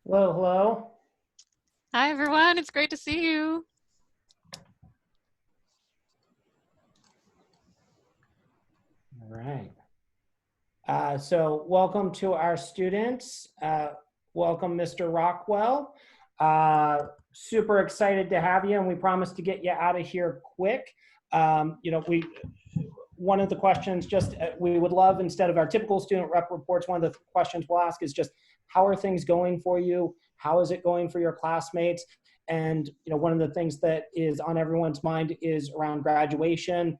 Hello, hello. Hi, everyone. It's great to see you. All right. So welcome to our students. Welcome, Mr. Rockwell. Super excited to have you, and we promise to get you out of here quick. One of the questions we would love, instead of our typical student rep reports, one of the questions we'll ask is just, how are things going for you? How is it going for your classmates? And one of the things that is on everyone's mind is around graduation.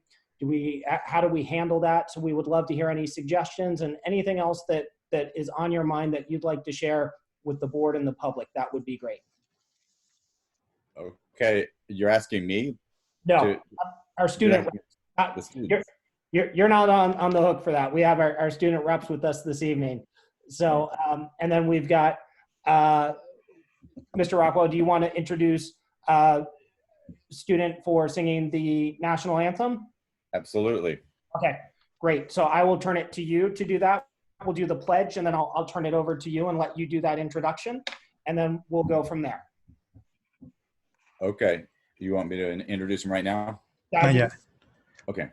How do we handle that? So we would love to hear any suggestions and anything else that is on your mind that you'd like to share with the board and the public. That would be great. Okay, you're asking me? No, our student reps. You're not on the hook for that. We have our student reps with us this evening. So, and then we've got Mr. Rockwell. Do you want to introduce student for singing the national anthem? Absolutely. Okay, great. So I will turn it to you to do that. We'll do the pledge, and then I'll turn it over to you and let you do that introduction, and then we'll go from there. Okay. You want me to introduce him right now? Not yet. Okay.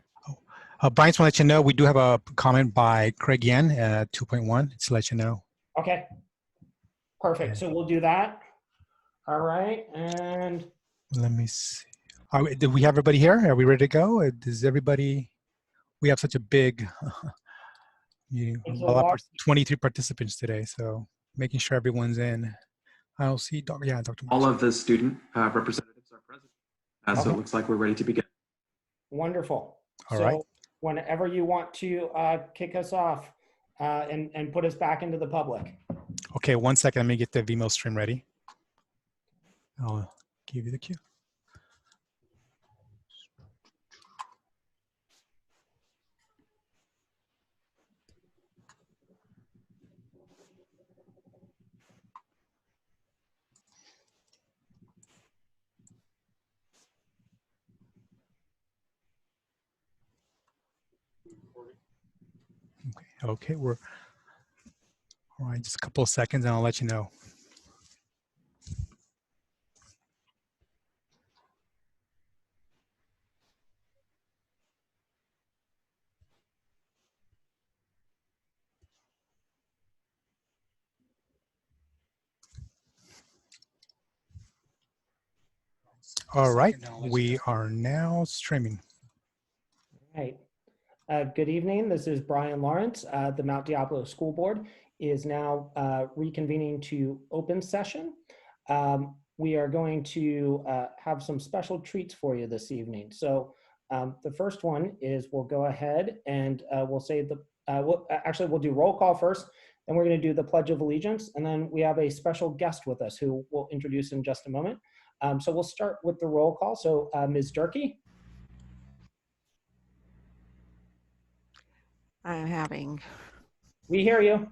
Brian, just want to let you know, we do have a comment by Craig Yen at 2.1. Just to let you know. Okay. Perfect. So we'll do that. All right. And let me see. Do we have everybody here? Are we ready to go? Does everybody, we have such a big, 23 participants today. So making sure everyone's in. I don't see, Dr. All of the student representatives are present. So it looks like we're ready to begin. Wonderful. All right. Whenever you want to kick us off and put us back into the public. Okay, 1 second. Let me get the Vimeo stream ready. I'll give you the cue. Okay, we're all right. Just a couple of seconds, and I'll let you know. All right, we are now streaming. All right. Good evening. This is Brian Lawrence. The Mount Diablo School Board is now reconvening to open session. We are going to have some special treats for you this evening. So the first one is we'll go ahead and we'll say we'll do roll call first, then we're going to do the Pledge of Allegiance, and then we have a special guest with us who we'll introduce in just a moment. So we'll start with the roll call. So Ms. Durkee. I'm having. We hear you.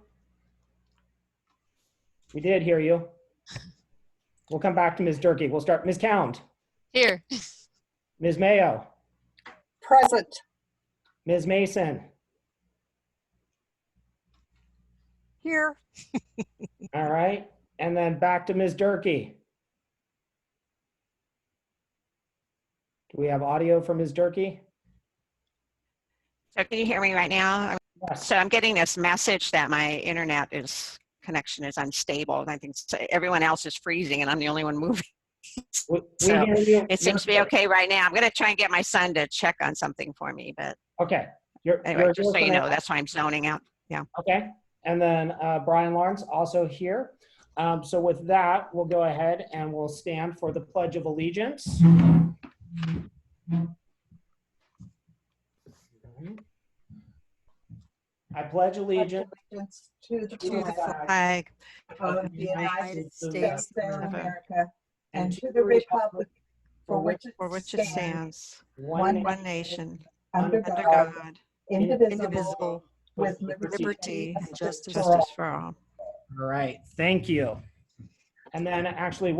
We did hear you. We'll come back to Ms. Durkee. We'll start. Ms. Count. Here. Ms. Mayo. Present. Ms. Mason. Here. All right. And then back to Ms. Durkee. Do we have audio from Ms. Durkee? So can you hear me right now? Yes. So I'm getting this message that my internet connection is unstable. And I think everyone else is freezing and I'm the only one moving. So it seems to be okay right now. I'm going to try and get my son to check on something for me, but okay. Anyway, just so you know, that's why I'm zoning out. Yeah. Okay. And then Brian Lawrence also here. So with that, we'll go ahead and we'll stand for the Pledge of Allegiance. I pledge allegiance to the flag of the United States of America and to the republic for which it stands, one nation, under God, indivisible, with liberty and justice for all. All right, thank you. And then actually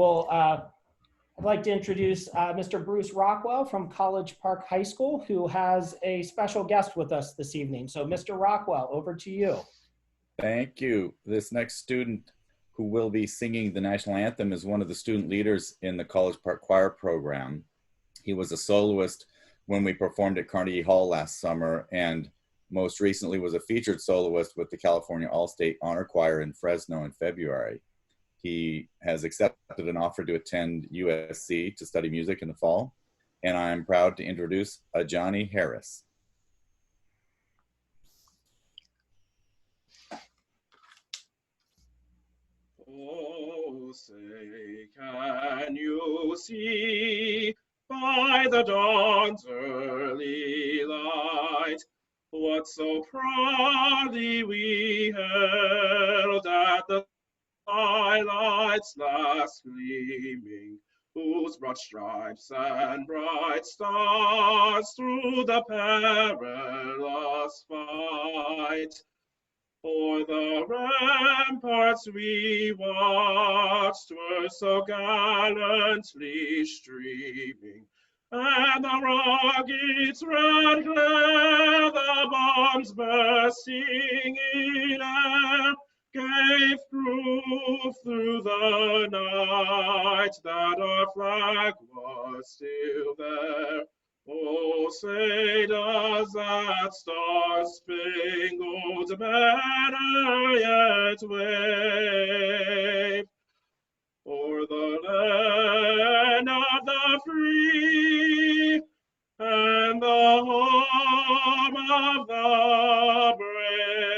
I'd like to introduce Mr. Bruce Rockwell from College Park High School, who has a special guest with us this evening. So Mr. Rockwell, over to you. Thank you. This next student who will be singing the national anthem, is one of the student leaders in the College Park Choir program. He was a soloist when we performed at Carnegie Hall last summer, and most recently was a featured soloist with the California All-State Honor Choir in Fresno in February. He has accepted an offer to attend USC to study music in the fall, and I'm proud to introduce Ajani Harris. Oh, say, can you see by the dawn's early light what so proudly we hailed at the twilight's last gleaming, whose broad stripes and bright stars through the perilous fight o'er the ramparts we watched were so gallantly streaming, and the rocket's red glare, the bombs bursting in air, gave proof through the night that our flag was still there. Oh, say does that star-spangled banner yet wave o'er the land of the free and the home of the brave?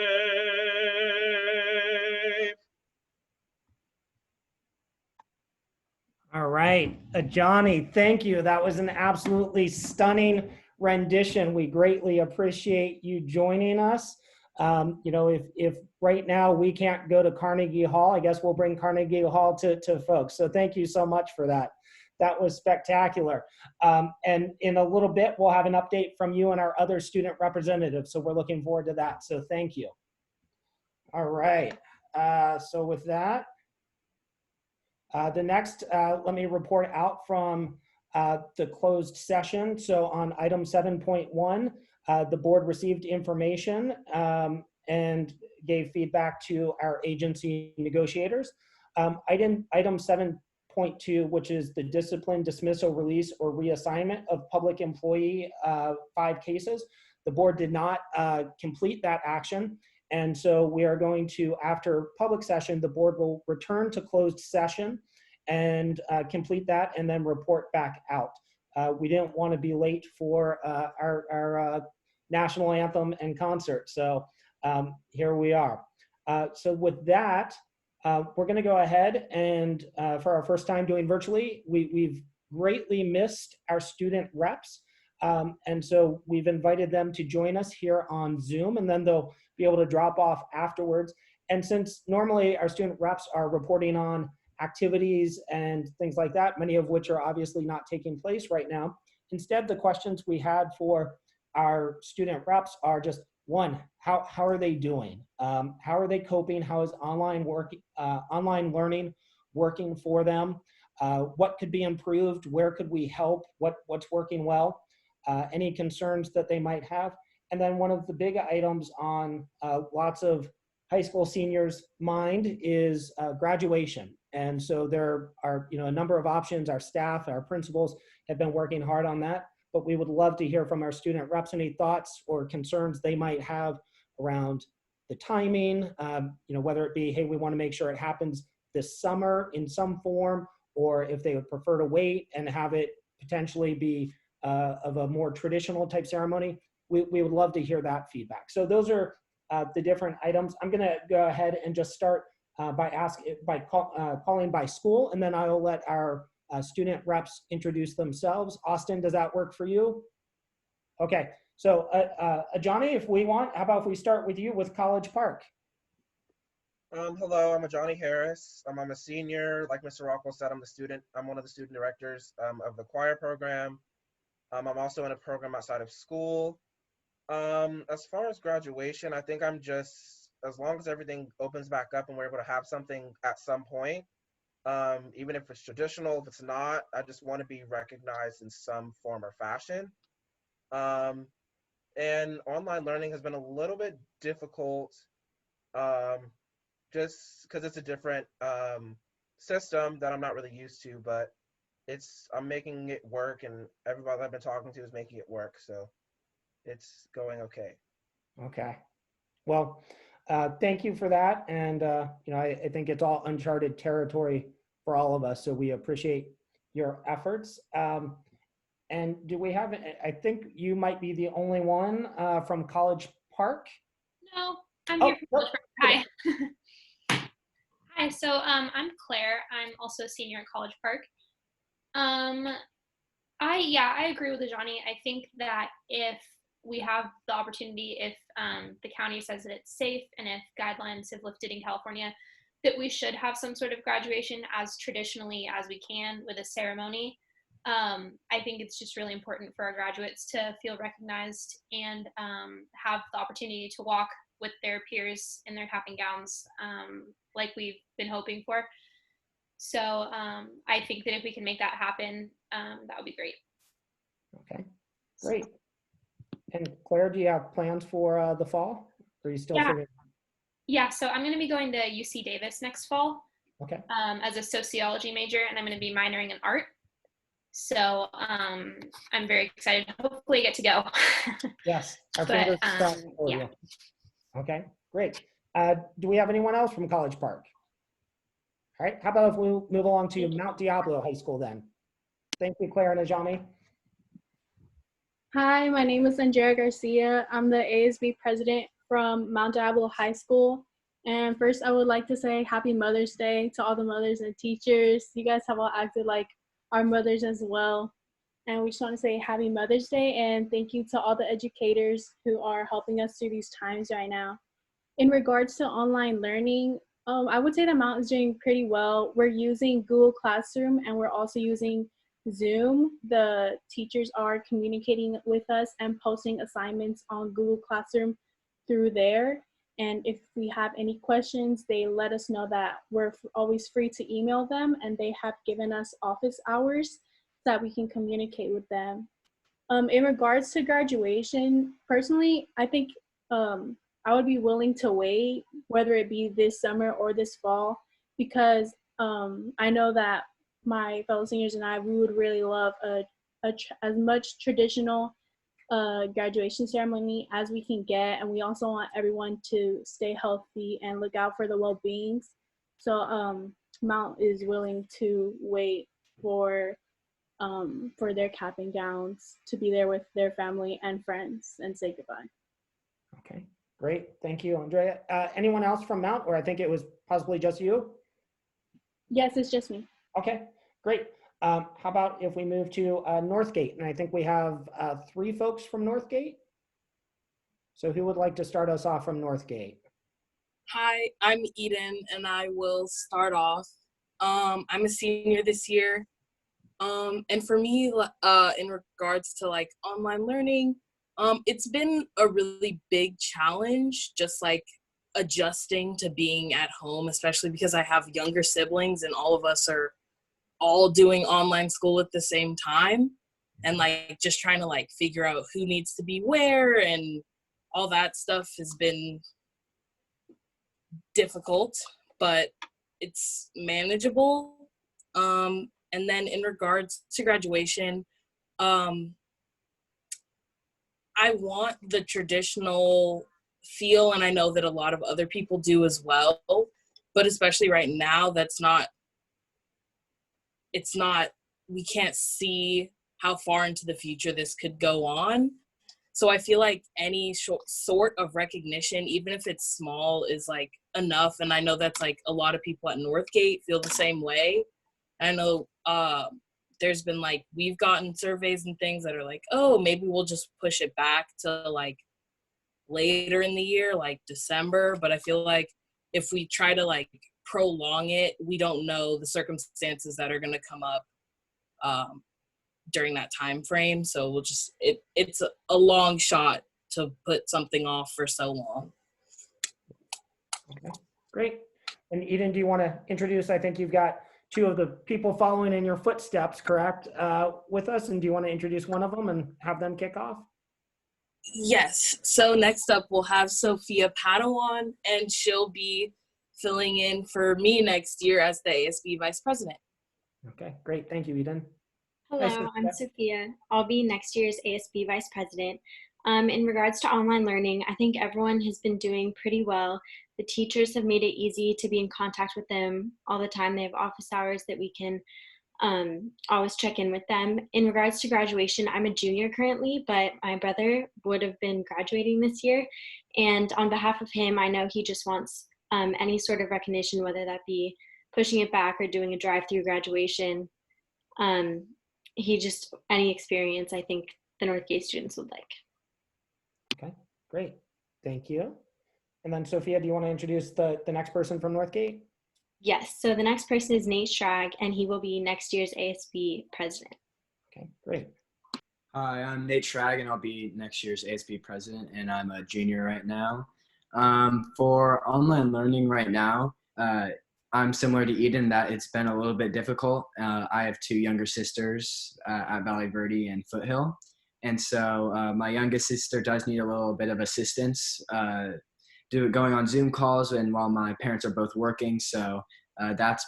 All right, Ajani, thank you. That was an absolutely stunning rendition. We greatly appreciate you joining us. You know, if right now we can't go to Carnegie Hall, I guess we'll bring Carnegie Hall to folks. So thank you so much for that. That was spectacular. And in a little bit, we'll have an update from you and our other student representatives. So we're looking forward to that. So thank you. All right. So with that, the next, let me report out from the closed session. So on item 7.1, the board received information and gave feedback to our agency negotiators. Item 7.2, which is the discipline, dismissal, release, or reassignment of public employee 5 cases. The board did not complete that action. And so we are going to, after public session, the board will return to closed session and complete that and then report back out. We didn't want to be late for our national anthem and concert. So here we are. So with that, we're going to go ahead and for our first time doing virtually, we've greatly missed our student reps. And so we've invited them to join us here on Zoom, and then they'll be able to drop off afterwards. And since normally our student reps are reporting on activities and things like that, many of which are obviously not taking place right now, instead the questions we had for our student reps are just, one, how are they doing? How are they coping? How is online learning working for them? What could be improved? Where could we help? What's working well? Any concerns that they might have? And then one of the big items on lots of high school seniors' mind is graduation. And so there are, a number of options. Our staff, our principals have been working hard on that, but we would love to hear from our student reps any thoughts or concerns they might have around the timing, whether it be, hey, we want to make sure it happens this summer in some form, or if they would prefer to wait and have it potentially be of a more traditional type ceremony. We would love to hear that feedback. So those are the different items. I'm going to go ahead and just start by calling by school, and then I will let our student reps introduce themselves. Austin, does that work for you? Okay. So Ajani, if we want, how about if we start with you with College Park? Hello, I'm Ajani Harris. I'm a senior. Like Mr. Rockwell said, I'm one of the student directors of the choir program. I'm also in a program outside of school. As far as graduation, I think I'm just, as long as everything opens back up and we're able to have something at some point, even if it's traditional, if it's not, I just want to be recognized in some form or fashion. And online learning has been a little bit difficult, just because it's a different system that I'm not really used to, but I'm making it work, and everybody I've been talking to is making it work, so it's going okay. Okay. Well, thank you for that. And, I think it's all uncharted territory for all of us. So we appreciate your efforts. And do we have, I think you might be the only one from College Park. No, I'm here from College Park. Hi. Hi, so I'm Claire. I'm also a senior at College Park. I agree with Ajani. I think that if we have the opportunity, if the county says that it's safe and if guidelines have lifted in California, that we should have some sort of graduation as traditionally as we can with a ceremony. I think it's just really important for our graduates to feel recognized and have the opportunity to walk with their peers in their cap and gowns like we've been hoping for. So I think that if we can make that happen, that would be great. Okay, great. And Claire, do you have plans for the fall? Or are you still figuring? Yeah, so I'm going to be going to UC Davis next fall. Okay. As a sociology major, and I'm going to be minoring in art. So I'm very excited. Hopefully, get to go. Yes, our fingers crossed for you. Okay, great. Do we have anyone else from College Park? All right, how about if we move along to Mount Diablo High School then? Thank you, Claire and Ajani. Hi, my name is Andrea Garcia. I'm the ASB president from Mount Diablo High School. And first, I would like to say Happy Mother's Day to all the mothers and teachers. You guys have all acted like our mothers as well. And we just want to say Happy Mother's Day and thank you to all the educators who are helping us through these times right now. In regards to online learning, I would say the Mount is doing pretty well. We're using Google Classroom and we're also using Zoom. The teachers are communicating with us and posting assignments on Google Classroom through there. And if we have any questions, they let us know that we're always free to email them, and they have given us office hours so that we can communicate with them. In regards to graduation, personally, I think I would be willing to wait, whether it be this summer or this fall, because I know that my fellow seniors and I, we would really love as much traditional graduation ceremony as we can get, and we also want everyone to stay healthy and look out for the well-beings. So Mount is willing to wait for their cap and gowns to be there with their family and friends and say goodbye. Okay, great. Thank you, Andrea. Anyone else from Mount, or I think it was possibly just you? Yes, it's just me. Okay, great. How about if we move to Northgate? And I think we have 3 folks from Northgate. So who would like to start us off from Northgate? Hi, I'm Eden, and I will start off. I'm a senior this year. And for me, in regards to like online learning, it's been a really big challenge, just like adjusting to being at home, especially because I have younger siblings and all of us are all doing online school at the same time, and like just trying to like figure out who needs to be where and all that stuff has been difficult, but it's manageable. And then in regards to graduation, I want the traditional feel, and I know that a lot of other people do as well, but especially right now, we can't see how far into the future this could go on. So I feel like any sort of recognition, even if it's small, is like enough. And I know that's like a lot of people at Northgate feel the same way. I know there's been like, we've gotten surveys and things that are like, oh, maybe we'll just push it back to like later in the year, like December. But I feel like if we try to like prolong it, we don't know the circumstances that are going to come up during that time frame. So we'll just it's a long shot to put something off for so long. Okay, great. And Eden, do you want to introduce, I think you've got 2 of the people following in your footsteps, correct, with us, and do you want to introduce one of them and have them kick off? Yes, so next up we'll have Sophia Padawan, and she'll be filling in for me next year as the ASB Vice President. Okay, great. Thank you, Eden. Hello, I'm Sophia. I'll be next year's ASB Vice President. In regards to online learning, I think everyone has been doing pretty well. The teachers have made it easy to be in contact with them all the time. They have office hours that we can always check in with them. In regards to graduation, I'm a junior currently, but my brother would have been graduating this year. And on behalf of him, I know he just wants any sort of recognition, whether that be pushing it back or doing a drive-through graduation. Any experience I think the Northgate students would like. Okay, great. Thank you. And then Sophia, do you want to introduce the next person from Northgate? Yes, so the next person is Nate Schrag, and he will be next year's ASB president. Okay, great. Hi, I'm Nate Schrag, and I'll be next year's ASB president, and I'm a junior right now. For online learning right now, I'm similar to Eden that it's been a little bit difficult. I have two younger sisters at Valley Verde and Foothill. And so my youngest sister does need a little bit of assistance going on Zoom calls and while my parents are both working. So I've had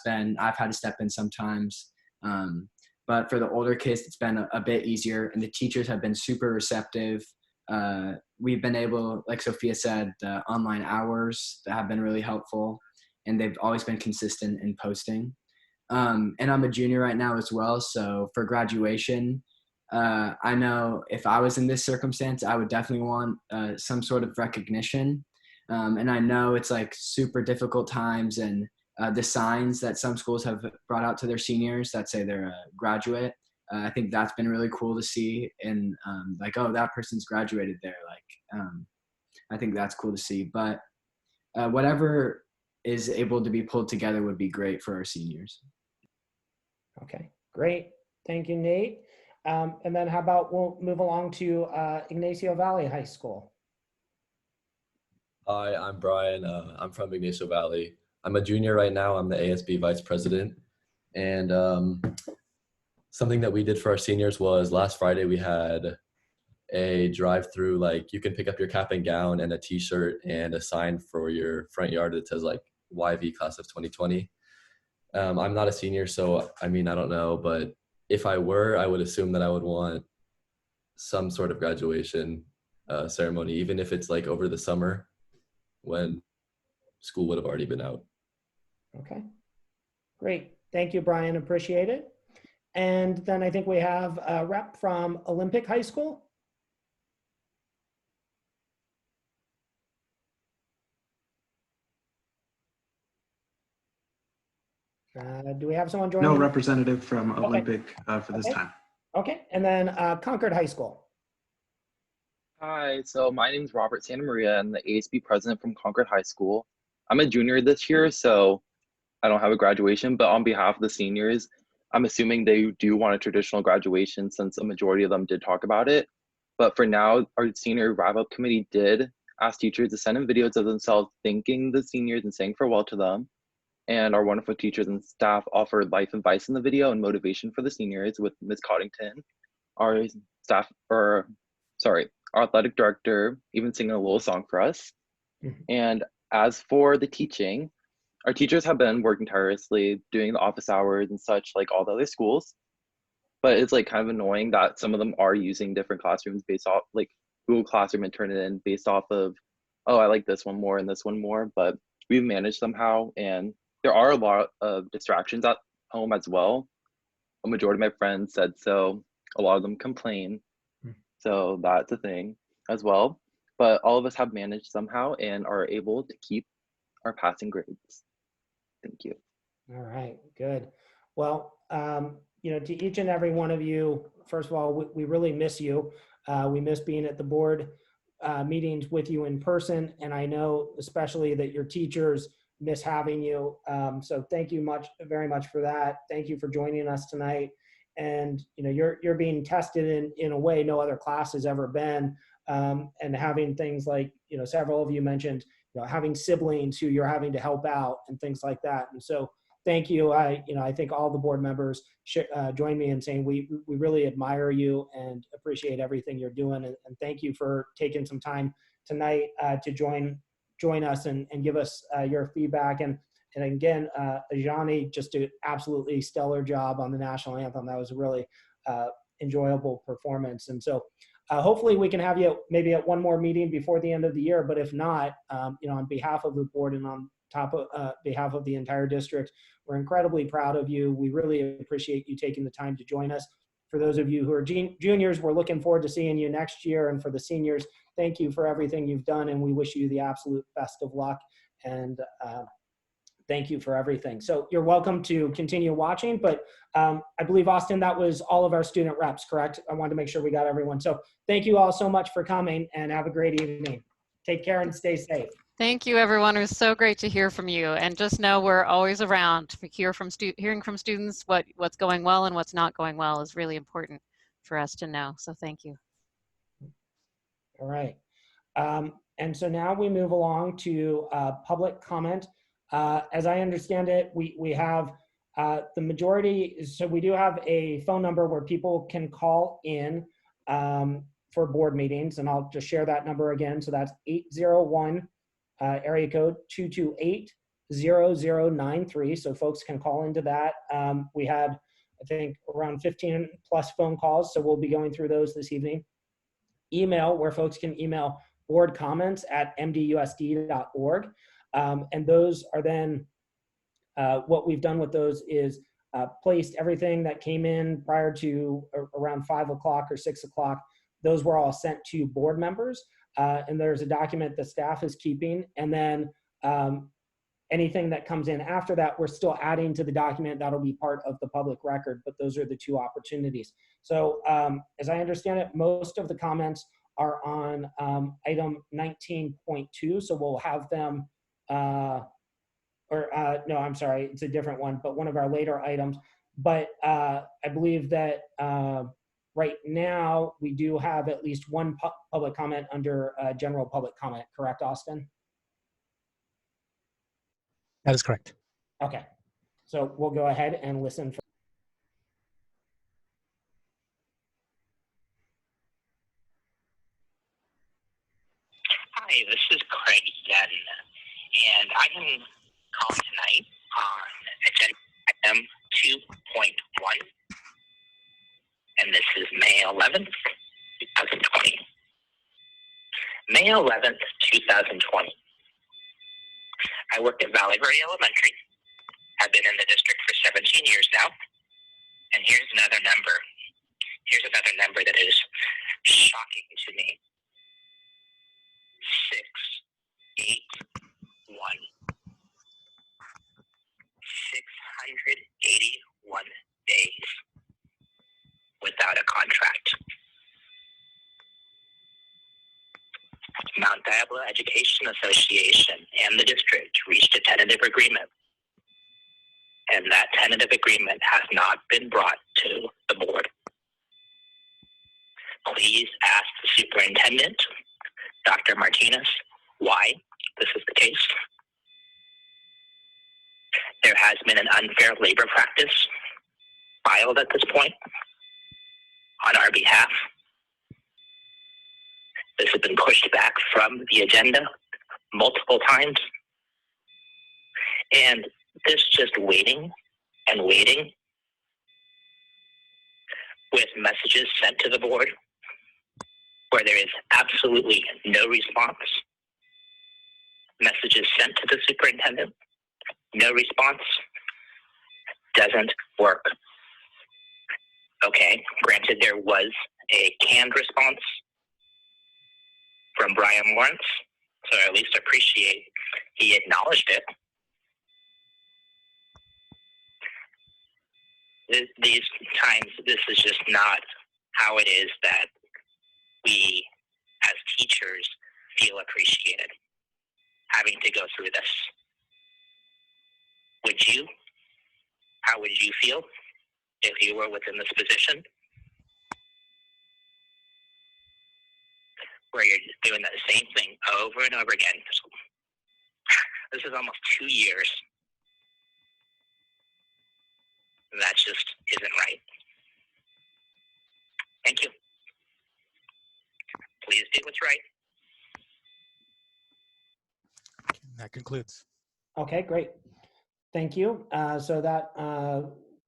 to step in sometimes. But for the older kids, it's been a bit easier, and the teachers have been super receptive. We've been able, like Sophia said, the online hours that have been really helpful, and they've always been consistent in posting. And I'm a junior right now as well. So for graduation, I know if I was in this circumstance, I would definitely want some sort of recognition. And I know it's like super difficult times, and the signs that some schools have brought out to their seniors that say they're a graduate, I think that's been really cool to see. And like, oh, that person's graduated there. Like, I think that's cool to see. But whatever is able to be pulled together would be great for our seniors. Okay, great. Thank you, Nate. And then how about we'll move along to Ignacio Valley High School. Hi, I'm Brian. I'm from Ignacio Valley. I'm a junior right now. I'm the ASB Vice President. And something that we did for our seniors was last Friday we had a drive-through, like you can pick up your cap and gown and a t-shirt and a sign for your front yard that says like YV class of 2020. I'm not a senior, so I mean, I don't know, but if I were, I would assume that I would want some sort of graduation ceremony, even if it's like over the summer when school would have already been out. Okay, great. Thank you, Brian. Appreciate it. And then I think we have a rep from Olympic High School. Do we have someone joining? No representative from Olympic for this time. Okay, and then Concord High School. Hi, so my name is Robert Santa Maria. I'm the ASB president from Concord High School. I'm a junior this year, so I don't have a graduation, but on behalf of the seniors, I'm assuming they do want a traditional graduation since a majority of them did talk about it. But for now, our senior wrap-up committee did ask teachers to send in videos of themselves thanking the seniors and saying farewell to them. And our wonderful teachers and staff offered life advice in the video and motivation for the seniors with Ms. Coddington. Our athletic director even singing a little song for us. Mm-hmm. And as for the teaching, our teachers have been working tirelessly, doing the office hours and such like all the other schools. But it's like kind of annoying that some of them are using different classrooms based off like Google Classroom and turn it in based off of, oh, I like this one more and this one more. But we've managed somehow, and there are a lot of distractions at home as well. A majority of my friends said so. A lot of them complain. So that's a thing as well. But all of us have managed somehow and are able to keep our passing grades. Thank you. All right, good. Well, you know, to each and every one of you, first of all, we really miss you. We miss being at the board meetings with you in person. And I know especially that your teachers miss having you. So thank you very much for that. Thank you for joining us tonight. And you know, you're being tested in a way no other class has ever been, and having things like, you know, several of you mentioned, you know, having siblings who you're having to help out and things like that. And so thank you. I think all the board members join me in saying we really admire you and appreciate everything you're doing. And thank you for taking some time tonight to join join us and give us your feedback. And again, Ajani, just an absolutely stellar job on the national anthem. That was a really enjoyable performance. And so hopefully we can have you maybe at one more meeting before the end of the year, but if not, on behalf of the board and on behalf of the entire district, we're incredibly proud of you. We really appreciate you taking the time to join us. For those of you who are juniors, we're looking forward to seeing you next year. And for the seniors, thank you for everything you've done, and we wish you the absolute best of luck. And thank you for everything. So you're welcome to continue watching, but I believe, Austin, that was all of our student reps, correct? I wanted to make sure we got everyone. So thank you all so much for coming, and have a great evening. Take care and stay safe. Thank you, everyone. It was so great to hear from you. And just know we're always around. Hearing from students what's going well and what's not going well is really important for us to know. So thank you. All right. And so now we move along to public comment. As I understand it, we have the majority. So we do have a phone number where people can call in for board meetings. And I'll just share that number again. So that's 801 area code 228-0093. So folks can call into that. We had, I think, around 15 plus phone calls. So we'll be going through those this evening. Email, where folks can email board comments at mdusd.org. And those are then, what we've done with those is placed everything that came in prior to around 5 o'clock or 6 o'clock. Those were all sent to board members. And there's a document the staff is keeping. And then anything that comes in after that, we're still adding to the document. That'll be part of the public record, but those are the two opportunities. So as I understand it, most of the comments are on item 19.2. So we'll have them, no, I'm sorry, it's a different one, but one of our later items. But I believe that right now we do have at least one public comment under general public comment, correct, Austin? That is correct. Okay, so we'll go ahead and listen. Hi, this is Craig Yen, and I am calling tonight on agenda item 2.1, and this is May 11th, 2020. May 11th, 2020. I work at Valley Verde Elementary. I've been in the district for 17 years now, and here's another number. Here's another number that is shocking to me. 681 days without a contract. Mount Diablo Education Association and the district reached a tentative agreement, and that tentative agreement has not been brought to the board. Please ask the superintendent, Dr. Martinez, why this is the case. There has been an unfair labor practice filed at this point on our behalf. This has been pushed back from the agenda multiple times. And this just waiting and waiting with messages sent to the board where there is absolutely no response. Messages sent to the superintendent, no response, doesn't work. Okay, granted there was a canned response from Brian Lawrence, so I at least appreciate he acknowledged it. These times, this is just not how it is that we as teachers feel appreciated, having to go through this. Would you? How would you feel if you were within this position? Where you're doing the same thing over and over again. This is almost 2 years. That just isn't right. Thank you. Please do what's right. That concludes. Okay, great. Thank you. So that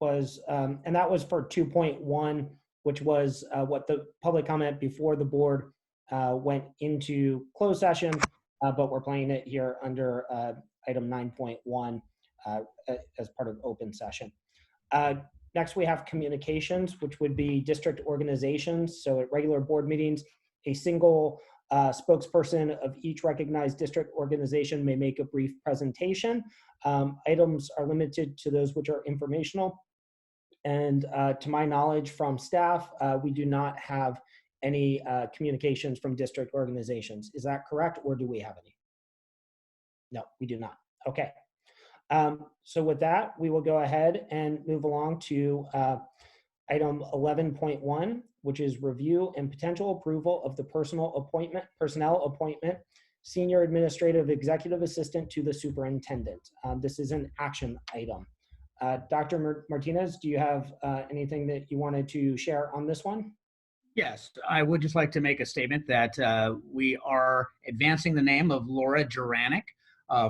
was, and that was for 2.1, which was what the public comment before the board went into closed session, but we're playing it here under item 9.1 as part of open session. Next, we have communications, which would be district organizations. So at regular board meetings, a single spokesperson of each recognized district organization may make a brief presentation. Items are limited to those which are informational. And to my knowledge from staff, we do not have any communications from district organizations. Is that correct, or do we have any? No, we do not. Okay. So with that, we will go ahead and move along to item 11.1, which is review and potential approval of the personnel appointment, senior administrative executive assistant to the superintendent. This is an action item. Dr. Martinez, do you have anything that you wanted to share on this one? Yes, I would just like to make a statement that we are advancing the name of Laura Juranic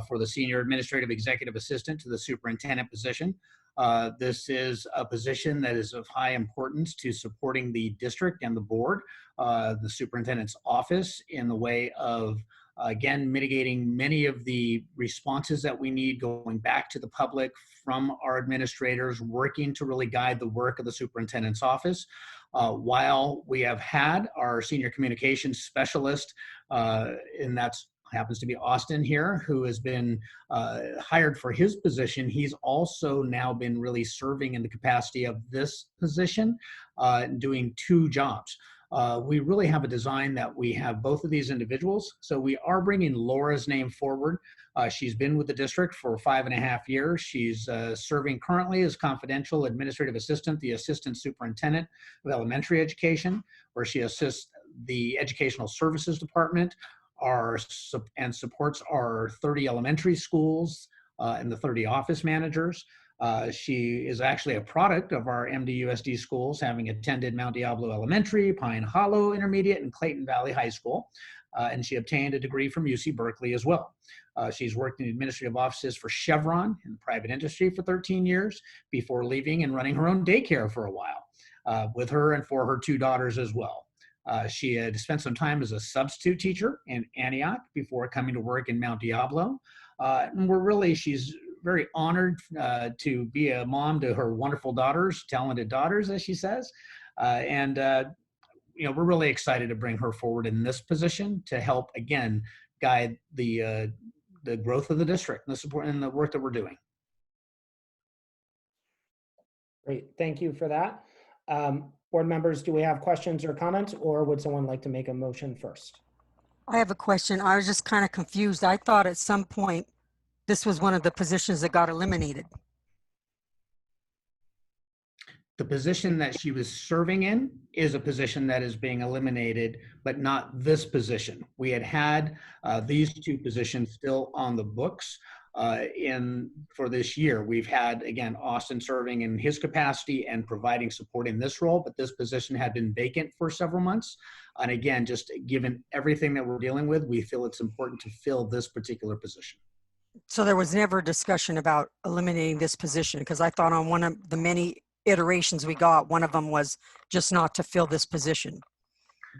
for the Senior Administrative Executive Assistant to the Superintendent position. This is a position that is of high importance to supporting the district and the board, the superintendent's office, in the way of, again, mitigating many of the responses that we need going back to the public from our administrators, working to really guide the work of the superintendent's office. While we have had our senior communications specialist, and that's happens to be Austin here, who has been hired for his position, he's also now been really serving in the capacity of this position, doing two jobs. We really have a design that we have both of these individuals. So we are bringing Laura's name forward. She's been with the district for 5.5 years. She's serving currently as confidential administrative assistant, the assistant superintendent of elementary education, where she assists the educational services department and supports our 30 elementary schools and the 30 office managers. She is actually a product of our MDUSD schools, having attended Mount Diablo Elementary, Pine Hollow Intermediate, and Clayton Valley High School. And she obtained a degree from UC Berkeley as well. She's worked in administrative offices for Chevron in the private industry for 13 years before leaving and running her own daycare for a while with her and for her 2 daughters as well. She had spent some time as a substitute teacher in Antioch before coming to work in Mount Diablo. And she's very honored to be a mom to her wonderful daughters, talented daughters, as she says. We're really excited to bring her forward in this position to help, again, guide the growth of the district and the support and the work that we're doing. Great, thank you for that. Board members, do we have questions or comments, or would someone like to make a motion first? I have a question. I was just kind of confused. I thought at some point this was one of the positions that got eliminated. The position that she was serving in is a position that is being eliminated, but not this position. We had these 2 positions still on the books for this year. We've had, again, Austin serving in his capacity and providing support in this role, but this position had been vacant for several months. And again, just given everything that we're dealing with, we feel it's important to fill this particular position. So there was never a discussion about eliminating this position, because I thought on one of the many iterations we got, one of them was just not to fill this position.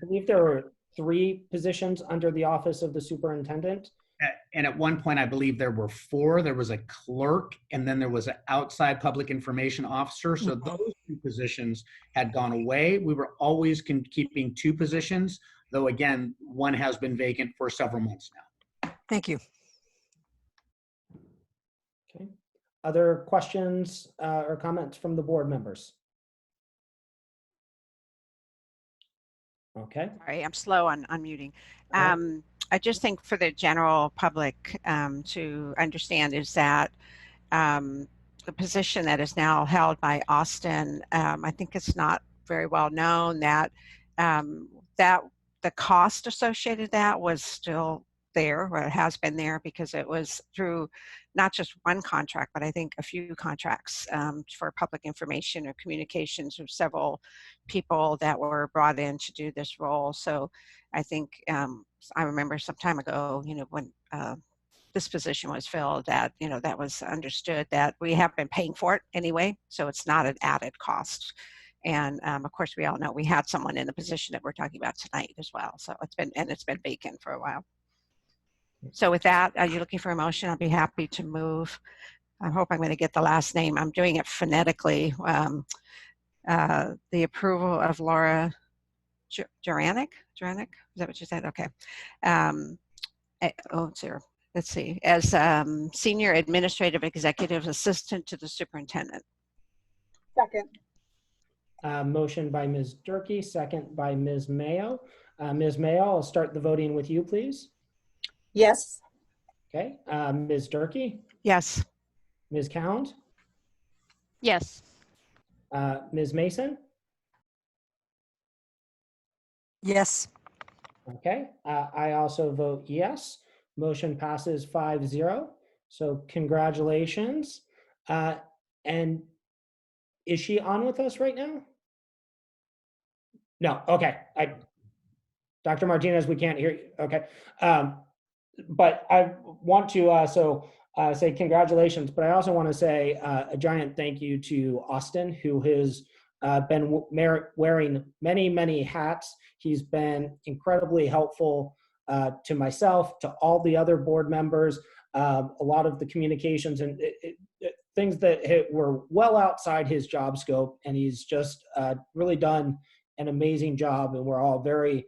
I believe there were 3 positions under the office of the superintendent. And at one point, I believe there were 4. There was a clerk, and then there was an outside public information officer. So those 2 positions had gone away. We were always keeping 2 positions, though again, one has been vacant for several months now. Thank you. Okay. Other questions or comments from the board members? Okay. Sorry, I'm slow on unmuting. I just think for the general public to understand is that the position that is now held by Austin, I think it's not very well known that that the cost associated with that was still there, or it has been there, because it was through not just one contract, but I think a few contracts for public information or communications of several people that were brought in to do this role. So I think I remember some time ago, when this position was filled, that, you know, that was understood that we have been paying for it anyway, so it's not an added cost. And of course, we all know we had someone in the position that we're talking about tonight as well. So it's been vacant for a while. So with that, are you looking for a motion? I'll be happy to move. I hope I'm going to get the last name. I'm doing it phonetically. The approval of Laura Juranic? Is that what you said? Okay. Let's see. As Senior Administrative Executive Assistant to the Superintendent. Second. Motion by Ms. Durkee, second by Ms. Mayo. Ms. Mayo, I'll start the voting with you, please. Yes. Okay. Ms. Durkee? Yes. Ms. Count? Yes. Ms. Mason? Yes. Okay. I also vote yes. Motion passes 5-0. So congratulations. And is she on with us right now? No. Okay. Dr. Martinez, we can't hear you. Okay. But I want to say congratulations, but I also want to say a giant thank you to Austin, who has been wearing many, many hats. He's been incredibly helpful to myself, to all the other board members, a lot of the communications and things that were well outside his job scope. And he's just really done an amazing job. And we're all very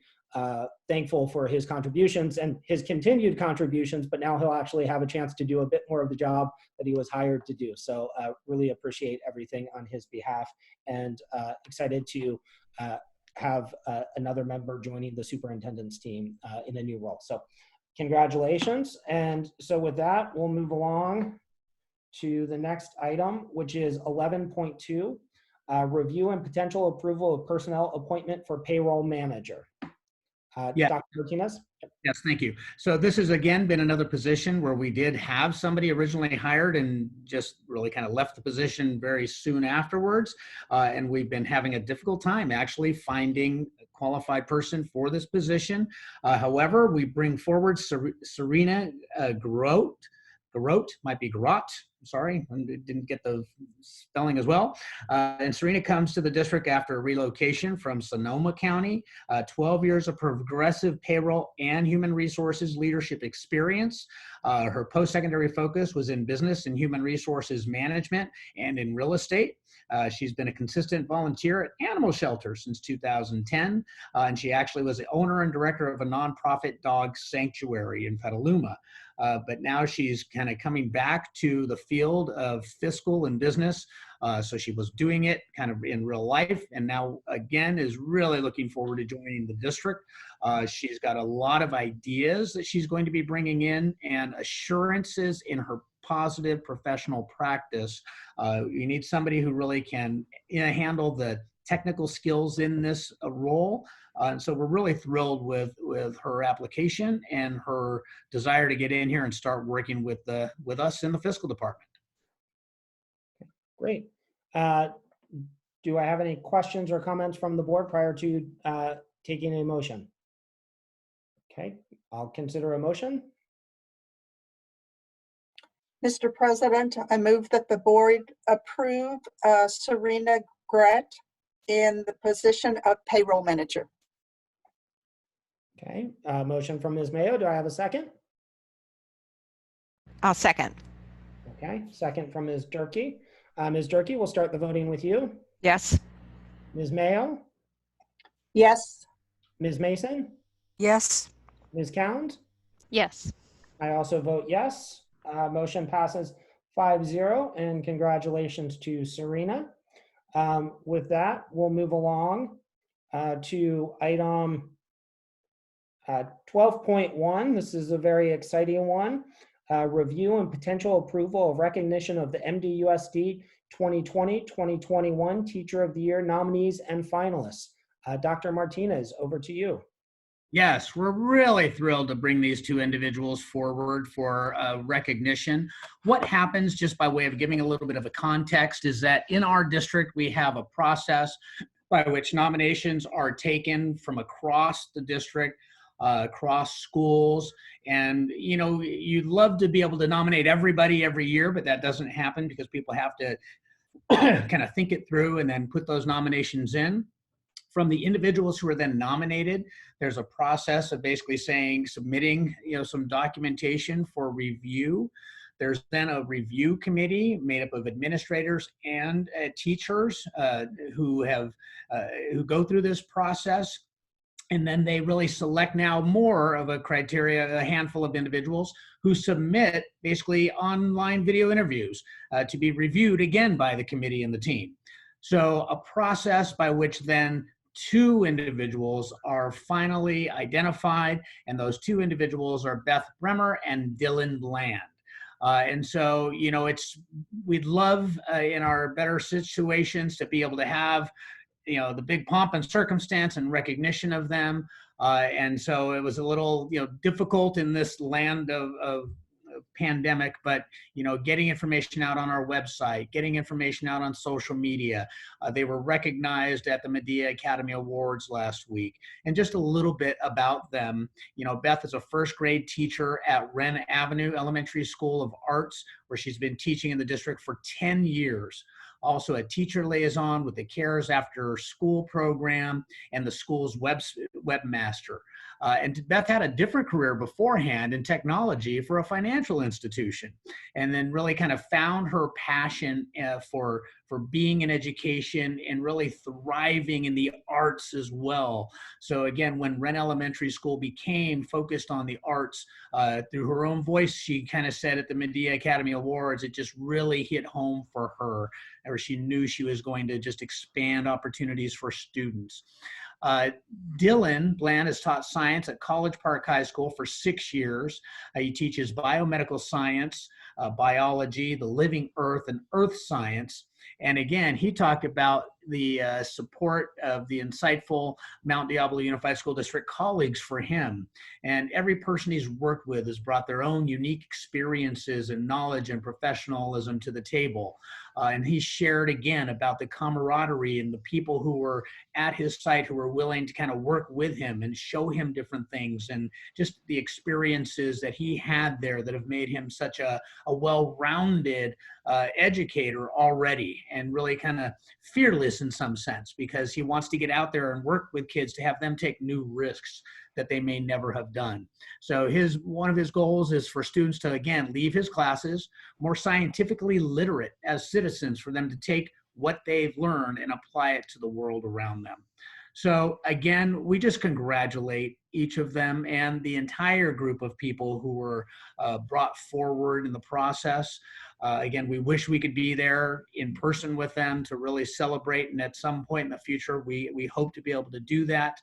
thankful for his contributions and his continued contributions, but now he'll actually have a chance to do a bit more of the job that he was hired to do. So really appreciate everything on his behalf, and excited to have another member joining the superintendent's team in a new role. So congratulations. And so with that, we'll move along to the next item, which is 11.2, review and potential approval of personnel appointment for payroll manager. Yeah. Dr. Martinez? Yes, thank you. So this has again been another position where we did have somebody originally hired and just really kind of left the position very soon afterwards. And we've been having a difficult time actually finding a qualified person for this position. However, we bring forward Serena Garot, might be Garot. Sorry, I didn't get the spelling as well. And Serena comes to the district after a relocation from Sonoma County, 12 years of progressive payroll and human resources leadership experience. Her post-secondary focus was in business and human resources management and in real estate. She's been a consistent volunteer at animal shelter since 2010, and she actually was the owner and director of a nonprofit dog sanctuary in Petaluma. But now she's kind of coming back to the field of fiscal and business. So she was doing it kind of in real life, and now again is really looking forward to joining the district. She's got a lot of ideas that she's going to be bringing in and assurances in her positive professional practice. You need somebody who really can handle the technical skills in this role. And so we're really thrilled with her application and her desire to get in here and start working with us in the fiscal department. Great. Do I have any questions or comments from the board prior to taking a motion? Okay, I'll consider a motion. Mr. President, I move that the board approve Serena Garot in the position of payroll manager. Okay, motion from Ms. Mayo. Do I have a second? I'll second. Okay, second from Ms. Durkee. Ms. Durkee, we'll start the voting with you. Yes. Ms. Mayo? Yes. Ms. Mason? Yes. Ms. Cound? Yes. I also vote yes. Motion passes 5-0, and congratulations to Serena. With that, we'll move along to item 12.1. This is a very exciting one. Review and potential approval of recognition of the MDUSD 2020-2021 Teacher of the Year nominees and finalists. Dr. Martinez, over to you. Yes, we're really thrilled to bring these two individuals forward for recognition. What happens, just by way of giving a little bit of a context, is that in our district, we have a process by which nominations are taken from across the district across schools. And, you know, you'd love to be able to nominate everybody every year, but that doesn't happen because people have to kind of think it through and then put those nominations in. From the individuals who are then nominated, there's a process of basically submitting, you know, some documentation for review. There's then a review committee made up of administrators and teachers who go through this process. And then they really select now more of a criteria, a handful of individuals who submit basically online video interviews to be reviewed again by the committee and the team. So a process by which then 2 individuals are finally identified, and those 2 individuals are Beth Bremer and Dylan Bland. And so, you know, we'd love in our better situations to be able to have, you know, the big pomp and circumstance and recognition of them. And so it was a little, you know, difficult in this land of pandemic, but, you know, getting information out on our website, getting information out on social media. They were recognized at the Medea Academy Awards last week. And just a little bit about them. You know, Beth is a first grade teacher at Wren Avenue Elementary School of Arts, where she's been teaching in the district for 10 years. Also a teacher liaison with the CARES After School program and the school's webmaster. And Beth had a different career beforehand in technology for a financial institution, and then really kind of found her passion for being in education and really thriving in the arts as well. So again, when Wren Elementary School became focused on the arts, through her own voice, she kind of said at the Medea Academy Awards, it just really hit home for her, or she knew she was going to just expand opportunities for students. Dylan Bland has taught science at College Park High School for 6 years. He teaches biomedical science, biology, the living earth, and earth science. And again, he talked about the support of the insightful Mount Diablo Unified School District colleagues for him. And every person he's worked with has brought their own unique experiences and knowledge and professionalism to the table. And he shared again about the camaraderie and the people who were at his site who were willing to kind of work with him and show him different things, and just the experiences that he had there that have made him such a well-rounded educator already, and really kind of fearless in some sense, because he wants to get out there and work with kids to have them take new risks that they may never have done. So one of his goals is for students to, again, leave his classes more scientifically literate as citizens, for them to take what they've learned and apply it to the world around them. So again, we just congratulate each of them and the entire group of people who were brought forward in the process. Again, we wish we could be there in person with them to really celebrate, and at some point in the future, we hope to be able to do that.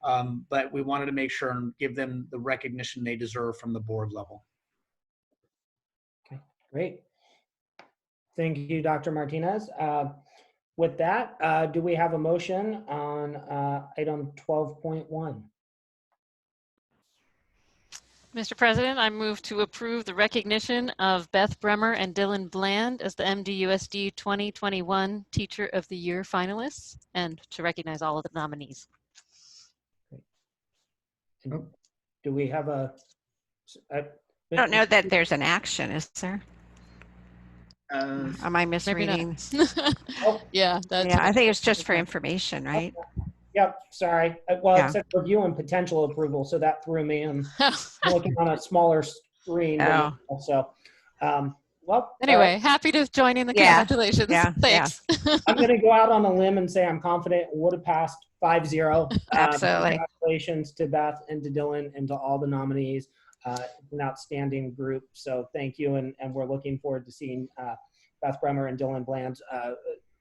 But we wanted to make sure and give them the recognition they deserve from the board level. Okay, great. Thank you, Dr. Martinez. With that, do we have a motion on item 12.1? Mr. President, I move to approve the recognition of Beth Bremer and Dylan Bland as the MDUSD 2021 Teacher of the Year finalists, and to recognize all of the nominees. Do we have I don't know that there's an action, is there? Am I misreading? Yeah, yeah, I think it's just for information, right? Yep, sorry. Well, Yeah. it said review and potential approval, so that threw me. I'm looking on a smaller screen. Oh. So, well. Anyway, happy to join in the Yeah. congratulations. Yeah, Thanks. I'm going to go out on a limb and say I'm confident it would have passed 5-0. Absolutely. Congratulations to Beth and to Dylan and to all the nominees. It's an outstanding group, so thank you, and we're looking forward to seeing Beth Bremer and Dylan Bland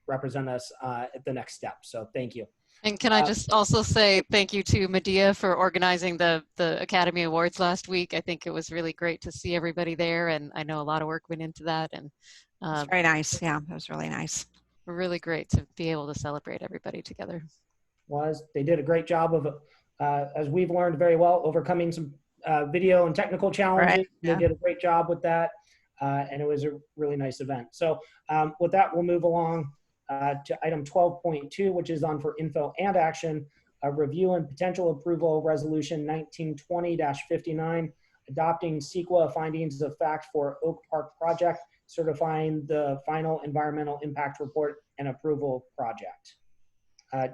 represent us at the next step. So thank you. And can I just also say thank you to Medea for organizing the Academy Awards last week. I think it was really great to see everybody there, and I know a lot of work went into that. And It's very nice. Yeah, it was really nice. Really great to be able to celebrate everybody together. They did a great job of, as we've learned very well, overcoming some video and technical challenges. Right. Yeah. They did a great job with that, and it was a really nice event. So with that, we'll move along to item 12.2, which is on for info and action review and potential approval of resolution 1920-59, adopting CEQA findings of fact for Oak Park project, certifying the final environmental impact report and approval project.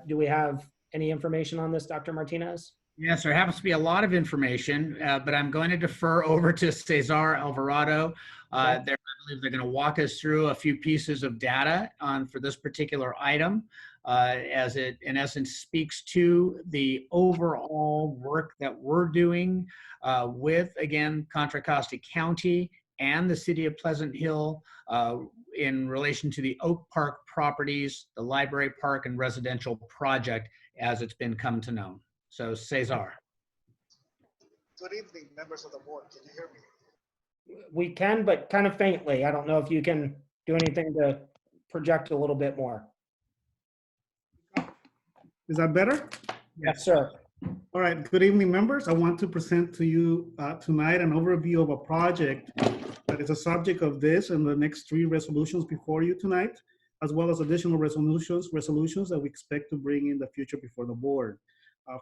Do we have any information on this, Dr. Martinez? Yes, there happens to be a lot of information, but I'm going to defer over to Cesar Alvarado. I believe they're going to walk us through a few pieces of data for this particular item, as it, in essence, speaks to the overall work that we're doing with, again, Contra Costa County and the City of Pleasant Hill in relation to the Oak Park properties, the Library Park and residential project as it's been come to know. So Cesar. Good evening, members of the board. Can you hear me? We can, but kind of faintly. I don't know if you can do anything to project a little bit more. Is that better? Yes, sir. All right. Good evening, members. I want to present to you tonight an overview of a project that is a subject of this and the next 3 resolutions before you tonight, as well as additional resolutions that we expect to bring in the future before the board.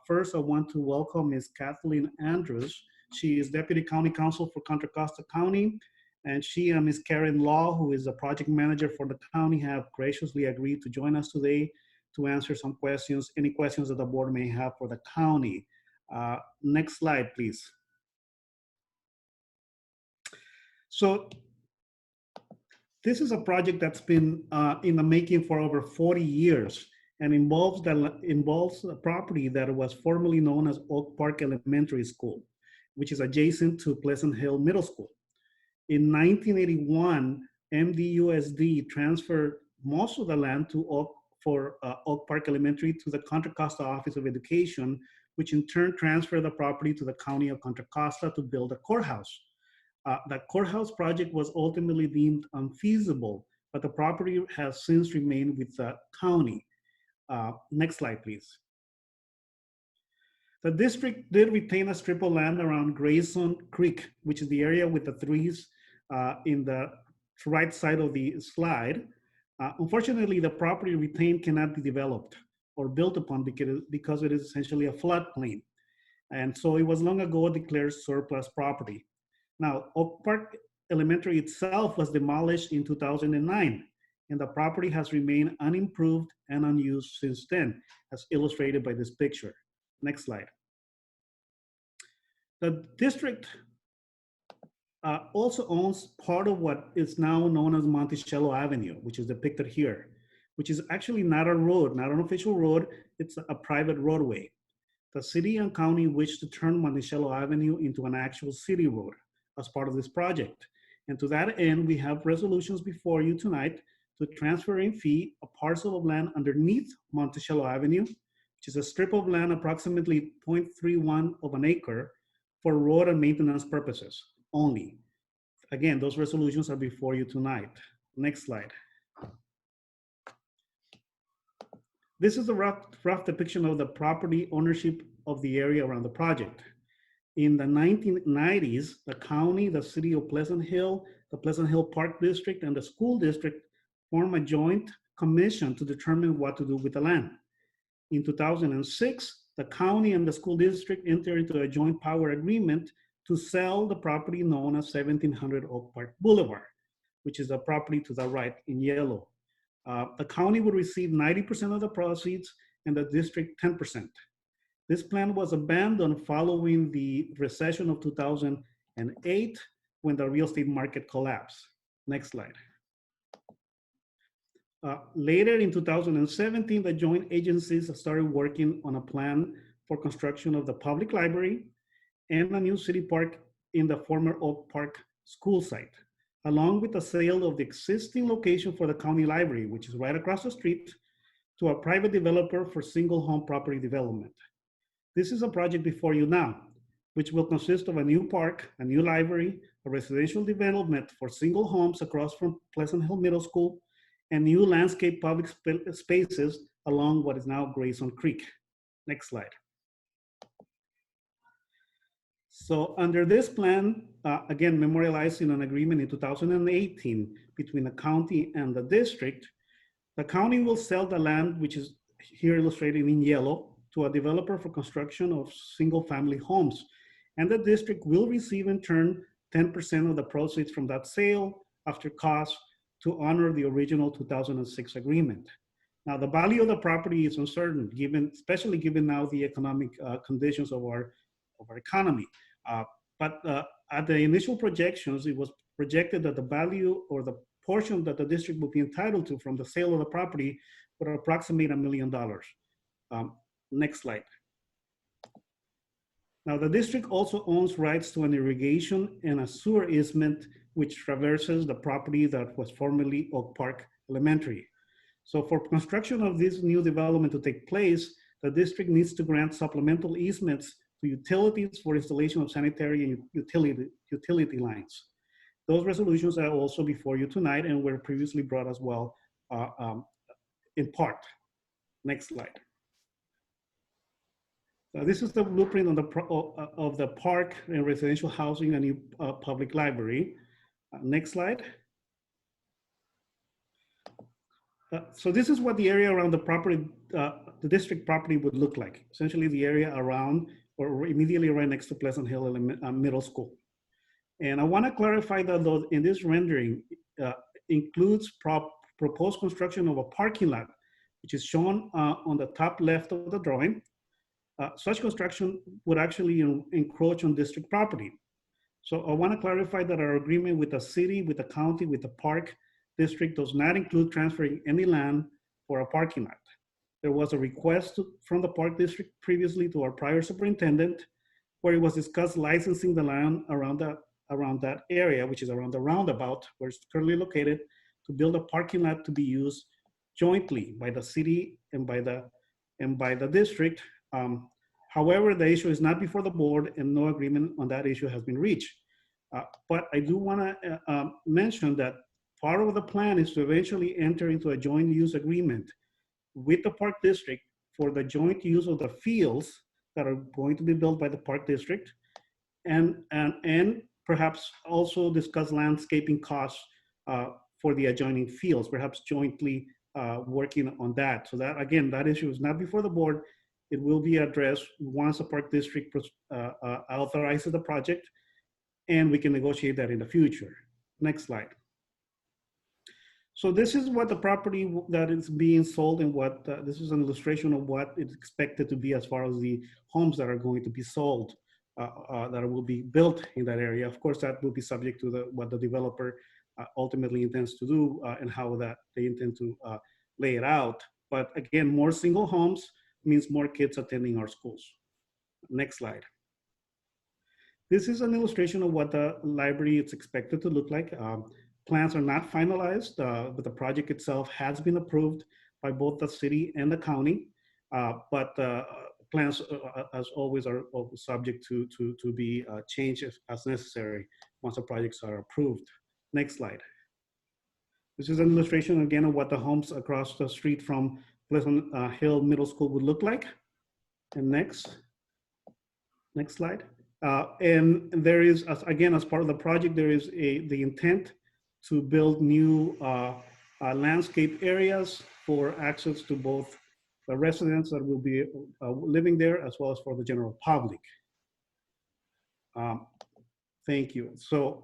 First, I want to welcome Ms. Kathleen Andrews. She is Deputy County Counsel for Contra Costa County, and she and Ms. Karen Law, who is the project manager for the county, have graciously agreed to join us today to answer some questions, any questions that the board may have for the county. Next slide, please. So this is a project that's been in the making for over 40 years and involves a property that was formerly known as Oak Park Elementary School, which is adjacent to Pleasant Hill Middle School. In 1981, MDUSD transferred most of the land to Oak Park Elementary to the Contra Costa Office of Education, which in turn transferred the property to the County of Contra Costa to build a courthouse. The courthouse project was ultimately deemed unfeasible, but the property has since remained with the county. Next slide, please. The district did retain a strip of land around Grayson Creek, which is the area with the trees in the right side of the slide. Unfortunately, the property retained cannot be developed or built upon because it is essentially a floodplain. And so it was long ago declared surplus property. Now, Oak Park Elementary itself was demolished in 2009, and the property has remained unimproved and unused since then, as illustrated by this picture. Next slide. The district also owns part of what is now known as Monticello Avenue, which is depicted here, which is actually not a road, not an official road, it's a private roadway. The city and county wish to turn Monticello Avenue into an actual city road as part of this project. And to that end, we have resolutions before you tonight to transfer in fee a parcel of land underneath Monticello Avenue, which is a strip of land approximately 0.31 of an acre for road and maintenance purposes only. Again, those resolutions are before you tonight. Next slide. This is a rough depiction of the property ownership of the area around the project. In the 1990s, the county, the city of Pleasant Hill, the Pleasant Hill Park District, and the school district formed a joint commission to determine what to do with the land. In 2006, the county and the school district entered into a joint power agreement to sell the property known as 1700 Oak Park Boulevard, which is the property to the right in yellow. The county would receive 90% of the proceeds and the district 10%. This plan was abandoned following the recession of 2008 when the real estate market collapsed. Next slide. Later in 2017, the joint agencies started working on a plan for construction of the public library and a new city park in the former Oak Park school site, along with the sale of the existing location for the county library, which is right across the street, to a private developer for single home property development. This is a project before you now, which will consist of a new park, a new library, a residential development for single homes across from Pleasant Hill Middle School, and new landscape public spaces along what is now Grayson Creek. Next slide. So under this plan, again, memorialized in an agreement in 2018 between the county and the district, the county will sell the land, which is here illustrated in yellow, to a developer for construction of single-family homes. And the district will receive in turn 10% of the proceeds from that sale after costs to honor the original 2006 agreement. Now, the value of the property is uncertain, especially given now the economic conditions of our economy. But at the initial projections, it was projected that the value or the portion that the district would be entitled to from the sale of the property would approximate $1 million. Next slide. Now, the district also owns rights to an irrigation and a sewer easement which traverses the property that was formerly Oak Park Elementary. So for construction of this new development to take place, the district needs to grant supplemental easements to utilities for installation of sanitary and utility lines. Those resolutions are also before you tonight and were previously brought as well in part. Next slide. This is the blueprint of the park and residential housing and new public library. Next slide. So this is what the area around the property, the district property would look like. Essentially the area around or immediately right next to Pleasant Hill Middle School. And I want to clarify that though in this rendering includes proposed construction of a parking lot, which is shown on the top left of the drawing. Such construction would actually encroach on district property. So I want to clarify that our agreement with the city, with the county, with the park district does not include transferring any land for a parking lot. There was a request from the park district previously to our prior superintendent, where it was discussed licensing the land around that area, which is around the roundabout where it's currently located, to build a parking lot to be used jointly by the city and by the district. However, the issue is not before the board and no agreement on that issue has been reached. But I do want to mention that part of the plan is to eventually enter into a joint use agreement with the park district for the joint use of the fields that are going to be built by the park district, and perhaps also discuss landscaping costs for the adjoining fields, perhaps jointly working on that. So that, again, that issue is not before the board. It will be addressed once the park district authorizes the project, and we can negotiate that in the future. Next slide. So this is what the property that is being sold and what, this is an illustration of what is expected to be as far as the homes that are going to be sold, that will be built in that area. Of course, that will be subject to what the developer ultimately intends to do and how that they intend to lay it out. But again, more single homes means more kids attending our schools. Next slide. This is an illustration of what the library is expected to look like. Plans are not finalized, but the project itself has been approved by both the city and the county. But plans, as always, are subject to be changed as necessary once the projects are approved. Next slide. This is an illustration again of what the homes across the street from Pleasant Hill Middle School would look like. And next slide. And there is, again, as part of the project, there is the intent to build new landscape areas for access to both the residents that will be living there as well as for the general public. Thank you. So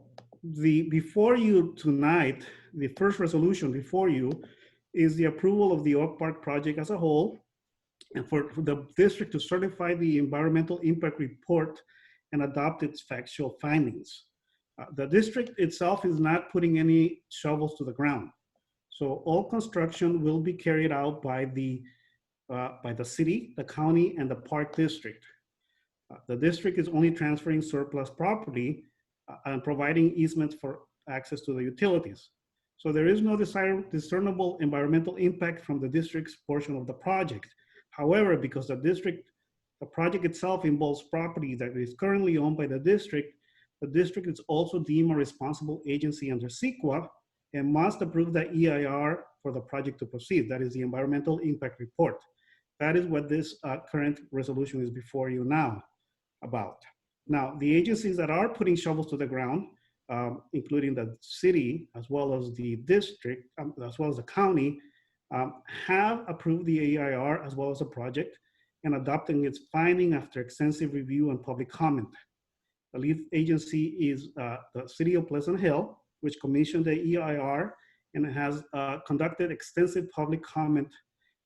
before you tonight, the first resolution before you is the approval of the Oak Park project as a whole, and for the district to certify the environmental impact report and adopt its factual findings. The district itself is not putting any shovels to the ground. So all construction will be carried out by the city, the county, and the park district. The district is only transferring surplus property and providing easements for access to the utilities. So there is no discernible environmental impact from the district's portion of the project. However, because the project itself involves property that is currently owned by the district is also deemed a responsible agency under CEQA and must approve the EIR for the project to proceed. That is the environmental impact report. That is what this current resolution is before you now about. Now, the agencies that are putting shovels to the ground, including the city, as well as the district, as well as the county, have approved the EIR as well as the project. and adopting its finding after extensive review and public comment. The lead agency is the City of Pleasant Hill, which commissioned the EIR and has conducted extensive public comment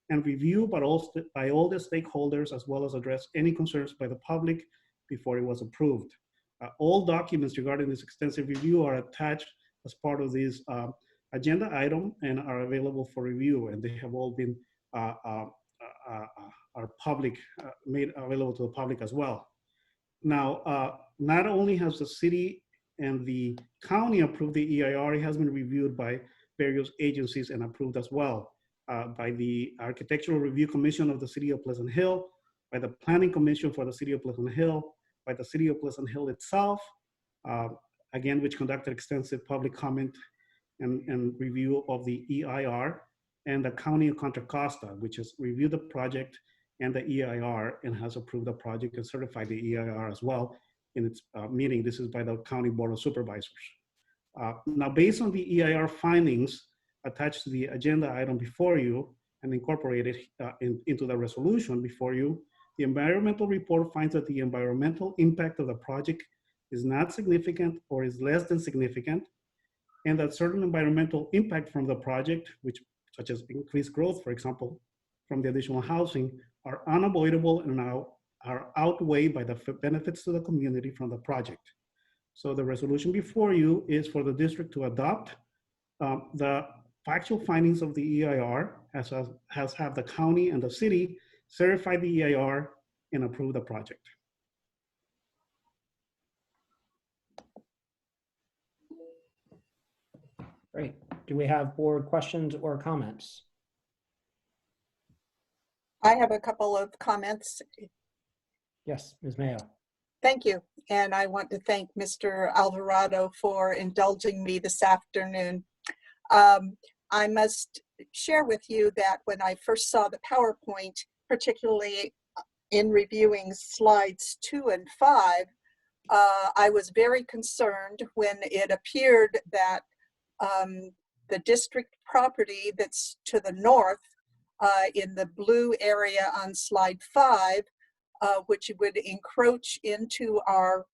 and review by all the stakeholders, as well as addressed any concerns by the public before it was approved. All documents regarding this extensive review are attached as part of this agenda item and are available for review, and they have all been are public, made available to the public as well. Now, not only has the city and the county approved the EIR, it has been reviewed by various agencies and approved as well, by the Architectural Review Commission of the City of Pleasant Hill, by the Planning Commission for the City of Pleasant Hill, by the City of Pleasant Hill itself, again, which conducted extensive public comment and review of the EIR, and the County of Contra Costa, which has reviewed the project and the EIR and has approved the project and certified the EIR as well in its meeting. This is by the County Board of Supervisors. Now, based on the EIR findings attached to the agenda item before you and incorporated into the resolution before you, the environmental report finds that the environmental impact of the project is not significant or is less than significant, and that certain environmental impact from the project, which such as increased growth, for example, from the additional housing, are unavoidable and now are outweighed by the benefits to the community from the project. So the resolution before you is for the district to adopt the factual findings of the EIR, has have the county and the city certify the EIR and approve the project. Great. Do we have board questions or comments? I have a couple of comments. Yes, Ms. Mayo. Thank you. And I want to thank Mr. Alvarado for indulging me this afternoon. I must share with you that when I first saw the PowerPoint, particularly in reviewing slides 2 and 5, I was very concerned when it appeared that the district property that's to the north in the blue area on slide 5, which would encroach into our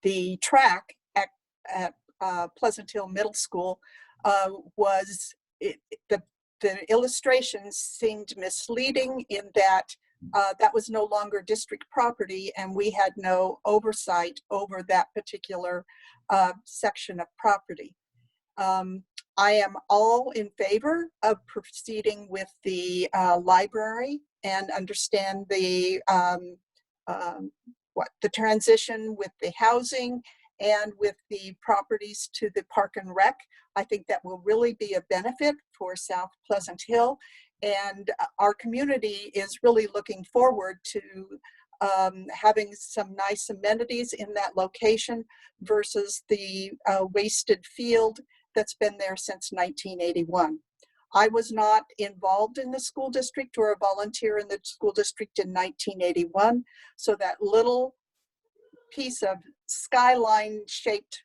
the track at Pleasant Hill Middle School, the illustrations seemed misleading in that that was no longer district property and we had no oversight over that particular section of property. I am all in favor of proceeding with the library and understand the the transition with the housing and with the properties to the Park and Rec. I think that will really be a benefit for South Pleasant Hill, and our community is really looking forward to having some nice amenities in that location versus the wasted field that's been there since 1981. I was not involved in the school district or a volunteer in the school district in 1981, so that little piece of skyline shaped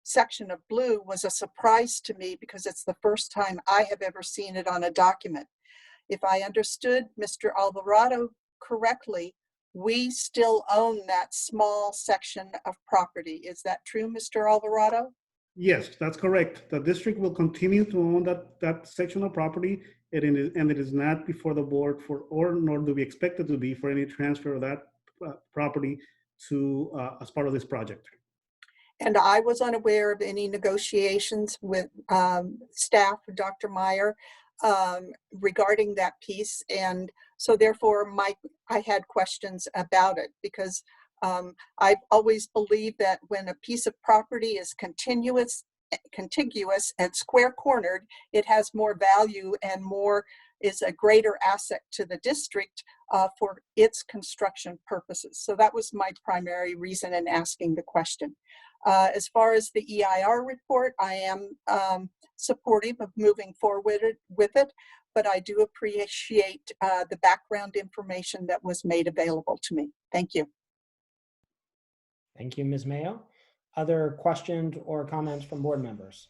section of blue was a surprise to me because it's the first time I have ever seen it on a document. If I understood Mr. Alvarado correctly, we still own that small section of property. Is that true, Mr. Alvarado? Yes, that's correct. The district will continue to own that section of property, and it is not before the board nor do we expect it to be for any transfer of that property to as part of this project. And I was unaware of any negotiations with staff, Dr. Meyer, regarding that piece. And so therefore I had questions about it because I've always believed that when a piece of property is contiguous and square cornered, it has more value and is a greater asset to the district for its construction purposes. So that was my primary reason in asking the question. As far as the EIR report, I am supportive of moving forward with it, but I do appreciate the background information that was made available to me. Thank you. Thank you, Ms. Mayo. Other questions or comments from board members?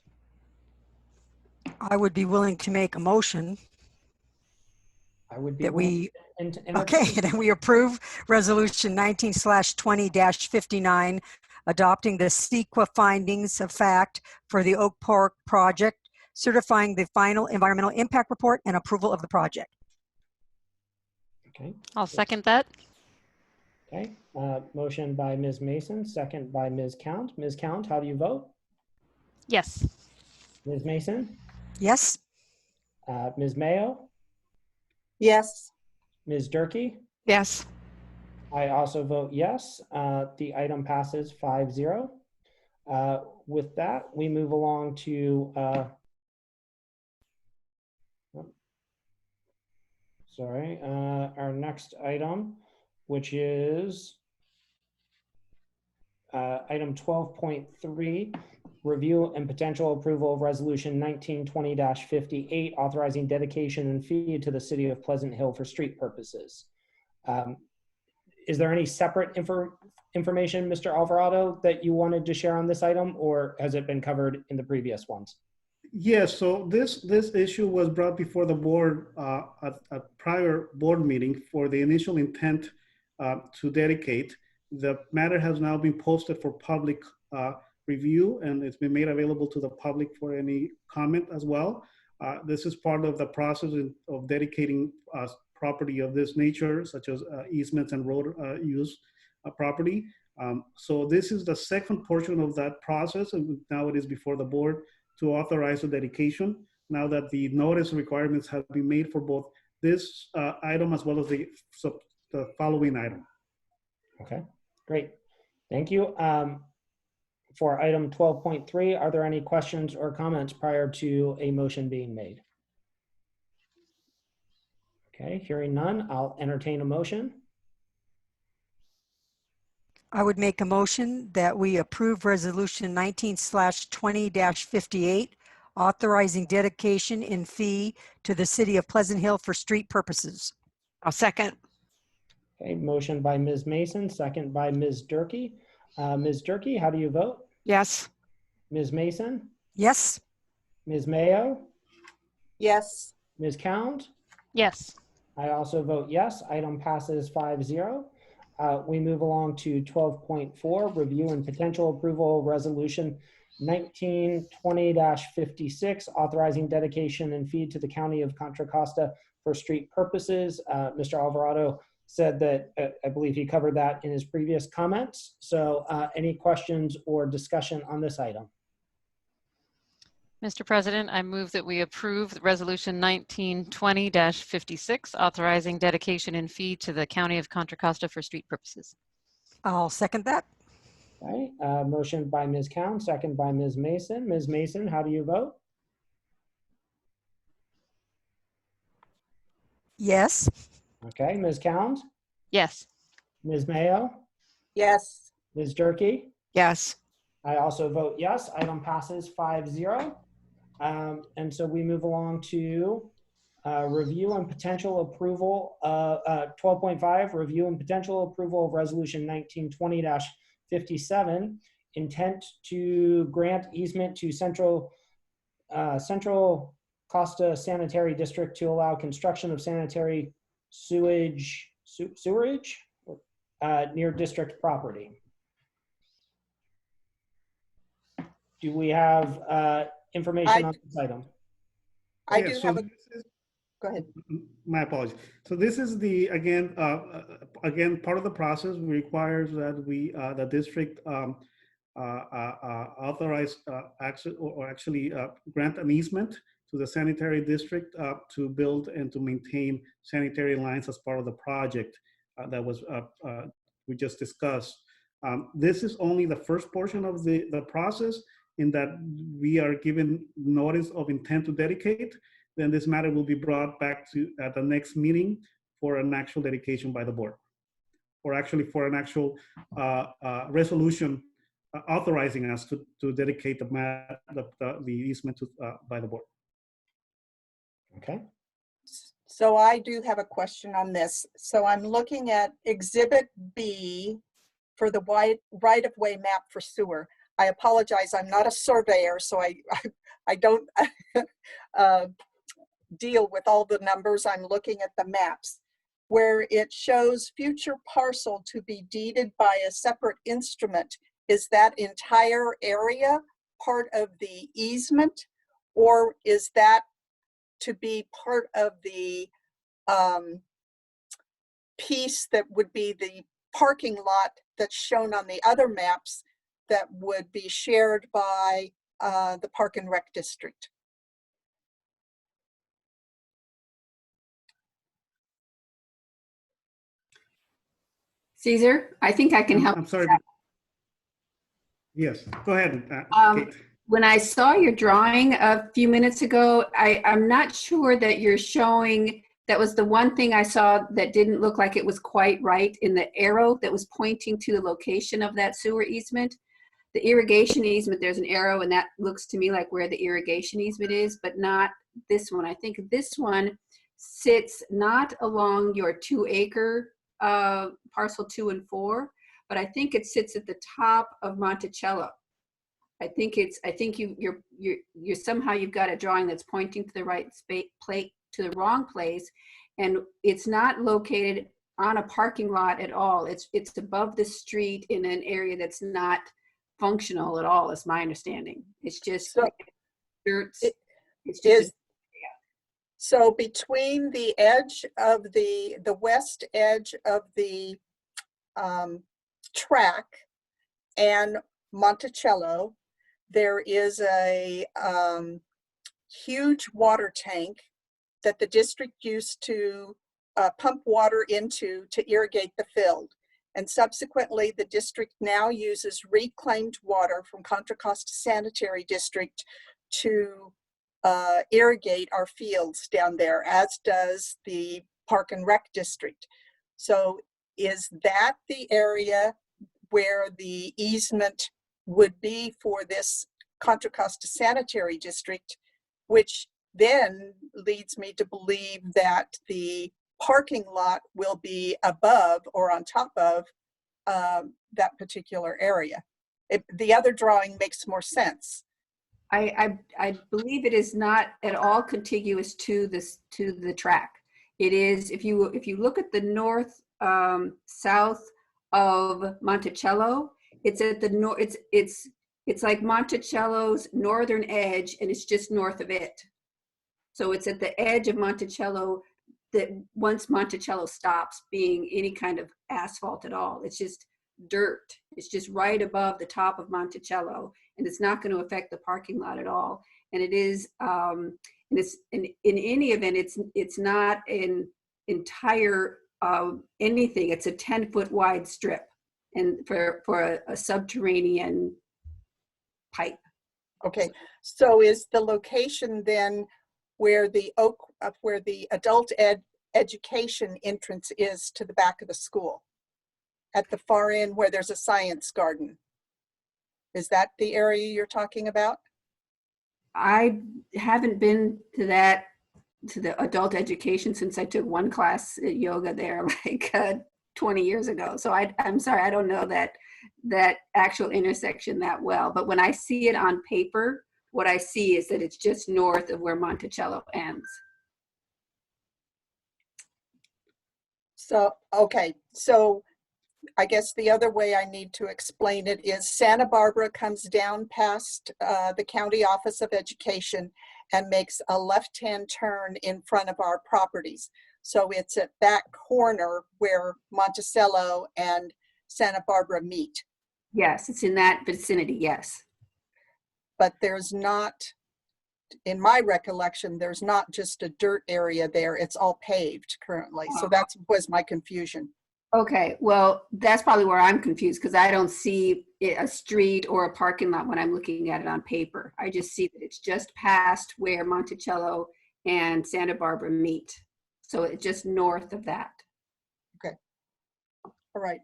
I would be willing to make a motion. I would be that we, entertain. okay, then we approve Resolution 19/20-59, adopting the CEQA findings of fact for the Oak Park project, certifying the final environmental impact report and approval of the project. Okay. I'll second that. Okay. Motion by Ms. Mason, second by Ms. Count. Ms. Count, how do you vote? Yes. Ms. Mason? Yes. Ms. Mayo? Yes. Ms. Durkee? Yes. I also vote yes. The item passes 5-0. With that, we move along to our next item, which is item 12.3, review and potential approval of resolution 1920-58, authorizing dedication and fee to the city of Pleasant Hill for street purposes. Is there any separate information, Mr. Alvarado, that you wanted to share on this item, or has it been covered in the previous ones? Yes, so this issue was brought before the board at a prior board meeting for the initial intent to dedicate. The matter has now been posted for public review, and it's been made available to the public for any comment as well. This is part of the process of dedicating property of this nature, such as easements and road use property. So this is the second portion of that process, and now it is before the board to authorize the dedication, now that the notice requirements have been made for both this item as well as the following item. Okay, great. Thank you. For item 12.3, are there any questions or comments prior to a motion being made? Okay, hearing none, I'll entertain a motion. I would make a motion that we approve resolution 19/20-58, authorizing dedication and fee to the city of Pleasant Hill for street purposes. I'll second. Okay, motion by Ms. Mason, second by Ms. Durkee. Ms. Durkee, how do you vote? Yes. Ms. Mason? Yes. Ms. Mayo? Yes. Ms. Count? Yes. I also vote yes. Item passes 5-0. We move along to 12.4, review and potential approval resolution 1920-56, authorizing dedication and fee to the county of Contra Costa for street purposes. Mr. Alvarado said that I believe he covered that in his previous comments. So any questions or discussion on this item? Mr. President, I move that we approve resolution 1920-56, authorizing dedication and fee to the county of Contra Costa for street purposes. I'll second that. Okay, motion by Ms. Count, second by Ms. Mason. Ms. Mason, how do you vote? Yes. Okay, Ms. Count? Yes. Ms. Mayo? Yes. Ms. Durkee? Yes. I also vote yes. Item passes 5-0. And so we move along to review and potential approval, 12.5, review and potential approval of resolution 1920-57, intent to grant easement to Central Costa Sanitary District to allow construction of sanitary sewerage near district property. Do we have information on this item? I do have a, go ahead. My apologies. So this is the, again, part of the process requires that the district authorize access or actually grant an easement to the sanitary district to build and to maintain sanitary lines as part of the project that was we just discussed. This is only the first portion of the process, in that we are given notice of intent to dedicate. Then this matter will be brought back to at the next meeting for an actual dedication by the board, or actually for an actual resolution authorizing us to dedicate the easement by the board. Okay. So I do have a question on this. So I'm looking at Exhibit B for the right-of-way map for sewer. I apologize, I'm not a surveyor, so I don't deal with all the numbers. I'm looking at the maps where it shows future parcel to be deeded by a separate instrument. Is that entire area part of the easement, or is that to be part of the piece that would be the parking lot that's shown on the other maps that would be shared by the Park and Rec District? Caesar, I think I can help. I'm sorry. Yes, go ahead, Kate. When I saw your drawing a few minutes ago, I'm not sure that you're showing, that was the one thing I saw that didn't look like it was quite right in the arrow that was pointing to the location of that sewer easement. The irrigation easement, there's an arrow, and that looks to me like where the irrigation easement is, but not this one. I think this one sits not along your 2-acre parcel 2 and 4, but I think it sits at the top of Monticello. I think you're somehow, you've got a drawing that's pointing to the right plate, to the wrong place, and it's not located on a parking lot at all. It's above the street in an area that's not functional at all, is my understanding. It's just so between the edge of the west edge of the track and Monticello, there is a huge water tank that the district used to pump water into to irrigate the field. And subsequently, the district now uses reclaimed water from Contra Costa Sanitary District to irrigate our fields down there, as does the Park and Rec District. So is that the area where the easement would be for this Contra Costa Sanitary District, which then leads me to believe that the parking lot will be above or on top of that particular area? The other drawing makes more sense. I believe it is not at all contiguous to the track. It is, if you look at the north south of Monticello, it's at the north. It's like Monticello's northern edge, and it's just north of it. So it's at the edge of Monticello. That once Monticello stops being any kind of asphalt at all, it's just dirt. It's just right above the top of Monticello, and it's not going to affect the parking lot at all. And it is, and it's in any event, it's not an entire anything. It's a 10-foot wide strip, and for a subterranean pipe. Okay, so is the location then where the adult education entrance is to the back of the school, at the far end where there's a science garden? Is that the area you're talking about? I haven't been to the adult education since I took one class at yoga there like 20 years ago. So I'm sorry, I don't know that actual intersection that well. But when I see it on paper, what I see is that it's just north of where Monticello ends. So, okay, so I guess the other way I need to explain it is Santa Barbara comes down past the County Office of Education and makes a left-hand turn in front of our properties. So it's at that corner where Monticello and Santa Barbara meet. Yes, it's in that vicinity, yes. But there's not, in my recollection, there's not just a dirt area there, it's all paved currently. So that was my confusion. Okay, well, that's probably where I'm confused, because I don't see a street or a parking lot when I'm looking at it on paper. I just see that it's just past where Monticello and Santa Barbara meet. So it's just north of that. Okay, all right.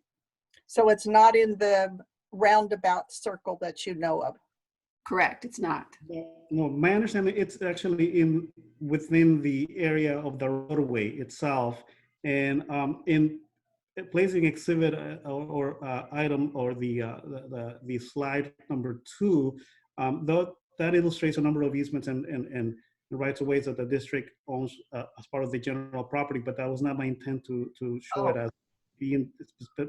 So it's not in the roundabout circle that you know of? Correct, it's not. No, my understanding, it's actually within the area of the roadway itself, and in placing exhibit or item or the slide number 2, that illustrates a number of easements and rights of ways that the district owns as part of the general property, but that was not my intent to show it as being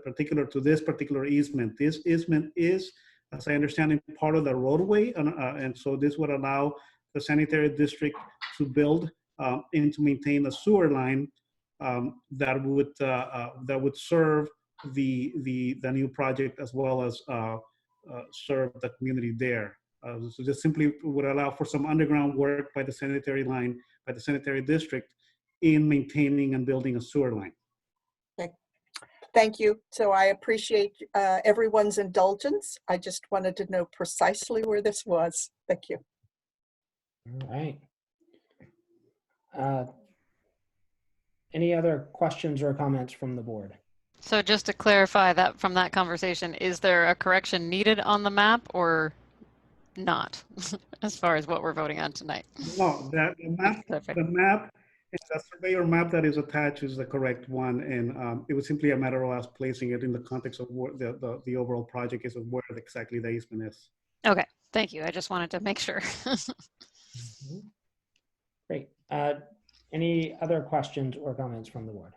particular to this particular easement. This easement is, as I understand it, part of the roadway, and so this would allow the sanitary district to build and to maintain a sewer line that would serve the new project as well as serve the community there. So this simply would allow for some underground work by the sanitary line, by the sanitary district in maintaining and building a sewer line. Okay. Thank you. So I appreciate everyone's indulgence. I just wanted to know precisely where this was. Thank you. All right. Any other questions or comments from the board? So just to clarify that from that conversation, is there a correction needed on the map or not, as far as what we're voting on tonight? No, the map, it's a surveyor map that is attached is the correct one, and it was simply a matter of us placing it in the context of what the overall project is, of where exactly the easement is. Okay, thank you. I just wanted to make sure. Great. Any other questions or comments from the board?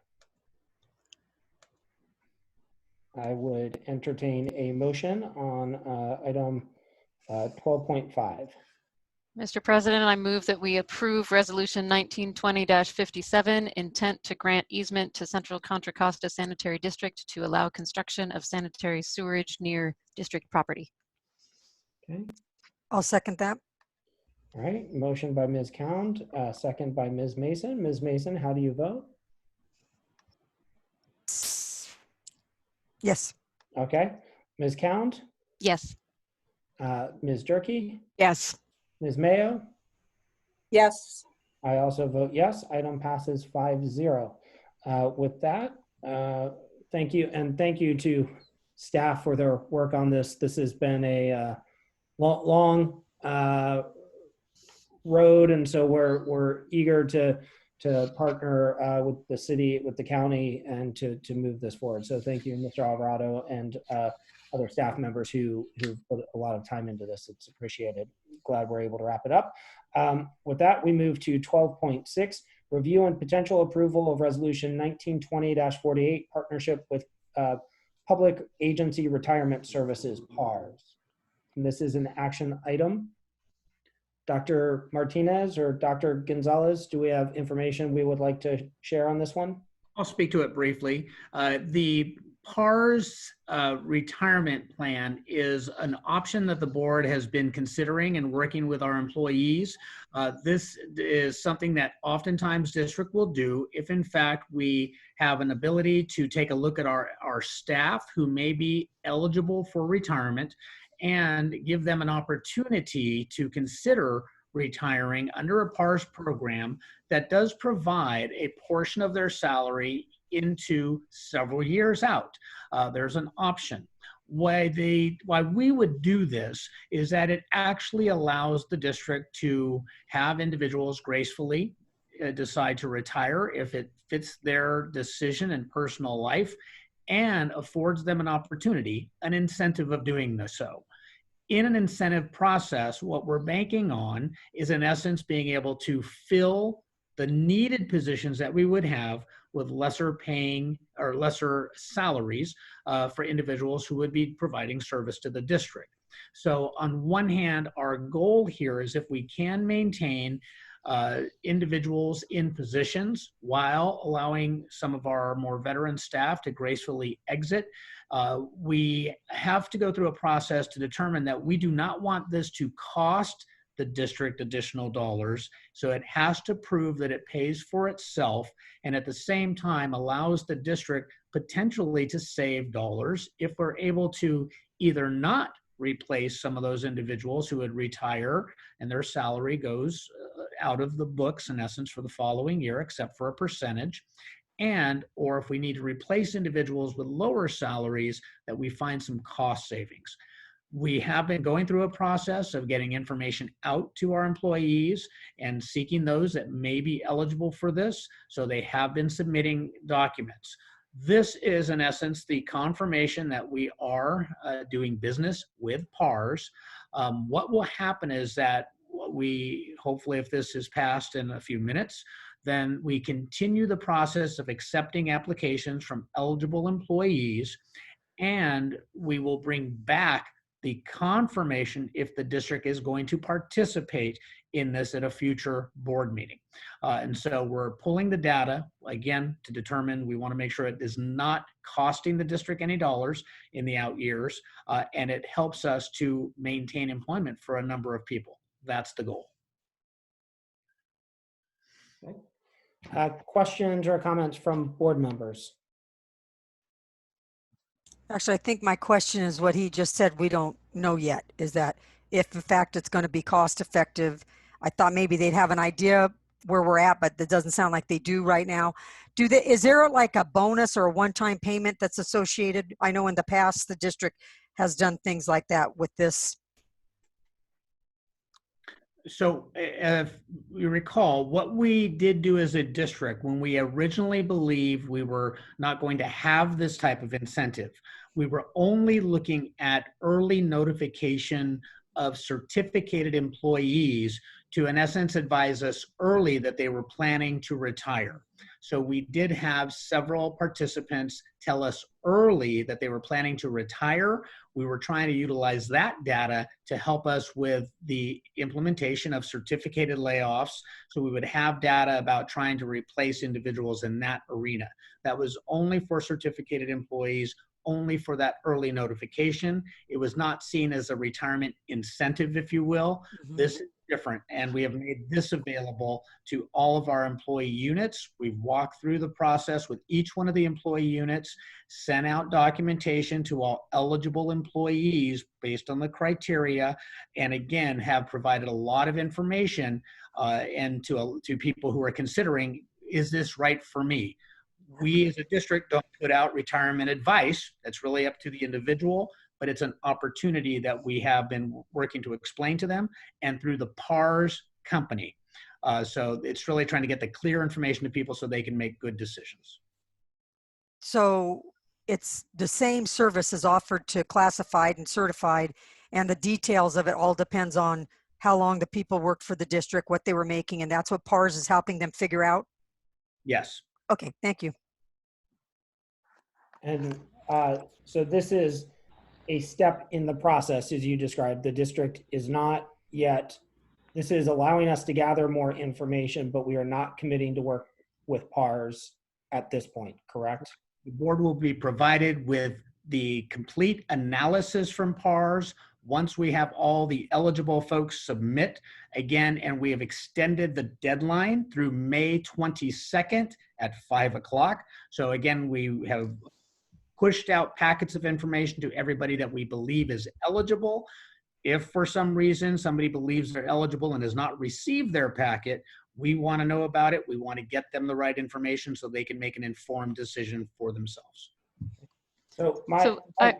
I would entertain a motion on item 12.5. Mr. President, I move that we approve Resolution 1920-57, intent to grant easement to Central Contra Costa Sanitary District to allow construction of sanitary sewerage near district property. Okay. I'll second that. All right, motion by Ms. Cound, second by Ms. Mason. Ms. Mason, how do you vote? Yes. Okay. Ms. Cound? Yes. Ms. Durkee? Yes. Ms. Mayo? Yes. I also vote yes. Item passes 5-0. With that, thank you, and thank you to staff for their work on this. This has been a long road, and so we're eager to partner with the city, with the county, and to move this forward. So thank you, Mr. Alvarado, and other staff members who put a lot of time into this. It's appreciated. Glad we're able to wrap it up. With that, we move to 12.6, review and potential approval of Resolution 1920-48, partnership with Public Agency Retirement Services, PARS. And this is an action item. Dr. Martinez or Dr. Gonzalez, do we have information we would like to share on this one? I'll speak to it briefly. The PARS retirement plan is an option that the board has been considering and working with our employees. This is something that oftentimes district will do if in fact we have an ability to take a look at our staff who may be eligible for retirement and give them an opportunity to consider retiring under a PARS program that does provide a portion of their salary into several years out. There's an option. Why we would do this is that it actually allows the district to have individuals gracefully decide to retire if it fits their decision and personal life, and affords them an opportunity, an incentive of doing so. In an incentive process, what we're banking on is in essence being able to fill the needed positions that we would have with lesser paying or lesser salaries for individuals who would be providing service to the district. So on one hand, our goal here is if we can maintain individuals in positions while allowing some of our more veteran staff to gracefully exit, we have to go through a process to determine that we do not want this to cost the district additional dollars. So it has to prove that it pays for itself and at the same time allows the district potentially to save dollars if we're able to either not replace some of those individuals who would retire and their salary goes out of the books in essence for the following year, except for a percentage, and or if we need to replace individuals with lower salaries, that we find some cost savings. We have been going through a process of getting information out to our employees and seeking those that may be eligible for this. So they have been submitting documents. This is in essence the confirmation that we are doing business with PARS. What will happen is that we hopefully, if this is passed in a few minutes, then we continue the process of accepting applications from eligible employees, and we will bring back the confirmation if the district is going to participate in this at a future board meeting. And so we're pulling the data, again, to determine, we want to make sure it is not costing the district any dollars in the out years, and it helps us to maintain employment for a number of people. That's the goal. Okay. Questions or comments from board members? Actually, I think my question is what he just said. We don't know yet, is that if in fact it's going to be cost effective. I thought maybe they'd have an idea where we're at, but that doesn't sound like they do right now. Is there like a bonus or a one-time payment that's associated? I know in the past the district has done things like that with this. So if you recall, what we did do as a district when we originally believed we were not going to have this type of incentive, we were only looking at early notification of certificated employees to, in essence, advise us early that they were planning to retire. So we did have several participants tell us early that they were planning to retire. We were trying to utilize that data to help us with the implementation of certificated layoffs. So we would have data about trying to replace individuals in that arena. That was only for certificated employees, only for that early notification. It was not seen as a retirement incentive, if you will. Mm-hmm. This is different, and we have made this available to all of our employee units. We've walked through the process with each one of the employee units, sent out documentation to all eligible employees based on the criteria, and again, have provided a lot of information and to people who are considering, is this right for me? We as a district don't put out retirement advice. That's really up to the individual, but it's an opportunity that we have been working to explain to them and through the PARS company. So it's really trying to get the clear information to people so they can make good decisions. So it's the same services offered to classified and certified, and the details of it all depends on how long the people worked for the district, what they were making, and that's what PARS is helping them figure out? Yes. Okay, thank you. And so this is a step in the process, as you described. The district is not yet, this is allowing us to gather more information, but we are not committing to work with PARS at this point, correct? The board will be provided with the complete analysis from PARS once we have all the eligible folks submit again, and we have extended the deadline through May 22nd at 5 o'clock. So again, we have pushed out packets of information to everybody that we believe is eligible. If for some reason somebody believes they're eligible and has not received their packet, we want to know about it. We want to get them the right information so they can make an informed decision for themselves. So go ahead.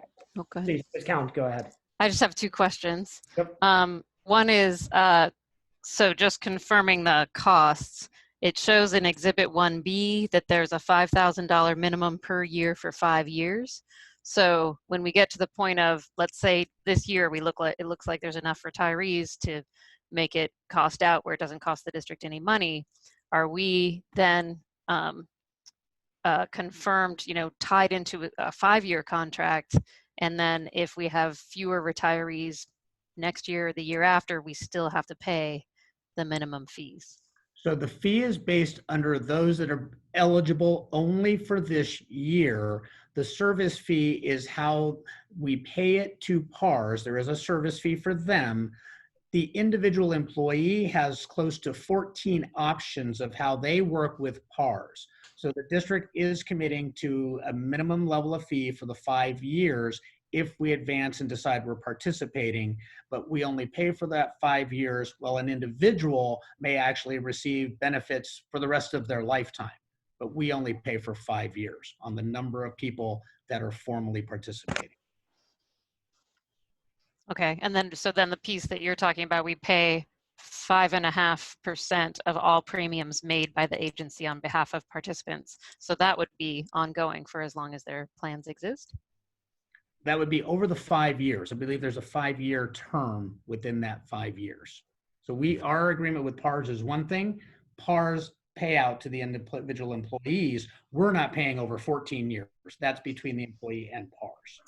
Please, Count, go ahead. I just have two questions. Yep. One is, so just confirming the costs. It shows in Exhibit 1B that there's a $5,000 minimum per year for 5 years. So when we get to the point of, let's say this year it looks like there's enough retirees to make it cost out where it doesn't cost the district any money, are we then confirmed, tied into a 5-year contract? And then if we have fewer retirees next year or the year after, we still have to pay the minimum fees? So the fee is based under those that are eligible only for this year. The service fee is how we pay it to PARS. There is a service fee for them. The individual employee has close to 14 options of how they work with PARS. So the district is committing to a minimum level of fee for the 5 years if we advance and decide we're participating, but we only pay for that 5 years, while an individual may actually receive benefits for the rest of their lifetime. But we only pay for 5 years on the number of people that are formally participating. Okay, and then, so then the piece that you're talking about, we pay 5.5% of all premiums made by the agency on behalf of participants. So that would be ongoing for as long as their plans exist? That would be over the 5 years. I believe there's a 5-year term within that 5 years. So our agreement with PARS is one thing. PARS payout to the individual employees, we're not paying over 14 years. That's between the employee and PARS.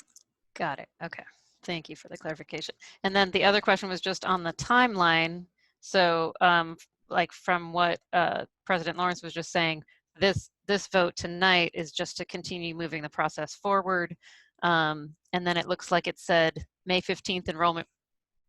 Got it. Okay. Thank you for the clarification. And then the other question was just on the timeline. So like from what President Lawrence was just saying, this vote tonight is just to continue moving the process forward. And then it looks like it said May 15th enrollment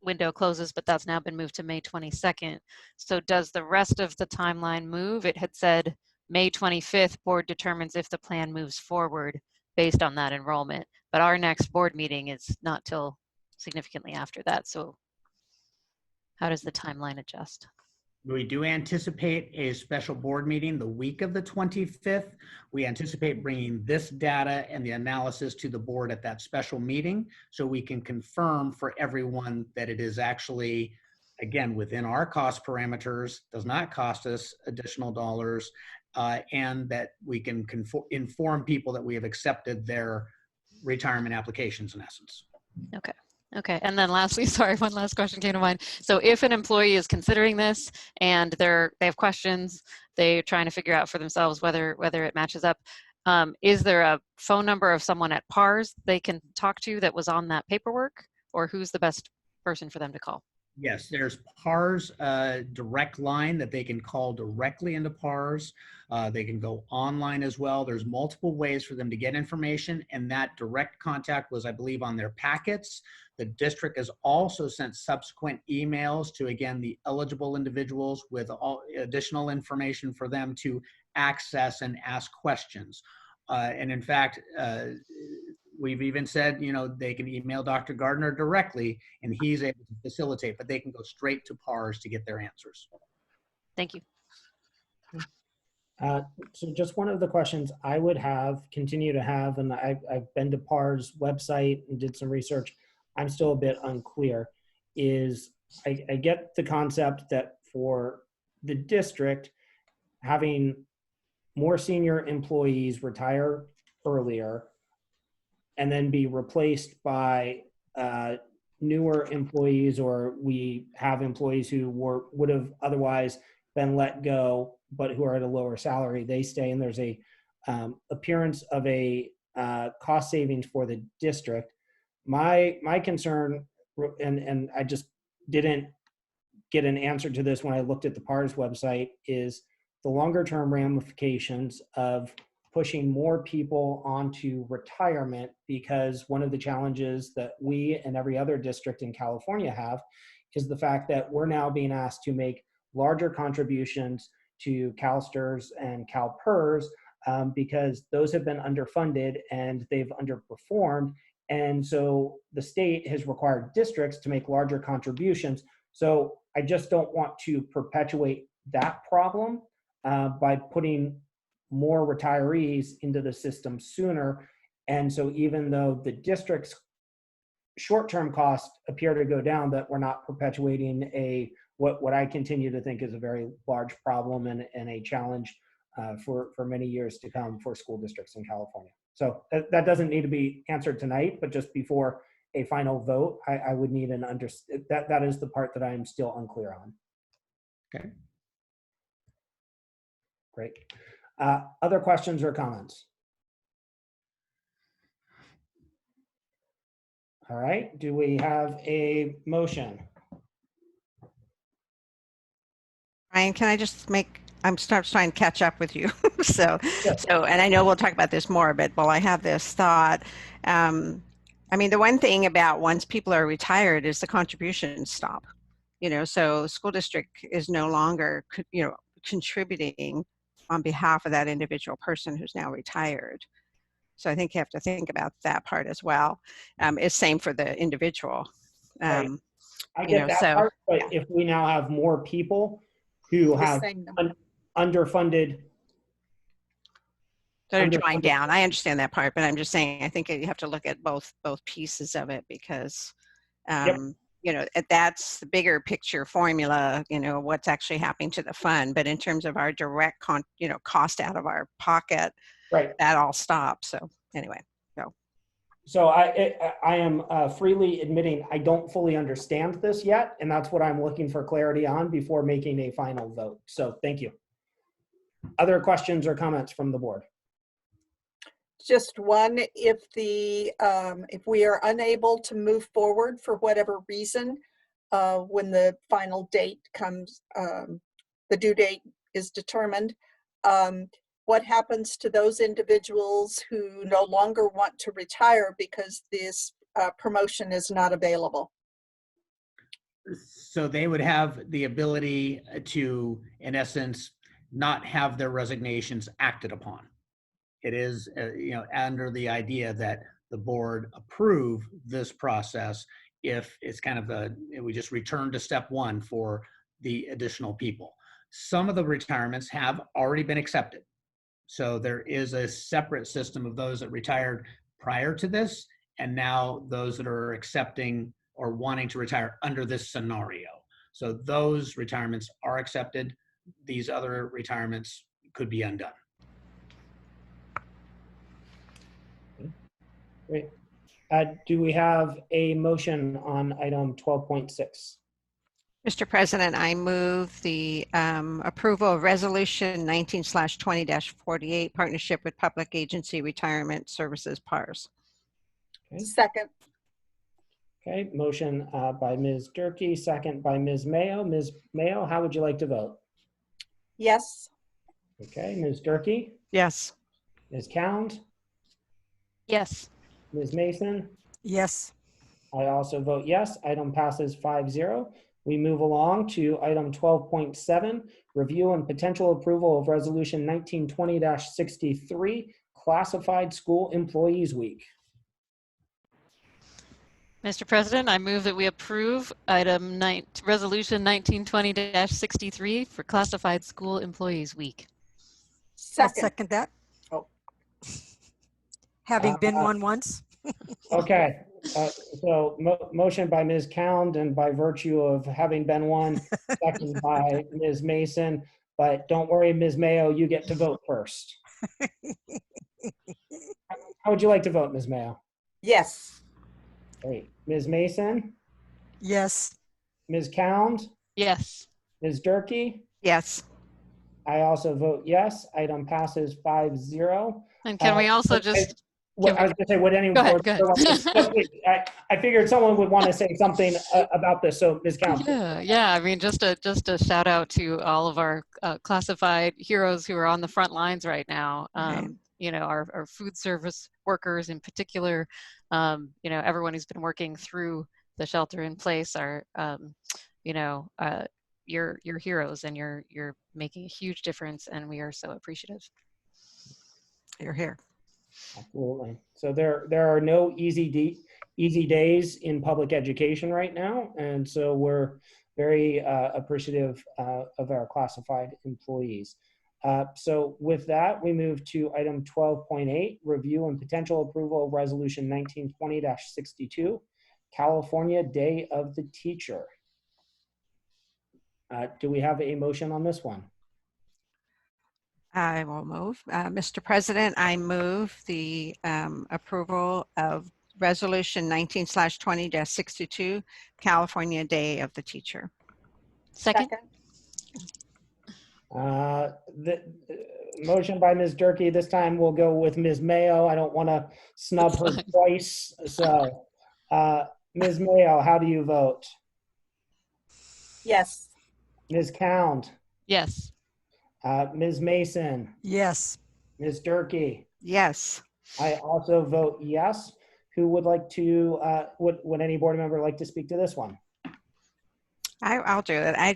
window closes, but that's now been moved to May 22nd. So does the rest of the timeline move? It had said May 25th, board determines if the plan moves forward based on that enrollment. But our next board meeting is not till significantly after that. So how does the timeline adjust? We do anticipate a special board meeting the week of the 25th. We anticipate bringing this data and the analysis to the board at that special meeting so we can confirm for everyone that it is actually, again, within our cost parameters, does not cost us additional dollars, and that we can inform people that we have accepted their retirement applications in essence. Okay. Okay, and then lastly, sorry, one last question came to mind. So if an employee is considering this and they have questions, they're trying to figure out for themselves whether it matches up, is there a phone number of someone at PARS they can talk to that was on that paperwork, or who's the best person for them to call? Yes, there's PARS direct line that they can call directly into PARS. They can go online as well. There's multiple ways for them to get information, and that direct contact was, I believe, on their packets. The district has also sent subsequent emails to, again, the eligible individuals with all additional information for them to access and ask questions. And in fact, we've even said, you know, they can email Dr. Gardner directly and he's able to facilitate, but they can go straight to PARS to get their answers. Thank you. So just one of the questions I would continue to have, and I've been to PARS website and did some research, I'm still a bit unclear, is I get the concept that for the district, having more senior employees retire earlier and then be replaced by newer employees, or we have employees who would have otherwise been let go, but who are at a lower salary, they stay, and there's a appearance of a cost savings for the district. My concern, and I just didn't get an answer to this when I looked at the PARS website, is the longer term ramifications of pushing more people onto retirement, because one of the challenges that we and every other district in California have is the fact that we're now being asked to make larger contributions to CalSTRS and CalPERS because those have been underfunded and they've underperformed. And so the state has required districts to make larger contributions. So I just don't want to perpetuate that problem by putting more retirees into the system sooner. And so even though the district's short-term costs appear to go down, that we're not perpetuating what I continue to think is a very large problem and a challenge for many years to come for school districts in California. So that doesn't need to be answered tonight, but just before a final vote, I would need that is the part that I'm still unclear on. Okay. Great. Other questions or comments? All right, do we have a motion? Ryan, can I just I'm trying to catch up with you. so, and I know we'll talk about this more, but while I have this thought, I mean, the one thing about once people are retired is the contributions stop, you know, so school district is no longer, you know, contributing on behalf of that individual person who's now retired. So I think you have to think about that part as well. It's same for the individual. Right. I get that part, but if we now have more people who have underfunded. They're drawing down. I understand that part, but I'm just saying, I think you have to look at both pieces of it because, you know, that's the bigger picture formula, you know, what's actually happening to the fund. But in terms of our direct, cost out of our pocket, right, that all stops. So anyway, So I am freely admitting I don't fully understand this yet, and that's what I'm looking for clarity on before making a final vote. So thank you. Other questions or comments from the board? Just one, if we are unable to move forward for whatever reason, when the final date comes, the due date is determined, what happens to those individuals who no longer want to retire because this promotion is not available? So they would have the ability to, in essence, not have their resignations acted upon. It is, under the idea that the board approve this process if it's kind of we just return to step one for the additional people. Some of the retirements have already been accepted. So there is a separate system of those that retired prior to this, and now those that are accepting or wanting to retire under this scenario. So those retirements are accepted. These other retirements could be undone. Great. Do we have a motion on item 12.6? Mr. President, I move the approval of Resolution 19/20-48, Partnership with Public Agency Retirement Services, PARS. Okay. Second. Okay, motion by Ms. Durkee, second by Ms. Mayo. Ms. Mayo, how would you like to vote? Yes. Okay, Ms. Durkee? Yes. Ms. Cound? Yes. Ms. Mason? Yes. I also vote yes. Item passes 5-0. We move along to item 12.7, review and potential approval of Resolution 1920-63, Classified School Employees Week. Mr. President, I move that we approve Resolution 1920-63 for Classified School Employees Week. I'll second that. Oh. Having been one once. Okay, so motion by Ms. Cound, and by virtue of having been one, second by Ms. Mason. But don't worry, Ms. Mayo, you get to vote first. How would you like to vote, Ms. Mayo? Yes. Great. Ms. Mason? Yes. Ms. Cound? Yes. Ms. Durkee? Yes. I also vote yes. Item passes 5-0. And can we also just... I was going to say, would anyone... Go ahead. I figured someone would want to say something about this, so Ms. Cound. Yeah. I mean, just a shout out to all of our classified heroes who are on the front lines right now. Our food service workers in particular, everyone who's been working through the shelter in place are, you're heroes, and you're making a huge difference, and we are so appreciative. You're here. Absolutely. So there are no easy days in public education right now, and so we're very appreciative of our classified employees. So with that, we move to item 12.8, review and potential approval of Resolution 1920-62, California Day of the Teacher. Do we have a motion on this one? I will move. Mr. President, I move the approval of Resolution 19/20-62, California Day of the Teacher. Second. The motion by Ms. Durkee. This time we'll go with Ms. Mayo. I don't want to snub her twice. So Ms. Mayo, how do you vote? Yes. Ms. Cound? Yes. Ms. Mason? Yes. Ms. Durkee? Yes. I also vote yes. Who would like to, would any board member like to speak to this one? I'll do it. I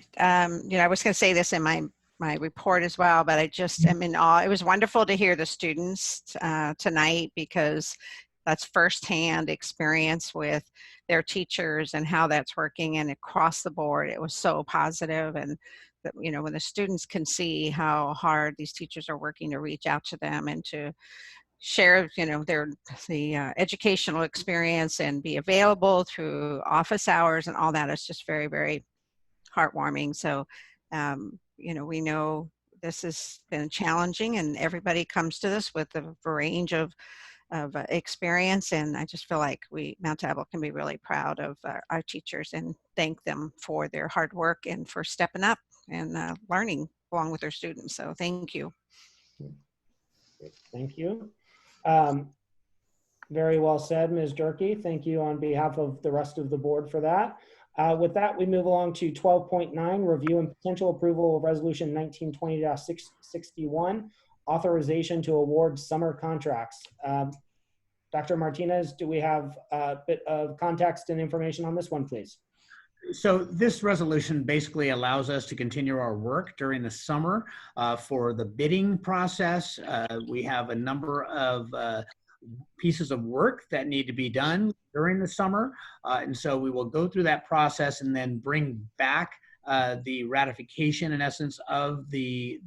was going to say this in my report as well, but I just am in awe. It was wonderful to hear the students tonight, because that's firsthand experience with their teachers and how that's working, and across the board, it was so positive. And that, when the students can see how hard these teachers are working to reach out to them and to share, the educational experience and be available through office hours and all that, is just very, very heartwarming. So, we know this has been challenging, and everybody comes to this with a range of experience, and I just feel like Mount Diablo can be really proud of our teachers and thank them for their hard work and for stepping up and learning along with their students. So thank you. Thank you. Very well said, Ms. Durkee. Thank you on behalf of the rest of the board for that. With that, we move along to 12.9, review and potential approval of resolution 1920-61, authorization to award summer contracts. Dr. Martinez, do we have a bit of context and information on this one, please? So this resolution basically allows us to continue our work during the summer for the bidding process. We have a number of pieces of work that need to be done during the summer. And so we will go through that process and then bring back the ratification, in essence, of the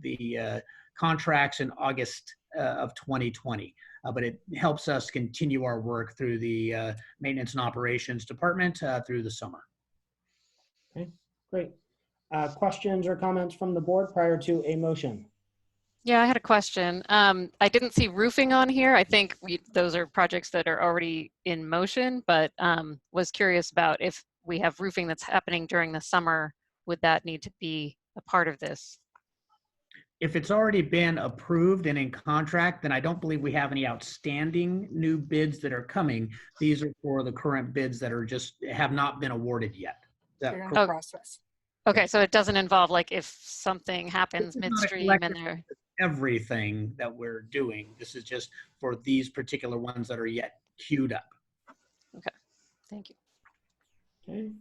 contracts in August of 2020. But it helps us continue our work through the Maintenance and Operations Department through the summer. Okay, great. Questions or comments from the board prior to a motion? Yeah, I had a question. I didn't see roofing on here. I think those are projects that are already in motion, but was curious about if we have roofing that's happening during the summer, would that need to be a part of this? If it's already been approved and in contract, then I don't believe we have any outstanding new bids that are coming. These are for the current bids that are just have not been awarded yet. They're in the process. Okay, so it doesn't involve like if something happens midstream and they're everything that we're doing. This is just for these particular ones that are yet queued up. Okay, thank you. Okay,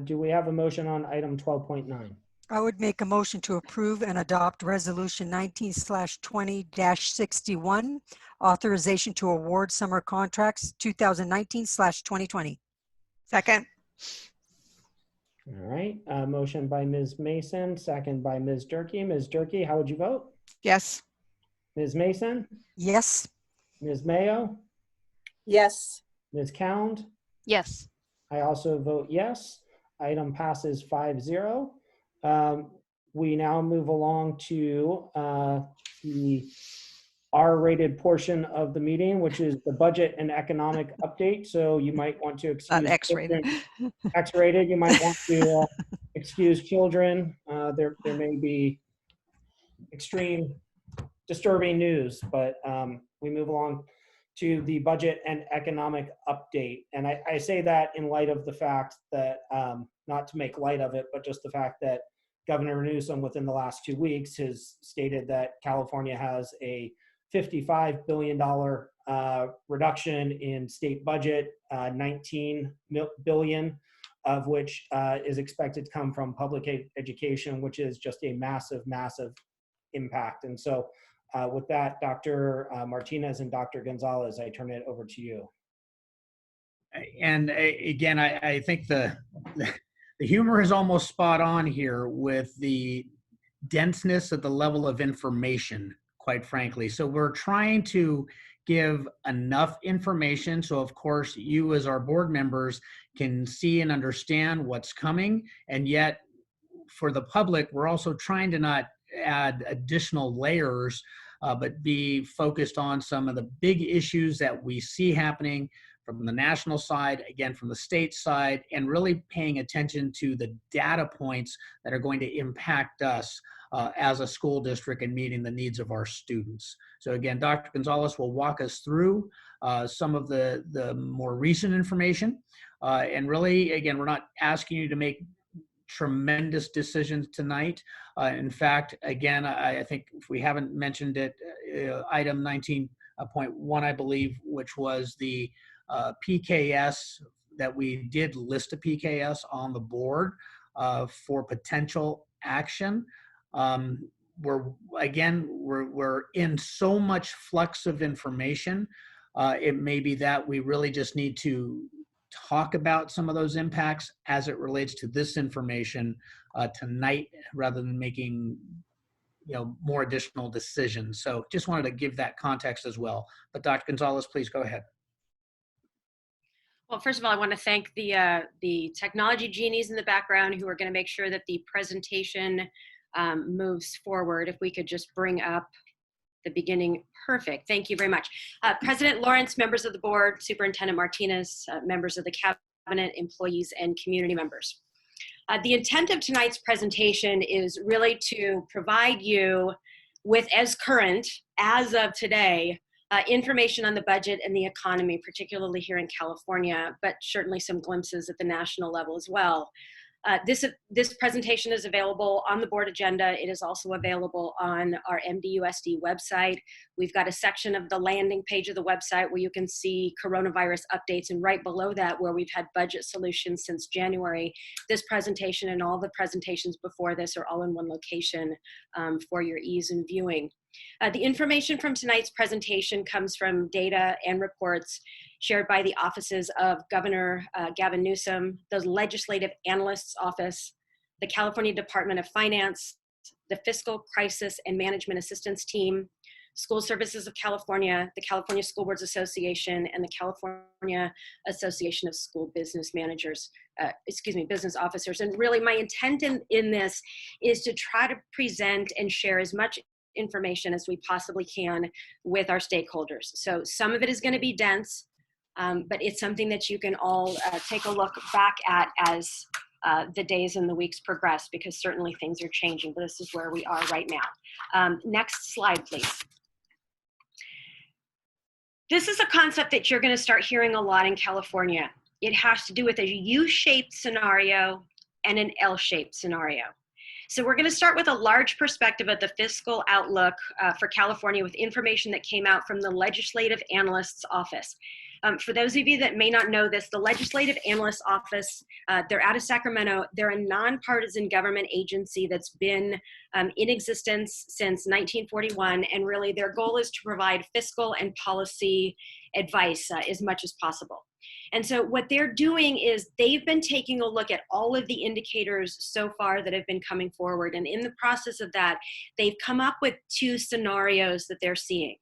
do we have a motion on item 12.9? I would make a motion to approve and adopt resolution 19/20-61, authorization to award summer contracts 2019/2020. Second. All right, motion by Ms. Mason, second by Ms. Durkee. Ms. Durkee, how would you vote? Yes. Ms. Mason? Yes. Ms. Mayo? Yes. Ms. Cound? Yes. I also vote yes. Item passes 5-0. We now move along to the R-rated portion of the meeting, which is the budget and economic update. So you might want to excuse X-rated. X-rated. You might want to excuse children. There may be extreme disturbing news, but we move along to the budget and economic update. And I say that in light of the fact that, not to make light of it, but just the fact that Governor Newsom within the last 2 weeks has stated that California has a $55 billion reduction in state budget, 19 billion of which is expected to come from public education, which is just a massive, massive impact. And so with that, Dr. Martinez and Dr. Gonzalez, I turn it over to you. And again, I think the humor is almost spot on here with the denseness of the level of information, quite frankly. So we're trying to give enough information so of course you as our board members can see and understand what's coming, and yet for the public we're also trying to not add additional layers but be focused on some of the big issues that we see happening from the national side, again from the state side, and really paying attention to the data points that are going to impact us as a school district and meeting the needs of our students. So again, Dr. Gonzalez will walk us through some of the more recent information. And really, again, we're not asking you to make tremendous decisions tonight. In fact, again, I think if we haven't mentioned it, item 19.1, I believe, which was the PKS, that we did list a PKS on the board for potential action. We're in so much flux of information. It may be that we really just need to talk about some of those impacts as it relates to this information tonight, rather than making more additional decisions. So just wanted to give that context as well. But Dr. Gonzalez, please go ahead. Well, first of all, I want to thank the technology genies in the background who are going to make sure that the presentation moves forward. If we could just bring up the beginning. Perfect. Thank you very much. President Lawrence, members of the board, Superintendent Martinez, members of the cabinet, employees, and community members. The intent of tonight's presentation is really to provide you with, as current, as of today, information on the budget and the economy, particularly here in California, but certainly some glimpses at the national level as well. This presentation is available on the board agenda. It is also available on our MDUSD website. We've got a section of the landing page of the website where you can see coronavirus updates, and right below that, where we've had budget solutions since January. This presentation and all the presentations before this are all in one location for your ease in viewing. The information from tonight's presentation comes from data and reports shared by the offices of Governor Gavin Newsom, the Legislative Analyst's Office, the California Department of Finance, the Fiscal Crisis and Management Assistance Team, School Services of California, the California School Boards Association, and the California Association of School Business Managers, business officers. And really my intent in this is to try to present and share as much information as we possibly can with our stakeholders. So some of it is going to be dense, but it's something that you can all take a look back at as the days and the weeks progress, because certainly things are changing, but this is where we are right now. Next slide, please. This is a concept that you're going to start hearing a lot in California. It has to do with a U-shaped scenario and an L-shaped scenario. So we're going to start with a large perspective of the fiscal outlook for California with information that came out from the Legislative Analyst's Office. For those of you that may not know this, the Legislative Analyst's Office, they're out of Sacramento. They're a nonpartisan government agency that's been in existence since 1941, and really their goal is to provide fiscal and policy advice as much as possible. And so what they're doing is they've been taking a look at all of the indicators so far that have been coming forward. And in the process of that, they've come up with 2 scenarios that they're seeing.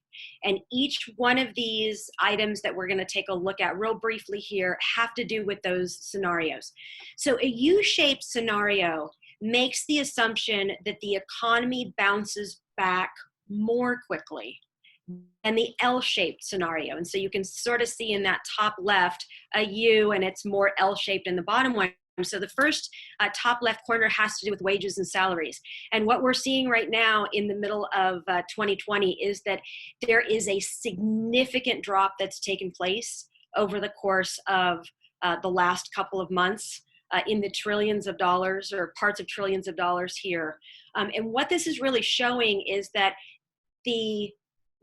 And each one of these items that we're going to take a look at real briefly here have to do with those scenarios. So a U-shaped scenario makes the assumption that the economy bounces back more quickly than the L-shaped scenario. And so you can sort of see in that top left a U, and it's more L-shaped in the bottom one. So the first top left corner has to do with wages and salaries. And what we're seeing right now in the middle of 2020 is that there is a significant drop that's taken place over the course of the last couple of months in the trillions of dollars or parts of trillions of dollars here. And what this is really showing is that the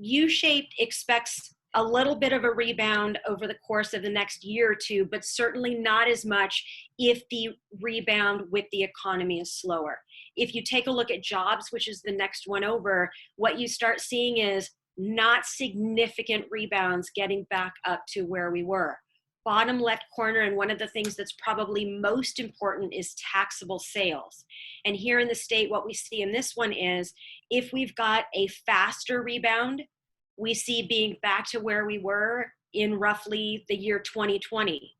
U-shaped expects a little bit of a rebound over the course of the next year or two, but certainly not as much if the rebound with the economy is slower. If you take a look at jobs, which is the next one over, what you start seeing is not significant rebounds getting back up to where we were. Bottom left corner, and one of the things that's probably most important is taxable sales. And here in the state, what we see in this one is if we've got a faster rebound, we see being back to where we were in roughly the year 2020.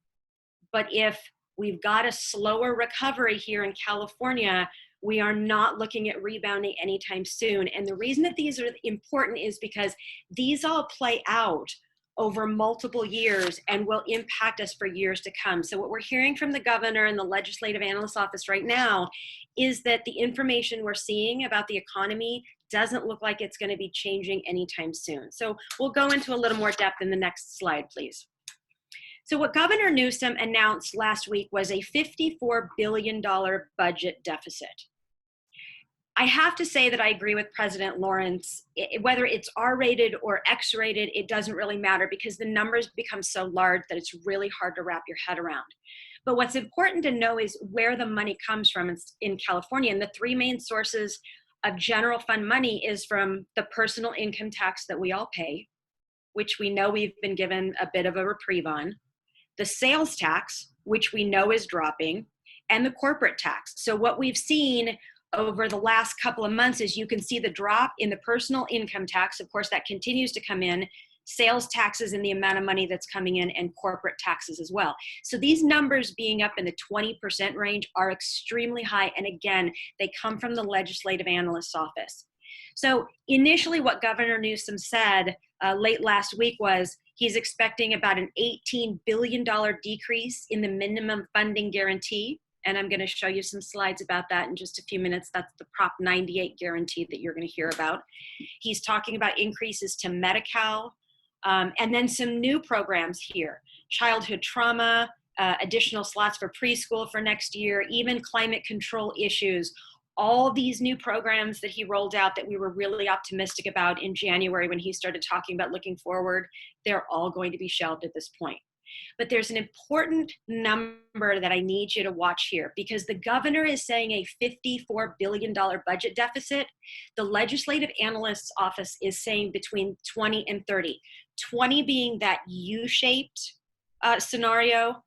But if we've got a slower recovery here in California, we are not looking at rebounding anytime soon. And the reason that these are important is because these all play out over multiple years and will impact us for years to come. So what we're hearing from the governor and the Legislative Analyst's Office right now is that the information we're seeing about the economy doesn't look like it's going to be changing anytime soon. So we'll go into a little more depth in the next slide, please. So what Governor Newsom announced last week was a $54 billion budget deficit. I have to say that I agree with President Lawrence. Whether it's R-rated or X-rated, it doesn't really matter because the numbers become so large that it's really hard to wrap your head around. But what's important to know is where the money comes from in California. And the 3 main sources of general fund money is from the personal income tax that we all pay, which we know we've been given a bit of a reprieve on, the sales tax, which we know is dropping, and the corporate tax. So what we've seen over the last couple of months is you can see the drop in the personal income tax. Of course, that continues to come in, sales taxes and the amount of money that's coming in, and corporate taxes as well. So these numbers being up in the 20% range are extremely high. And again, they come from the Legislative Analyst's Office. So initially what Governor Newsom said late last week was he's expecting about an $18 billion decrease in the minimum funding guarantee. And I'm going to show you some slides about that in just a few minutes. That's the Prop 98 guarantee that you're going to hear about. He's talking about increases to Medi-Cal, and then some new programs here. Childhood trauma, additional slots for preschool for next year, even climate control issues. All these new programs that he rolled out that we were really optimistic about in January when he started talking about looking forward, they're all going to be shelved at this point. But there's an important number that I need you to watch here, because the governor is saying a $54 billion budget deficit. The legislative analyst's office is saying between 20 and 30. 20 being that U-shaped scenario,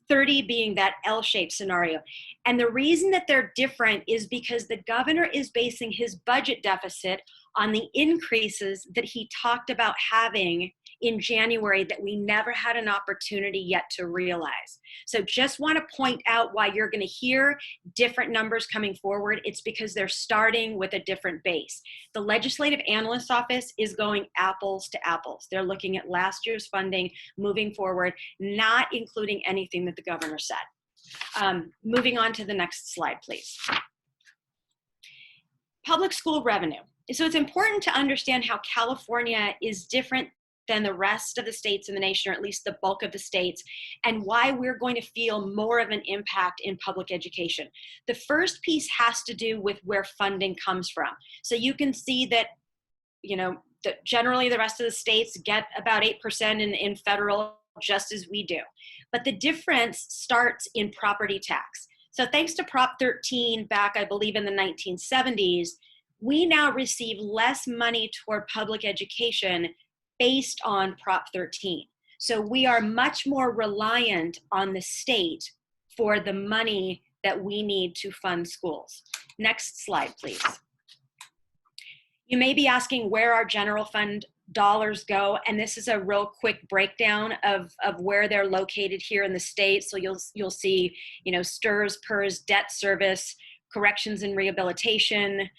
30 being that L-shaped scenario. And the reason that they're different is because the governor is basing his budget deficit on the increases that he talked about having in January that we never had an opportunity yet to realize. So just want to point out why you're going to hear different numbers coming forward. It's because they're starting with a different base. The Legislative Analyst's Office is going apples to apples. They're looking at last year's funding moving forward, not including anything that the governor said. Moving on to the next slide, please. Public school revenue. So it's important to understand how California is different than the rest of the states in the nation, or at least the bulk of the states, and why we're going to feel more of an impact in public education. The first piece has to do with where funding comes from. So you can see that, you know, that generally the rest of the states get about 8% in federal, just as we do. But the difference starts in property tax. So thanks to Prop 13 back, I believe, in the 1970s, we now receive less money toward public education based on Prop 13. So we are much more reliant on the state for the money that we need to fund schools. Next slide, please. You may be asking where our general fund dollars go, and this is a real quick breakdown of where they're located here in the state. So you'll see, you know, STRS, PERS, debt service, corrections and rehabilitation,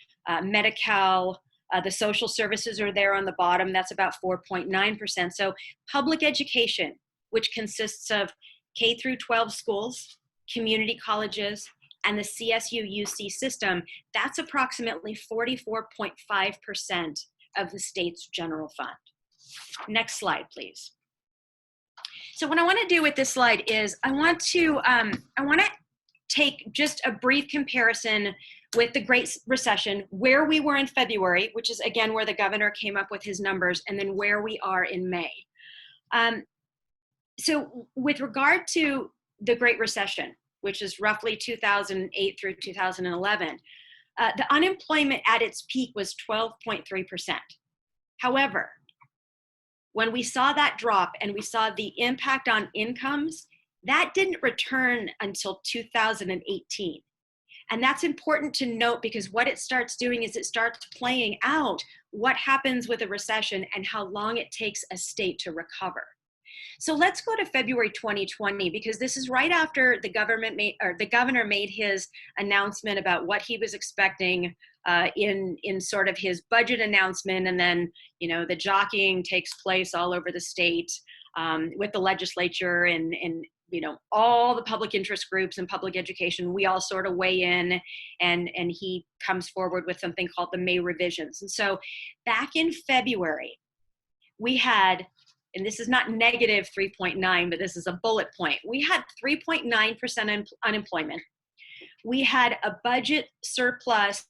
Medi-Cal, the social services are there on the bottom. That's about 4.9%. So public education, which consists of K through 12 schools, community colleges, and the CSU-UC system, that's approximately 44.5% of the state's general fund. Next slide, please. So what I want to do with this slide is I want to take just a brief comparison with the Great Recession, where we were in February, which is again where the governor came up with his numbers, and then where we are in May. So with regard to the Great Recession, which is roughly 2008 through 2011, the unemployment at its peak was 12.3%. However, when we saw that drop and we saw the impact on incomes, that didn't return until 2018. And that's important to note, because what it starts doing is it starts playing out what happens with a recession and how long it takes a state to recover. So let's go to February 2020, because this is right after the governor made his announcement about what he was expecting in sort of his budget announcement, and then, you know, the jockeying takes place all over the state with the legislature and you know, all the public interest groups in public education. We all sort of weigh in, and he comes forward with something called the May revisions. And so back in February, we had, and this is not negative 3.9, but this is a bullet point. We had 3.9% unemployment. We had a budget surplus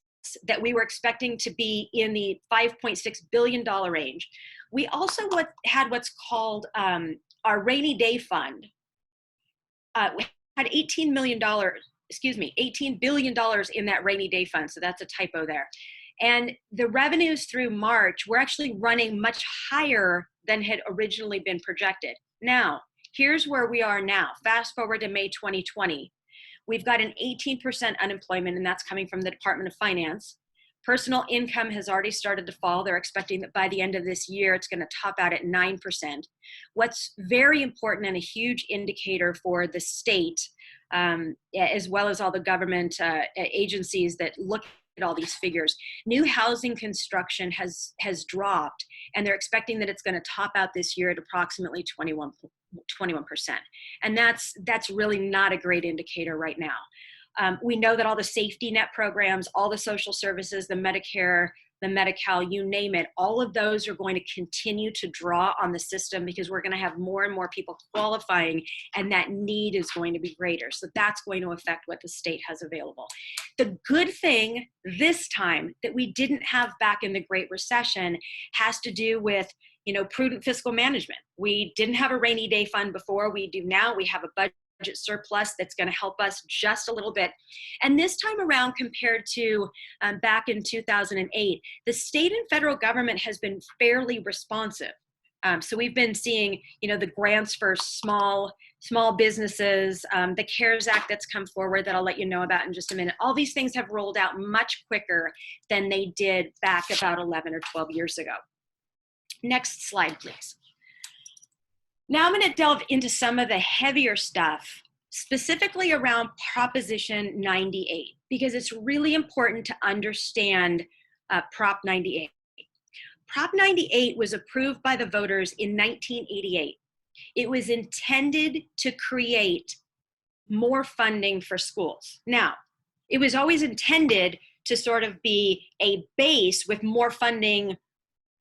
that we were expecting to be in the $5.6 billion range. We also had what's called our rainy day fund. We had $18 billion in that rainy day fund, so that's a typo there. And the revenues through March were actually running much higher than had originally been projected. Now, here's where we are now. Fast forward to May 2020. We've got an 18% unemployment, and that's coming from the Department of Finance. Personal income has already started to fall. They're expecting that by the end of this year, it's going to top out at 9%. What's very important and a huge indicator for the state, as well as all the government agencies that look all these figures. New housing construction has dropped, and they're expecting that it's going to top out this year at approximately 21%. And that's really not a great indicator right now. We know that all the safety net programs, all the social services, the Medicare, the Medi-Cal, you name it, all of those are going to continue to draw on the system because we're going to have more and more people qualifying, and that need is going to be greater. So that's going to affect what the state has available. The good thing this time that we didn't have back in the Great Recession has to do with, you know, prudent fiscal management. We didn't have a rainy day fund before. We do now. We have a budget surplus that's going to help us just a little bit. And this time around, compared to back in 2008, the state and federal government has been fairly responsive. So we've been seeing, you know, the grants for small businesses, the CARES Act that's come forward that I'll let you know about in just a minute. All these things have rolled out much quicker than they did back about 11 or 12 years ago. Next slide, please. Now I'm going to delve into some of the heavier stuff, specifically around Proposition 98, because it's really important to understand Prop 98. Prop 98 was approved by the voters in 1988. It was intended to create more funding for schools. Now, it was always intended to sort of be a base with more funding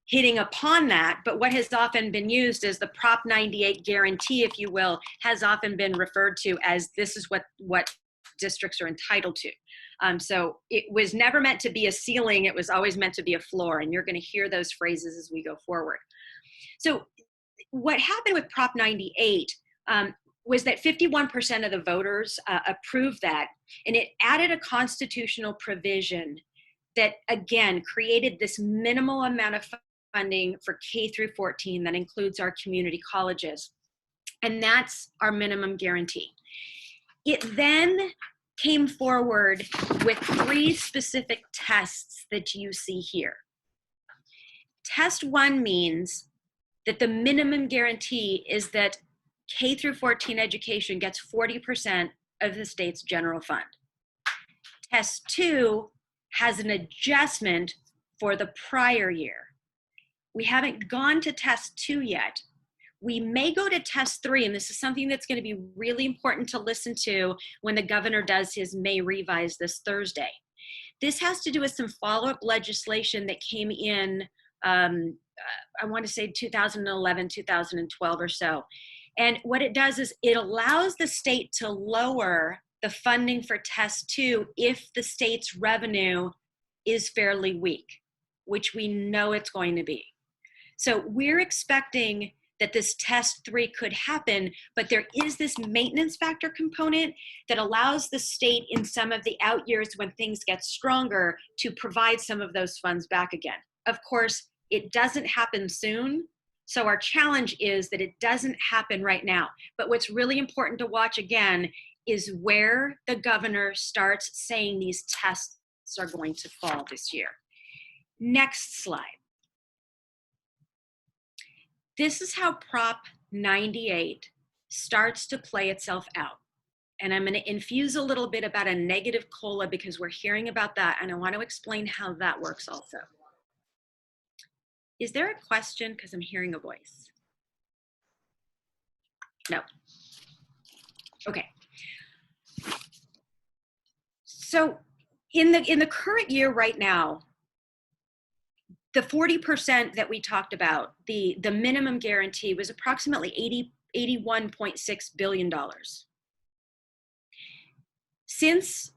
hitting upon that, but what has often been used as the Prop 98 guarantee, if you will, has often been referred to as this is what districts are entitled to. So it was never meant to be a ceiling, it was always meant to be a floor, and you're going to hear those phrases as we go forward. So what happened with Prop 98 was that 51% of the voters approved that, and it added a constitutional provision that, again, created this minimal amount of funding for K through 14 that includes our community colleges. And that's our minimum guarantee. It then came forward with 3 specific tests that you see here. Test 1 means that the minimum guarantee is that K through 14 education gets 40% of the state's general fund. Test 2 has an adjustment for the prior year. We haven't gone to test 2 yet. We may go to test 3, and this is something that's going to be really important to listen to when the governor does his May revise this Thursday. This has to do with some follow-up legislation that came in, I want to say 2011, 2012 or so. And what it does is it allows the state to lower the funding for test 2 if the state's revenue is fairly weak, which we know it's going to be. So we're expecting that this test 3 could happen, but there is this maintenance factor component that allows the state in some of the out years when things get stronger to provide some of those funds back again. Of course, it doesn't happen soon. So our challenge is that it doesn't happen right now. But what's really important to watch again is where the governor starts saying these tests are going to fall this year. Next slide. This is how Prop 98 starts to play itself out. And I'm going to infuse a little bit about a negative COLA because we're hearing about that, and I want to explain how that works also. Is there a question? Because I'm hearing a voice. No. Okay. So in the current year right now, the 40% that we talked about, the minimum guarantee was approximately $81.6 billion. Since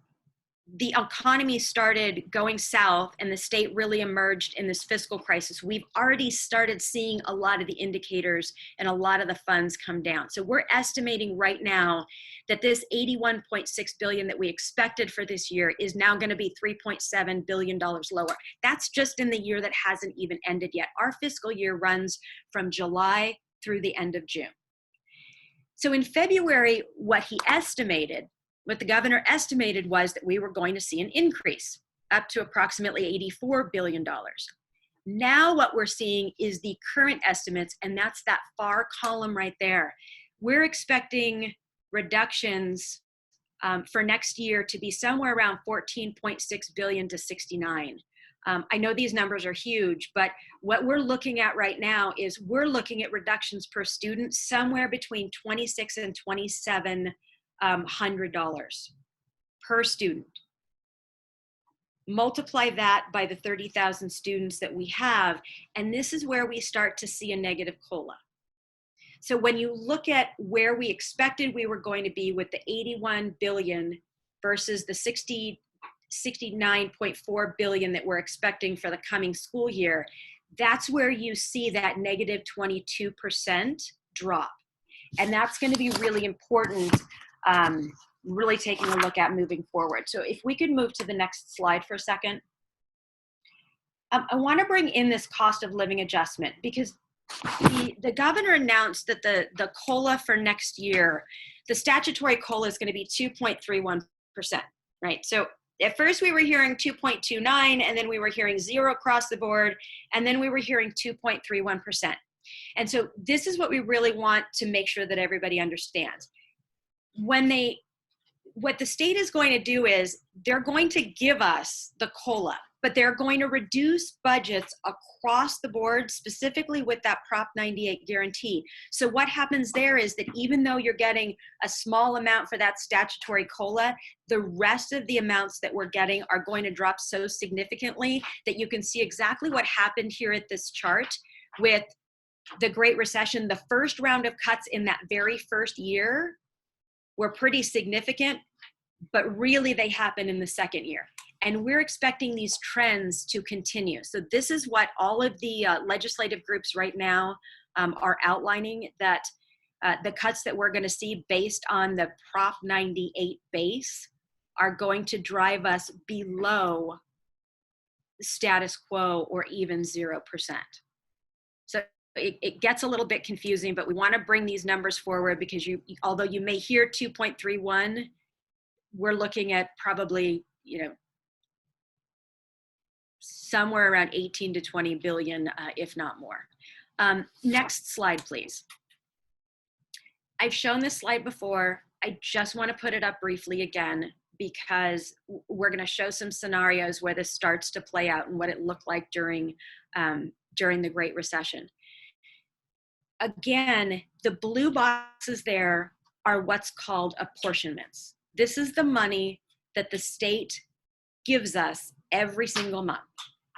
the economy started going south and the state really emerged in this fiscal crisis, we've already started seeing a lot of the indicators and a lot of the funds come down. So we're estimating right now that this $81.6 billion that we expected for this year is now going to be $3.7 billion lower. That's just in the year that hasn't even ended yet. Our fiscal year runs from July through the end of June. So in February, what the governor estimated was that we were going to see an increase up to approximately $84 billion. Now what we're seeing is the current estimates, and that's that far column right there. We're expecting reductions for next year to be somewhere around 14.6 billion to 69. I know these numbers are huge, but what we're looking at right now is we're looking at reductions per student somewhere between $2,600 and $2,700 per student. Multiply that by the 30,000 students that we have, and this is where we start to see a negative COLA. So when you look at where we expected we were going to be with the 81 billion versus the 69.4 billion that we're expecting for the coming school year, that's where you see that negative 22% drop. And that's going to be really important, really taking a look at moving forward. So if we could move to the next slide for a second. I want to bring in this cost of living adjustment because the governor announced that the COLA for next year, the statutory COLA is going to be 2.31%, right? So at first we were hearing 2.29, and then we were hearing 0 across the board, and then we were hearing 2.31%. And so this is what we really want to make sure that everybody understands. What the state is going to do is they're going to give us the COLA, but they're going to reduce budgets across the board, specifically with that Prop 98 guarantee. So what happens there is that even though you're getting a small amount for that statutory COLA, the rest of the amounts that we're getting are going to drop so significantly that you can see exactly what happened here at this chart with the Great Recession. The first round of cuts in that very first year were pretty significant, but really they happen in the second year. And we're expecting these trends to continue. So this is what all of the legislative groups right now are outlining, that the cuts that we're gonna see based on the Prop 98 base are going to drive us below status quo or even 0%. So it gets a little bit confusing, but we want to bring these numbers forward because although you may hear 2.31, we're looking at probably, somewhere around 18 to 20 billion, if not more. Next slide, please. I've shown this slide before. I just want to put it up briefly again because we're going to show some scenarios where this starts to play out and what it looked like during the Great Recession. Again, the blue boxes there are what's called apportionments. This is the money that the state gives us every single month.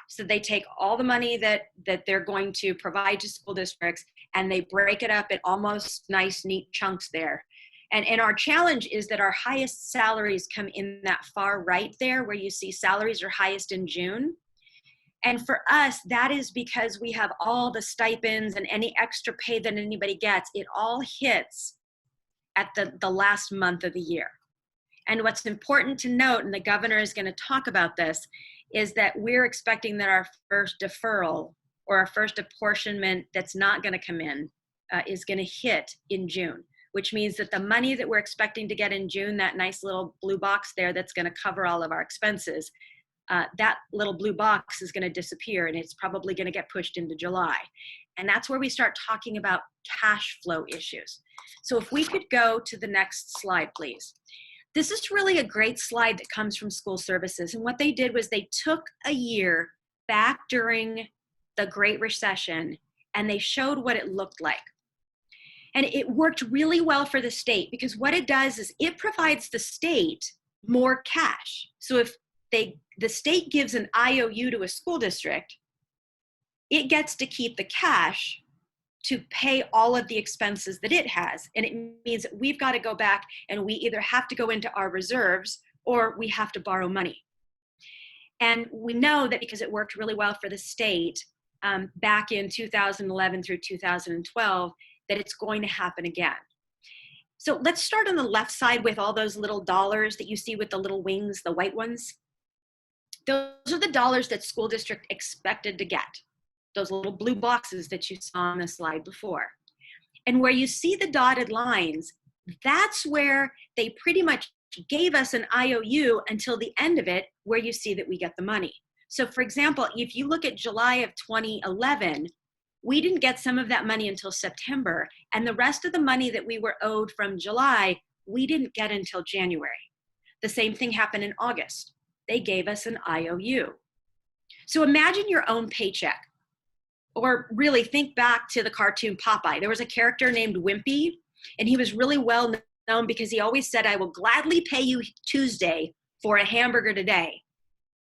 So they take all the money that they're going to provide to school districts and they break it up in almost nice, neat chunks there. And our challenge is that our highest salaries come in that far right there where you see salaries are highest in June. And for us, that is because we have all the stipends and any extra pay that anybody gets, it all hits at the last month of the year. And what's important to note, and the governor is going to talk about this, is that we're expecting that our first deferral or our first apportionment that's not going to come in is going to hit in June, which means that the money that we're expecting to get in June, that nice little blue box there that's going to cover all of our expenses, that little blue box is going to disappear and it's probably going to get pushed into July. And that's where we start talking about cash flow issues. So if we could go to the next slide, please. This is really a great slide that comes from school services. And what they did was they took a year back during the Great Recession and they showed what it looked like. And it worked really well for the state because what it does is it provides the state more cash. So if the state gives an IOU to a school district, it gets to keep the cash to pay all of the expenses that it has. And it means that we've got to go back and we either have to go into our reserves or we have to borrow money. And we know that because it worked really well for the state back in 2011 through 2012, that it's going to happen again. So let's start on the left side with all those little dollars that you see with the little wings, the white ones. Those are the dollars that school district expected to get. Those little blue boxes that you saw on the slide before. And where you see the dotted lines, that's where they pretty much gave us an IOU until the end of it, where you see that we get the money. So for example, if you look at July of 2011, we didn't get some of that money until September, and the rest of the money that we were owed from July, we didn't get until January. The same thing happened in August. They gave us an IOU. So imagine your own paycheck. Or really think back to the cartoon Popeye. There was a character named Wimpy, and he was really well known because he always said, "I will gladly pay you Tuesday for a hamburger today."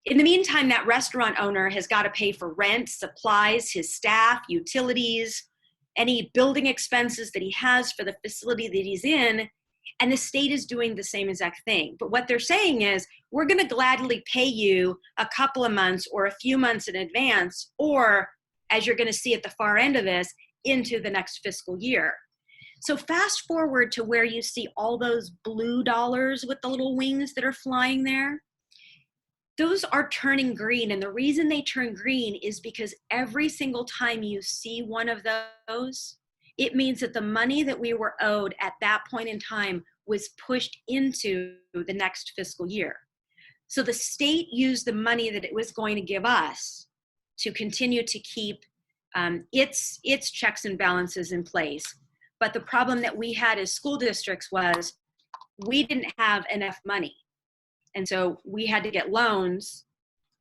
In the meantime, that restaurant owner has got to pay for rent, supplies, his staff, utilities, any building expenses that he has for the facility that he's in, and the state is doing the same exact thing. But what they're saying is, we're going to gladly pay you a couple of months or a few months in advance, or as you're going to see at the far end of this, into the next fiscal year. So fast forward to where you see all those blue dollars with the little wings that are flying there. Those are turning green, and the reason they turn green is because every single time you see one of those, it means that the money that we were owed at that point in time was pushed into the next fiscal year. So the state used the money that it was going to give us to continue to keep its checks and balances in place. But the problem that we had as school districts was we didn't have enough money. And so we had to get loans,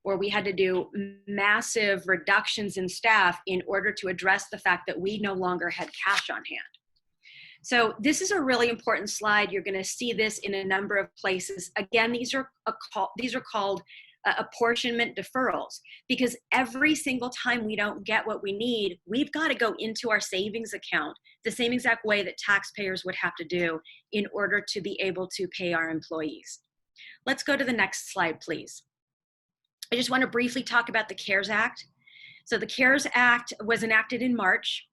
or we had to do massive reductions in staff in order to address the fact that we no longer had cash on hand. So this is a really important slide. You're going to see this in a number of places. Again, these are called apportionment deferrals, because every single time we don't get what we need, we've got to go into our savings account the same exact way that taxpayers would have to do in order to be able to pay our employees. Let's go to the next slide, please. I just want to briefly talk about the CARES Act. So the CARES Act was enacted in March.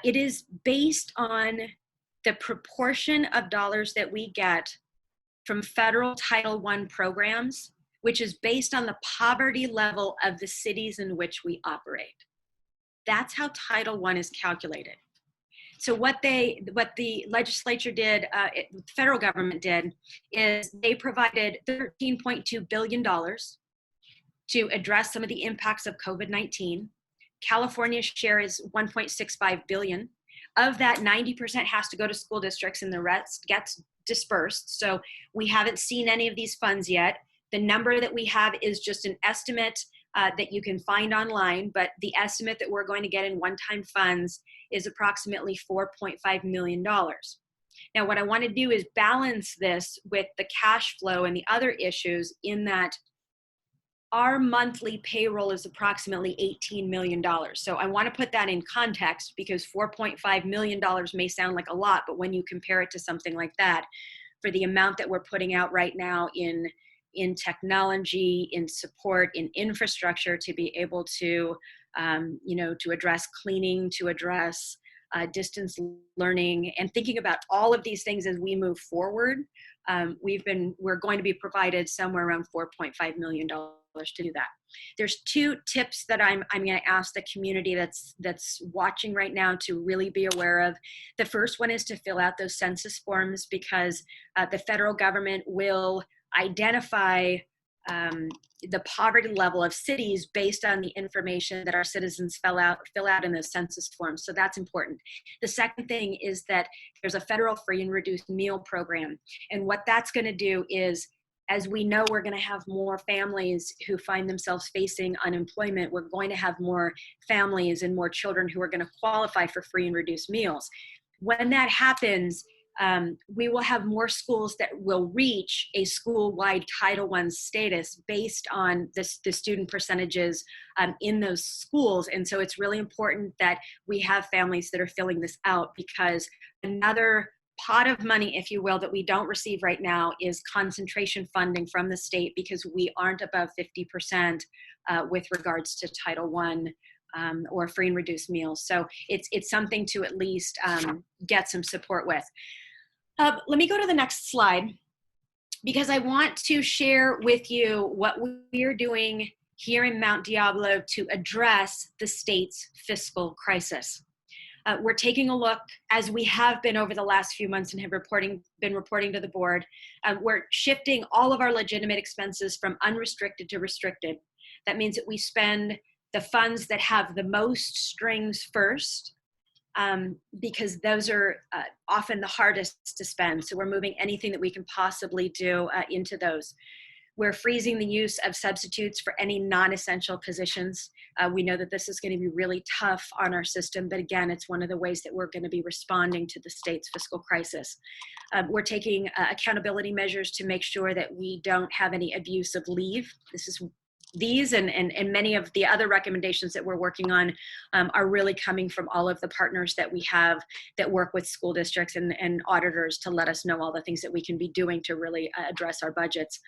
It is based on the proportion of dollars that we get from federal Title I programs, which is based on the poverty level of the cities in which we operate. That's how Title I is calculated. So what the legislature did, the federal government did, is they provided $13.2 billion to address some of the impacts of COVID-19. California's share is $1.65 billion. Of that, 90% has to go to school districts and the rest gets dispersed. So we haven't seen any of these funds yet. The number that we have is just an estimate that you can find online, but the estimate that we're going to get in one-time funds is approximately $4.5 million. Now, what I want to do is balance this with the cash flow and the other issues, in that our monthly payroll is approximately $18 million. So I want to put that in context, because $4.5 million may sound like a lot, but when you compare it to something like that, for the amount that we're putting out right now in technology, in support, in infrastructure to be able to, to address cleaning, to address distance learning, and thinking about all of these things as we move forward, we're going to be provided somewhere around $4.5 million to do that. There's two tips that I'm going to ask the community that's watching right now to really be aware of. The first one is to fill out those census forms, because the federal government will identify the poverty level of cities based on the information that our citizens fill out in those census forms. So that's important. The second thing is that there's a federal free and reduced meal program. And what that's going to do is, as we know, we're going to have more families who find themselves facing unemployment. We're going to have more families and more children who are going to qualify for free and reduced meals. When that happens, we will have more schools that will reach a school-wide Title I status based on the student percentages in those schools. And so it's really important that we have families that are filling this out, because another pot of money, if you will, that we don't receive right now is concentration funding from the state, because we aren't above 50% with regards to Title I or free and reduced meals. So it's something to at least get some support with. Let me go to the next slide, because I want to share with you what we're doing here in Mount Diablo to address the state's fiscal crisis. We're taking a look, as we have been over the last few months and have been reporting to the board. We're shifting all of our legitimate expenses from unrestricted to restricted. That means that we spend the funds that have the most strings first, because those are often the hardest to spend. So we're moving anything that we can possibly do into those. We're freezing the use of substitutes for any non-essential positions. We know that this is going to be really tough on our system, but again, it's one of the ways that we're going to be responding to the state's fiscal crisis. We're taking accountability measures to make sure that we don't have any abuse of leave. These and many of the other recommendations that we're working on are really coming from all of the partners that we have that work with school districts and auditors to let us know all the things that we can be doing to really address our budgets.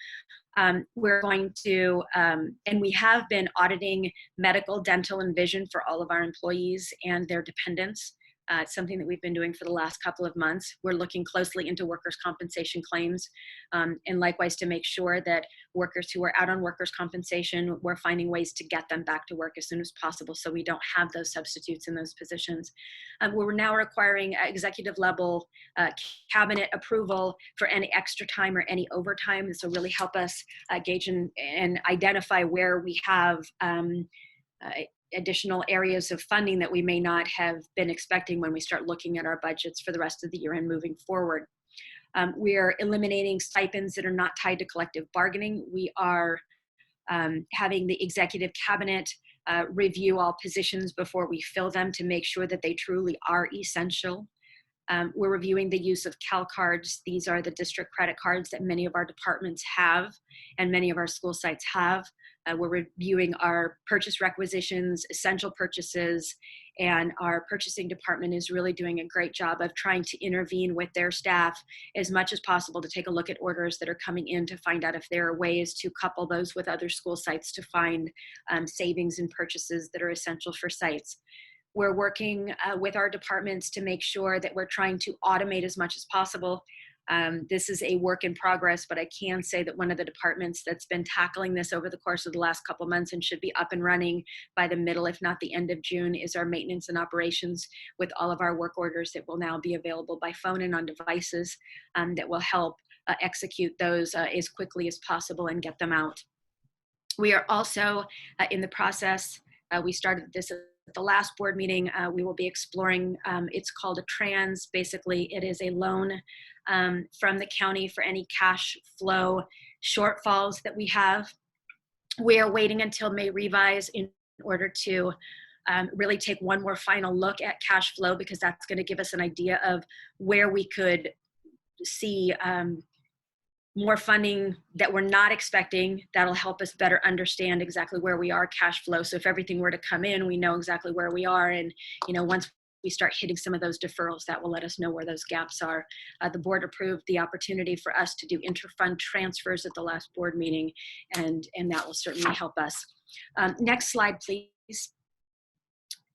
We're going to, and we have been auditing medical, dental, and vision for all of our employees and their dependents. It's something that we've been doing for the last couple of months. We're looking closely into workers' compensation claims, and likewise to make sure that workers who are out on workers' compensation, we're finding ways to get them back to work as soon as possible so we don't have those substitutes in those positions. We're now requiring executive level cabinet approval for any extra time or any overtime. This will really help us gauge and identify where we have additional areas of funding that we may not have been expecting when we start looking at our budgets for the rest of the year and moving forward. We are eliminating stipends that are not tied to collective bargaining. We are having the executive cabinet review all positions before we fill them to make sure that they truly are essential. We're reviewing the use of CalCards. These are the district credit cards that many of our departments have and many of our school sites have. We're reviewing our purchase requisitions, essential purchases, and our purchasing department is really doing a great job of trying to intervene with their staff as much as possible to take a look at orders that are coming in to find out if there are ways to couple those with other school sites to find savings in purchases that are essential for sites. We're working with our departments to make sure that we're trying to automate as much as possible. This is a work in progress, but I can say that one of the departments that's been tackling this over the course of the last couple months and should be up and running by the middle, if not the end of June, is our maintenance and operations with all of our work orders that will now be available by phone and on devices that will help execute those as quickly as possible and get them out. We are also in the process, we started this at the last board meeting, we will be exploring, it's called a trans, basically it is a loan from the county for any cash flow shortfalls that we have. We are waiting until May revise in order to really take one more final look at cash flow, because that's going to give us an idea of where we could see more funding that we're not expecting. That'll help us better understand exactly where we are cash flow. So if everything were to come in, we know exactly where we are. And, you know, once we start hitting some of those deferrals, that will let us know where those gaps are. The board approved the opportunity for us to do interfund transfers at the last board meeting, and that will certainly help us. Next slide, please.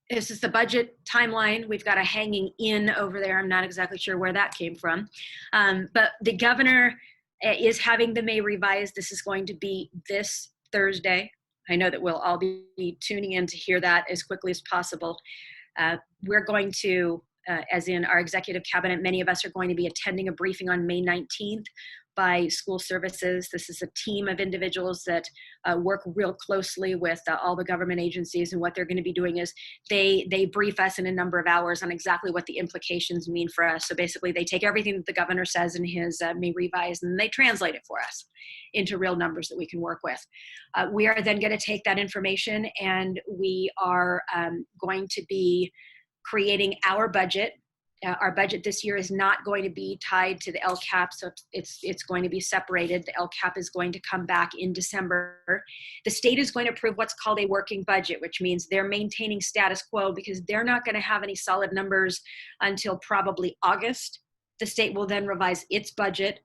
This is the budget timeline. We've got a hanging in over there. I'm not exactly sure where that came from. But the governor is having the May revise. This is going to be this Thursday. I know that we'll all be tuning in to hear that as quickly as possible. We're going to, as in our executive cabinet, many of us are going to be attending a briefing on May 19th by School Services. This is a team of individuals that work real closely with all the government agencies, and what they're going to be doing is they brief us in a number of hours on exactly what the implications mean for us. So basically they take everything that the governor says in his May revise and they translate it for us into real numbers that we can work with. We are then going to take that information and we are going to be creating our budget. Our budget this year is not going to be tied to the LCAP, so it's going to be separated. The LCAP is going to come back in December. The state is going to approve what's called a working budget, which means they're maintaining status quo because they're not going to have any solid numbers until probably August. The state will then revise its budget.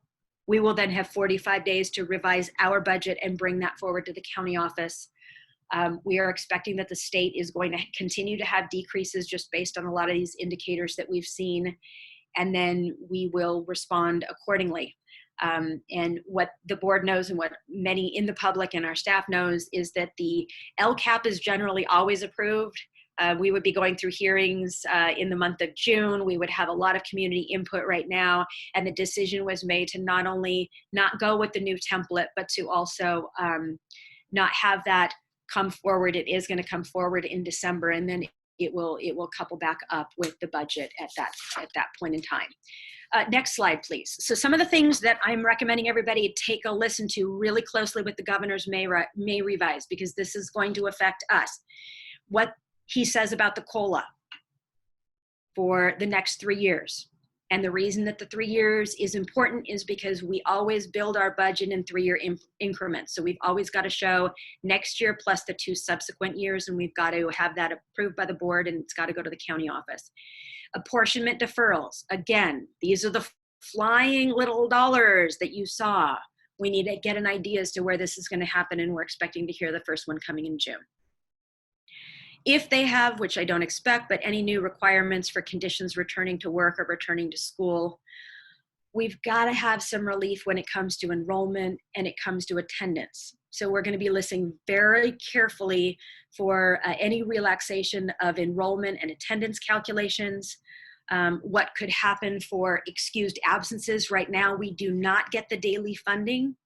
We will then have 45 days to revise our budget and bring that forward to the county office. We are expecting that the state is going to continue to have decreases just based on a lot of these indicators that we've seen, and then we will respond accordingly. And what the board knows and what many in the public and our staff knows is that the LCAP is generally always approved. We would be going through hearings in the month of June. We would have a lot of community input right now, and the decision was made to not only not go with the new template, but to also not have that come forward. It is going to come forward in December, and then it will couple back up with the budget at that point in time. Next slide, please. So some of the things that I'm recommending everybody take a listen to really closely with the governor's May revise, because this is going to affect us. What he says about the COLA for the next 3 years. And the reason that the 3 years is important is because we always build our budget in 3-year increments. So we've always got to show next year plus the 2 subsequent years, and we've got to have that approved by the board, and it's got to go to the county office. Apportionment deferrals. Again, these are the flying little dollars that you saw. We need to get an idea as to where this is going to happen, and we're expecting to hear the first one coming in June. If they have, which I don't expect, but any new requirements for conditions returning to work or returning to school, we've got to have some relief when it comes to enrollment and it comes to attendance. So we're going to be listening very carefully for any relaxation of enrollment and attendance calculations. What could happen for excused absences. Right now, we do not get the daily funding.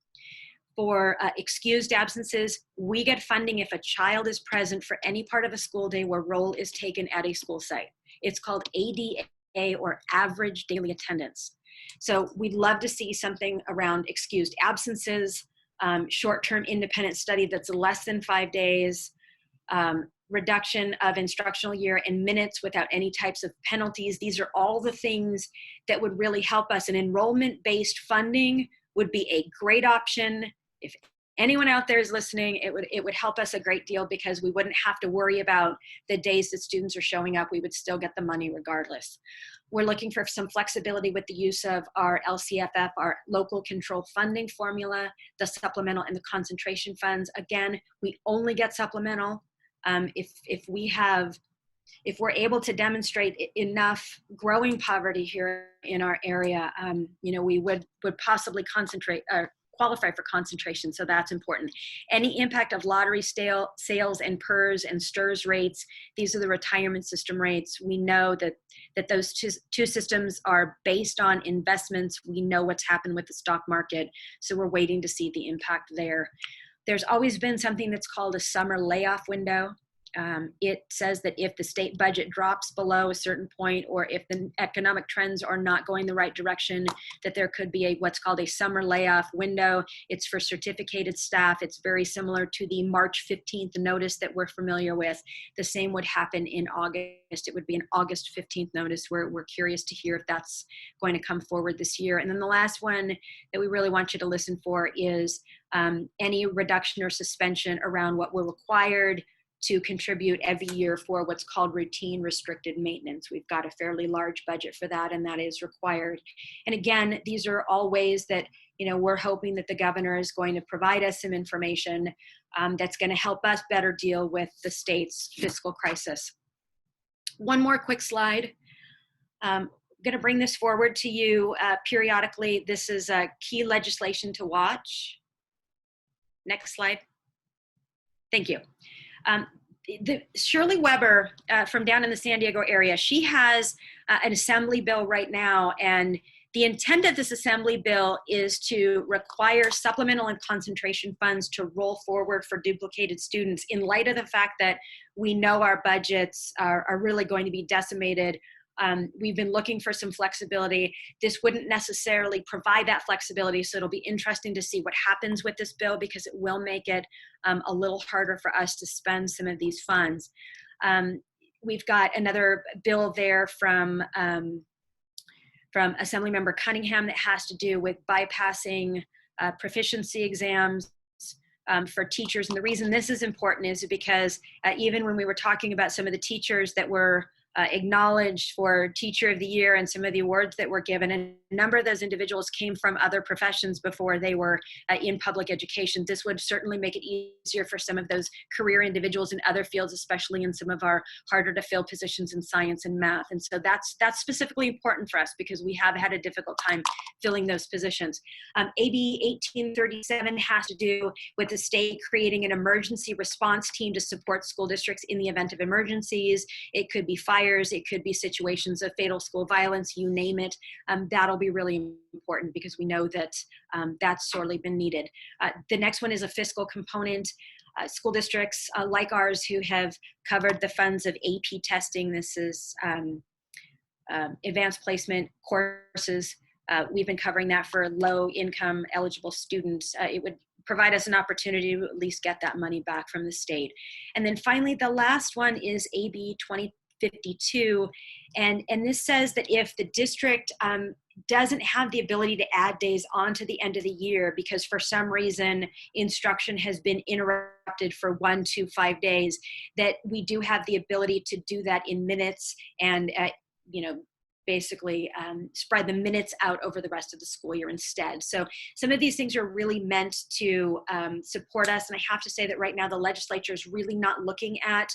For excused absences, we get funding if a child is present for any part of a school day where roll is taken at a school site. It's called ADA, or average daily attendance. So we'd love to see something around excused absences, short-term independent study that's less than 5 days, reduction of instructional year in minutes without any types of penalties. These are all the things that would really help us. And enrollment-based funding would be a great option. If anyone out there is listening, it would help us a great deal, because we wouldn't have to worry about the days that students are showing up. We would still get the money regardless. We're looking for some flexibility with the use of our LCFF, our local control funding formula, the supplemental and the concentration funds. Again, we only get supplemental. If we're able to demonstrate enough growing poverty here in our area, we would possibly qualify for concentration, so that's important. Any impact of lottery sales and PERS and STRS rates, these are the retirement system rates. We know that those two systems are based on investments. We know what's happened with the stock market, so we're waiting to see the impact there. There's always been something that's called a summer layoff window. It says that if the state budget drops below a certain point, or if the economic trends are not going the right direction, that there could be what's called a summer layoff window. It's for certificated staff. It's very similar to the March 15th notice that we're familiar with. The same would happen in August. It would be an August 15th notice. We're curious to hear if that's going to come forward this year. And then the last one that we really want you to listen for is any reduction or suspension around what we're required to contribute every year for what's called routine restricted maintenance. We've got a fairly large budget for that, and that is required. And again, these are all ways that we're hoping that the governor is going to provide us some information that's going to help us better deal with the state's fiscal crisis. One more quick slide. I'm going to bring this forward to you periodically. This is key legislation to watch. Next slide. Thank you. Shirley Weber from down in the San Diego area, she has an assembly bill right now, and the intent of this assembly bill is to require supplemental and concentration funds to roll forward for duplicated students, in light of the fact that we know our budgets are really going to be decimated. We've been looking for some flexibility. This wouldn't necessarily provide that flexibility, so it'll be interesting to see what happens with this bill, because it will make it a little harder for us to spend some of these funds. We've got another bill there from Assemblymember Cunningham that has to do with bypassing proficiency exams for teachers. And the reason this is important is because even when we were talking about some of the teachers that were acknowledged for Teacher of the Year and some of the awards that were given, and a number of those individuals came from other professions before they were in public education. This would certainly make it easier for some of those career individuals in other fields, especially in some of our harder to fill positions in science and math. And so that's specifically important for us, because we have had a difficult time filling those positions. AB 1837 has to do with the state creating an emergency response team to support school districts in the event of emergencies. It could be fire, it could be situations of fatal school violence, you name it. That'll be really important, because we know that that's sorely been needed. The next one is a fiscal component. school districts like ours who have covered the funds of AP testing. This is advanced placement courses. We've been covering that for low income eligible students. It would provide us an opportunity to at least get that money back from the state. And then finally, the last one is AB 2052. And this says that if the district doesn't have the ability to add days on to the end of the year because for some reason instruction has been interrupted for 1 to 5 days, that we do have the ability to do that in minutes and basically spread the minutes out over the rest of the school year instead. So some of these things are really meant to support us. And I have to say that right now the legislature is really not looking at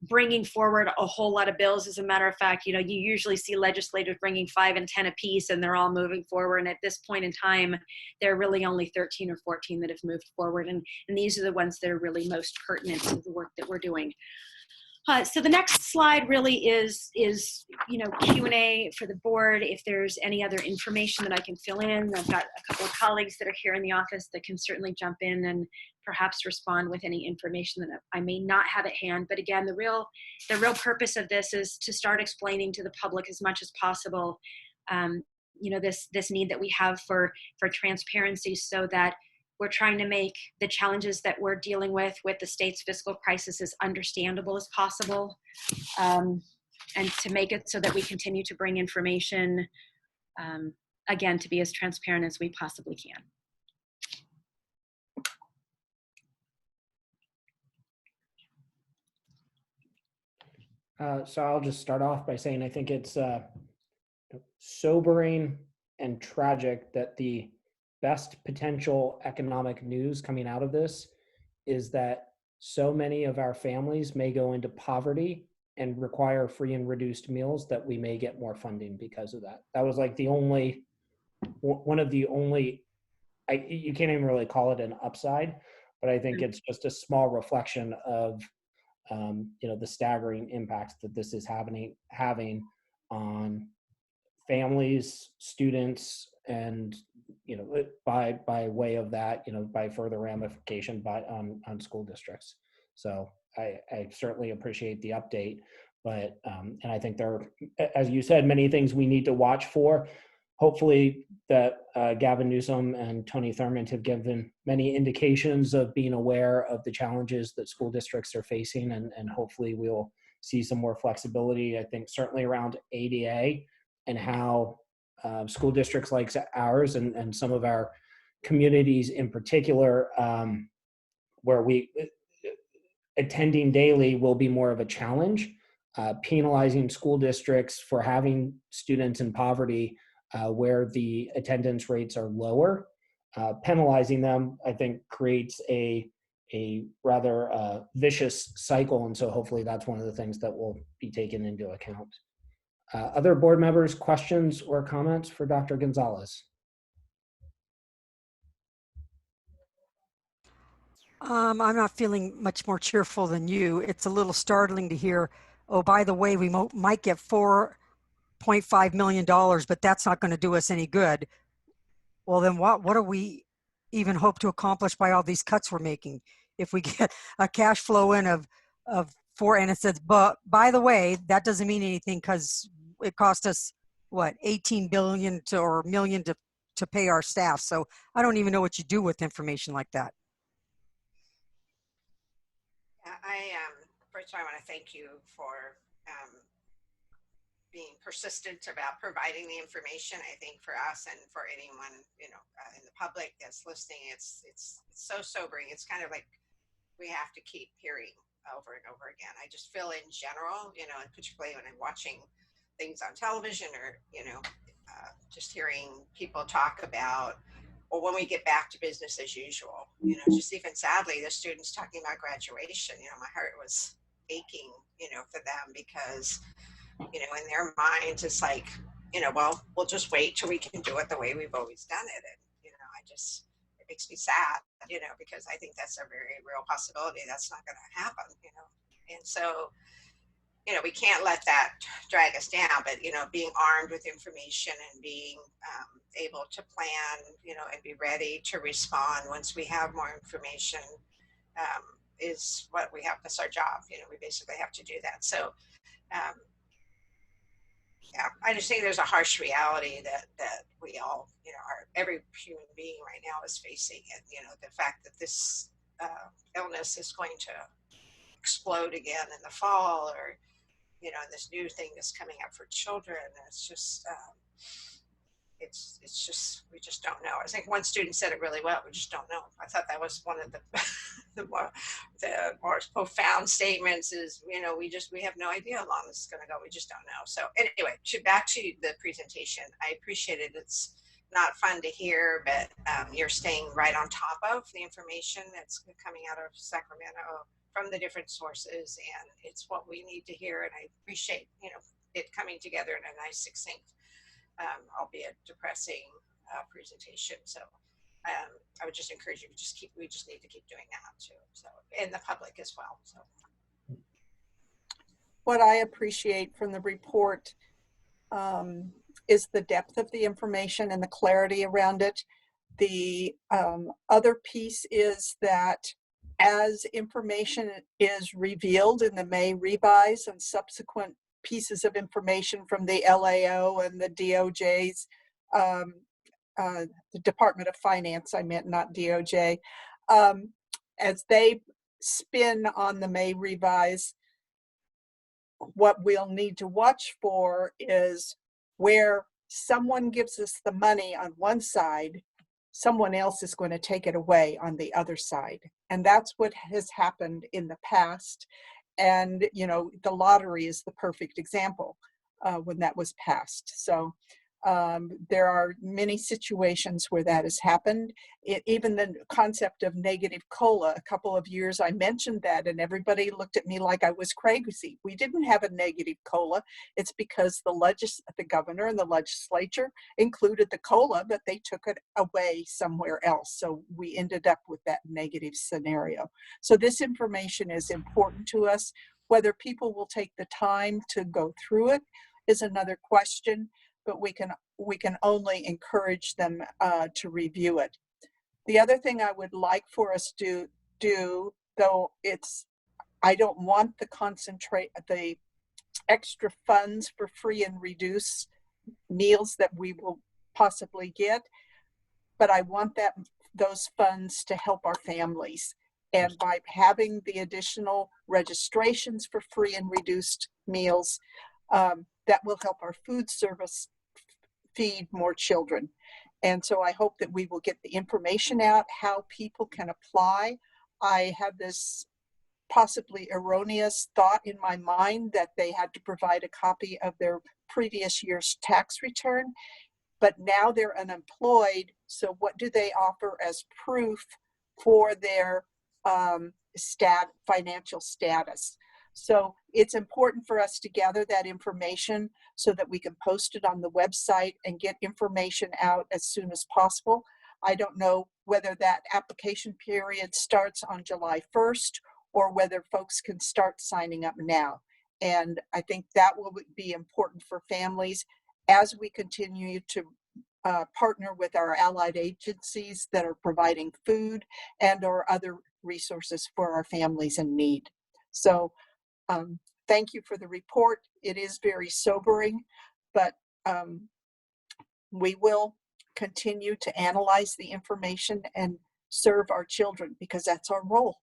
bringing forward a whole lot of bills. As a matter of fact, you usually see legislators bringing 5 and 10 apiece and they're all moving forward. And at this point in time, there are really only 13 or 14 that have moved forward. And these are the ones that are really most pertinent to the work that we're doing. So the next slide really is Q&A for the board. If there's any other information that I can fill in, I've got a couple of colleagues that are here in the office that can certainly jump in and perhaps respond with any information that I may not have at hand. But again, the real purpose of this is to start explaining to the public as much as possible, this need that we have for transparency, so that we're trying to make the challenges that we're dealing with the state's fiscal crisis as understandable as possible, and to make it so that we continue to bring information, again, to be as transparent as we possibly can. So I'll just start off by saying I think it's sobering and tragic that the best potential economic news coming out of this is that so many of our families may go into poverty and require free and reduced meals, that we may get more funding because of that. That was like one of the only, you can't even really call it an upside, but I think it's just a small reflection of the staggering impact that this is having on families, students, and by way of that, by further ramification on school districts. So I certainly appreciate the update, but and I think there are, as you said, many things we need to watch for. Hopefully that Gavin Newsom and Tony Thurmond have given many indications of being aware of the challenges that school districts are facing, and hopefully we'll see some more flexibility. I think certainly around ADA and how school districts like ours and some of our communities in particular, where attending daily will be more of a challenge. Penalizing school districts for having students in poverty where the attendance rates are lower, penalizing them, I think, creates a rather vicious cycle. And so hopefully that's one of the things that will be taken into account. Other board members, questions or comments for Dr. Gonzalez? I'm not feeling much more cheerful than you. It's a little startling to hear, oh, by the way, we might get $4.5 million, but that's not going to do us any good. Well, then what do we even hope to accomplish by all these cuts we're making? If we get a cash flow in of $4, and it says, but by the way, that doesn't mean anything because it cost us, what, $18 billion or million to pay our staff. So I don't even know what you do with information like that. First of all, I want to thank you for being persistent about providing the information. I think for us and for anyone, in the public that's listening, it's so sobering. It's kind of like we have to keep hearing over and over again. I just feel in general, and particularly when I'm watching things on television or, just hearing people talk about, well, when we get back to business as usual, just even sadly, the students talking about graduation, my heart was aching, for them because, in their minds, it's like, well, we'll just wait till we can do it the way we've always done it. And, it makes me sad, because I think that's a very real possibility. That's not going to happen, And so, we can't let that drag us down, but, being armed with information and being able to plan, and be ready to respond once we have more information, is what we have. That's our job. You know, we basically have to do that. So, yeah, I just think there's a harsh reality that we all, you know, every human being right now is facing, and you know, the fact that this illness is going to explode again in the fall, or you know, this new thing that's coming up for children. It's just, it's just, we just don't know. I think one student said it really well. We just don't know. I thought that was one of the the more profound statements. Is, you know, we have no idea how long this is going to go. We just don't know. So anyway, back to the presentation. I appreciate it. It's not fun to hear, but you're staying right on top of the information that's coming out of Sacramento from the different sources, and it's what we need to hear. And I appreciate, you know, it coming together in a nice, succinct, albeit depressing presentation. So I would just encourage you to we just need to keep doing that too. So, and the public as well. So what I appreciate from the report is the depth of the information and the clarity around it. The other piece is that as information is revealed in the May revise and subsequent pieces of information from the LAO and the DOJ's, the Department of Finance, I meant, not DOJ, as they spin on the May revise, what we'll need to watch for is where someone gives us the money on one side, someone else is going to take it away on the other side. And that's what has happened in the past. And, you know, the lottery is the perfect example when that was passed. So there are many situations where that has happened. Even the concept of negative COLA, a couple of years I mentioned that and everybody looked at me like I was crazy. We didn't have a negative COLA. It's because the governor and the legislature included the COLA, but they took it away somewhere else. So we ended up with that negative scenario. So this information is important to us. Whether people will take the time to go through it is another question, but we can only encourage them to review it. The other thing I would like for us to do, though I don't want the extra funds for free and reduced meals that we will possibly get, but I want those funds to help our families. And by having the additional registrations for free and reduced meals, that will help our food service feed more children. And so I hope that we will get the information out, how people can apply. I have this possibly erroneous thought in my mind that they had to provide a copy of their previous year's tax return, but now they're unemployed. So what do they offer as proof for their financial status? So it's important for us to gather that information so that we can post it on the website and get information out as soon as possible. I don't know whether that application period starts on July 1st or whether folks can start signing up now. And I think that will be important for families as we continue to partner with our allied agencies that are providing food and or other resources for our families in need. So thank you for the report. It is very sobering, but we will continue to analyze the information and serve our children because that's our role.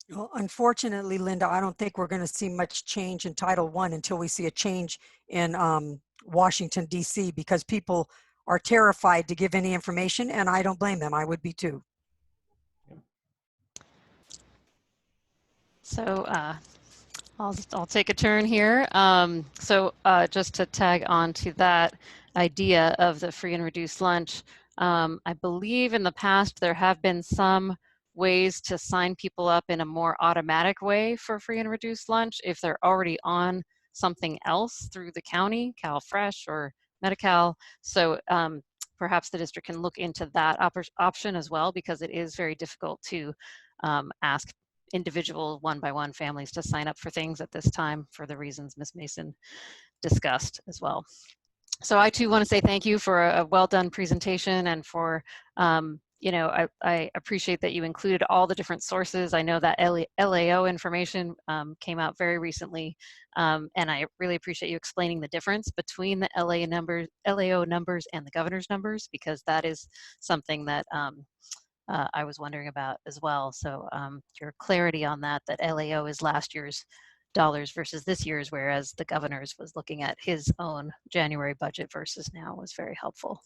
Well, unfortunately, Linda, I don't think we're going to see much change in Title I until we see a change in Washington, D.C., because people are terrified to give any information, and I don't blame them. I would be too. So I'll take a turn here. Just to tag on to that idea of the free and reduced lunch, I believe in the past there have been some ways to sign people up in a more automatic way for free and reduced lunch if they're already on something else through the county, CalFresh or Medi-Cal. So perhaps the district can look into that option as well, because it is very difficult to ask individual one-by-one families to sign up for things at this time for the reasons Ms. Mason discussed as well. So I too want to say thank you for a well-done presentation and for you know, I appreciate that you included all the different sources. I know that LAO information came out very recently, and I really appreciate you explaining the difference between the LAO numbers and the governor's numbers, because that is something that I was wondering about as well. So your clarity on that LAO is last year's dollars versus this year's, whereas the governor's was looking at his own January budget versus now, was very helpful.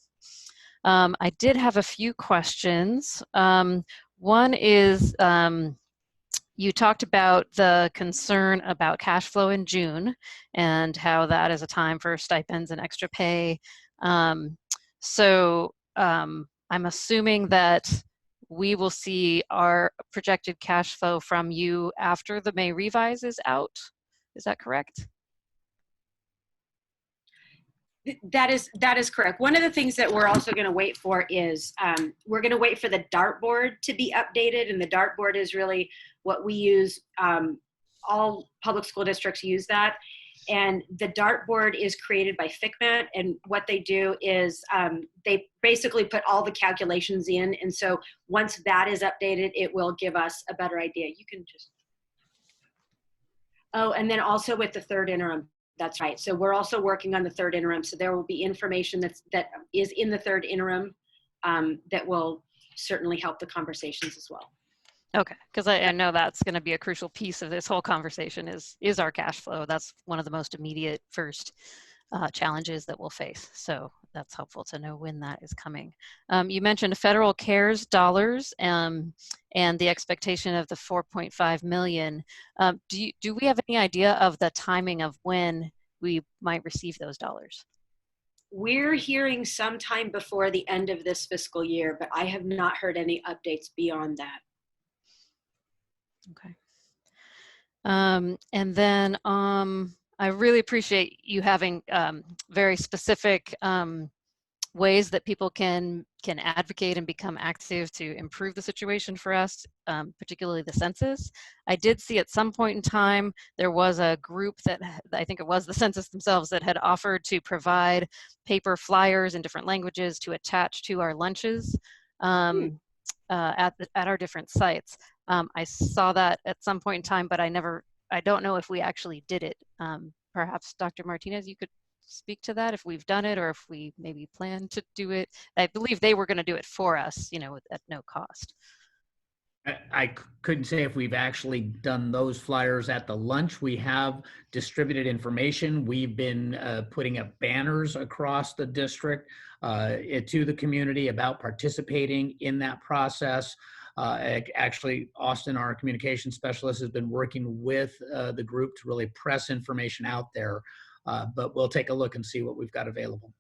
I did have a few questions. One is, you talked about the concern about cash flow in June and how that is a time for stipends and extra pay. So I'm assuming that we will see our projected cash flow from you after the May revise is out. Is that correct? That is correct. One of the things that we're also going to wait for is we're going to wait for the dartboard to be updated, and the dartboard is really what we use. All public school districts use that, and the dartboard is created by FCMAT, and what they do is they basically put all the calculations in, and so once that is updated, it will give us a better idea. You can just, oh, and then also with the third interim. That's right. So we're also working on the third interim. So there will be information that is in the third interim that will certainly help the conversations as well. Okay, because I know that's going to be a crucial piece of this whole conversation is our cash flow. That's one of the most immediate first challenges that we'll face. So that's helpful to know when that is coming. You mentioned federal CARES dollars and the expectation of the 4.5 million. Do we have any idea of the timing of when we might receive those dollars? We're hearing sometime before the end of this fiscal year, but I have not heard any updates beyond that. Okay. And then I really appreciate you having very specific ways that people can advocate and become active to improve the situation for us, particularly the census. I did see at some point in time, there was a group that, I think it was the census themselves, that had offered to provide paper flyers in different languages to attach to our lunches at our different sites. I saw that at some point in time, but I don't know if we actually did it. Perhaps Dr. Martinez, you could speak to that, if we've done it or if we maybe plan to do it. I believe they were going to do it for us, you know, at no cost. I couldn't say if we've actually done those flyers at the lunch. We have distributed information. We've been putting up banners across the district to the community about participating in that process. Actually, Austin, our communication specialist, has been working with the group to really press information out there, but we'll take a look and see what we've got available.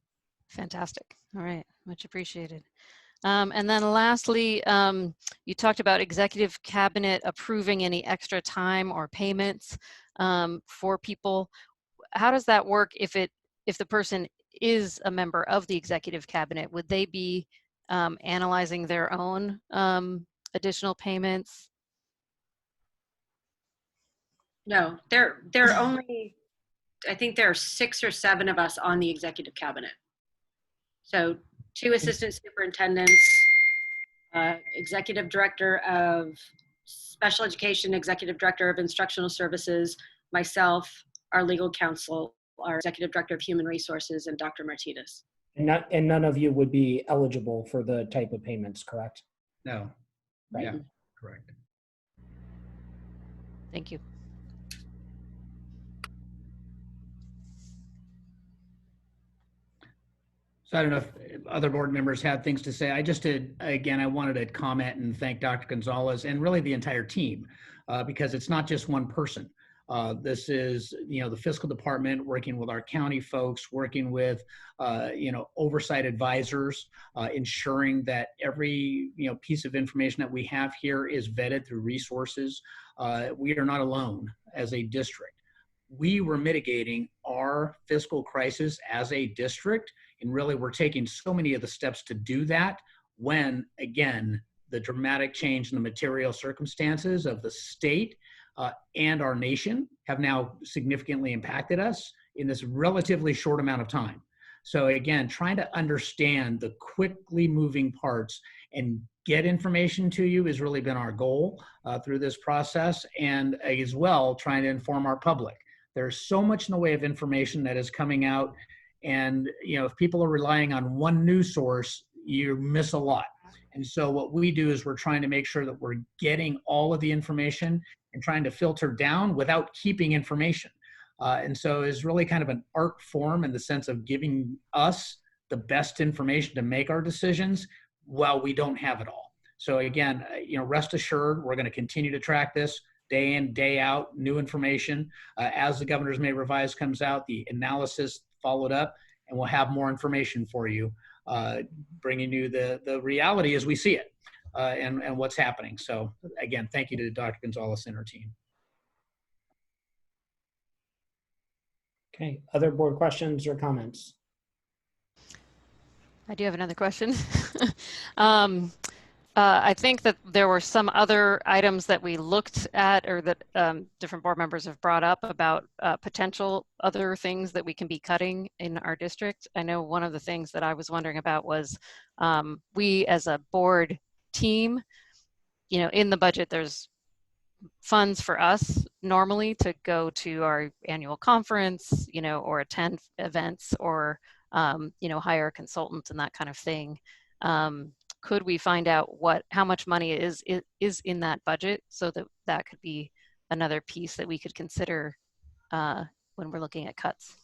Fantastic. All right, much appreciated. And then lastly, you talked about executive cabinet approving any extra time or payments for people. How does that work if the person is a member of the executive cabinet? Would they be analyzing their own additional payments? No, they're only, I think there are 6 or 7 of us on the executive cabinet. So 2 assistant superintendents, executive director of special education, executive director of instructional services, myself, our legal counsel, our executive director of human resources, and Dr. Martinez. And none of you would be eligible for the type of payments, correct? No. Right. Yeah, correct. Thank you. So I don't know if other board members had things to say. I just did, again, I wanted to comment and thank Dr. Gonzalez and really the entire team because it's not just one person. This is, the fiscal department working with our county folks, working with, oversight advisors, ensuring that every, piece of information that we have here is vetted through resources. We are not alone as a district. We were mitigating our fiscal crisis as a district, and really we're taking so many of the steps to do that when, again, the dramatic change in the material circumstances of the state and our nation have now significantly impacted us in this relatively short amount of time. So again, trying to understand the quickly moving parts and get information to you has really been our goal through this process, and as well trying to inform our public. There's so much in the way of information that is coming out, and if people are relying on one news source, you miss a lot. And so what we do is we're trying to make sure that we're getting all of the information and trying to filter down without keeping information. And so it's really kind of an art form in the sense of giving us the best information to make our decisions while we don't have it all. So again, rest assured, we're going to continue to track this day in, day out, new information. As the Governor's May Revised comes out, the analysis followed up, and we'll have more information for you, bringing you the reality as we see it and what's happening. So again, thank you to Dr. Gonzalez and her team. Okay, other board questions or comments? I do have another question. I think that there were some other items that we looked at, or that different board members have brought up about potential other things that we can be cutting in our district. I know one of the things that I was wondering about was we as a board team, in the budget, there's funds for us normally to go to our annual conference, or attend events, or hire consultants and that kind of thing. Could we find out how much money is in that budget, so that could be another piece that we could consider when we're looking at cuts?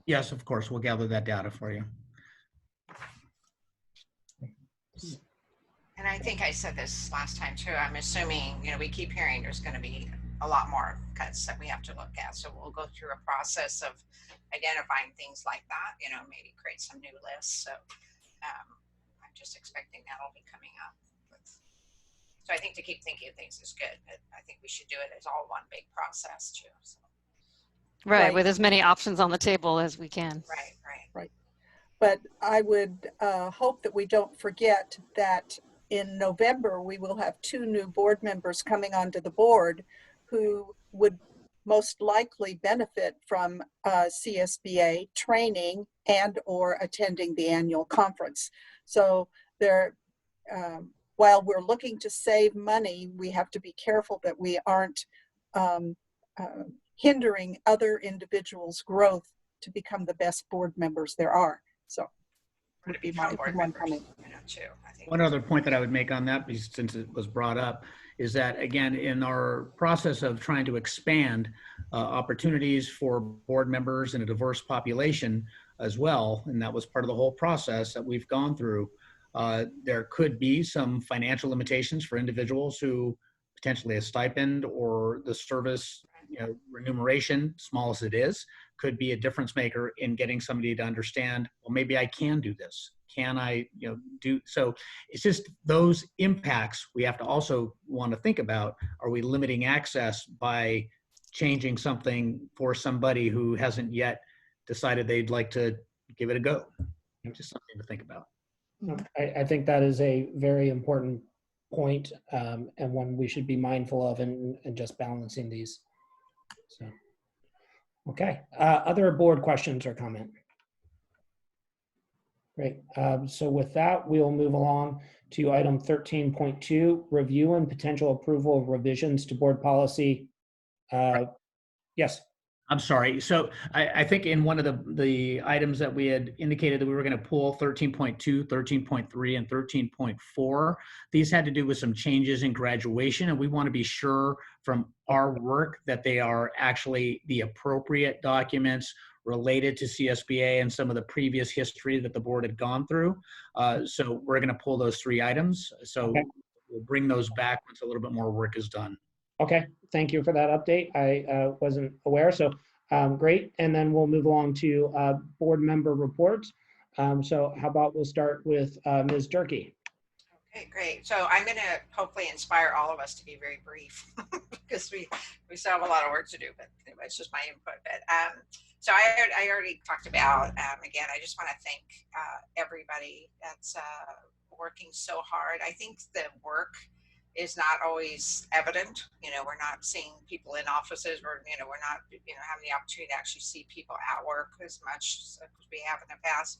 Yes, of course, we'll gather that data for you. And I think I said this last time too. I'm assuming, we keep hearing there's going to be a lot more cuts that we have to look at. So we'll go through a process of identifying things like that, maybe create some new lists. So I'm just expecting that'll be coming up. So I think to keep thinking of things is good, but I think we should do it as all one big process too. So. Right, with as many options on the table as we can. Right. But I would hope that we don't forget that in November, we will have 2 new board members coming onto the board who would most likely benefit from CSBA training and or attending the annual conference. So while we're looking to save money, we have to be careful that we aren't hindering other individuals' growth to become the best board members there are. So to be more board members, too. I think one other point that I would make on that, since it was brought up, is that again, in our process of trying to expand opportunities for board members in a diverse population as well, and that was part of the whole process that we've gone through, there could be some financial limitations for individuals who potentially a stipend or the service remuneration, small as it is, could be a difference maker in getting somebody to understand, well, maybe I can do this. Can I, do so? It's just those impacts we have to also want to think about. Are we limiting access by changing something for somebody who hasn't yet decided they'd like to give it a go? Just something to think about. I think that is a very important point, and one we should be mindful of and just balancing these. So, okay. Other board questions or comment? Great. So with that, we'll move along to item 13.2, review and potential approval of revisions to board policy. Yes. I'm sorry. So I think in one of the items that we had indicated that we were going to pull 13.2, 13.3, and 13.4, these had to do with some changes in graduation, and we want to be sure from our work that they are actually the appropriate documents related to CSBA and some of the previous history that the board had gone through. So we're going to pull those 3 items. So we'll bring those back once a little bit more work is done. Okay, thank you for that update. I wasn't aware, so great. And then we'll move along to board member reports. So how about we'll start with Ms. Durkee. Okay, great. So I'm going to hopefully inspire all of us to be very brief because we still have a lot of work to do, but anyway, it's just my input. But so I already talked about, again, I just want to thank everybody that's working so hard. I think the work is not always evident. We're not seeing people in offices. We're not, having the opportunity to actually see people at work as much as we have in the past.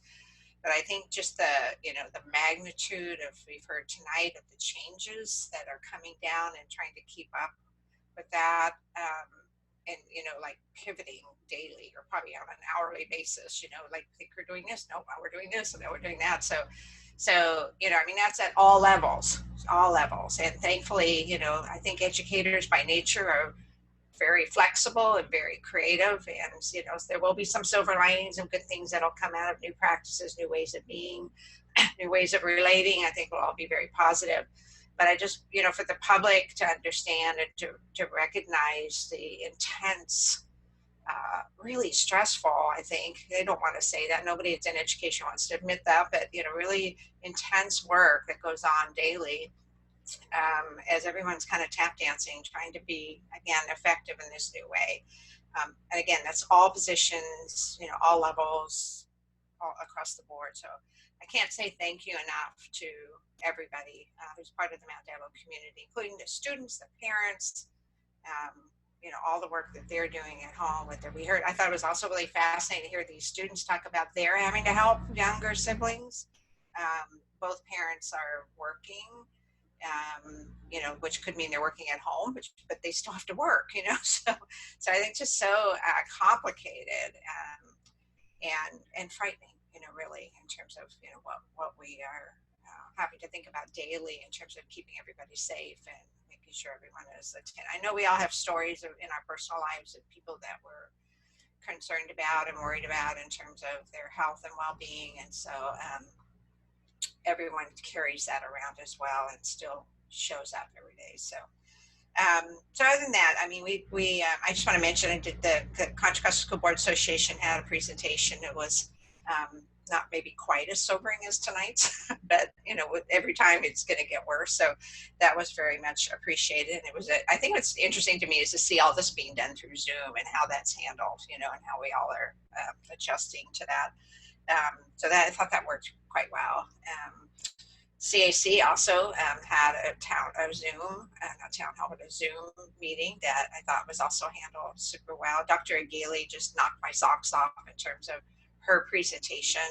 But I think just the, you know, the magnitude of, we've heard tonight, of the changes that are coming down and trying to keep up with that, and, you know, like pivoting daily or probably on an hourly basis, you know, like, think we're doing this, no, now we're doing this, and now we're doing that. So, you know, I mean, that's at all levels. And thankfully, you know, I think educators by nature are very flexible and very creative, and you know, there will be some silver linings and good things that'll come out of new practices, new ways of being, new ways of relating. I think will all be very positive. But I just, you know, for the public to understand and to recognize the intense, really stressful, I think they don't want to say that, nobody that's in education wants to admit that, but you know, really intense work that goes on daily, as everyone's kind of tap dancing, trying to be, again, effective in this new way. And again, that's all positions, you know, all levels, all across the board. So I can't say thank you enough to everybody who's part of the Mount Diablo community, including the students, the parents, you know, all the work that they're doing at home with it. I thought it was also really fascinating to hear these students talk about their having to help younger siblings. Both parents are working, you know, which could mean they're working at home, but they still have to work, you know. So I think just so complicated and frightening, you know, really, in terms of, you know, what we are happy to think about daily in terms of keeping everybody safe and making sure everyone is attended. I know we all have stories in our personal lives of people that we're concerned about and worried about in terms of their health and well-being, and so everyone carries that around as well and still shows up every day. So other than that, I mean, I just want to mention, I did the Contra Costa School Board Association had a presentation. It was not maybe quite as sobering as tonight's, but you know, with every time it's going to get worse. So that was very much appreciated. And it was, I think what's interesting to me is to see all this being done through Zoom and how that's handled, you know, and how we all are adjusting to that. So that, I thought that worked quite well. CAC also had a Zoom meeting that I thought was also handled super well. Dr. Agali just knocked my socks off in terms of her presentation,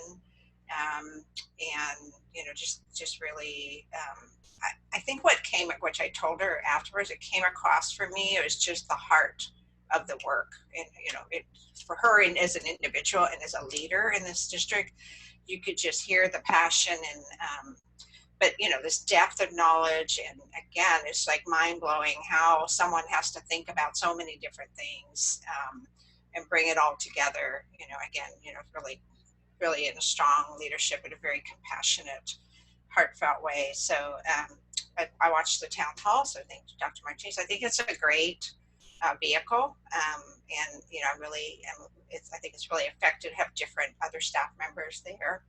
and you know, just really, I think which I told her afterwards, it came across for me, it was just the heart of the work, and you know, for her, and as an individual and as a leader in this district, you could just hear the passion and but you know, this depth of knowledge, and again, it's like mind-blowing how someone has to think about so many different things and bring it all together, you know, again, you know, really in a strong leadership in a very compassionate, heartfelt way. So I watched the town hall, so thank you, Dr. Martinez. I think it's a great vehicle, and you know, I think it's really effective to have different other staff members there.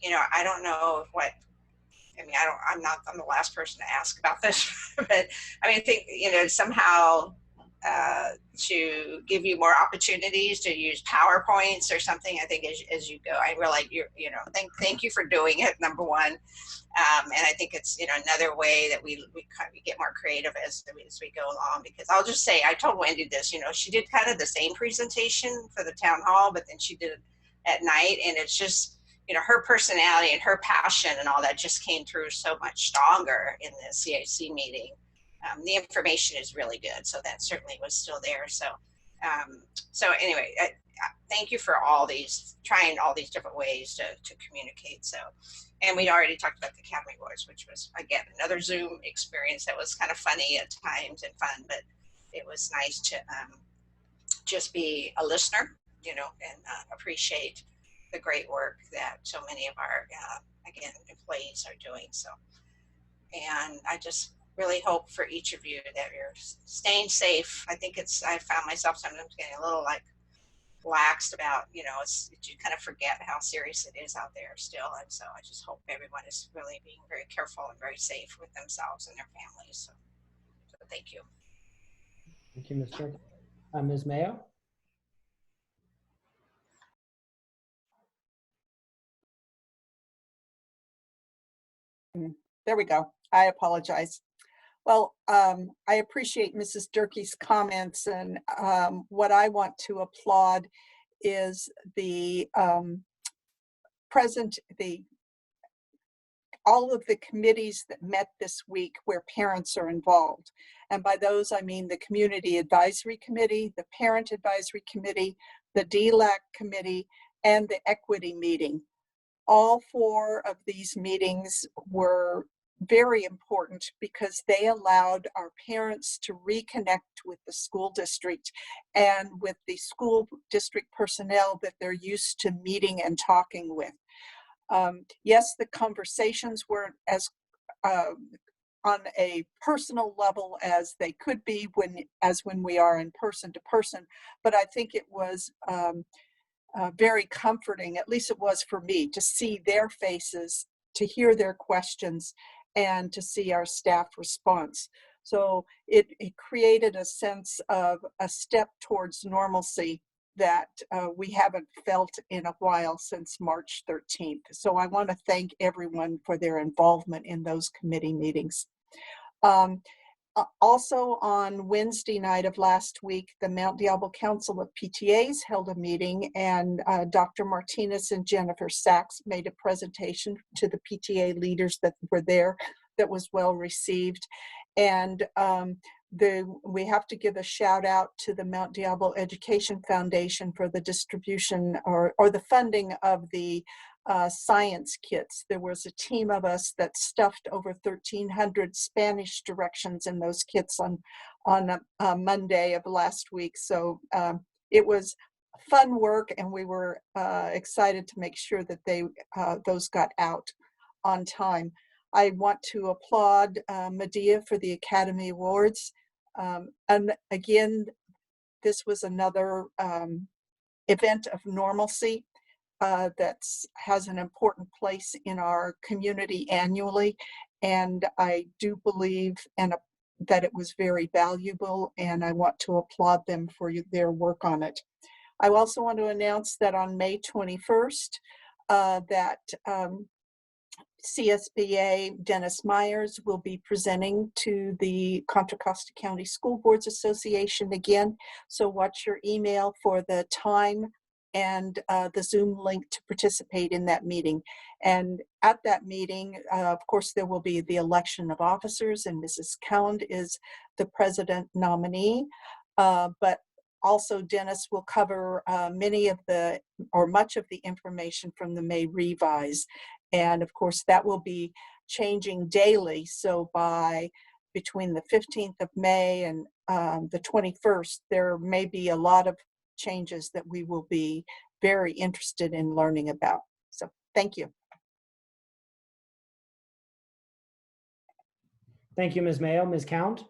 You know, I don't know I'm the last person to ask about this, but I mean, I think, you know, somehow to give you more opportunities to use PowerPoints or something, I think as you go, I realize you know, thank you for doing it, number one. And I think it's, you know, another way that we get more creative as we go along, because I'll just say, I told Wendy this, you know, she did kind of the same presentation for the town hall, but then she did it at night, and it's just, you know, her personality and her passion and all that just came through so much stronger in the CAC meeting. The information is really good, so that certainly was still there. So, so anyway, thank you for trying all these different ways to communicate. So, and we already talked about the Academy Awards, which was, again, another Zoom experience that was kind of funny at times and fun, but it was nice to just be a listener, you know, and appreciate the great work that so many of our, again, employees are doing. So, and I just really hope for each of you that you're staying safe. I think I found myself sometimes getting a little like laxed about, you know, you kind of forget how serious it is out there still. And so I just hope everyone is really being very careful and very safe with themselves and their families. So thank you. Thank you, Ms. Turk. Ms. Mayo? There we go. I apologize. Well, I appreciate Mrs. Durkee's comments, and what I want to applaud is the all of the committees that met this week where parents are involved. And by those, I mean the Community Advisory Committee, the Parent Advisory Committee, the DLAC Committee, and the Equity Meeting. All 4 of these meetings were very important because they allowed our parents to reconnect with the school district and with the school district personnel that they're used to meeting and talking with. Yes, the conversations weren't as on a personal level as they could be when we are in person to person, but I think it was very comforting, at least it was for me, to see their faces, to hear their questions, and to see our staff response. So it created a sense of a step towards normalcy that we haven't felt in a while since March 13th. So I want to thank everyone for their involvement in those committee meetings. Also on Wednesday night of last week, the Mount Diablo Council of PTAs held a meeting, and Dr. Martinez and Jennifer Sachs made a presentation to the PTA leaders that were there that was well received. And we have to give a shout out to the Mount Diablo Education Foundation for the distribution or the funding of the science kits. There was a team of us that stuffed over 1,300 Spanish directions in those kits on Monday of last week. So it was fun work, and we were excited to make sure that those got out on time. I want to applaud Medea for the Academy Awards. And again, this was another event of normalcy that has an important place in our community annually. And I do believe that it was very valuable, and I want to applaud them for their work on it. I also want to announce that on May 21st, that CSBA Dennis Myers will be presenting to the Contra Costa County School Boards Association again. So watch your email for the time and the Zoom link to participate in that meeting. And at that meeting, of course, there will be the election of officers, and Mrs. Cound is the president nominee. But also Dennis will cover much of the information from the May revise. And of course, that will be changing daily. So between the 15th of May and the 21st, there may be a lot of changes that we will be very interested in learning about. So thank you. Thank you, Ms. Mayo. Ms. Count?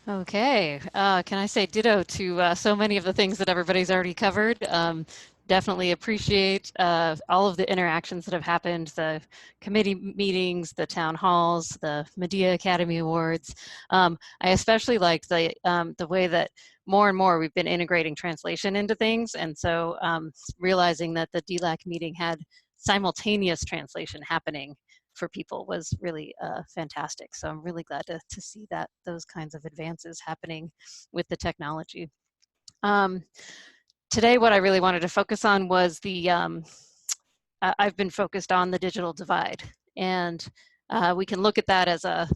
Okay, can I say ditto to so many of the things that everybody's already covered. Definitely appreciate all of the interactions that have happened, the committee meetings, the town halls, the Medea Academy Awards. I especially like the way that more and more we've been integrating translation into things. And so realizing that the DLAC meeting had simultaneous translation happening for people was really fantastic. So I'm really glad to see that those kinds of advances happening with the technology. Today, what I really wanted to focus on was I've been focused on the digital divide, and we can look at that as a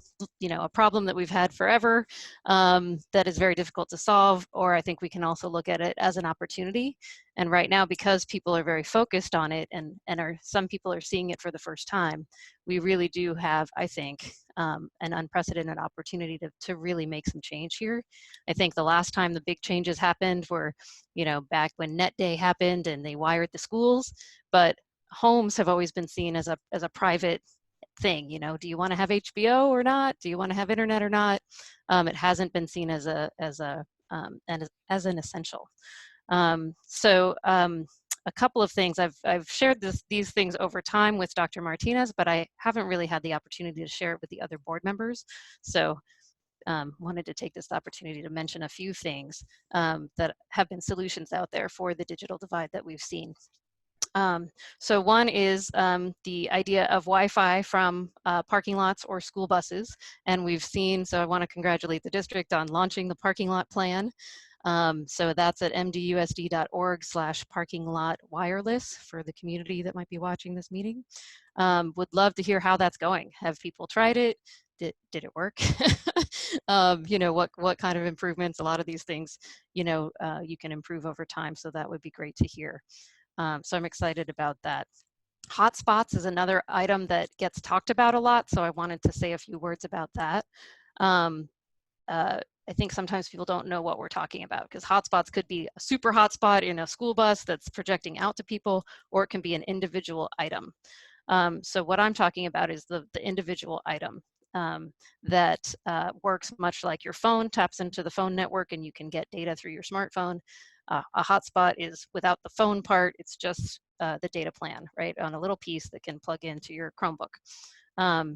problem that we've had forever that is very difficult to solve, or I think we can also look at it as an opportunity. And right now, because people are very focused on it and some people are seeing it for the first time, we really do have, I think, an unprecedented opportunity to really make some change here. I think the last time the big changes happened were, back when Net Day happened and they wired the schools, but homes have always been seen as a private thing. Do you want to have HBO or not? Do you want to have internet or not? It hasn't been seen as an essential. So a couple of things, I've shared these things over time with Dr. Martinez, but I haven't really had the opportunity to share it with the other board members. So wanted to take this opportunity to mention a few things that have been solutions out there for the digital divide that we've seen. So one is the idea of Wi-Fi from parking lots or school buses. And we've seen, so I want to congratulate the district on launching the parking lot plan. So that's at mdusd.org/parking-lot-wireless for the community that might be watching this meeting. Would love to hear how that's going. Have people tried it? Did it work? You know, what kind of improvements? A lot of these things, you know, you can improve over time. So that would be great to hear. So I'm excited about that. Hotspots is another item that gets talked about a lot. So I wanted to say a few words about that. I think sometimes people don't know what we're talking about, because hotspots could be a super hotspot in a school bus that's projecting out to people, or it can be an individual item. So what I'm talking about is the individual item that works much like your phone, taps into the phone network, and you can get data through your smartphone. A hotspot is without the phone part, it's just the data plan, right, on a little piece that can plug into your Chromebook.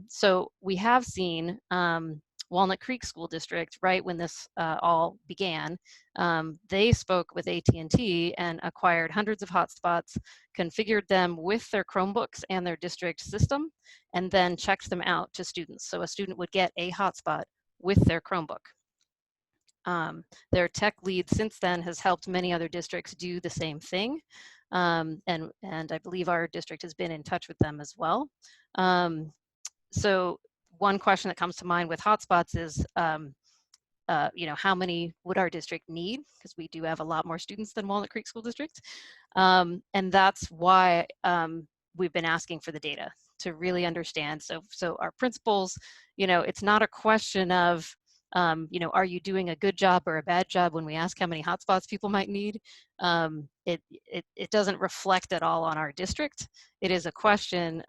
So we have seen Walnut Creek School District, right when this all began, they spoke with AT&T and acquired hundreds of hotspots, configured them with their Chromebooks and their district system, and then checked them out to students. So a student would get a hotspot with their Chromebook. Their tech lead since then has helped many other districts do the same thing. And I believe our district has been in touch with them as well. So one question that comes to mind with hotspots is, you know, how many would our district need? Because we do have a lot more students than Walnut Creek School District. And that's why we've been asking for the data to really understand. So our principals, you know, it's not a question of, you know, are you doing a good job or a bad job when we ask how many hotspots people might need? It doesn't reflect at all on our district. It is a question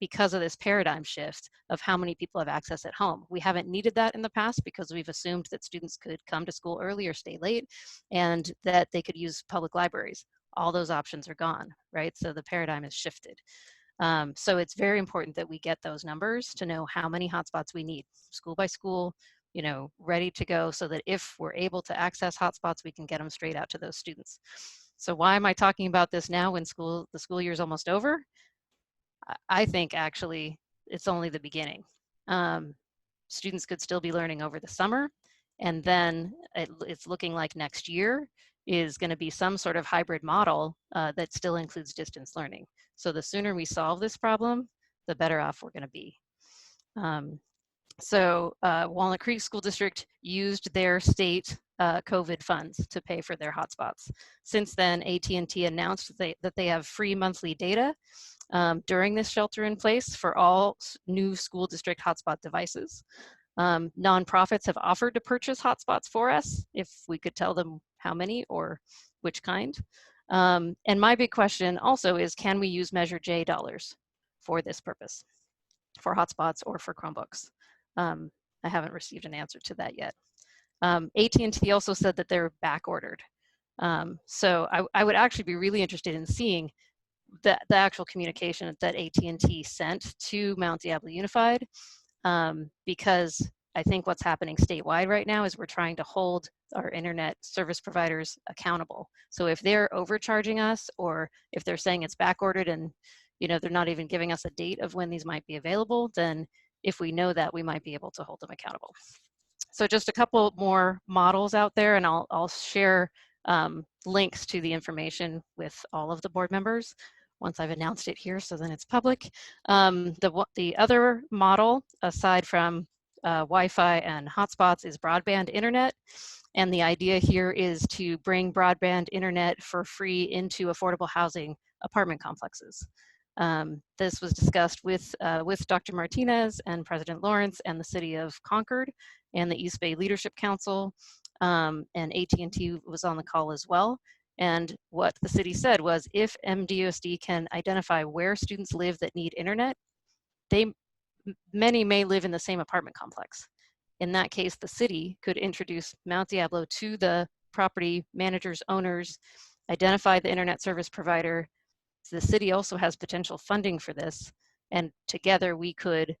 because of this paradigm shift of how many people have access at home. We haven't needed that in the past because we've assumed that students could come to school early or stay late, and that they could use public libraries. All those options are gone, right? So the paradigm has shifted. So it's very important that we get those numbers to know how many hotspots we need, school by school, you know, ready to go, so that if we're able to access hotspots, we can get them straight out to those students. So why am I talking about this now when the school year is almost over? I think actually it's only the beginning. Students could still be learning over the summer, and then it's looking like next year is going to be some sort of hybrid model that still includes distance learning. So the sooner we solve this problem, the better off we're going to be. So Walnut Creek School District used their state COVID funds to pay for their hotspots. Since then, AT&T announced that they have free monthly data during this shelter in place for all new school district hotspot devices. Nonprofits have offered to purchase hotspots for us if we could tell them how many or which kind. And my big question also is, can we use Measure J dollars for this purpose, for hotspots or for Chromebooks? I haven't received an answer to that yet. AT&T also said that they're back ordered. So I would actually be really interested in seeing the actual communication that AT&T sent to Mount Diablo Unified, because I think what's happening statewide right now is we're trying to hold our internet service providers accountable. So if they're overcharging us, or if they're saying it's back ordered and, you know, they're not even giving us a date of when these might be available, then if we know that, we might be able to hold them accountable. So just a couple more models out there, and I'll share links to the information with all of the board members once I've announced it here, so then it's public. The other model, aside from Wi-Fi and hotspots, is broadband internet. And the idea here is to bring broadband internet for free into affordable housing apartment complexes. This was discussed with Dr. Martinez and President Lawrence and the City of Concord and the East Bay Leadership Council, and AT&T was on the call as well. And what the city said was, if MDUSD can identify where students live that need internet, many may live in the same apartment complex. In that case, the city could introduce Mount Diablo to the property managers, owners, identify the internet service provider. The city also has potential funding for this, and together we could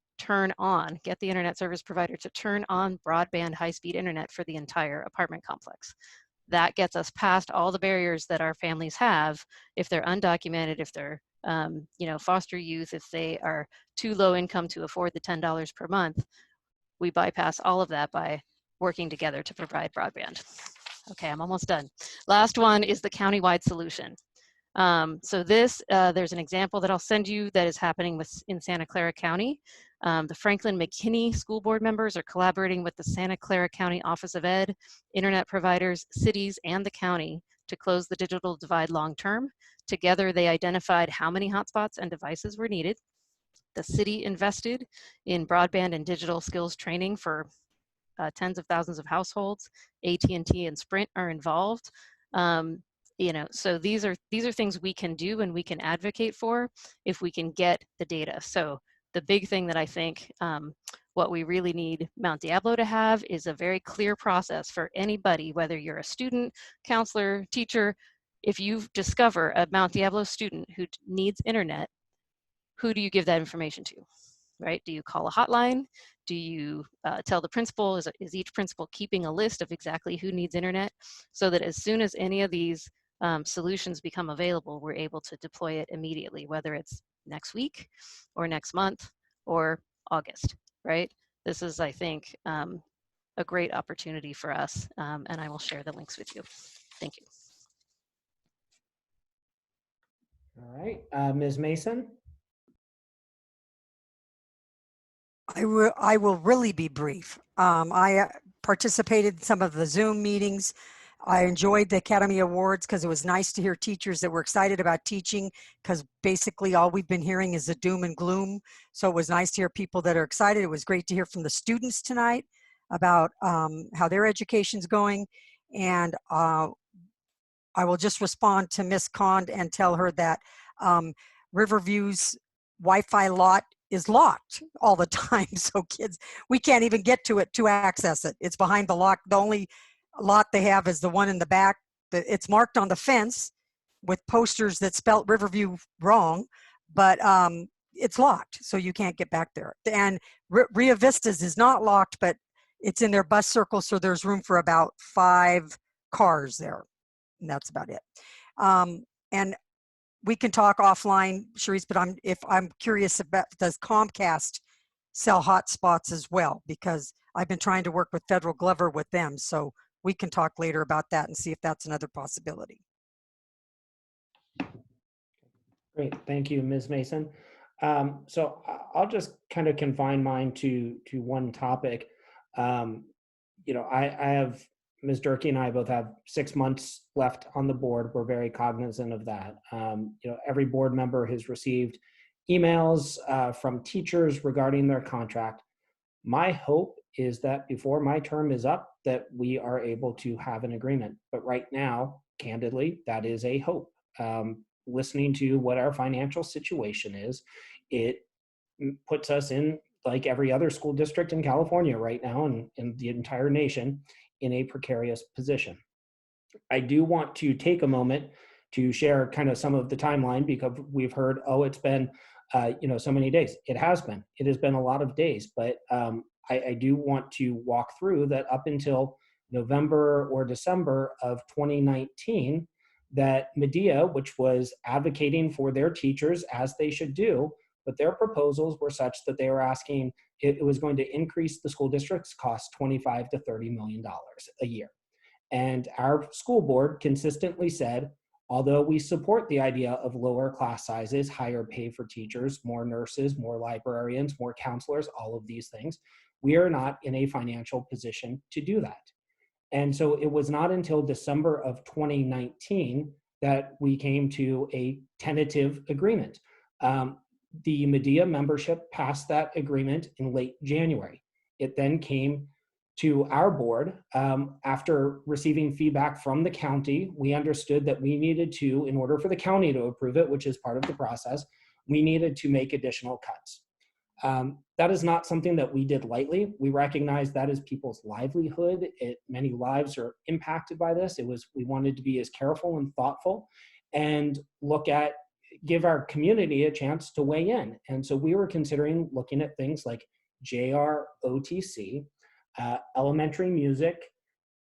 get the internet service provider to turn on broadband high-speed internet for the entire apartment complex. That gets us past all the barriers that our families have if they're undocumented, if they're you know, foster youth, if they are too low income to afford the $10 per month. We bypass all of that by working together to provide broadband. Okay, I'm almost done. Last one is the countywide solution. So this, there's an example that I'll send you that is happening in Santa Clara County. The Franklin McKinney school board members are collaborating with the Santa Clara County Office of Ed, internet providers, cities, and the county to close the digital divide long term. Together, they identified how many hotspots and devices were needed. The city invested in broadband and digital skills training for tens of thousands of households. AT&T and Sprint are involved. You know, so these are things we can do and we can advocate for if we can get the data. So the big thing that I think what we really need Mount Diablo to have is a very clear process for anybody, whether you're a student, counselor, teacher. If you discover a Mount Diablo student who needs internet, who do you give that information to, right? Do you call a hotline? Do you tell the principal? Is each principal keeping a list of exactly who needs internet, so that as soon as any of these solutions become available, we're able to deploy it immediately, whether it's next week or next month or August, right? This is, I think, a great opportunity for us, and I will share the links with you. Thank you. All right, Ms. Mason? I will really be brief. I participated in some of the Zoom meetings. I enjoyed the Academy Awards because it was nice to hear teachers that were excited about teaching, because basically all we've been hearing is the doom and gloom. So it was nice to hear people that are excited. It was great to hear from the students tonight about how their education's going. And I will just respond to Ms. Kond and tell her that Riverview's Wi-Fi lot is locked all the time. So kids, we can't even get to it to access it. It's behind the lock. The only lot they have is the one in the back. It's marked on the fence with posters that spelt Riverview wrong, but it's locked, so you can't get back there. And Rio Vistas is not locked, but it's in their bus circle, so there's room for about 5 cars there, and that's about it. And we can talk offline, Sharice, but I'm curious about, does Comcast sell hotspots as well? Because I've been trying to work with Federal Glover with them, so we can talk later about that and see if that's another possibility. Great, thank you, Ms. Mason. So I'll just kind of confine mine to one topic. You know, I have, Ms. Durkee and I both have 6 months left on the board. We're very cognizant of that. You know, every board member has received emails from teachers regarding their contract. My hope is that before my term is up, that we are able to have an agreement. But right now, candidly, that is a hope. Listening to what our financial situation is, it puts us in, like every other school district in California right now and in the entire nation, in a precarious position. I do want to take a moment to share kind of some of the timeline, because we've heard, oh, it's been you know, so many days. It has been. It has been a lot of days, but I do want to walk through that up until November or December of 2019, that Medea, which was advocating for their teachers as they should do, but their proposals were such that they were asking, it was going to increase the school district's cost $25 to $30 million a year. And our school board consistently said, although we support the idea of lower class sizes, higher pay for teachers, more nurses, more librarians, more counselors, all of these things, we are not in a financial position to do that. And so it was not until December of 2019 that we came to a tentative agreement. The Medea membership passed that agreement in late January. It then came to our board after receiving feedback from the county. We understood that we needed to, in order for the county to approve it, which is part of the process, we needed to make additional cuts. That is not something that we did lightly. We recognize that is people's livelihood. Many lives are impacted by this. We wanted to be as careful and thoughtful and give our community a chance to weigh in. And so we were considering looking at things like JROTC, elementary music,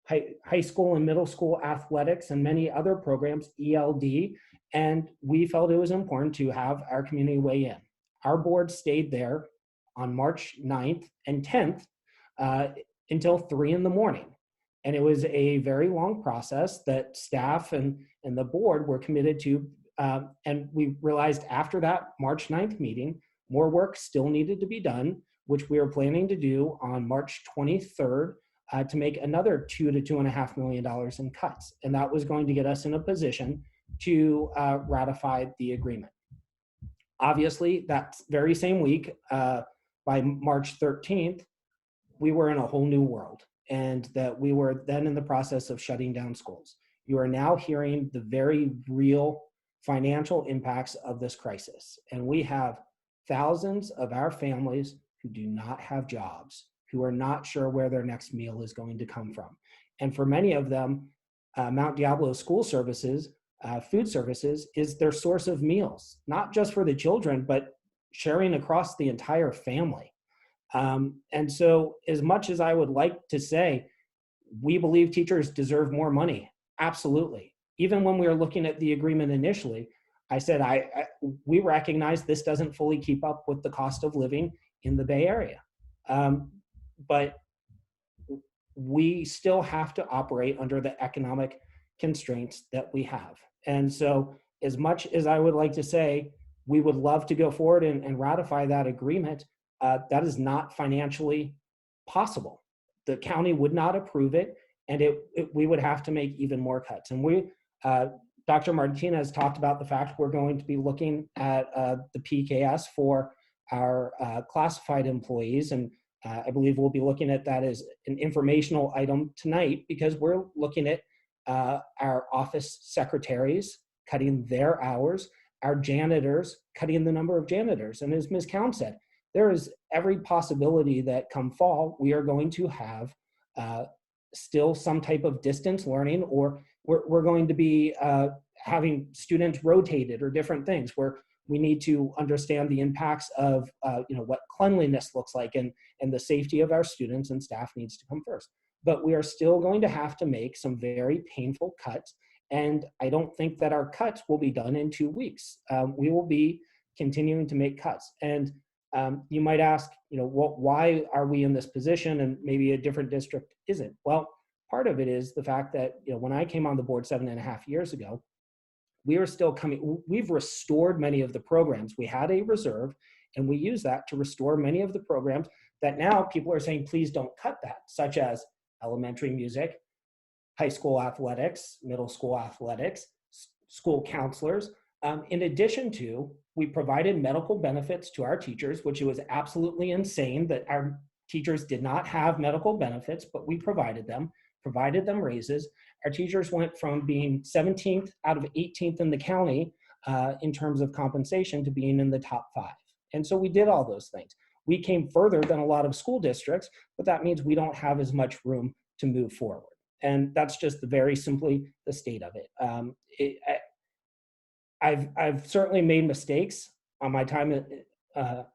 high school and middle school athletics, and many other programs, ELD, and we felt it was important to have our community weigh in. Our board stayed there on March 9th and 10th until 3 in the morning. And it was a very long process that staff and the board were committed to. And we realized after that March 9th meeting, more work still needed to be done, which we are planning to do on March 23rd to make another $2 to $2.5 million in cuts. And that was going to get us in a position to ratify the agreement. Obviously, that very same week, by March 13th, we were in a whole new world, and that we were then in the process of shutting down schools. You are now hearing the very real financial impacts of this crisis. And we have thousands of our families who do not have jobs, who are not sure where their next meal is going to come from. And for many of them, Mount Diablo School Services, food services, is their source of meals, not just for the children, but sharing across the entire family. And so as much as I would like to say, we believe teachers deserve more money, absolutely. Even when we were looking at the agreement initially, I said, we recognize this doesn't fully keep up with the cost of living in the Bay Area. But we still have to operate under the economic constraints that we have. And so as much as I would like to say, we would love to go forward and ratify that agreement, that is not financially possible. The county would not approve it, and we would have to make even more cuts. And Dr. Martinez talked about the fact we're going to be looking at the PKS for our classified employees. And I believe we'll be looking at that as an informational item tonight, because we're looking at our office secretaries cutting their hours, our janitors cutting the number of janitors. And as Ms. Cowan said, there is every possibility that come fall, we are going to have still some type of distance learning, or we're going to be having students rotated or different things, where we need to understand the impacts of what cleanliness looks like, and the safety of our students and staff needs to come first. But we are still going to have to make some very painful cuts. And I don't think that our cuts will be done in 2 weeks. We will be continuing to make cuts. And you might ask, why are we in this position and maybe a different district isn't? Well, part of it is the fact that, when I came on the board 7.5 years ago, we are still we've restored many of the programs. We had a reserve, and we use that to restore many of the programs that now people are saying, please don't cut that, such as elementary music, high school athletics, middle school athletics, school counselors. In addition to, we provided medical benefits to our teachers, which was absolutely insane that our teachers did not have medical benefits, but we provided them raises. Our teachers went from being 17th out of 18th in the county in terms of compensation to being in the top 5. And so we did all those things. We came further than a lot of school districts, but that means we don't have as much room to move forward. And that's just very simply the state of it. I've certainly made mistakes on my time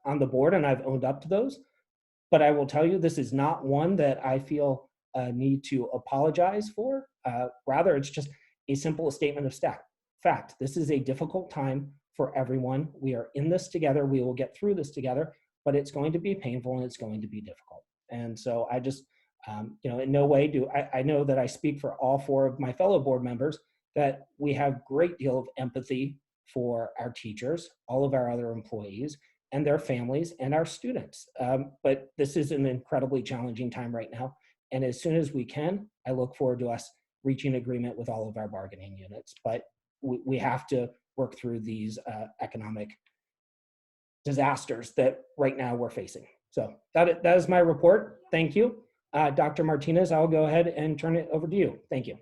on the board, and I've owned up to those. But I will tell you, this is not one that I feel need to apologize for. Rather, it's just a simple statement of fact. This is a difficult time for everyone. We are in this together. We will get through this together, but it's going to be painful and it's going to be difficult. And so I just, in no way do I know that I speak for all 4 of my fellow board members, that we have great deal of empathy for our teachers, all of our other employees, and their families, and our students. But this is an incredibly challenging time right now. And as soon as we can, I look forward to us reaching agreement with all of our bargaining units. But we have to work through these economic disasters that right now we're facing. So that is my report. Thank you. Dr. Martinez, I'll go ahead and turn it over to you. Thank you.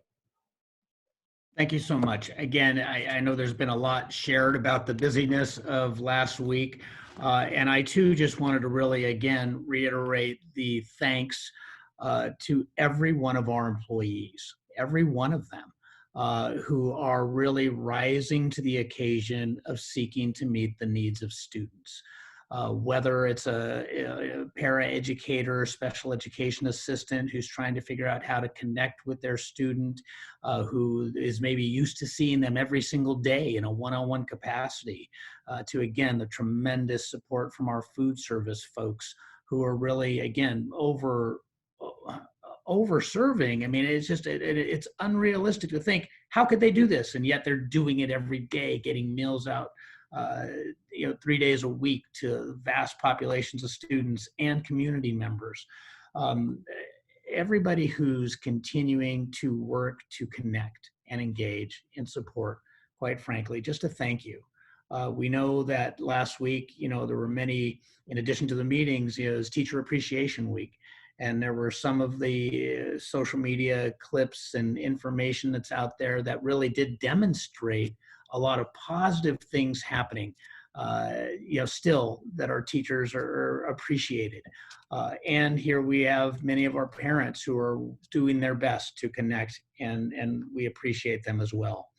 Thank you so much. Again, I know there's been a lot shared about the busyness of last week. And I too just wanted to really, again, reiterate the thanks to every one of our employees, every one of them, who are really rising to the occasion of seeking to meet the needs of students. Whether it's a para-educator, special education assistant who's trying to figure out how to connect with their student, who is maybe used to seeing them every single day in a one-on-one capacity, to, again, the tremendous support from our food service folks who are really, again, over over-serving. I mean, it's just, it's unrealistic to think, how could they do this? And yet they're doing it every day, getting meals out, 3 days a week to vast populations of students and community members. Everybody who's continuing to work to connect and engage and support, quite frankly, just a thank you. We know that last week, there were many, in addition to the meetings, it was Teacher Appreciation Week. And there were some of the social media clips and information that's out there that really did demonstrate a lot of positive things happening, still that our teachers are appreciated. And here we have many of our parents who are doing their best to connect, and we appreciate them as well.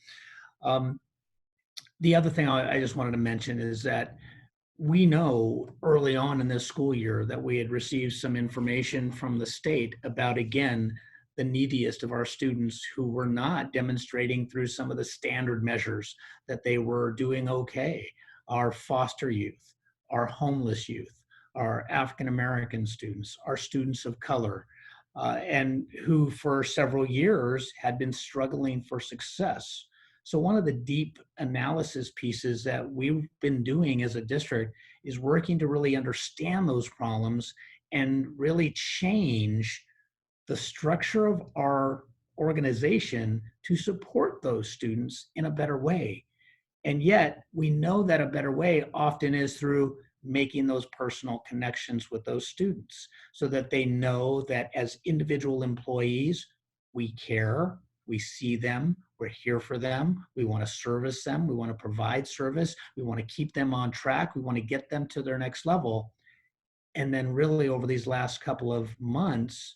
The other thing I just wanted to mention is that we know early on in this school year that we had received some information from the state about, again, the neediest of our students who were not demonstrating through some of the standard measures that they were doing okay. Our foster youth, our homeless youth, our African-American students, our students of color, and who for several years had been struggling for success. So one of the deep analysis pieces that we've been doing as a district is working to really understand those problems and really change the structure of our organization to support those students in a better way. And yet we know that a better way often is through making those personal connections with those students so that they know that as individual employees, we care, we see them, we're here for them, we want to service them, we want to provide service, we want to keep them on track, we want to get them to their next level. And then really over these last couple of months,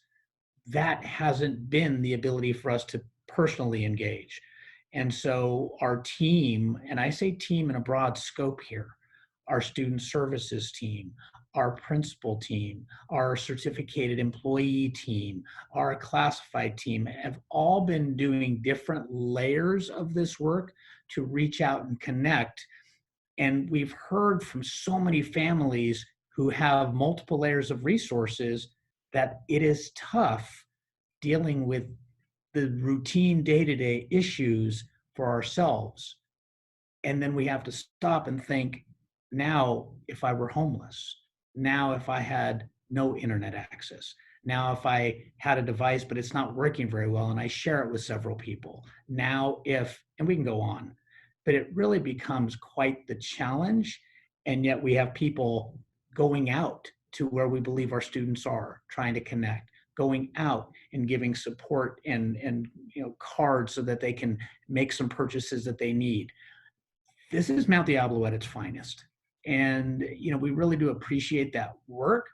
that hasn't been the ability for us to personally engage. And so our team, and I say team in a broad scope here, our student services team, our principal team, our certificated employee team, our classified team have all been doing different layers of this work to reach out and connect. And we've heard from so many families who have multiple layers of resources that it is tough dealing with the routine day-to-day issues for ourselves. And then we have to stop and think, now if I were homeless, now if I had no internet access, now if I had a device but it's not working very well and I share it with several people, now if, and we can go on, but it really becomes quite the challenge. And yet we have people going out to where we believe our students are, trying to connect, going out and giving support and cards so that they can make some purchases that they need. This is Mount Diablo at its finest. And we really do appreciate that work,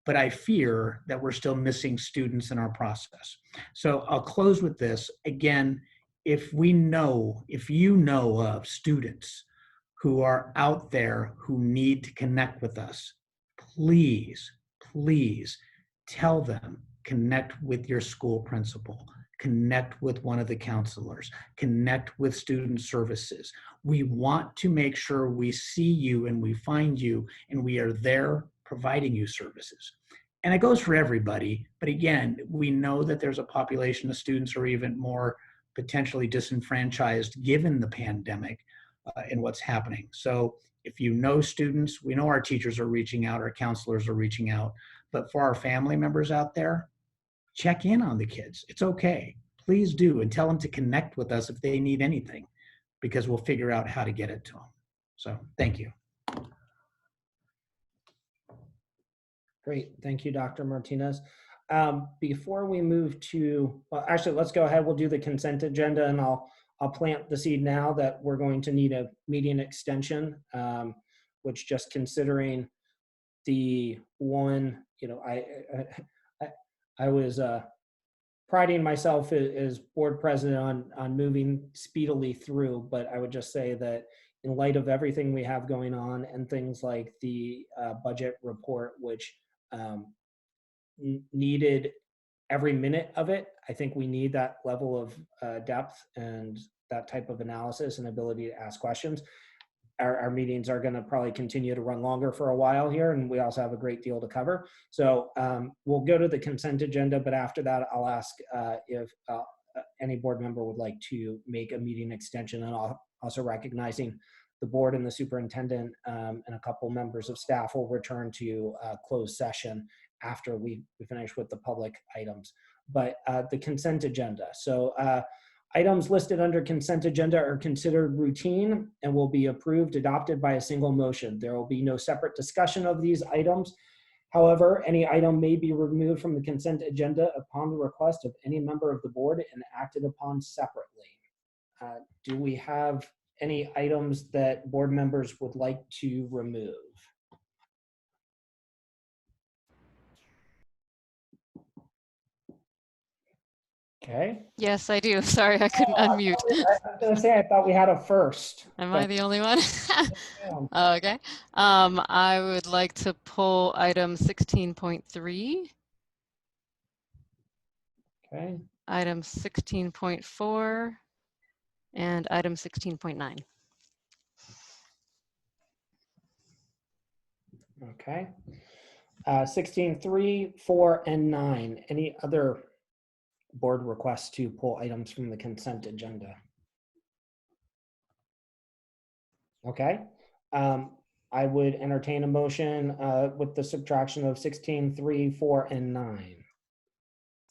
but I fear that we're still missing students in our process. So I'll close with this. Again, if you know of students who are out there who need to connect with us, please, please tell them, connect with your school principal, connect with one of the counselors, connect with student services. We want to make sure we see you and we find you and we are there providing you services. And it goes for everybody, but again, we know that there's a population of students who are even more potentially disenfranchised given the pandemic and what's happening. So if you know students, we know our teachers are reaching out, our counselors are reaching out, but for our family members out there, check in on the kids. It's okay. Please do, and tell them to connect with us if they need anything, because we'll figure out how to get it to them. So thank you. Great. Thank you, Dr. Martinez. Before we move to, well, actually, let's go ahead. We'll do the consent agenda, and I'll plant the seed now that we're going to need a meeting extension, which just considering the one, I was priding myself as board president on moving speedily through, but I would just say that in light of everything we have going on and things like the budget report, which needed every minute of it, I think we need that level of depth and that type of analysis and ability to ask questions. our meetings are going to probably continue to run longer for a while here, and we also have a great deal to cover. So we'll go to the consent agenda, but after that, I'll ask if any board member would like to make a meeting extension, and also recognizing the board and the superintendent and a couple members of staff will return to closed session after we finish with the public items. But the consent agenda. So items listed under consent agenda are considered routine and will be approved, adopted by a single motion. There will be no separate discussion of these items. However, any item may be removed from the consent agenda upon the request of any member of the board and acted upon separately. Do we have any items that board members would like to remove? Okay. Yes, I do. Sorry, I couldn't unmute. I was going to say, I thought we had a first. Am I the only one? Okay. I would like to pull item 16.3. Okay. Item 16.4 and item 16.9. Okay. 16.3, 4, and 9. Any other board requests to pull items from the consent agenda? Okay. I would entertain a motion with the subtraction of 16.3, 4, and 9.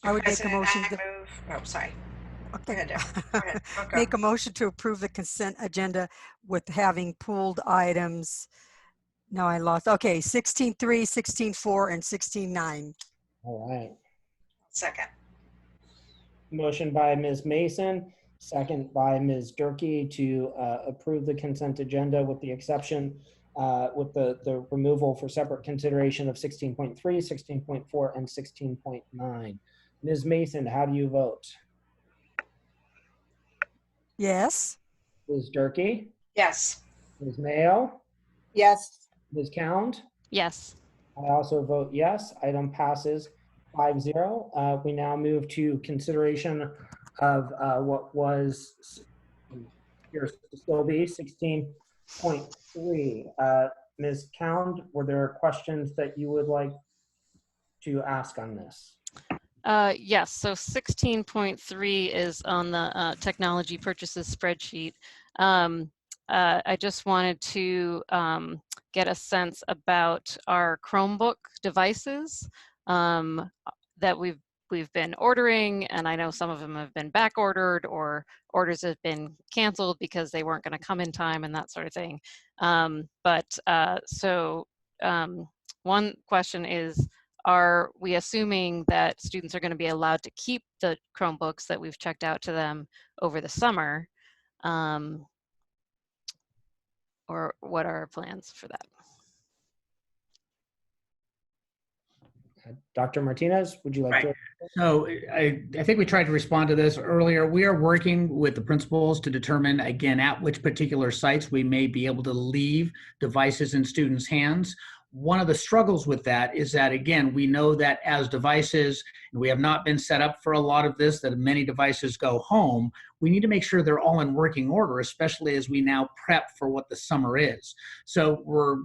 I would make a motion to Oh, sorry. okay. Go ahead, Deb. Go ahead. Okay. Make a motion to approve the consent agenda with having pooled items. No, I lost. Okay, 16.3, 16.4, and 16.9. All right. Second. Motion by Ms. Mason, second by Ms. Durkee to approve the consent agenda with the exception, with the removal for separate consideration of 16.3, 16.4, and 16.9. Ms. Mason, how do you vote? Yes. Ms. Durkee? Yes. Ms. Mayo? Yes. Ms. Count? Yes. I also vote yes. Item passes 5-0. We now move to consideration of what was here still be 16.3. Ms. Count, were there questions that you would like to ask on this? Yes, so 16.3 is on the technology purchases spreadsheet. I just wanted to get a sense about our Chromebook devices that we've been ordering, and I know some of them have been back ordered or orders have been canceled because they weren't going to come in time and that sort of thing. One question is, are we assuming that students are going to be allowed to keep the Chromebooks that we've checked out to them over the summer? Or what are our plans for that? Dr. Martinez, would you like to? So I think we tried to respond to this earlier. We are working with the principals to determine, again, at which particular sites we may be able to leave devices in students' hands. One of the struggles with that is that, again, we know that as devices, and we have not been set up for a lot of this, that many devices go home, we need to make sure they're all in working order, especially as we now prep for what the summer is. So we're,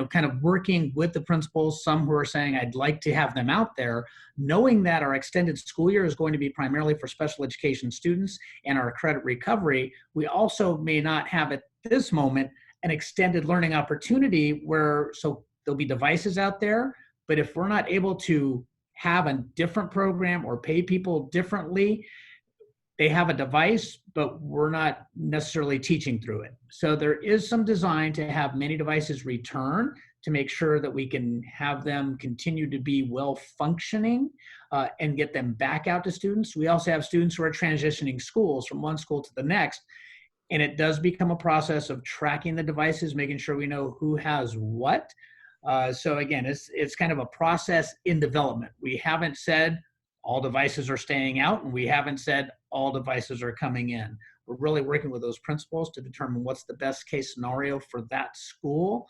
kind of working with the principals, some who are saying, I'd like to have them out there, knowing that our extended school year is going to be primarily for special education students and our credit recovery. We also may not have at this moment an extended learning opportunity where, so there'll be devices out there, but if we're not able to have a different program or pay people differently, they have a device, but we're not necessarily teaching through it. So there is some design to have many devices return to make sure that we can have them continue to be well functioning and get them back out to students. We also have students who are transitioning schools from one school to the next. And it does become a process of tracking the devices, making sure we know who has what. So again, it's kind of a process in development. We haven't said all devices are staying out, and we haven't said all devices are coming in. We're really working with those principals to determine what's the best case scenario for that school,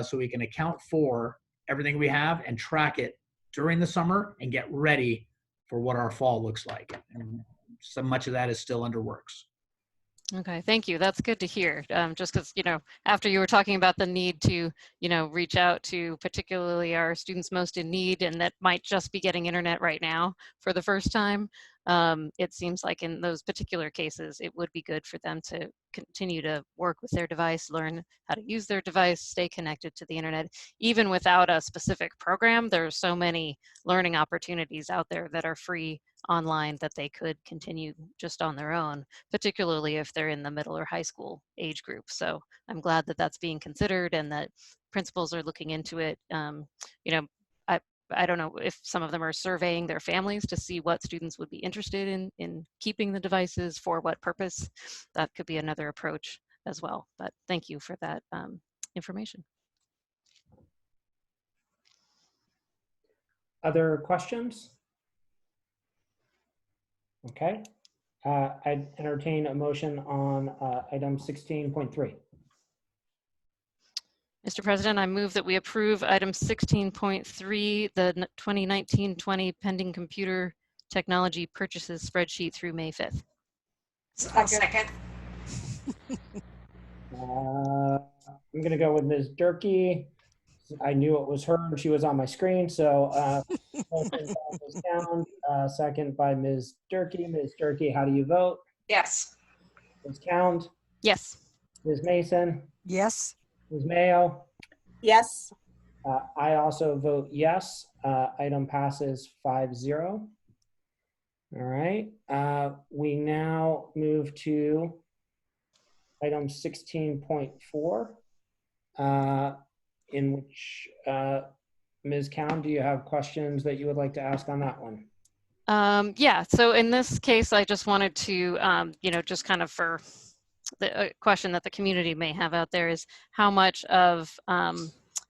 so we can account for everything we have and track it during the summer and get ready for what our fall looks like. And so much of that is still under works. Okay, thank you. That's good to hear. Just because, after you were talking about the need to, reach out to particularly our students most in need and that might just be getting internet right now for the first time, it seems like in those particular cases, it would be good for them to continue to work with their device, learn how to use their device, stay connected to the internet. Even without a specific program, there are so many learning opportunities out there that are free online that they could continue just on their own, particularly if they're in the middle or high school age group. So I'm glad that that's being considered and that principals are looking into it. I don't know if some of them are surveying their families to see what students would be interested in keeping the devices, for what purpose. That could be another approach as well. But thank you for that information. Other questions? Okay. I'd entertain a motion on item 16.3. Mr. President, I move that we approve item 16.3, the 2019-20 pending computer technology purchases spreadsheet through May 5th. I'll second. I'm going to go with Ms. Durkee. I knew it was her and she was on my screen. So motion by Ms. Town, second by Ms. Durkee. Ms. Durkee, how do you vote? Yes. Ms. Count? Yes. Ms. Mason? Yes. Ms. Mayo? Yes. I also vote yes. Item passes 5-0. All right. We now move to item 16.4, in which Ms. Cowan, do you have questions that you would like to ask on that one? Yeah, so in this case, I just wanted to, just kind of for the question that the community may have out there is how much of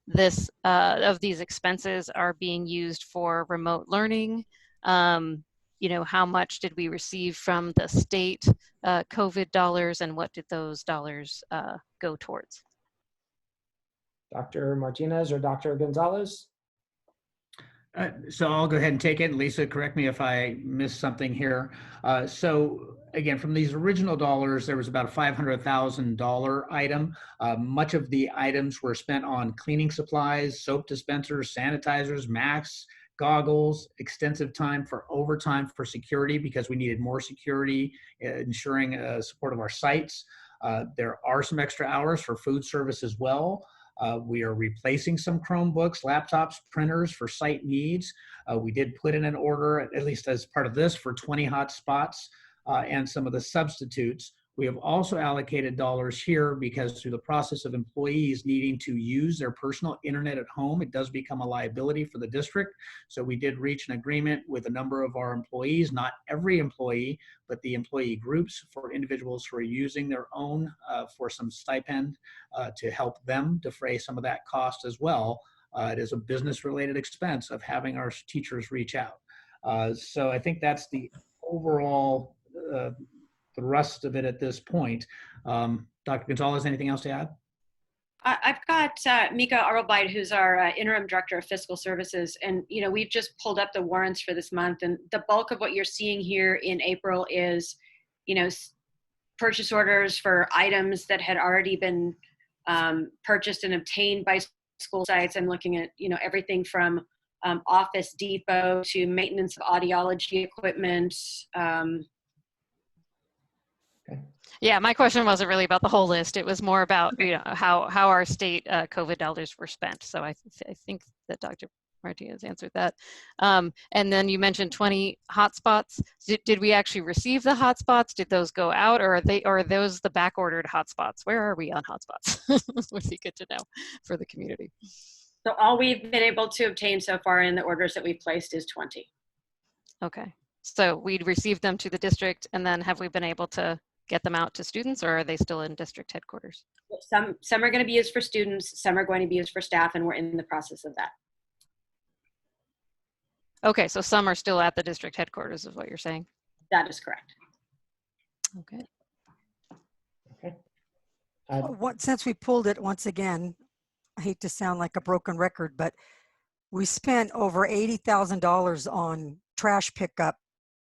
these expenses are being used for remote learning? How much did we receive from the state COVID dollars, and what did those dollars go towards? Dr. Martinez or Dr. Gonzalez? So I'll go ahead and take it. Lisa, correct me if I missed something here. So again, from these original dollars, there was about a $500,000 item. Much of the items were spent on cleaning supplies, soap dispensers, sanitizers, masks, goggles, extensive time for overtime for security because we needed more security, ensuring support of our sites. There are some extra hours for food service as well. We are replacing some Chromebooks, laptops, printers for site needs. We did put in an order, at least as part of this, for 20 hotspots and some of the substitutes. We have also allocated dollars here because through the process of employees needing to use their personal internet at home, it does become a liability for the district. So we did reach an agreement with a number of our employees, not every employee, but the employee groups, for individuals who are using their own for some stipend to help them defray some of that cost as well. It is a business-related expense of having our teachers reach out. So I think that's the overall the rest of it at this point. Dr. Gonzalez, anything else to add? I've got Mika Arlbite, who's our interim director of fiscal services. And, we've just pulled up the warrants for this month. And the bulk of what you're seeing here in April is, purchase orders for items that had already been purchased and obtained by school sites. I'm looking at, everything from Office Depot to maintenance of audiology equipment. Yeah, my question wasn't really about the whole list. It was more about how our state COVID dollars were spent. So I think that Dr. Martinez answered that. And then you mentioned 20 hotspots. Did we actually receive the hotspots? Did those go out, or are those the back ordered hotspots? Where are we on hotspots? Would be good to know for the community. So all we've been able to obtain so far in the orders that we've placed is 20. Okay, so we'd received them to the district, and then have we been able to get them out to students, or are they still in district headquarters? Some are going to be used for students, some are going to be used for staff, and we're in the process of that. Okay, so some are still at the district headquarters is what you're saying? That is correct. Okay. Since we pulled it once again, I hate to sound like a broken record, but we spent over $80,000 on trash pickup.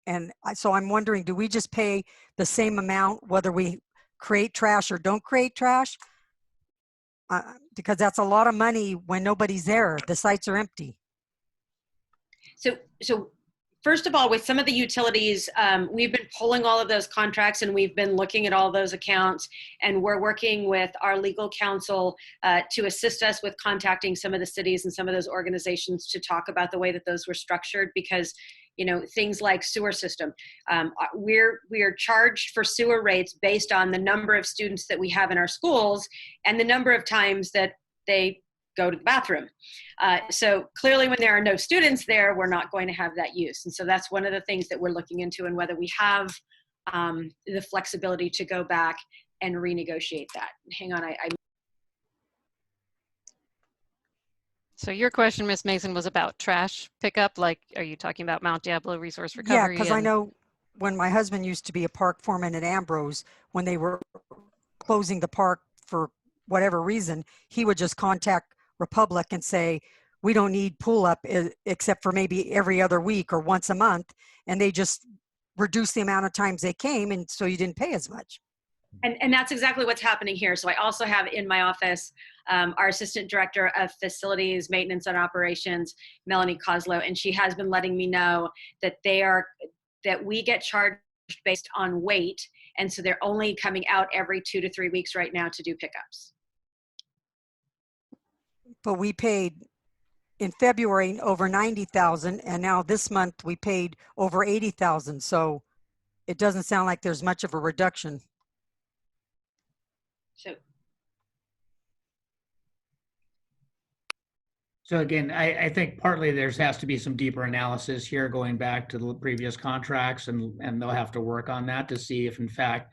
And so I'm wondering, do we just pay the same amount whether we create trash or don't create trash? Because that's a lot of money when nobody's there. The sites are empty. So first of all, with some of the utilities, we've been pulling all of those contracts and we've been looking at all those accounts, and we're working with our legal counsel to assist us with contacting some of the cities and some of those organizations to talk about the way that those were structured, because you know, things like sewer system. We are charged for sewer rates based on the number of students that we have in our schools and the number of times that they go to the bathroom. So clearly when there are no students there, we're not going to have that use. And so that's one of the things that we're looking into, and whether we have the flexibility to go back and renegotiate that. Hang on, So your question, Ms. Mason, was about trash pickup. Like, are you talking about Mount Diablo Resource Recovery? Yeah, because I know when my husband used to be a park foreman at Ambrose, when they were closing the park for whatever reason, he would just contact Republic and say, we don't need pull up except for maybe every other week or once a month. And they just reduced the amount of times they came, and so you didn't pay as much. And that's exactly what's happening here. So I also have in my office our Assistant Director of Facilities, Maintenance and Operations, Melanie Koslow, and she has been letting me know that that we get charged based on weight, and so they're only coming out every 2 to 3 weeks right now to do pickups. But we paid in February over 90,000, and now this month we paid over 80,000. So it doesn't sound like there's much of a reduction. So again, I think partly there has to be some deeper analysis here going back to the previous contracts, and they'll have to work on that to see if in fact,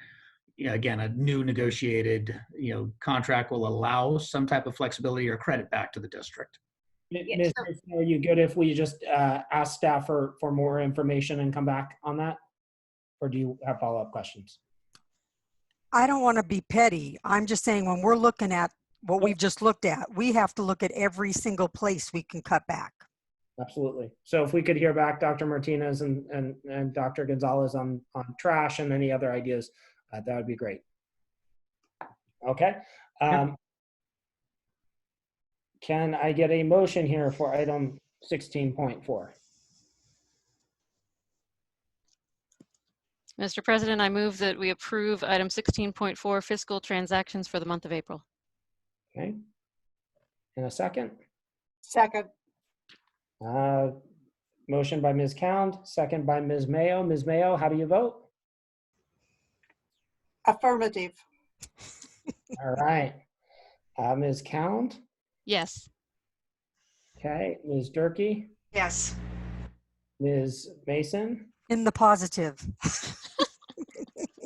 you know, again, a new negotiated, you know, contract will allow some type of flexibility or credit back to the district. Ms. Are you good if we just ask staff for more information and come back on that? Or do you have follow-up questions? I don't want to be petty. I'm just saying when we're looking at what we've just looked at, we have to look at every single place we can cut back. Absolutely. So if we could hear back Dr. Martinez and Dr. Gonzalez on trash and any other ideas, that would be great. Okay. Can I get a motion here for item 16.4? Mr. President, I move that we approve item 16.4, fiscal transactions for the month of April. Okay. In a second? Second. Motion by Ms. Cound, second by Ms. Mayo. Ms. Mayo, how do you vote? Affirmative. All right. Ms. Cound? Yes. Okay. Ms. Durkee? Yes. Ms. Mason? In the positive.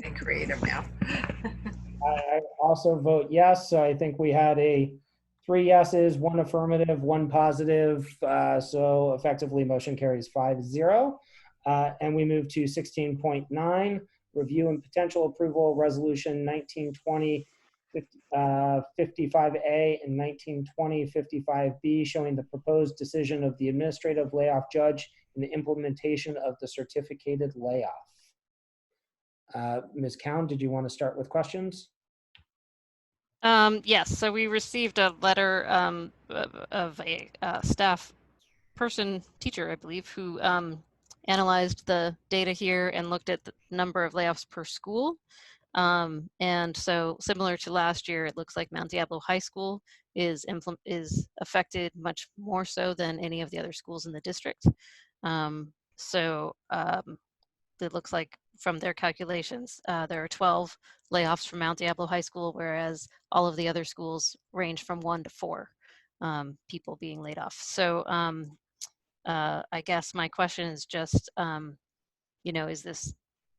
Be creative now. I also vote yes. So I think we had 3 yeses, 1 affirmative, 1 positive. So effectively motion carries 5-0. And we move to 16.9, review and potential approval resolution 1920 55A and 1920 55B, showing the proposed decision of the administrative layoff judge in the implementation of the certificated layoff. Ms. Cowan, did you want to start with questions? Yes, so we received a letter of a staff person, teacher, I believe, who analyzed the data here and looked at the number of layoffs per school. And so similar to last year, it looks like Mount Diablo High School is affected much more so than any of the other schools in the district. It looks like from their calculations, there are 12 layoffs from Mount Diablo High School, whereas all of the other schools range from 1 to 4 people being laid off. So I guess my question is just, is this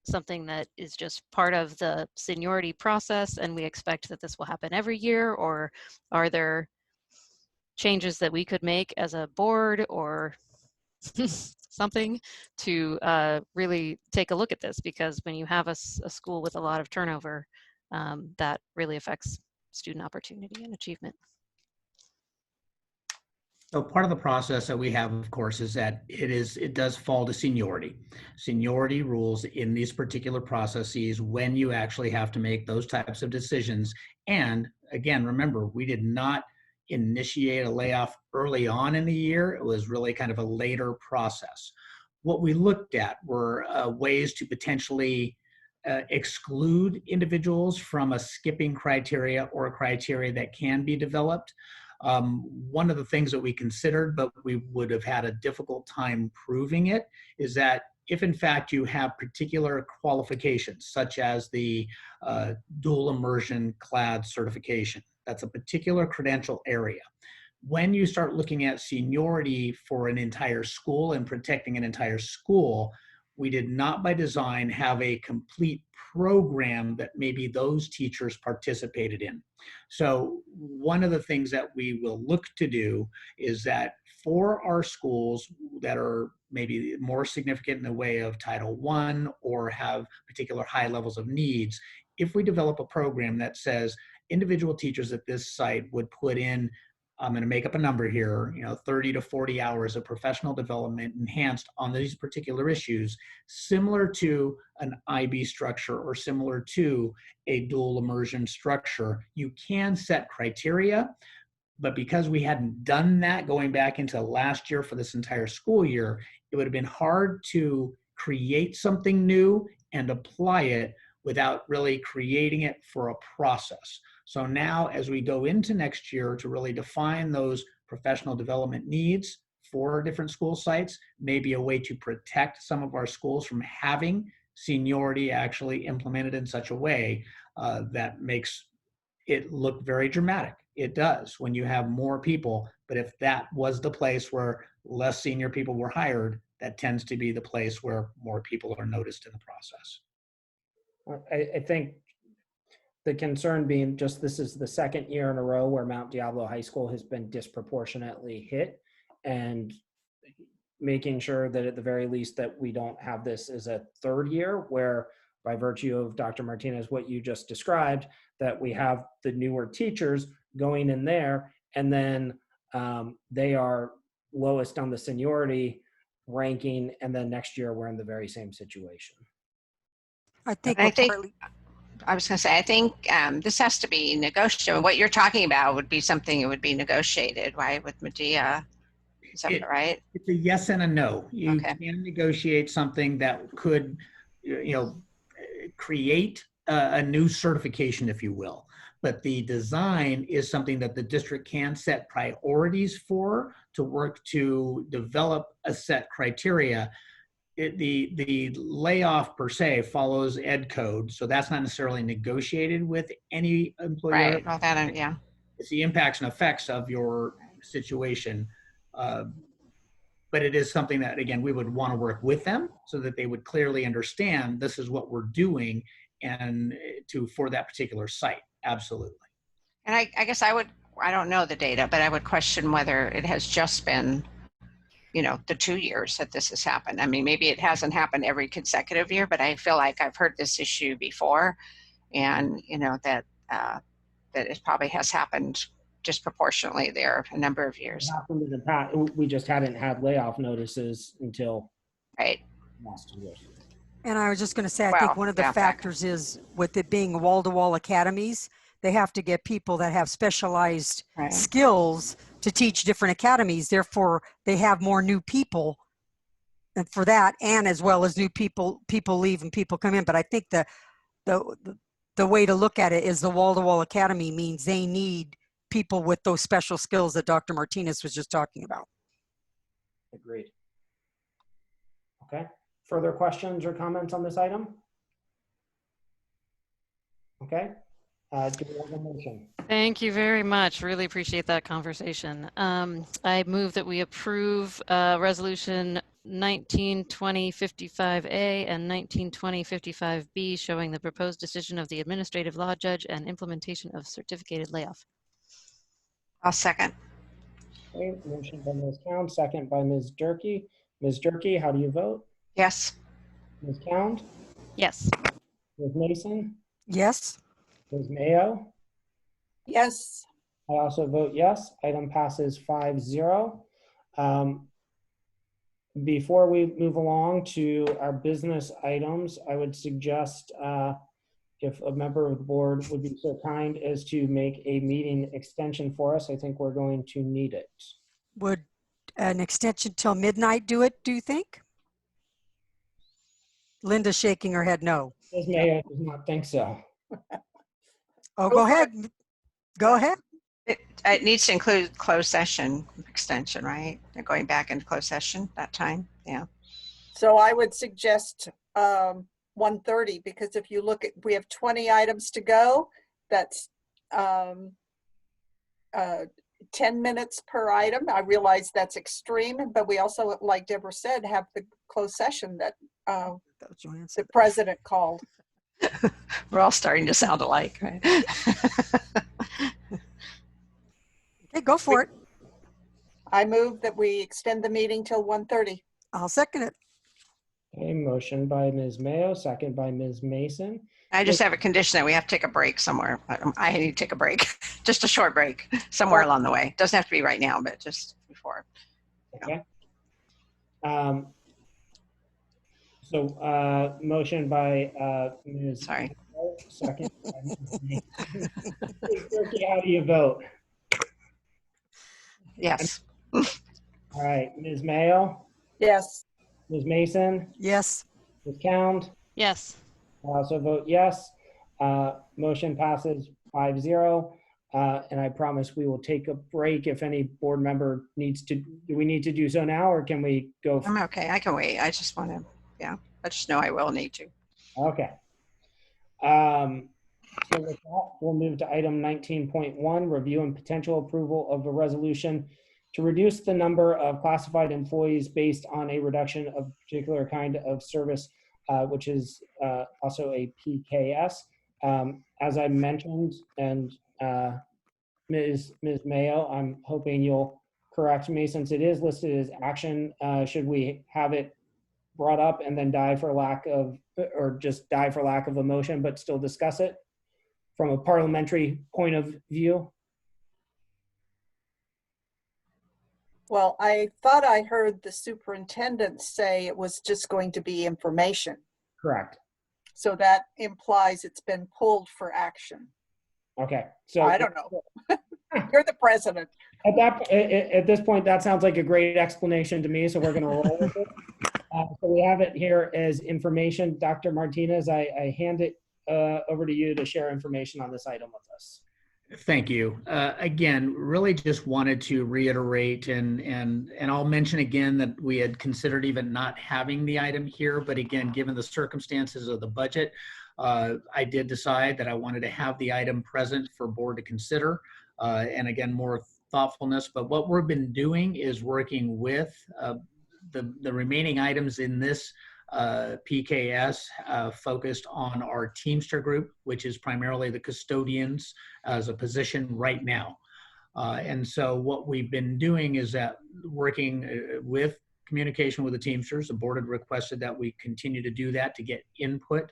something that is just part of the seniority process and we expect that this will happen every year, or are there changes that we could make as a board or something to really take a look at this? Because when you have a school with a lot of turnover, that really affects student opportunity and achievement. So part of the process that we have, of course, is that it does fall to seniority. Seniority rules in these particular processes when you actually have to make those types of decisions. And again, remember, we did not initiate a layoff early on in the year. It was really kind of a later process. What we looked at were ways to potentially exclude individuals from a skipping criteria or a criteria that can be developed. One of the things that we considered, but we would have had a difficult time proving it, is that if in fact you have particular qualifications, such as the dual immersion CLAD certification, that's a particular credential area. When you start looking at seniority for an entire school and protecting an entire school, we did not by design have a complete program that maybe those teachers participated in. So one of the things that we will look to do is that for our schools that are maybe more significant in the way of Title I or have particular high levels of needs, if we develop a program that says individual teachers at this site would put in, I'm going to make up a number here, 30 to 40 hours of professional development enhanced on these particular issues, similar to an IB structure or similar to a dual immersion structure. You can set criteria, but because we hadn't done that going back into last year for this entire school year, it would have been hard to create something new and apply it without really creating it for a process. So now as we go into next year to really define those professional development needs for different school sites, maybe a way to protect some of our schools from having seniority actually implemented in such a way that makes it look very dramatic. It does when you have more people, but if that was the place where less senior people were hired, that tends to be the place where more people are noticed in the process. I think the concern being just this is the second year in a row where Mount Diablo High School has been disproportionately hit, and making sure that at the very least that we don't have this as a third year where by virtue of Dr. Martinez, what you just described, that we have the newer teachers going in there and then they are lowest on the seniority ranking, and then next year we're in the very same situation. I think I was going to say, I think this has to be negotiable. What you're talking about would be something that would be negotiated, right, with Medea. Is that right? It's a yes and a no. You can negotiate something that could, create a new certification, if you will. But the design is something that the district can set priorities for to work to develop a set criteria. The layoff per se follows ed code, so that's not necessarily negotiated with any employer. Right. Well, that yeah. It's the impacts and effects of your situation, but it is something that again we would want to work with them so that they would clearly understand this is what we're doing and for that particular site. Absolutely. And I guess I don't know the data, but I would question whether it has just been the 2 years that this has happened. I mean, maybe it hasn't happened every consecutive year, but I feel like I've heard this issue before, and that it probably has happened disproportionately there a number of years. It happened in the past. We just hadn't had layoff notices until last 2 years. And I was just going to say, I think one of the factors is with it being wall-to-wall academies, they have to get people that have specialized skills to teach different academies. Therefore, they have more new people for that, and as well as new people leave and people come in. But I think the way to look at it is the wall-to-wall academy means they need people with those special skills that Dr. Martinez was just talking about. Agreed. Okay. Further questions or comments on this item? Okay. Do we have a motion? Thank you very much. Really appreciate that conversation. I move that we approve Resolution 1920-55A and 1920-55B showing the proposed decision of the administrative law judge and implementation of certificated layoff. I'll second. Okay, motion by Ms. Cound, second by Ms. Durkee. Ms. Durkee, how do you vote? Yes. Ms. Cound? Yes. Ms. Mason? Yes. Ms. Mayo? Yes. I also vote yes. Item passes 5-0. Before we move along to our business items, I would suggest if a member of the board would be so kind as to make a meeting extension for us. I think we're going to need it. Would an extension till midnight do it, do you think? Linda's shaking her head no. Ms. Mayo does not think so. Oh, go ahead. Go ahead. It needs to include closed session extension, right? They're going back into closed session that time. Yeah. So I would suggest 1:30, because if you look at, we have 20 items to go. That's 10 minutes per item. I realize that's extreme, but we also, like Deborah said, have the closed session that the president called. We're all starting to sound alike, right? Okay, go for it. I move that we extend the meeting till 1:30. I'll second it. Okay, motion by Ms. Mayo, second by Ms. Mason. I just have a condition that we have to take a break somewhere. I need to take a break, just a short break somewhere along the way. Doesn't have to be right now, but just before. Okay. Motion by Ms. Sorry. Second by Ms. Mason. Turkey, how do you vote? Yes. All right, Ms. Mayo? Yes. Ms. Mason? Yes. Ms. Cound? Yes. I also vote yes. Motion passes 5-0. And I promise we will take a break if any board member needs to. Do we need to do so now, or can we go? I'm okay. I can wait. I just want to, yeah. I just know I will need to. Okay. So with that, we'll move to item 19.1, review and potential approval of a resolution to reduce the number of classified employees based on a reduction of particular kind of service, which is also a PKS. As I mentioned, and Ms. Mayo, I'm hoping you'll correct me since it is listed as action. Should we have it brought up and then die for lack of, or just die for lack of a motion, but still discuss it from a parliamentary point of view? Well, I thought I heard the superintendent say it was just going to be information. Correct. So that implies it's been pulled for action. Okay. So I don't know. You're the president. At this point, that sounds like a great explanation to me. So we're going to roll with it. So we have it here as information. Dr. Martinez, I hand it over to you to share information on this item with us. Thank you. Again, really just wanted to reiterate, and I'll mention again that we had considered even not having the item here, but again, given the circumstances of the budget, I did decide that I wanted to have the item present for board to consider, and again, more thoughtfulness. But what we've been doing is working with the remaining items in this PKS focused on our Teamster group, which is primarily the custodians as a position right now. And so what we've been doing is that working with communication with the Teamsters, the board had requested that we continue to do that to get input.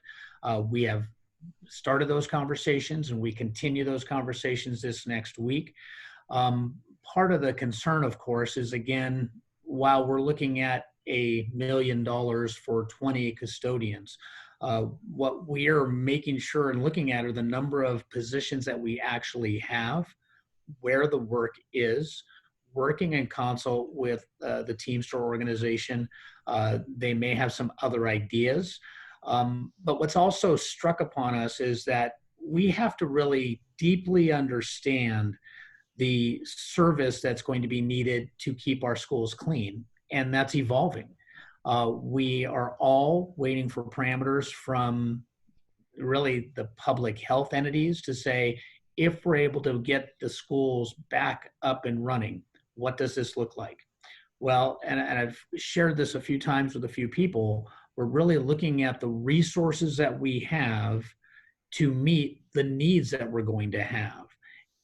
We have started those conversations and we continue those conversations this next week. Part of the concern, of course, is again, while we're looking at $1 million for 20 custodians, what we are making sure and looking at are the number of positions that we actually have, where the work is, working in consult with the Teamster organization. They may have some other ideas. But what's also struck upon us is that we have to really deeply understand the service that's going to be needed to keep our schools clean. And that's evolving. We are all waiting for parameters from really the public health entities to say, if we're able to get the schools back up and running, what does this look like? Well, and I've shared this a few times with a few people, we're really looking at the resources that we have to meet the needs that we're going to have.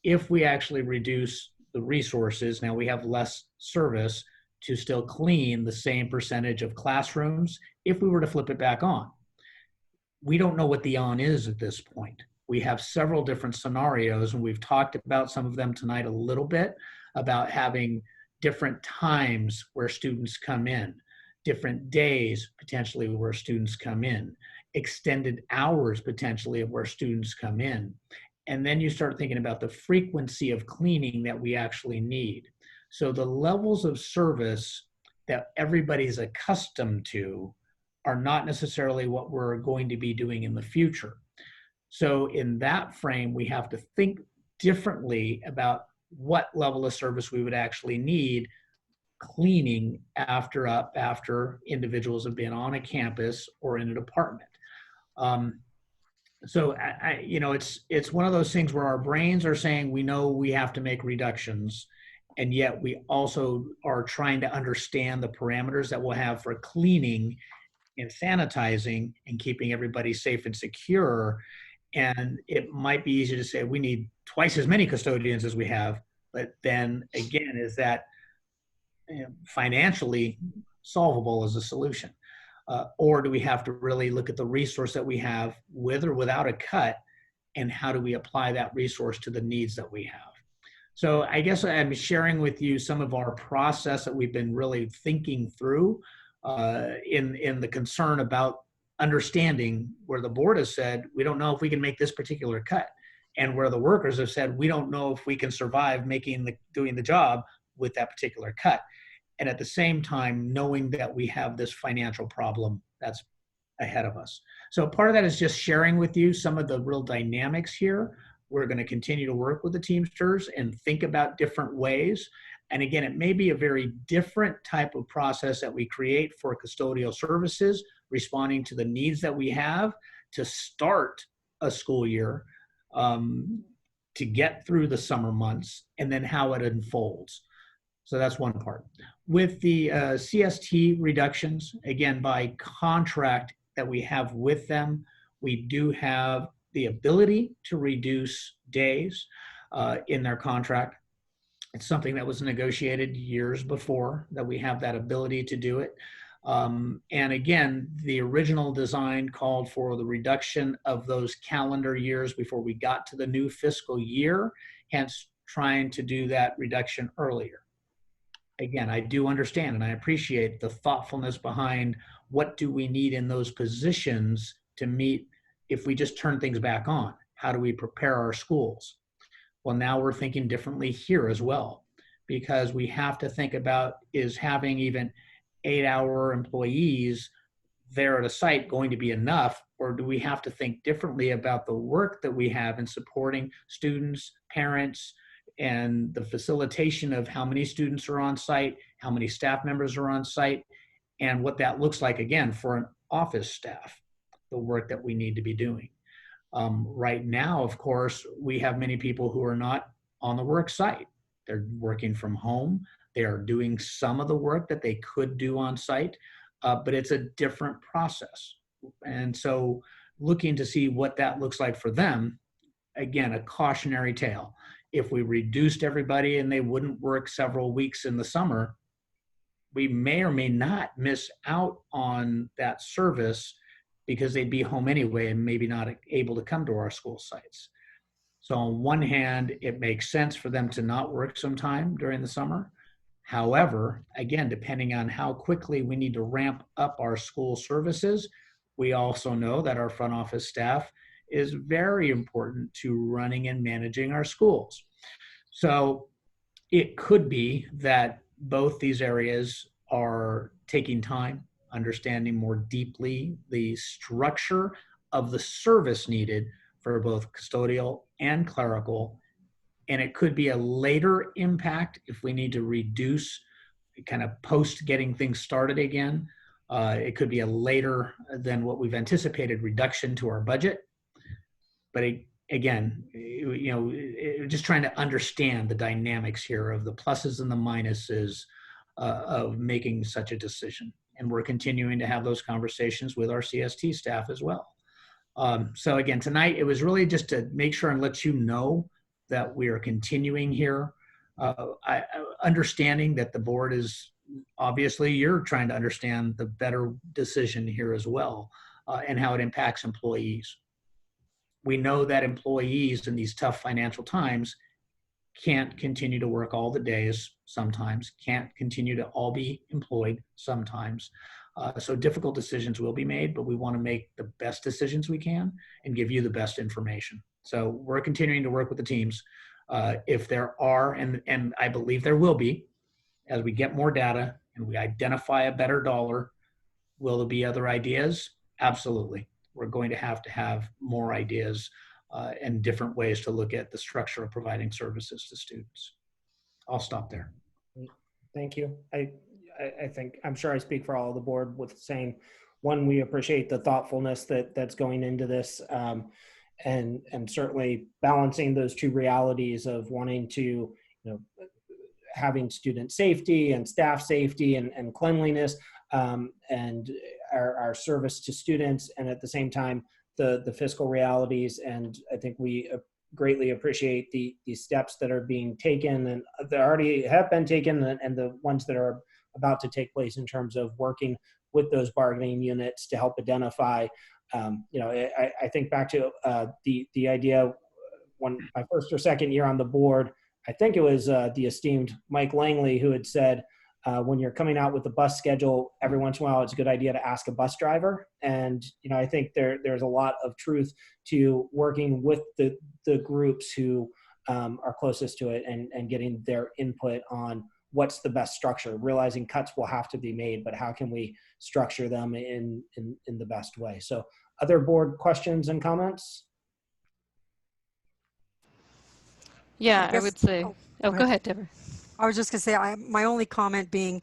If we actually reduce the resources, now we have less service to still clean the same percentage of classrooms if we were to flip it back on. We don't know what the on is at this point. we have several different scenarios, and we've talked about some of them tonight a little bit, about having different times where students come in, different days potentially where students come in, extended hours potentially of where students come in. And then you start thinking about the frequency of cleaning that we actually need. So the levels of service that everybody's accustomed to are not necessarily what we're going to be doing in the future. So in that frame, we have to think differently about what level of service we would actually need cleaning after individuals have been on a campus or in a department. So it's one of those things where our brains are saying we know we have to make reductions, and yet we also are trying to understand the parameters that we'll have for cleaning and sanitizing and keeping everybody safe and secure. And it might be easy to say we need twice as many custodians as we have, but then again, is that financially solvable as a solution? Or do we have to really look at the resource that we have with or without a cut, and how do we apply that resource to the needs that we have? So I guess I'm sharing with you some of our process that we've been really thinking through in the concern about understanding where the board has said, we don't know if we can make this particular cut, and where the workers have said, we don't know if we can survive doing the job with that particular cut. And at the same time, knowing that we have this financial problem that's ahead of us. So part of that is just sharing with you some of the real dynamics here. We're going to continue to work with the Teamsters and think about different ways. And again, it may be a very different type of process that we create for custodial services, responding to the needs that we have to start a school year, to get through the summer months, and then how it unfolds. So that's one part. With the CST reductions, again, by contract that we have with them, we do have the ability to reduce days in their contract. It's something that was negotiated years before, that we have that ability to do it. And again, the original design called for the reduction of those calendar years before we got to the new fiscal year, hence trying to do that reduction earlier. Again, I do understand and I appreciate the thoughtfulness behind what do we need in those positions to meet if we just turn things back on. How do we prepare our schools? Well, now we're thinking differently here as well, because we have to think about, is having even 8-hour employees there at a site going to be enough, or do we have to think differently about the work that we have in supporting students, parents, and the facilitation of how many students are on site, how many staff members are on site, and what that looks like, again, for an office staff, the work that we need to be doing. Right now, of course, we have many people who are not on the work site. They're working from home. They are doing some of the work that they could do on site, but it's a different process. And so looking to see what that looks like for them, again, a cautionary tale. If we reduced everybody and they wouldn't work several weeks in the summer, we may or may not miss out on that service because they'd be home anyway and maybe not able to come to our school sites. So on one hand, it makes sense for them to not work sometime during the summer. However, again, depending on how quickly we need to ramp up our school services, we also know that our front office staff is very important to running and managing our schools. So it could be that both these areas are taking time, understanding more deeply the structure of the service needed for both custodial and clerical. And it could be a later impact if we need to reduce kind of post getting things started again. It could be a later than what we've anticipated reduction to our budget. But again, just trying to understand the dynamics here of the pluses and the minuses of making such a decision. And we're continuing to have those conversations with our CST staff as well. So again, tonight, it was really just to make sure and let you know that we are continuing here. Understanding that the board is, obviously, you're trying to understand the better decision here as well, and how it impacts employees. we know that employees in these tough financial times can't continue to work all the days sometimes, can't continue to all be employed sometimes. So difficult decisions will be made, but we want to make the best decisions we can and give you the best information. So we're continuing to work with the teams. If there are, and I believe there will be, as we get more data and we identify a better dollar, will there be other ideas? Absolutely. We're going to have more ideas and different ways to look at the structure of providing services to students. I'll stop there. Thank you. I think, I'm sure I speak for all of the board with saying, one, we appreciate the thoughtfulness that's going into this, and certainly balancing those two realities of wanting to, having student safety and staff safety and cleanliness, and our service to students, and at the same time, the fiscal realities. And I think we greatly appreciate the steps that are being taken and that already have been taken, and the ones that are about to take place in terms of working with those bargaining units to help identify. I think back to the idea when my first or second year on the board, I think it was the esteemed Mike Langley who had said, when you're coming out with the bus schedule, every once in a while, it's a good idea to ask a bus driver. And, I think there's a lot of truth to working with the groups who are closest to it and getting their input on what's the best structure, realizing cuts will have to be made, but how can we structure them in the best way? So other board questions and comments? Yeah, I would say, go ahead, Deborah. I was just going to say, my only comment being,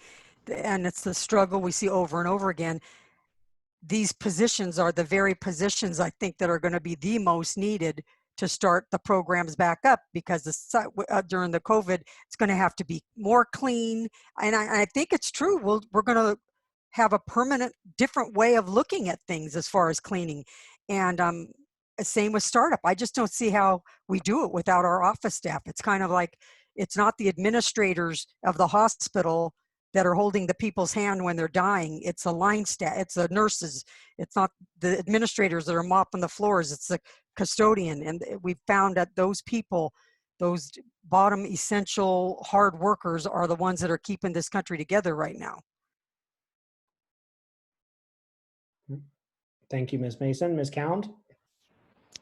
and it's the struggle we see over and over again, these positions are the very positions I think that are going to be the most needed to start the programs back up, because during the COVID, it's going to have to be more clean. And I think it's true. We're going to have a permanent different way of looking at things as far as cleaning. And same with startup. I just don't see how we do it without our office staff. It's kind of like, it's not the administrators of the hospital that are holding the people's hand when they're dying. It's a line staff, it's the nurses. It's not the administrators that are mopping the floors. It's the custodian. And we've found that those people, those bottom essential hard workers, are the ones that are keeping this country together right now. Thank you, Ms. Mason. Ms. Cound?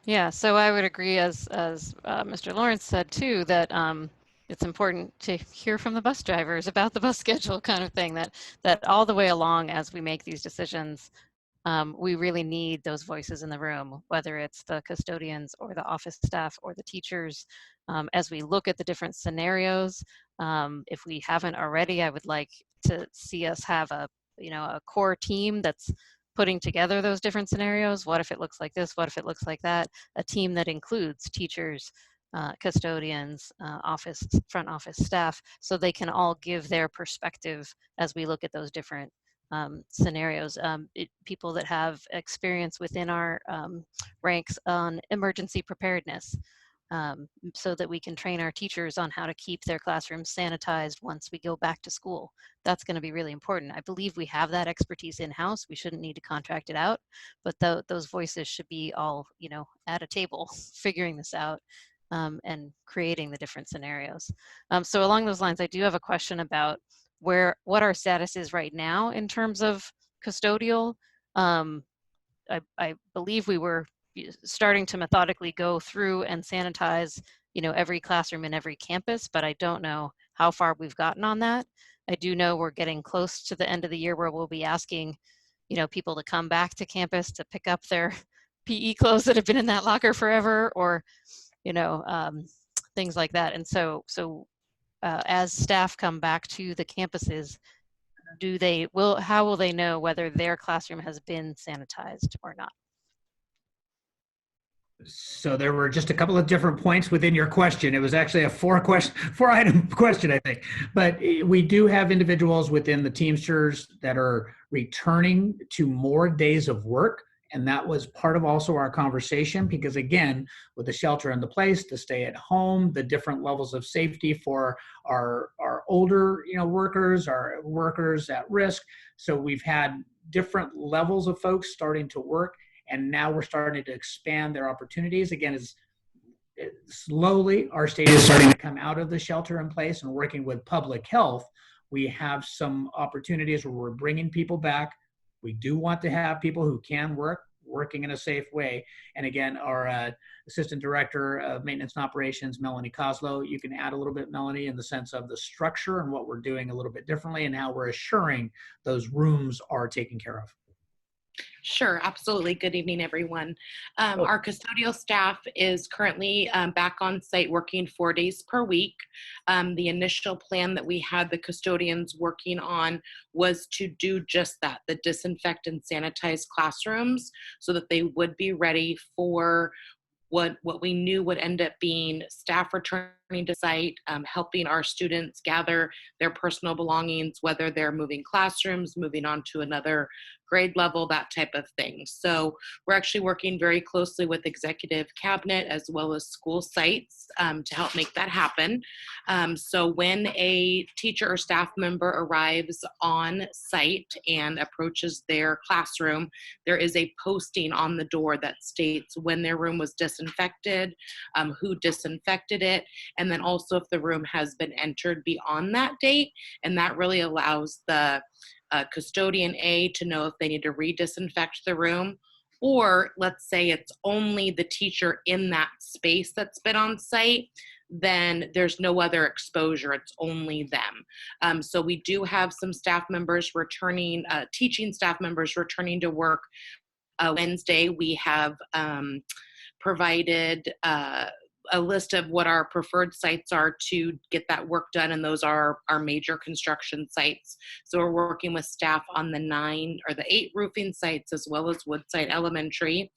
Yeah, so I would agree, as Mr. Lawrence said too, that it's important to hear from the bus drivers about the bus schedule kind of thing, that all the way along as we make these decisions, we really need those voices in the room, whether it's the custodians or the office staff or the teachers. As we look at the different scenarios, if we haven't already, I would like to see us have a core team that's putting together those different scenarios. What if it looks like this? What if it looks like that? A team that includes teachers, custodians, front office staff, so they can all give their perspective as we look at those different scenarios. People that have experience within our ranks on emergency preparedness, so that we can train our teachers on how to keep their classrooms sanitized once we go back to school. That's going to be really important. I believe we have that expertise in-house. We shouldn't need to contract it out, but those voices should be all, at a table figuring this out and creating the different scenarios. So along those lines, I do have a question about what our status is right now in terms of custodial. I believe we were starting to methodically go through and sanitize, every classroom and every campus, but I don't know how far we've gotten on that. I do know we're getting close to the end of the year where we'll be asking, people to come back to campus to pick up their PE clothes that have been in that locker forever, or, things like that. And so as staff come back to the campuses, how will they know whether their classroom has been sanitized or not? So there were just a couple of different points within your question. It was actually a four-item question, I think. But we do have individuals within the Teamsters that are returning to more days of work. And that was part of also our conversation, because again, with the shelter in the place, the stay at home, the different levels of safety for our older workers, our workers at risk. So we've had different levels of folks starting to work. and now we're starting to expand their opportunities. Again, as slowly our state is starting to come out of the shelter in place and working with public health, we have some opportunities where we're bringing people back. We do want to have people who can working in a safe way. And again, our Assistant Director of Maintenance and Operations, Melanie Koslow, you can add a little bit, Melanie, in the sense of the structure and what we're doing a little bit differently and how we're assuring those rooms are taken care of. Sure, absolutely. Good evening, everyone. Our custodial staff is currently back on site working 4 days per week. The initial plan that we had the custodians working on was to do just that, the disinfect and sanitize classrooms so that they would be ready for what we knew would end up being staff returning to site, helping our students gather their personal belongings, whether they're moving classrooms, moving on to another grade level, that type of thing. So we're actually working very closely with executive cabinet as well as school sites to help make that happen. So when a teacher or staff member arrives on site and approaches their classroom, there is a posting on the door that states when their room was disinfected, who disinfected it, and then also if the room has been entered beyond that date. And that really allows the custodian A to know if they need to re-disinfect the room, or let's say it's only the teacher in that space that's been on site, then there's no other exposure, it's only them. So we do have some staff members returning, teaching staff members returning to work. Wednesday, we have provided a list of what our preferred sites are to get that work done, and those are our major construction sites. So we're working with staff on the 8 roofing sites as well as Woodside Elementary,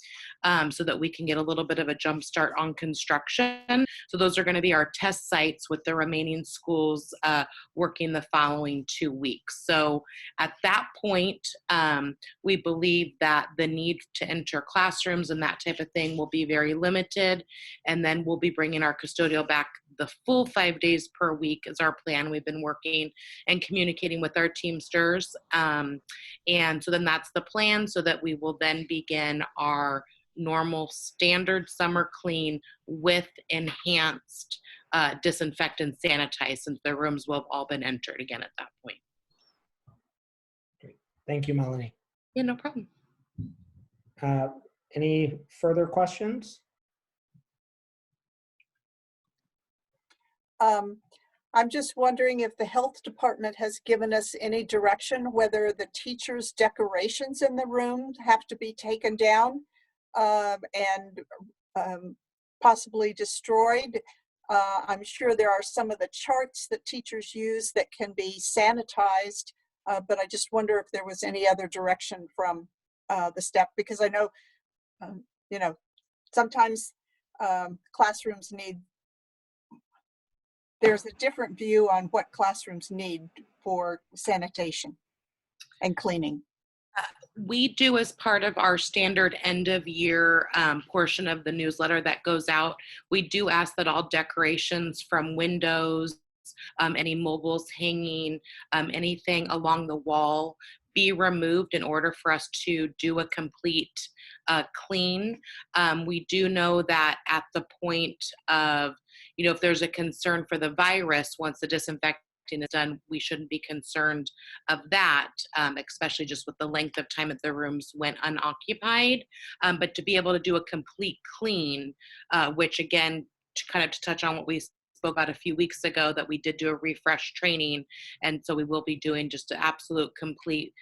so that we can get a little bit of a jump start on construction. So those are going to be our test sites, with the remaining schools working the following 2 weeks. So at that point, we believe that the need to enter classrooms and that type of thing will be very limited, and then we'll be bringing our custodial back the full 5 days per week is our plan. We've been working and communicating with our Teamsters. And so then that's the plan, so that we will then begin our normal standard summer clean with enhanced disinfect and sanitize, since the rooms will have all been entered again at that point. Great. Thank you, Melanie. Yeah, no problem. Any further questions? I'm just wondering if the health department has given us any direction whether the teachers' decorations in the room have to be taken down and possibly destroyed. I'm sure there are some of the charts that teachers use that can be sanitized, but I just wonder if there was any other direction from the staff, because I know, sometimes classrooms need, there's a different view on what classrooms need for sanitation and cleaning. We do, as part of our standard end of year portion of the newsletter that goes out, we do ask that all decorations from windows, any mobiles hanging, anything along the wall be removed in order for us to do a complete clean. We do know that at the point of, if there's a concern for the virus, once the disinfecting is done, we shouldn't be concerned of that, especially just with the length of time that the rooms went unoccupied. But to be able to do a complete clean, which again, to touch on what we spoke about a few weeks ago, that we did do a refresh training, and so we will be doing just an absolute complete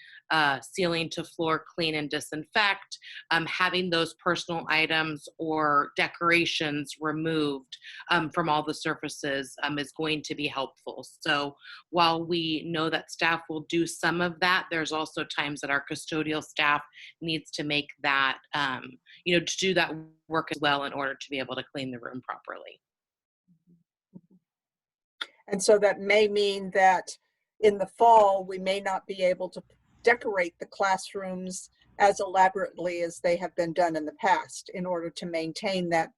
ceiling to floor clean and disinfect. Having those personal items or decorations removed from all the surfaces is going to be helpful. So while we know that staff will do some of that, there's also times that our custodial staff needs to make that, to do that work as well in order to be able to clean the room properly. And so that may mean that in the fall, we may not be able to decorate the classrooms as elaborately as they have been done in the past, in order to maintain that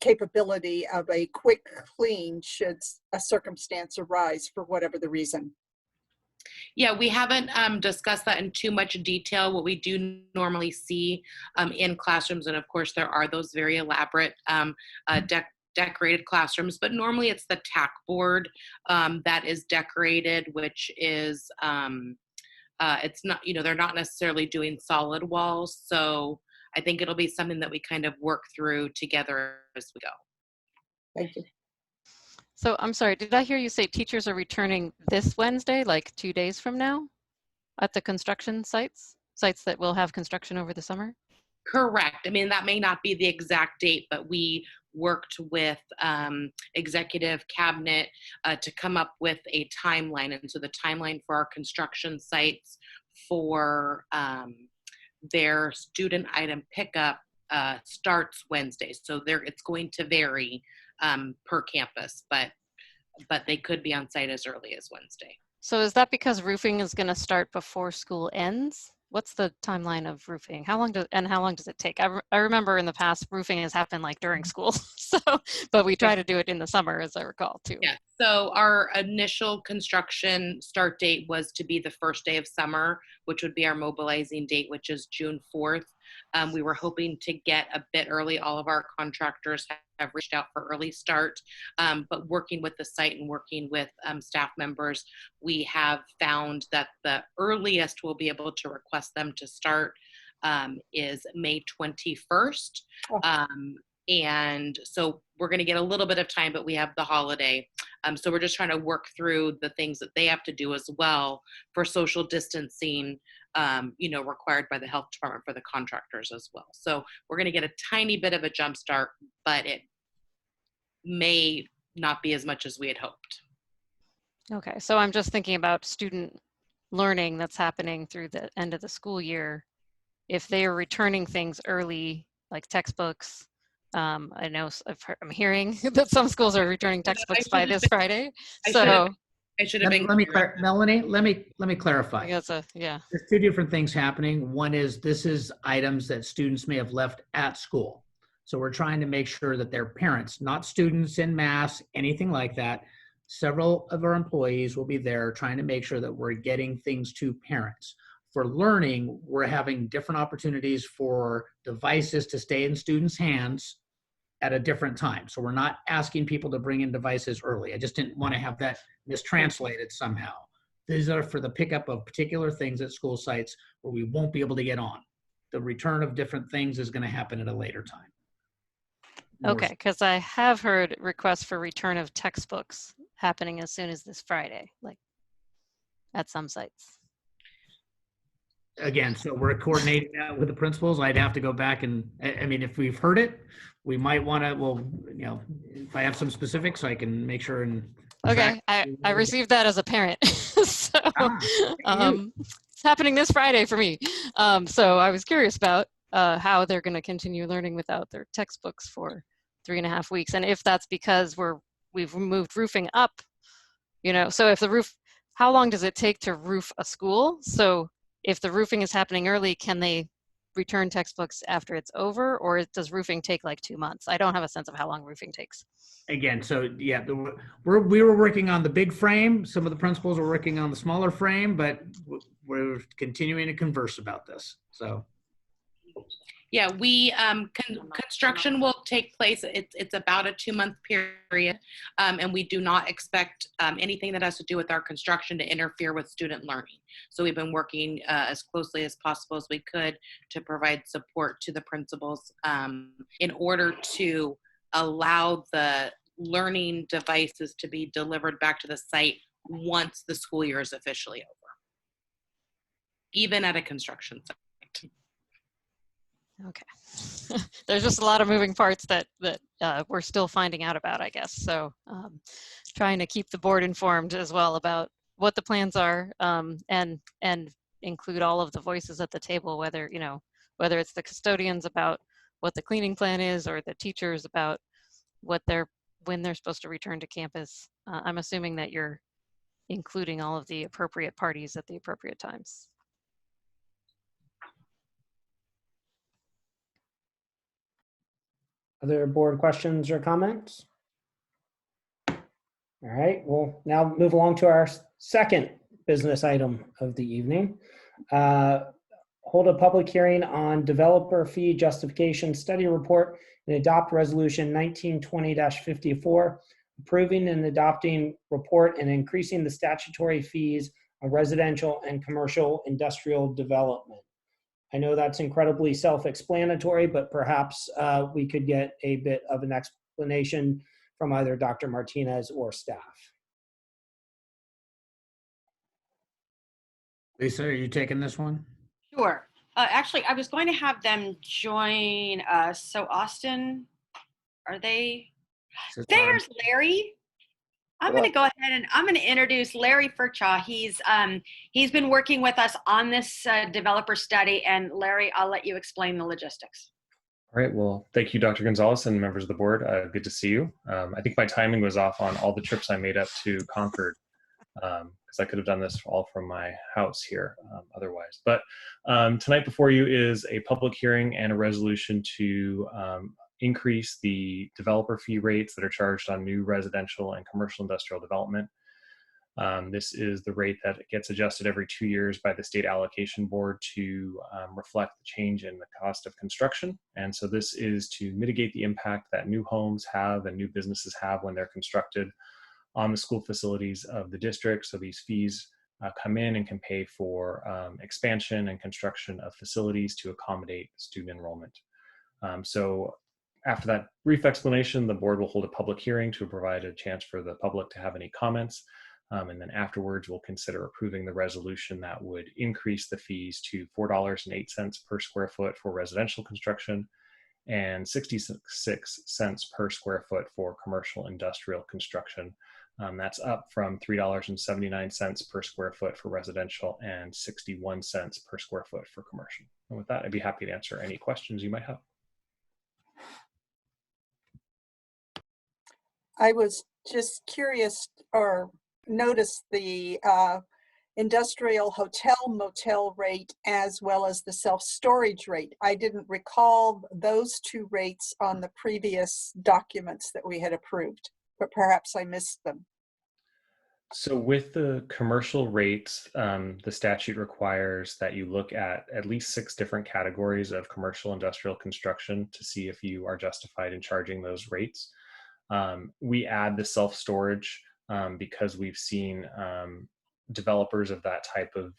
capability of a quick clean should a circumstance arise for whatever the reason. Yeah, we haven't discussed that in too much detail. What we do normally see in classrooms, and of course there are those very elaborate decorated classrooms, but normally it's the tack board that is decorated, which is, it's not, they're not necessarily doing solid walls. So I think it'll be something that we kind of work through together as we go. Thank you. So I'm sorry, did I hear you say teachers are returning this Wednesday, like 2 days from now, at the construction sites that will have construction over the summer? Correct. I mean, that may not be the exact date, but we worked with executive cabinet to come up with a timeline. And so the timeline for our construction sites for their student item pickup starts Wednesday. So it's going to vary per campus, but they could be on site as early as Wednesday. So is that because roofing is going to start before school ends? What's the timeline of roofing? How long does it take? I remember in the past roofing has happened like during school, but we try to do it in the summer, as I recall too. Yeah. So our initial construction start date was to be the first day of summer, which would be our mobilizing date, which is June 4th. We were hoping to get a bit early. All of our contractors have reached out for early start, but working with the site and working with staff members, we have found that the earliest we'll be able to request them to start is May 21st. And so we're going to get a little bit of time, but we have the holiday. So we're just trying to work through the things that they have to do as well for social distancing, required by the health department for the contractors as well. So we're going to get a tiny bit of a jump start, but it may not be as much as we had hoped. Okay, so I'm just thinking about student learning that's happening through the end of the school year. If they are returning things early, like textbooks, I know I'm hearing that some schools are returning textbooks by this Friday. I should have been. Melanie, let me clarify. Yeah. There's two different things happening. One is this is items that students may have left at school. So we're trying to make sure that their parents, not students en masse, anything like that. Several of our employees will be there trying to make sure that we're getting things to parents. For learning, we're having different opportunities for devices to stay in students' hands at a different time. So we're not asking people to bring in devices early. I just didn't want to have that mistranslated somehow. These are for the pickup of particular things at school sites where we won't be able to get on. The return of different things is going to happen at a later time. Okay, because I have heard requests for return of textbooks happening as soon as this Friday, like at some sites. Again, so we're coordinating that with the principals. I'd have to go back and, I mean, if we've heard it, we might want to, well, if I have some specifics, I can make sure and. Okay, I received that as a parent. So it's happening this Friday for me. So I was curious about how they're going to continue learning without their textbooks for 3.5 weeks. And if that's because we've moved roofing up, so if the roof, how long does it take to roof a school? So if the roofing is happening early, can they return textbooks after it's over, or does roofing take like 2 months? I don't have a sense of how long roofing takes. Again, so yeah, we were working on the big frame. Some of the principals were working on the smaller frame, but we're continuing to converse about this. So. Yeah, we construction will take place. It's about a 2-month period, and we do not expect anything that has to do with our construction to interfere with student learning. So we've been working as closely as possible as we could to provide support to the principals in order to allow the learning devices to be delivered back to the site once the school year is officially over, even at a construction site. Okay. There's just a lot of moving parts that we're still finding out about, I guess. So trying to keep the board informed as well about what the plans are and include all of the voices at the table, whether it's the custodians about what the cleaning plan is, or the teachers about when they're supposed to return to campus. I'm assuming that you're including all of the appropriate parties at the appropriate times. Other board questions or comments? All right, we'll now move along to our second business item of the evening. Hold a public hearing on developer fee justification study report and adopt resolution 1920-54, approving and adopting report and increasing the statutory fees on residential and commercial industrial development. I know that's incredibly self-explanatory, but perhaps we could get a bit of an explanation from either Dr. Martinez or staff. Lisa, are you taking this one? Sure. Actually, I was going to have them join us. So Austin, are they? There's Larry. I'm going to go ahead and I'm going to introduce Larry Furchaw. He's been working with us on this developer study. And Larry, I'll let you explain the logistics. All right. Well, thank you, Dr. Gonzalez and members of the board. Good to see you. I think my timing was off on all the trips I made up to Concord, because I could have done this all from my house here otherwise. But tonight before you is a public hearing and a resolution to increase the developer fee rates that are charged on new residential and commercial industrial development. This is the rate that gets adjusted every 2 years by the state allocation board to reflect the change in the cost of construction. And so this is to mitigate the impact that new homes have and new businesses have when they're constructed on the school facilities of the district. So these fees come in and can pay for expansion and construction of facilities to accommodate student enrollment. So after that brief explanation, the board will hold a public hearing to provide a chance for the public to have any comments. And then afterwards, we'll consider approving the resolution that would increase the fees to $4.08 per square foot for residential construction and 66 cents per square foot for commercial industrial construction. That's up from $3.79 per square foot for residential and 61 cents per square foot for commercial. And with that, I'd be happy to answer any questions you might have. I was just curious or noticed the industrial hotel motel rate as well as the self-storage rate. I didn't recall those two rates on the previous documents that we had approved, but perhaps I missed them. So with the commercial rates, the statute requires that you look at least 6 different categories of commercial industrial construction to see if you are justified in charging those rates. We add the self-storage because we've seen developers of that type of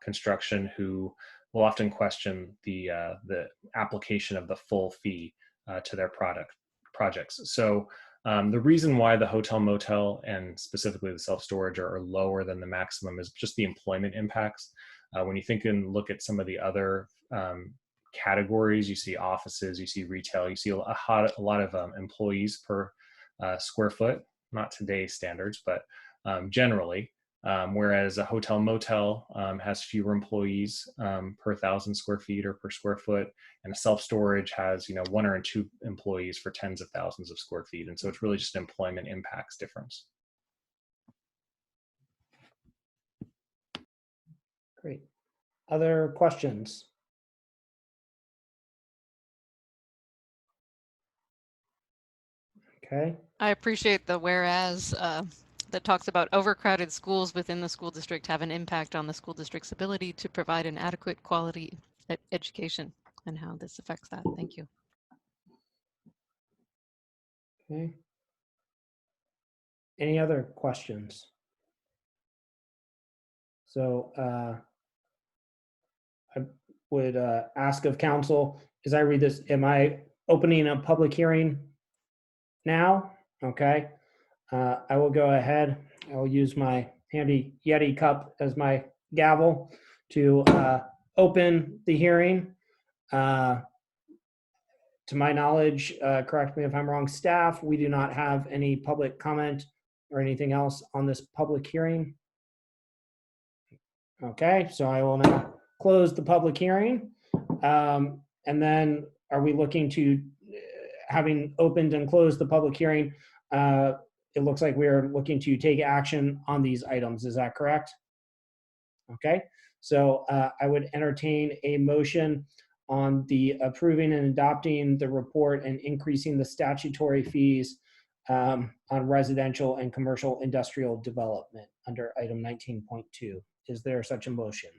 construction who will often question the application of the full fee to their projects. So the reason why the hotel motel and specifically the self-storage are lower than the maximum is just the employment impacts. When you think and look at some of the other categories, you see offices, you see retail, you see a lot of employees per square foot, not today's standards, but generally, whereas a hotel motel has fewer employees per 1,000 square feet or per square foot, and a self-storage has 1 or 2 employees for tens of thousands of square feet. And so it's really just an employment impacts difference. Great. Other questions? Okay. I appreciate the whereas that talks about overcrowded schools within the school district have an impact on the school district's ability to provide an adequate quality education and how this affects that. Thank you. Okay. Any other questions? So I would ask of council, as I read this, am I opening a public hearing now? Okay. I will go ahead. I will use my handy Yeti cup as my gavel to open the hearing. To my knowledge, correct me if I'm wrong, staff, we do not have any public comment or anything else on this public hearing. Okay, so I will now close the public hearing. And then are we looking to, having opened and closed the public hearing, it looks like we're looking to take action on these items. Is that correct? Okay, so I would entertain a motion on the approving and adopting the report and increasing the statutory fees on residential and commercial industrial development under item 19.2. Is there such a motion?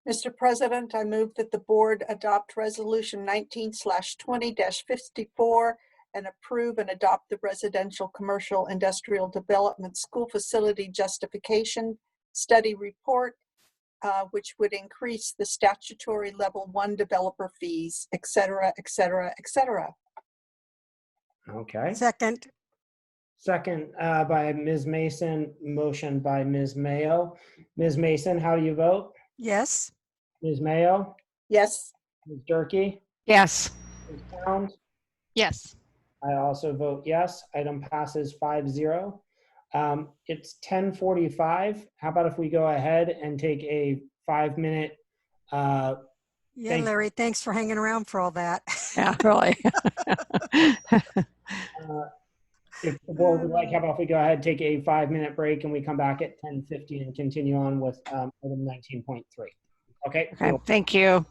Mr. President, I move that the board adopt resolution 19/20-54 and approve and adopt the residential commercial industrial development school facility justification study report, which would increase the statutory level 1 developer fees, et cetera, et cetera, et cetera. Okay. Second. Second by Ms. Mason, motion by Ms. Mayo. Ms. Mason, how do you vote? Yes. Ms. Mayo? Yes. Ms. Durkee? Yes. Ms. Pound? Yes. I also vote yes. Item passes 5-0. It's 10:45. How about if we go ahead and take a 5-minute Yeah, Larry, thanks for hanging around for all that. Yeah, really. If the board would like, how about if we go ahead and take a 5-minute break and we come back at 10:50 and continue on with item 19.3. Okay. Okay, thank you.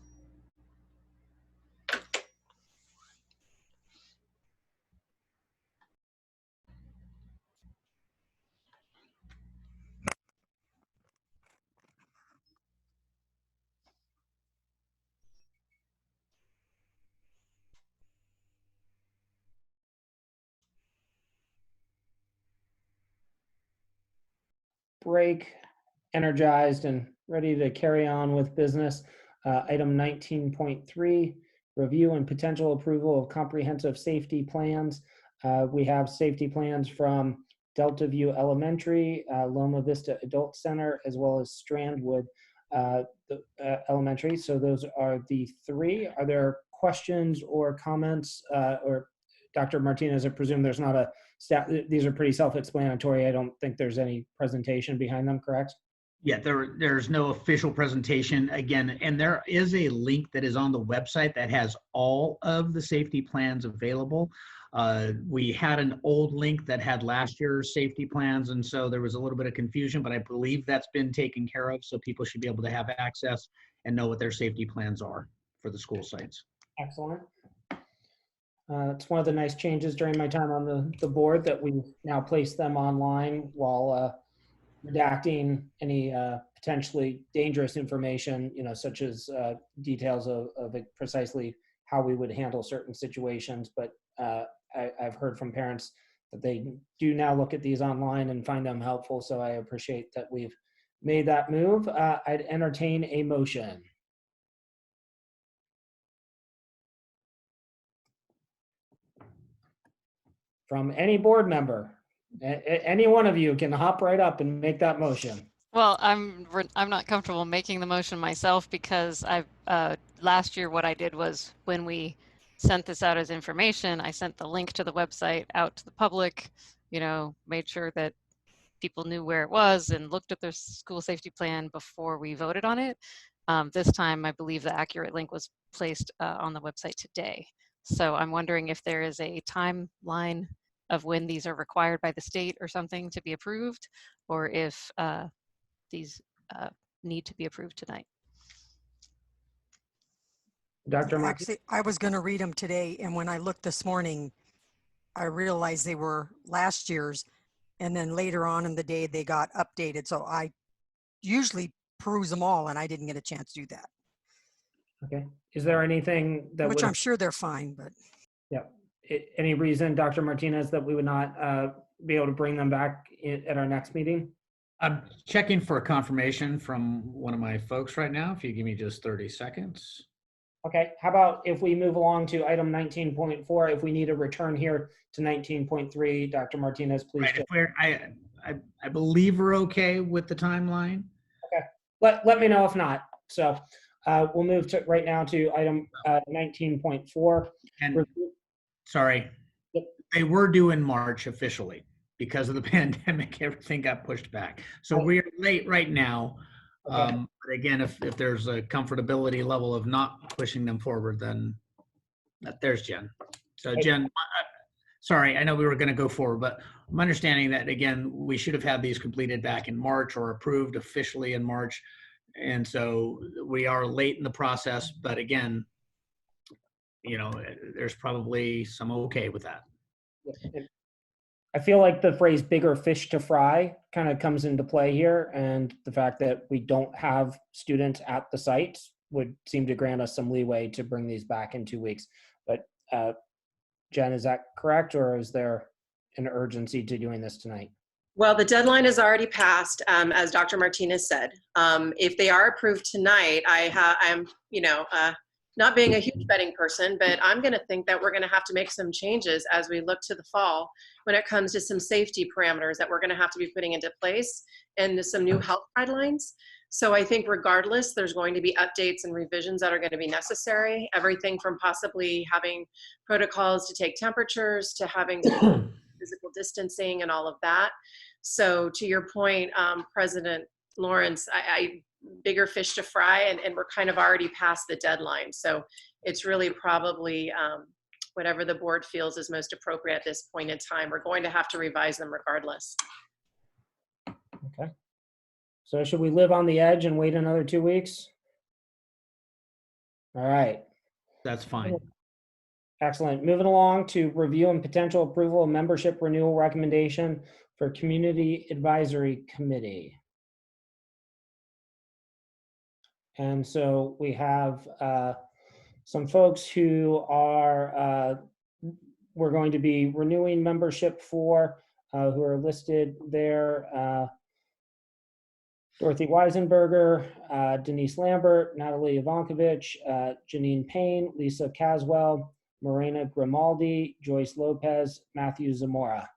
Break, energized and ready to carry on with business. Item 19.3, review and potential approval of comprehensive safety plans. We have safety plans from Delta View Elementary, Loma Vista Adult Center, as well as Strandwood Elementary. So those are the three. Are there questions or comments? Or Dr. Martinez, I presume there's not a staff, these are pretty self-explanatory. I don't think there's any presentation behind them, correct? Yeah, there's no official presentation again, and there is a link that is on the website that has all of the safety plans available. We had an old link that had last year's safety plans, and so there was a little bit of confusion, but I believe that's been taken care of, so people should be able to have access and know what their safety plans are for the school sites. Excellent. It's one of the nice changes during my time on the board that we've now placed them online while redacting any potentially dangerous information, such as details of precisely how we would handle certain situations. But I've heard from parents that they do now look at these online and find them helpful. So I appreciate that we've made that move. I'd entertain a motion. From any board member. Any one of you can hop right up and make that motion. Well, I'm not comfortable making the motion myself because last year what I did was when we sent this out as information, I sent the link to the website out to the public, made sure that people knew where it was and looked at their school safety plan before we voted on it. This time, I believe the accurate link was placed on the website today. So I'm wondering if there is a timeline of when these are required by the state or something to be approved, or if these need to be approved tonight. Dr. Actually, I was going to read them today, and when I looked this morning, I realized they were last year's, and then later on in the day they got updated. So I usually peruse them all, and I didn't get a chance to do that. Okay. Is there anything that which I'm sure they're fine, but yeah. Any reason, Dr. Martinez, that we would not be able to bring them back at our next meeting? I'm checking for a confirmation from one of my folks right now. If you give me just 30 seconds. Okay. How about if we move along to item 19.4, if we need a return here to 19.3, Dr. Martinez, please. Right, I believe we're okay with the timeline. Okay. Let me know if not. So we'll move to right now to item 19.4. And sorry, they were due in March officially. Because of the pandemic, everything got pushed back. So we are late right now. But again, if there's a comfortability level of not pushing them forward, then there's Jen. So Jen, sorry, I know we were going to go forward, but I'm understanding that, again, we should have had these completed back in March or approved officially in March. And so we are late in the process. But again, there's probably some okay with that. I feel like the phrase bigger fish to fry kind of comes into play here, and the fact that we don't have students at the site would seem to grant us some leeway to bring these back in 2 weeks. But Jen, is that correct, or is there an urgency to doing this tonight? Well, the deadline has already passed, as Dr. Martinez said. If they are approved tonight, I'm, not being a huge betting person, but I'm going to think that we're going to have to make some changes as we look to the fall when it comes to some safety parameters that we're going to have to be putting into place and some new health guidelines. So I think regardless, there's going to be updates and revisions that are going to be necessary. Everything from possibly having protocols to take temperatures to having physical distancing and all of that. So to your point, President Lawrence, I bigger fish to fry, and we're kind of already past the deadline. So it's really probably whatever the board feels is most appropriate at this point in time. We're going to have to revise them regardless. Okay. So should we live on the edge and wait another 2 weeks? All right. That's fine. Excellent. Moving along to review and potential approval of membership renewal recommendation for Community Advisory Committee. And so we have some folks who are, we're going to be renewing membership for, who are listed there. Dorothy Weisenberger, Denise Lambert, Natalie Ivankovich, Janine Payne, Lisa Caswell, Morena Grimaldi, Joyce Lopez, Matthew Zamora.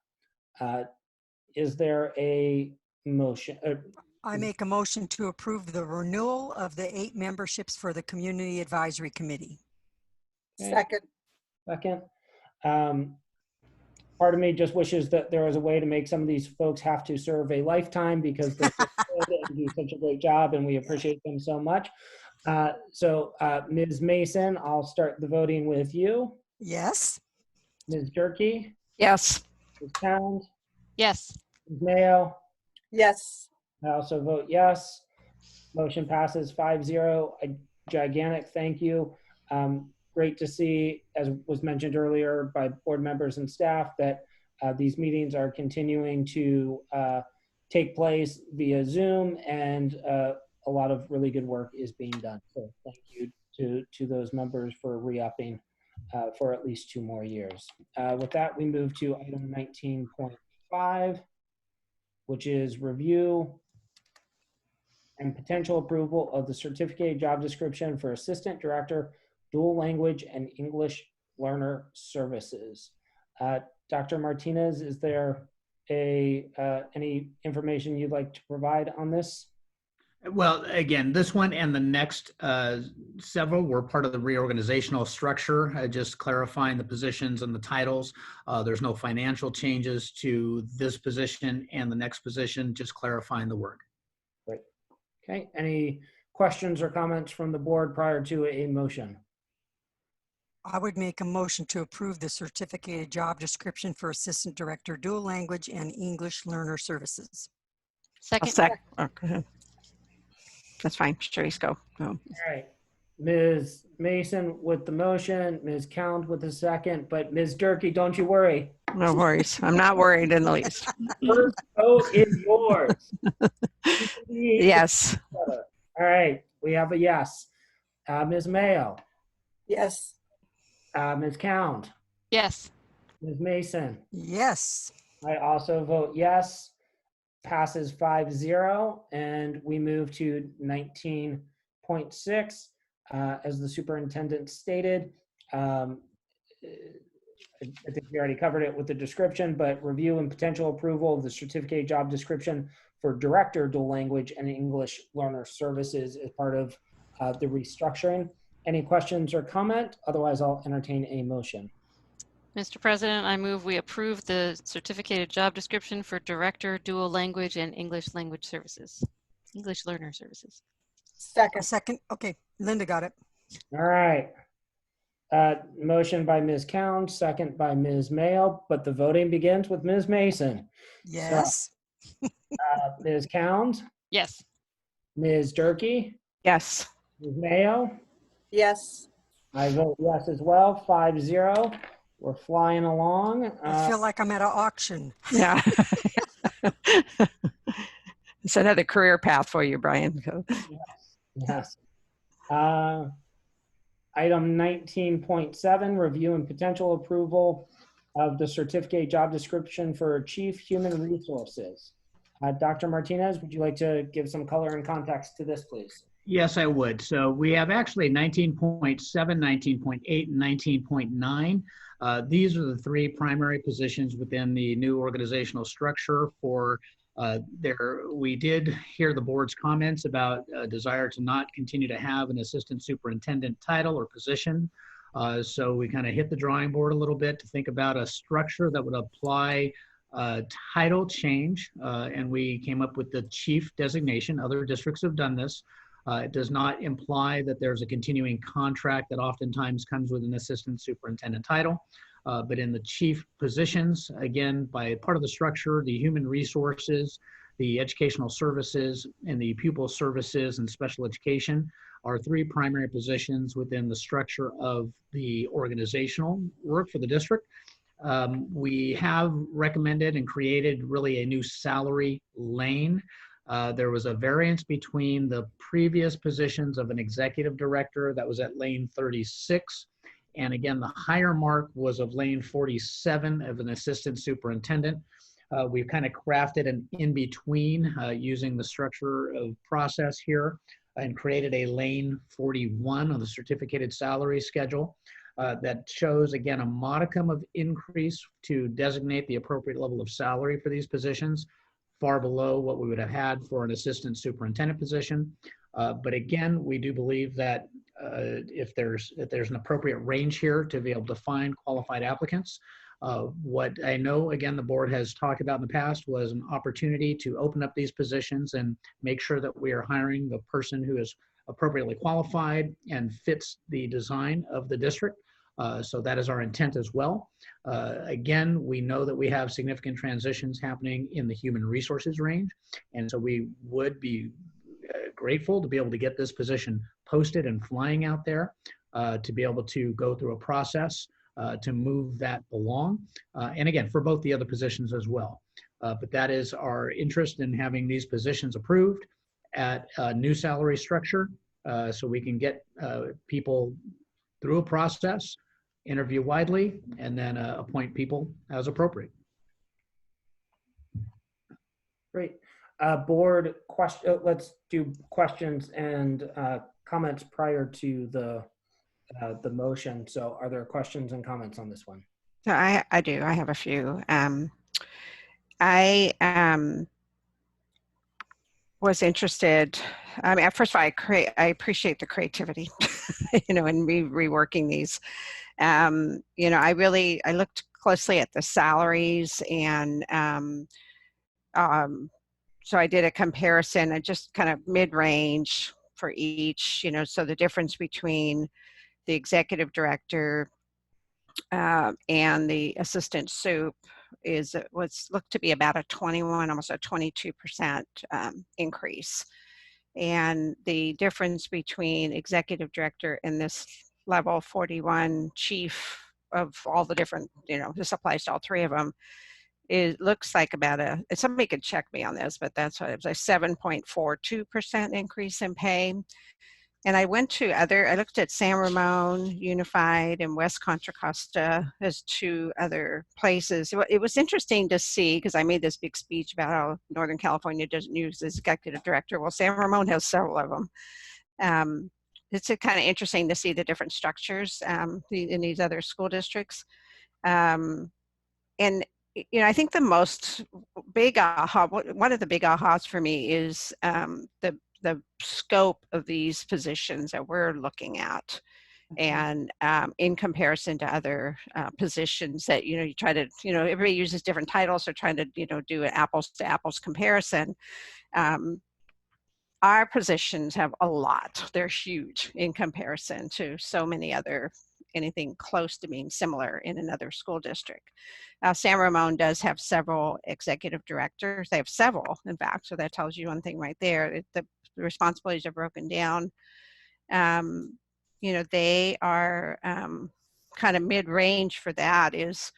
Is there a motion? I make a motion to approve the renewal of the 8 memberships for the Community Advisory Committee. Okay. Second. Part of me just wishes that there was a way to make some of these folks have to serve a lifetime because they're so good and do such a great job, and we appreciate them so much. So Ms. Mason, I'll start the voting with you. Yes. Ms. Durkee? Yes. Ms. Pound? Yes. Ms. Mayo? Yes. I also vote yes. Motion passes 5-0. A gigantic thank you. Great to see, as was mentioned earlier by board members and staff, that these meetings are continuing to take place via Zoom, and a lot of really good work is being done. So thank you to those members for re-upping for at least 2 more years. With that, we move to item 19.5, which is review and potential approval of the certificated job description for Assistant Director, Dual Language and English Learner Services. Dr. Martinez, is there any information you'd like to provide on this? Well, again, this one and the next several were part of the reorganizational structure, just clarifying the positions and the titles. There's no financial changes to this position and the next position, just clarifying the work. Great. Okay, any questions or comments from the board prior to a motion? I would make a motion to approve the certificated job description for Assistant Director, Dual Language and English Learner Services. Second. Okay. That's fine. Cherise, go. All right. Ms. Mason with the motion, Ms. Count with the second, but Ms. Durkee, don't you worry. No worries. I'm not worried in the least. First vote is yours. Yes. All right. We have a yes. Ms. Mayo. Yes. Ms. Count. Yes. Ms. Mason. Yes. I also vote yes. Passes 5-0, and we move to 19.6. As the superintendent stated, I think we already covered it with the description, but review and potential approval of the certificate job description for Director, Dual Language and English Learner Services as part of the restructuring. Any questions or comment? Otherwise, I'll entertain a motion. Mr. President, I move we approve the certificated job description for Director, Dual Language and English Language Services, English Learner Services. Second. Okay, Linda got it. All right. Motion by Ms. Count, second by Ms. Mayo, but the voting begins with Ms. Mason. Yes. So, Ms. Count? Yes. Ms. Durkee? Yes. Ms. Mayo? Yes. I vote yes as well, 5-0. We're flying along. I feel like I'm at an auction. Yeah. It's another career path for you, Brian. Yes. Item 19.7, review and potential approval of the certificate job description for Chief Human Resources. Dr. Martinez, would you like to give some color and context to this, please? Yes, I would. So we have actually 19.7, 19.8, and 19.9. These are the three primary positions within the new organizational structure for we did hear the board's comments about a desire to not continue to have an assistant superintendent title or position. So we kind of hit the drawing board a little bit to think about a structure that would apply title change. And we came up with the chief designation. Other districts have done this. It does not imply that there's a continuing contract that oftentimes comes with an assistant superintendent title. But in the chief positions, again, by part of the structure, the human resources, the educational services, and the pupil services and special education are three primary positions within the structure of the organizational work for the district. We have recommended and created really a new salary lane. There was a variance between the previous positions of an executive director that was at lane 36. And again, the higher mark was of lane 47 of an assistant superintendent. We've kind of crafted an in-between using the structure of process here and created a lane 41 on the certificated salary schedule that shows, again, a modicum of increase to designate the appropriate level of salary for these positions, far below what we would have had for an assistant superintendent position. But again, we do believe that if there's an appropriate range here to be able to find qualified applicants. What I know, again, the board has talked about in the past was an opportunity to open up these positions and make sure that we are hiring the person who is appropriately qualified and fits the design of the district. So that is our intent as well. Again, we know that we have significant transitions happening in the human resources range. And so we would be grateful to be able to get this position posted and flying out there to be able to go through a process to move that along. And again, for both the other positions as well. But that is our interest in having these positions approved at a new salary structure so we can get people through a process, interview widely, and then appoint people as appropriate. Great. Board question. Let's do questions and comments prior to the motion. So, are there questions and comments on this one? So I do. I have a few. I was interested. I mean, first of all, I appreciate the creativity, in reworking these. I looked closely at the salaries and so I did a comparison and just kind of mid-range for each, so the difference between the executive director and the assistant soup was looked to be about a 21, almost a 22% increase. And the difference between executive director and this level 41 chief of all the different, this applies to all three of them, it looks like about somebody could check me on this, but that's what it was, a 7.42% increase in pay. And I looked at San Ramon Unified and West Contra Costa as two other places. It was interesting to see, because I made this big speech about how Northern California doesn't use this executive director. Well, San Ramon has several of them. It's kind of interesting to see the different structures in these other school districts. And I think the most big aha, one of the big ahas for me is the scope of these positions that we're looking at, and in comparison to other positions that you try to everybody uses different titles, so trying to do an apples to apples comparison. Our positions have a lot. They're huge in comparison to so many other, anything close to being similar in another school district. San Ramon does have several executive directors. They have several, in fact, so that tells you one thing right there. The responsibilities are broken down. you know, they are kind of mid-range for that is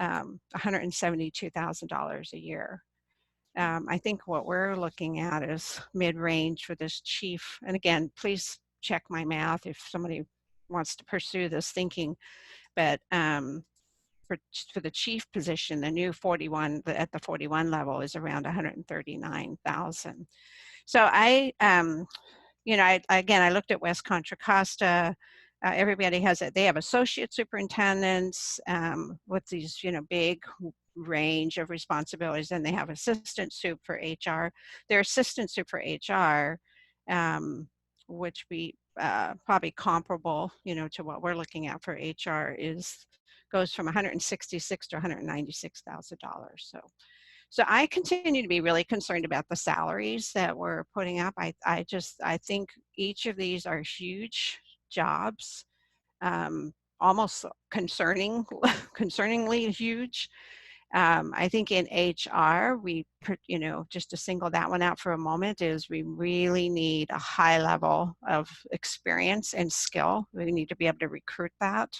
$172,000 a year. I think what we're looking at is mid-range for this chief. And again, please check my math if somebody wants to pursue this thinking. But for the chief position, the new 41 at the 41 level is around 139,000. So I, you know, I looked at West Contra Costa. Everybody has it. They have associate superintendents with these, you know, big range of responsibilities. Then they have assistant sup for HR. Their assistant sup for HR, which be probably comparable, you know, to what we're looking at for HR, goes from $166,000 to $196,000. So I continue to be really concerned about the salaries that we're putting up. I think each of these are huge jobs, almost concerningly huge. I think in HR, you know, just to single that one out for a moment, is we really need a high level of experience and skill. We need to be able to recruit that.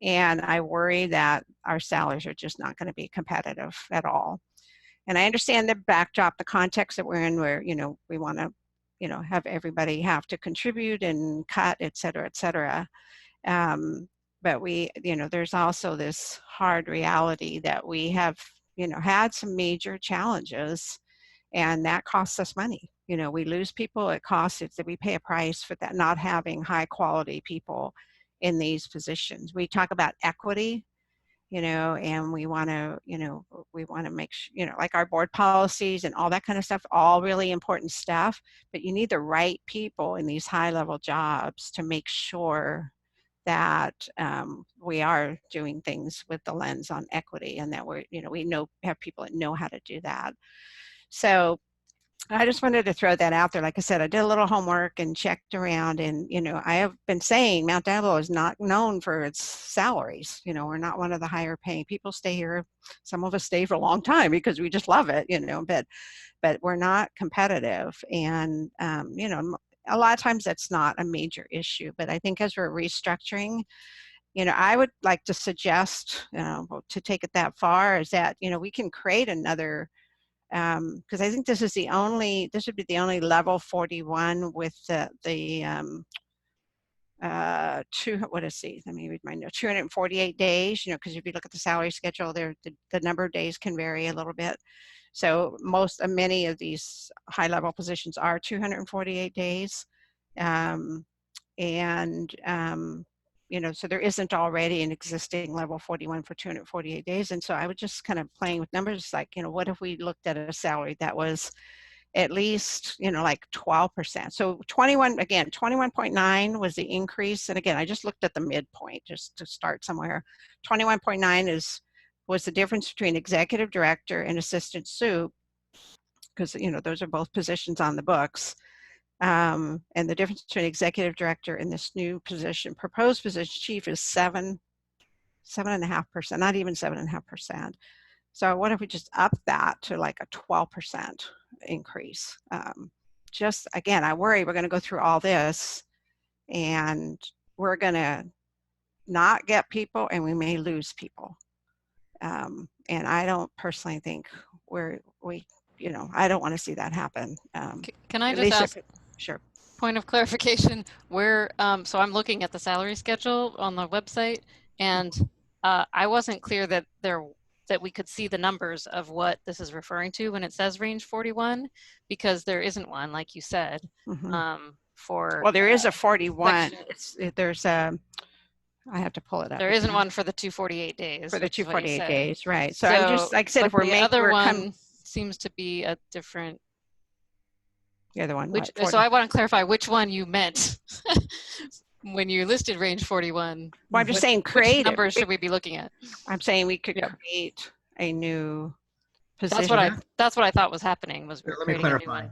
And I worry that our salaries are just not going to be competitive at all. And I understand the backdrop, the context that we're in, where, you know, we want to, you know, have everybody have to contribute and cut, et cetera, et cetera. But we, you know, there's also this hard reality that we have, you know, had some major challenges, and that costs us money. You know, we lose people, it costs it, that we pay a price for that, not having high quality people in these positions. We talk about equity, you know, and we want to, you know, we want to make sure, you know, like our board policies and all that kind of stuff, all really important stuff, but you need the right people in these high level jobs to make sure that we are doing things with the lens on equity, and that we're, you know, we have people that know how to do that. So I just wanted to throw that out there. Like I said, I did a little homework and checked around, and, you know, I have been saying Mount Diablo is not known for its salaries. You know, we're not one of the higher paying. People stay here. Some of us stay for a long time because we just love it, you know, but we're not competitive. And, you know, a lot of times that's not a major issue, but I think as we're restructuring, you know, I would like to suggest, you know, to take it that far, is that, you know, we can create another, because I think this would be the only level 41 with let me read my notes, 248 days, you know, because if you look at the salary schedule there, the number of days can vary a little bit. So many of these high level positions are 248 days. You know, so there isn't already an existing level 41 for 248 days. And so I was just kind of playing with numbers, like, you know, what if we looked at a salary that was at least, you know, like 12%. So 21.9 was the increase. And again, I just looked at the midpoint just to start somewhere. 21.9 was the difference between executive director and assistant sup, because, you know, those are both positions on the books. And the difference between executive director and this new position, proposed position chief, is 7.5%, not even 7.5%. So what if we just up that to like a 12% increase? Just, again, I worry we're going to go through all this and we're going to not get people, and we may lose people. And I don't personally think you know, I don't want to see that happen. Can I just ask? Sure. Point of clarification, where, so I'm looking at the salary schedule on the website, and I wasn't clear that we could see the numbers of what this is referring to when it says range 41, because there isn't one, like you said. Well, there is a 41. There's a, I have to pull it up. There isn't one for the 248 days. For the 248 days, right. So I'm just, like I said, if we're making, the other one seems to be a different. The other one. So I want to clarify which one you meant when you listed range 41. Well, I'm just saying create. Which numbers should we be looking at? I'm saying we could create a new position. That's what I thought was happening. Was let me clarify.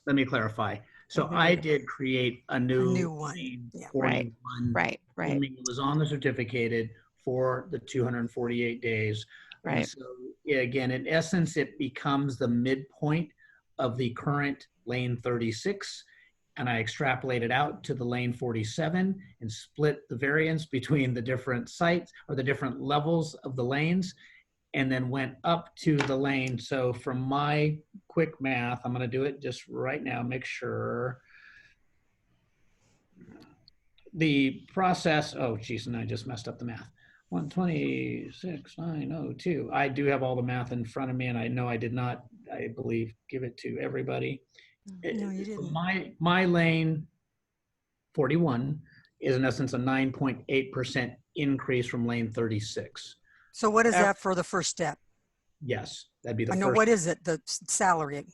Let me clarify. So I did create a new one. Yeah. 41. Right. It was on the certificated for the 248 days. Right. And so again, in essence, it becomes the midpoint of the current lane 36. and I extrapolated out to the lane 47 and split the variance between the different sites or the different levels of the lanes, and then went up to the lane. So from my quick math, I'm going to do it just right now, make sure. The process, oh geez, and I just messed up the math. 126,902. I do have all the math in front of me, and I know I did not, I believe, give it to everybody. No, you didn't. My lane 41 is in essence a 9.8% increase from lane 36. So what is that for the first step? Yes, that'd be the I first. know, what is it, the salary?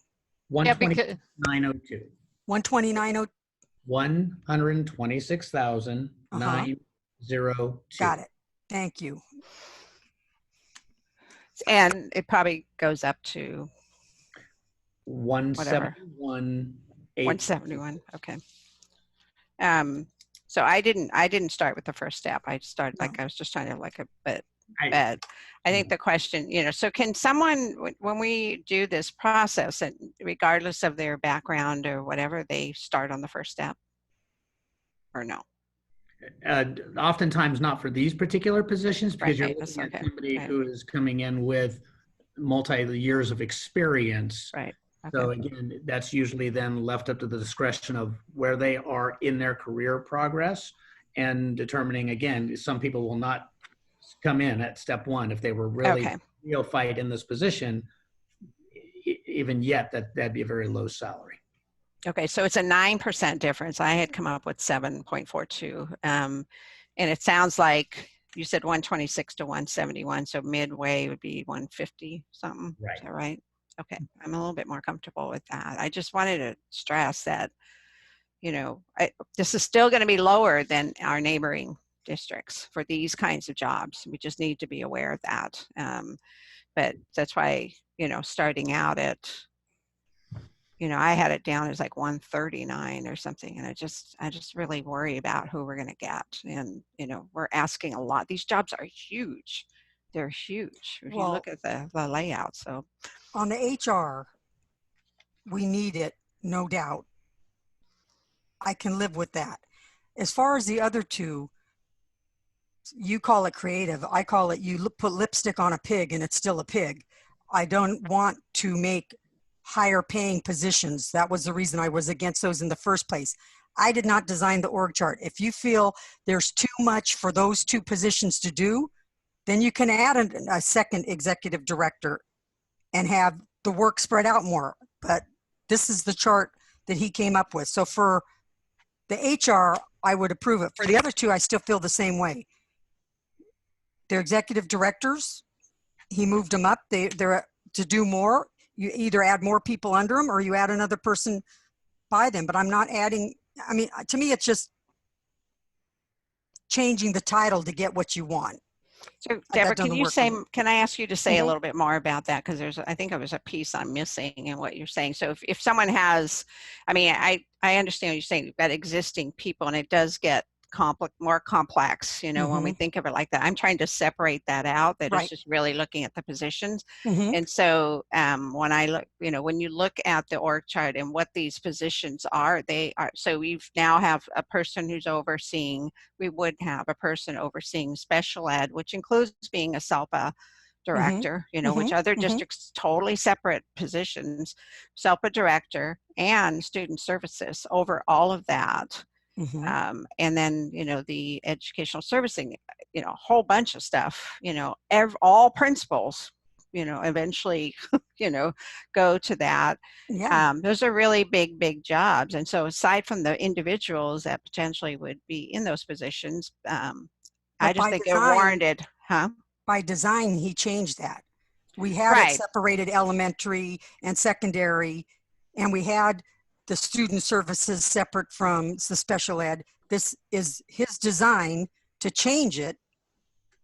129,902. 129,002. 126,902. Got it. Thank you. And it probably goes up to 171. 171. Okay. So I didn't start with the first step. I started like I was just trying to like a bit. But I think the question, you know, so can someone, when we do this process, and regardless of their background or whatever, they start on the first step, or no? Oftentimes not for these particular positions, because Right, you're that's looking at okay. somebody Right. who is coming in with multi-years of experience. Right. So again, that's usually then left up to the discretion of where they are in their career progress, and determining, again, some people will not come in at step one if they were really real fight in this position. Even yet, that'd be a very low salary. Okay, so it's a 9% difference. I had come up with 7.42. And it sounds like you said 126 to 171, so midway would be 150 something. Right. Is that right? Okay, I'm a little bit more comfortable with that. I just wanted to stress that, you know, this is still going to be lower than our neighboring districts for these kinds of jobs. We just need to be aware of that. But that's why, you know, starting out at, you know, I had it down as like 139 or something, and I just really worry about who we're going to get. And, you know, we're asking a lot. These jobs are huge. They're huge if you look at the layout. So on the HR, we need it, no doubt. I can live with that. As far as the other two, you call it creative. I call it you put lipstick on a pig and it's still a pig. I don't want to make higher paying positions. That was the reason I was against those in the first place. I did not design the org chart. If you feel there's too much for those two positions to do, then you can add a second executive director and have the work spread out more. But this is the chart that he came up with. So for the HR, I would approve it. For the other two, I still feel the same way. They're executive directors. He moved them up. They're to do more. You either add more people under them or you add another person by them. But I'm not adding, I mean, to me, it's just changing the title to get what you want. So Deborah, can I ask you to say a little bit more about that? Because I think there was a piece I'm missing in what you're saying. So if someone has, I mean, I understand what you're saying about existing people, and it does get more complex, you know, when we think of it like that. I'm trying to separate that out, that it's just really looking at the positions. And so when I look, you know, when you look at the org chart and what these positions are, so we now have a person who's overseeing, we would have a person overseeing special ed, which includes being a SELPA director, you know, which other districts, totally separate positions, SELPA director and student services over all of that. And then, you know, the educational servicing, you know, a whole bunch of stuff, you know, all principals, you know, eventually, you know, go to that. Those are really big jobs. And so aside from the individuals that potentially would be in those positions, I just think they're warranted. By design, he changed that. We had it separated elementary and secondary, and we had the student services separate from the special ed. This is his design to change it.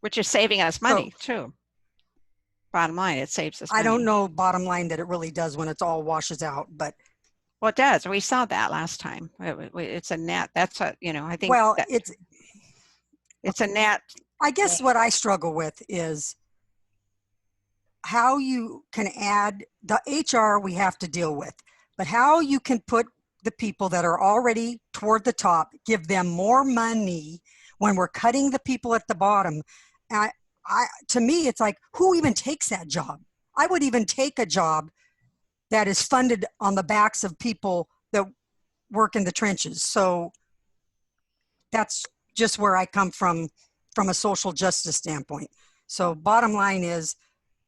Which is saving us money too. Bottom line, it saves us money. I don't know bottom line that it really does when it's all washes out, but. Well, it does. We saw that last time. It's a net. That's a, you know, I think. Well, it's a net. I guess what I struggle with is how you can add the HR we have to deal with. But how you can put the people that are already toward the top, give them more money when we're cutting the people at the bottom. To me, it's like, who even takes that job? I would even take a job that is funded on the backs of people that work in the trenches. So that's just where I come from a social justice standpoint. So bottom line is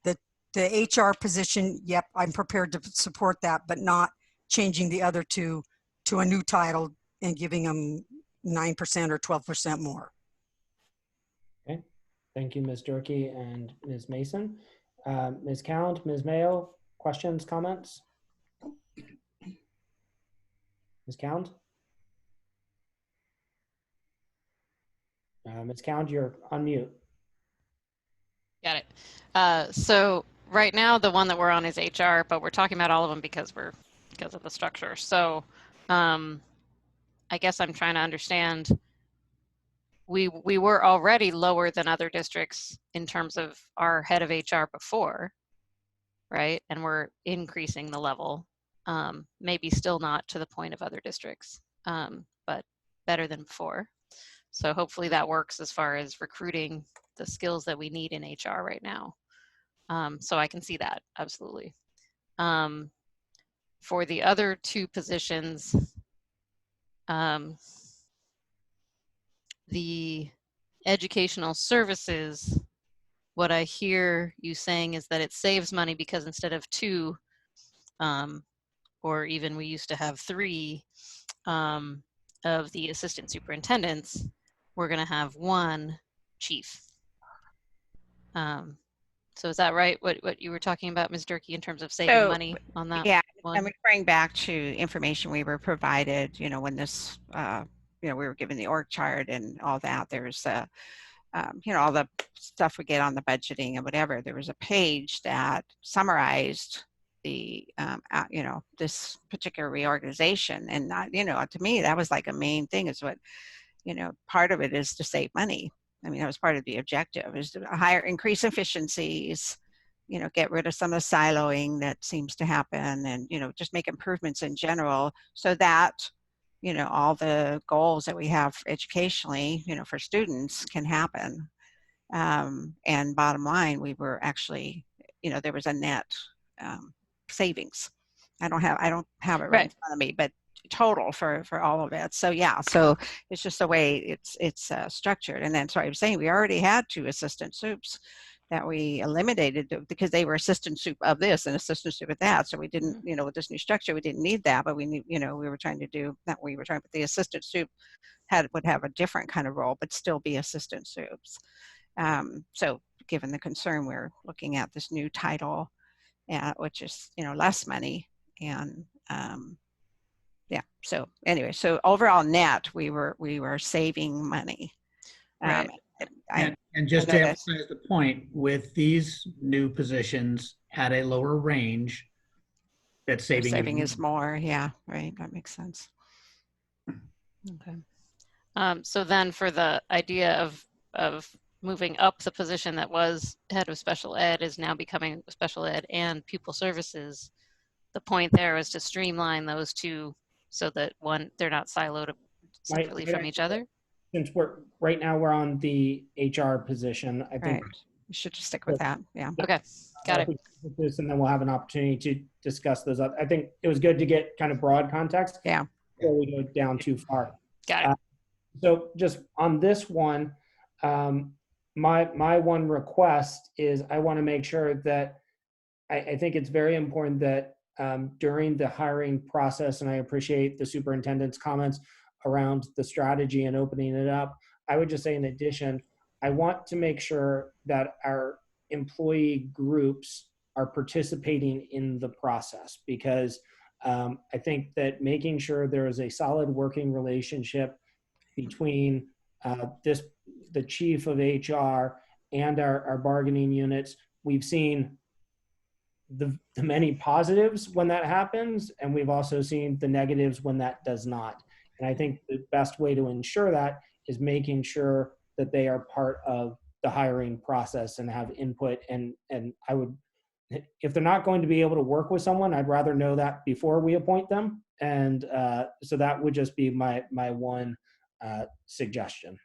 that the HR position, yep, I'm prepared to support that, but not changing the other two to a new title and giving them 9% or 12% more. Okay, thank you, Ms. Durkee and Ms. Mason. Ms. Count, Ms. Mayo, questions, comments? Ms. Count? Ms. Count, you're on mute. Got it. So right now, the one that we're on is HR, but we're talking about all of them because of the structure. So I guess I'm trying to understand. We were already lower than other districts in terms of our head of HR before, right? And we're increasing the level. Maybe still not to the point of other districts, but better than before. So hopefully that works as far as recruiting the skills that we need in HR right now. So I can see that, absolutely. For the other two positions, the educational services, what I hear you saying is that it saves money because instead of 2, or even we used to have 3 of the assistant superintendents, we're going to have 1 chief. So is that right? What you were talking about, Ms. Durkee, in terms of saving money on that? Yeah, one? I'm referring back to information we were provided, when this, we were given the org chart and all that. There's all the stuff we get on the budgeting and whatever. There was a page that summarized the, this particular reorganization. And, to me, that was like a main thing is what, part of it is to save money. I mean, that was part of the objective is to increase efficiencies, get rid of some of the siloing that seems to happen and, just make improvements in general so that, all the goals that we have educationally, for students can happen. And bottom line, we were actually, there was a net savings. I don't have it right in front of me, but total for all of it. So yeah, so it's just the way it's structured. And then, sorry, I'm saying we already had 2 assistant soups that we eliminated because they were assistant soup of this and assistant soup of that. So we didn't, with this new structure, we didn't need that, but we knew, we were trying to do that. We were trying, but the assistant soup would have a different kind of role, but still be assistant soups. So given the concern, we're looking at this new title, which is, less money. And yeah, so anyway, so overall net, we were saving money. Right. And just to emphasize the point, with these new positions at a lower range, that saving is more. Yeah, right. That makes sense. Okay. So then for the idea of moving up the position that was head of special ed is now becoming special ed and pupil services, the point there is to streamline those 2 so that they're not siloed separately from each other. Since right now we're on the HR position, I think we should just stick with that. Yeah. Okay. Got it. And then we'll have an opportunity to discuss those. I think it was good to get kind of broad context. Yeah. Before we go down too far. Got it. So just on this one, my one request is I want to make sure that I think it's very important that during the hiring process, and I appreciate the superintendent's comments around the strategy and opening it up. I would just say in addition, I want to make sure that our employee groups are participating in the process because I think that making sure there is a solid working relationship between the chief of HR and our bargaining units. We've seen the many positives when that happens, and we've also seen the negatives when that does not. And I think the best way to ensure that is making sure that they are part of the hiring process and have input. And I would if they're not going to be able to work with someone, I'd rather know that before we appoint them. And so that would just be my one suggestion.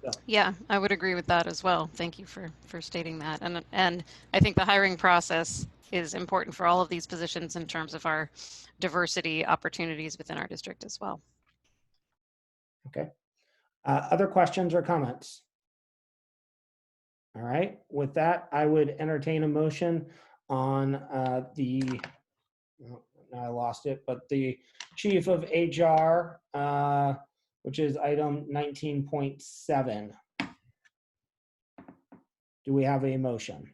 So. Yeah, I would agree with that as well. Thank you for stating that. And I think the hiring process is important for all of these positions in terms of our diversity opportunities within our district as well. Okay. Other questions or comments? All right. With that, I would entertain a motion on now I lost it, but the Chief of HR, which is item 19.7. Do we have a motion?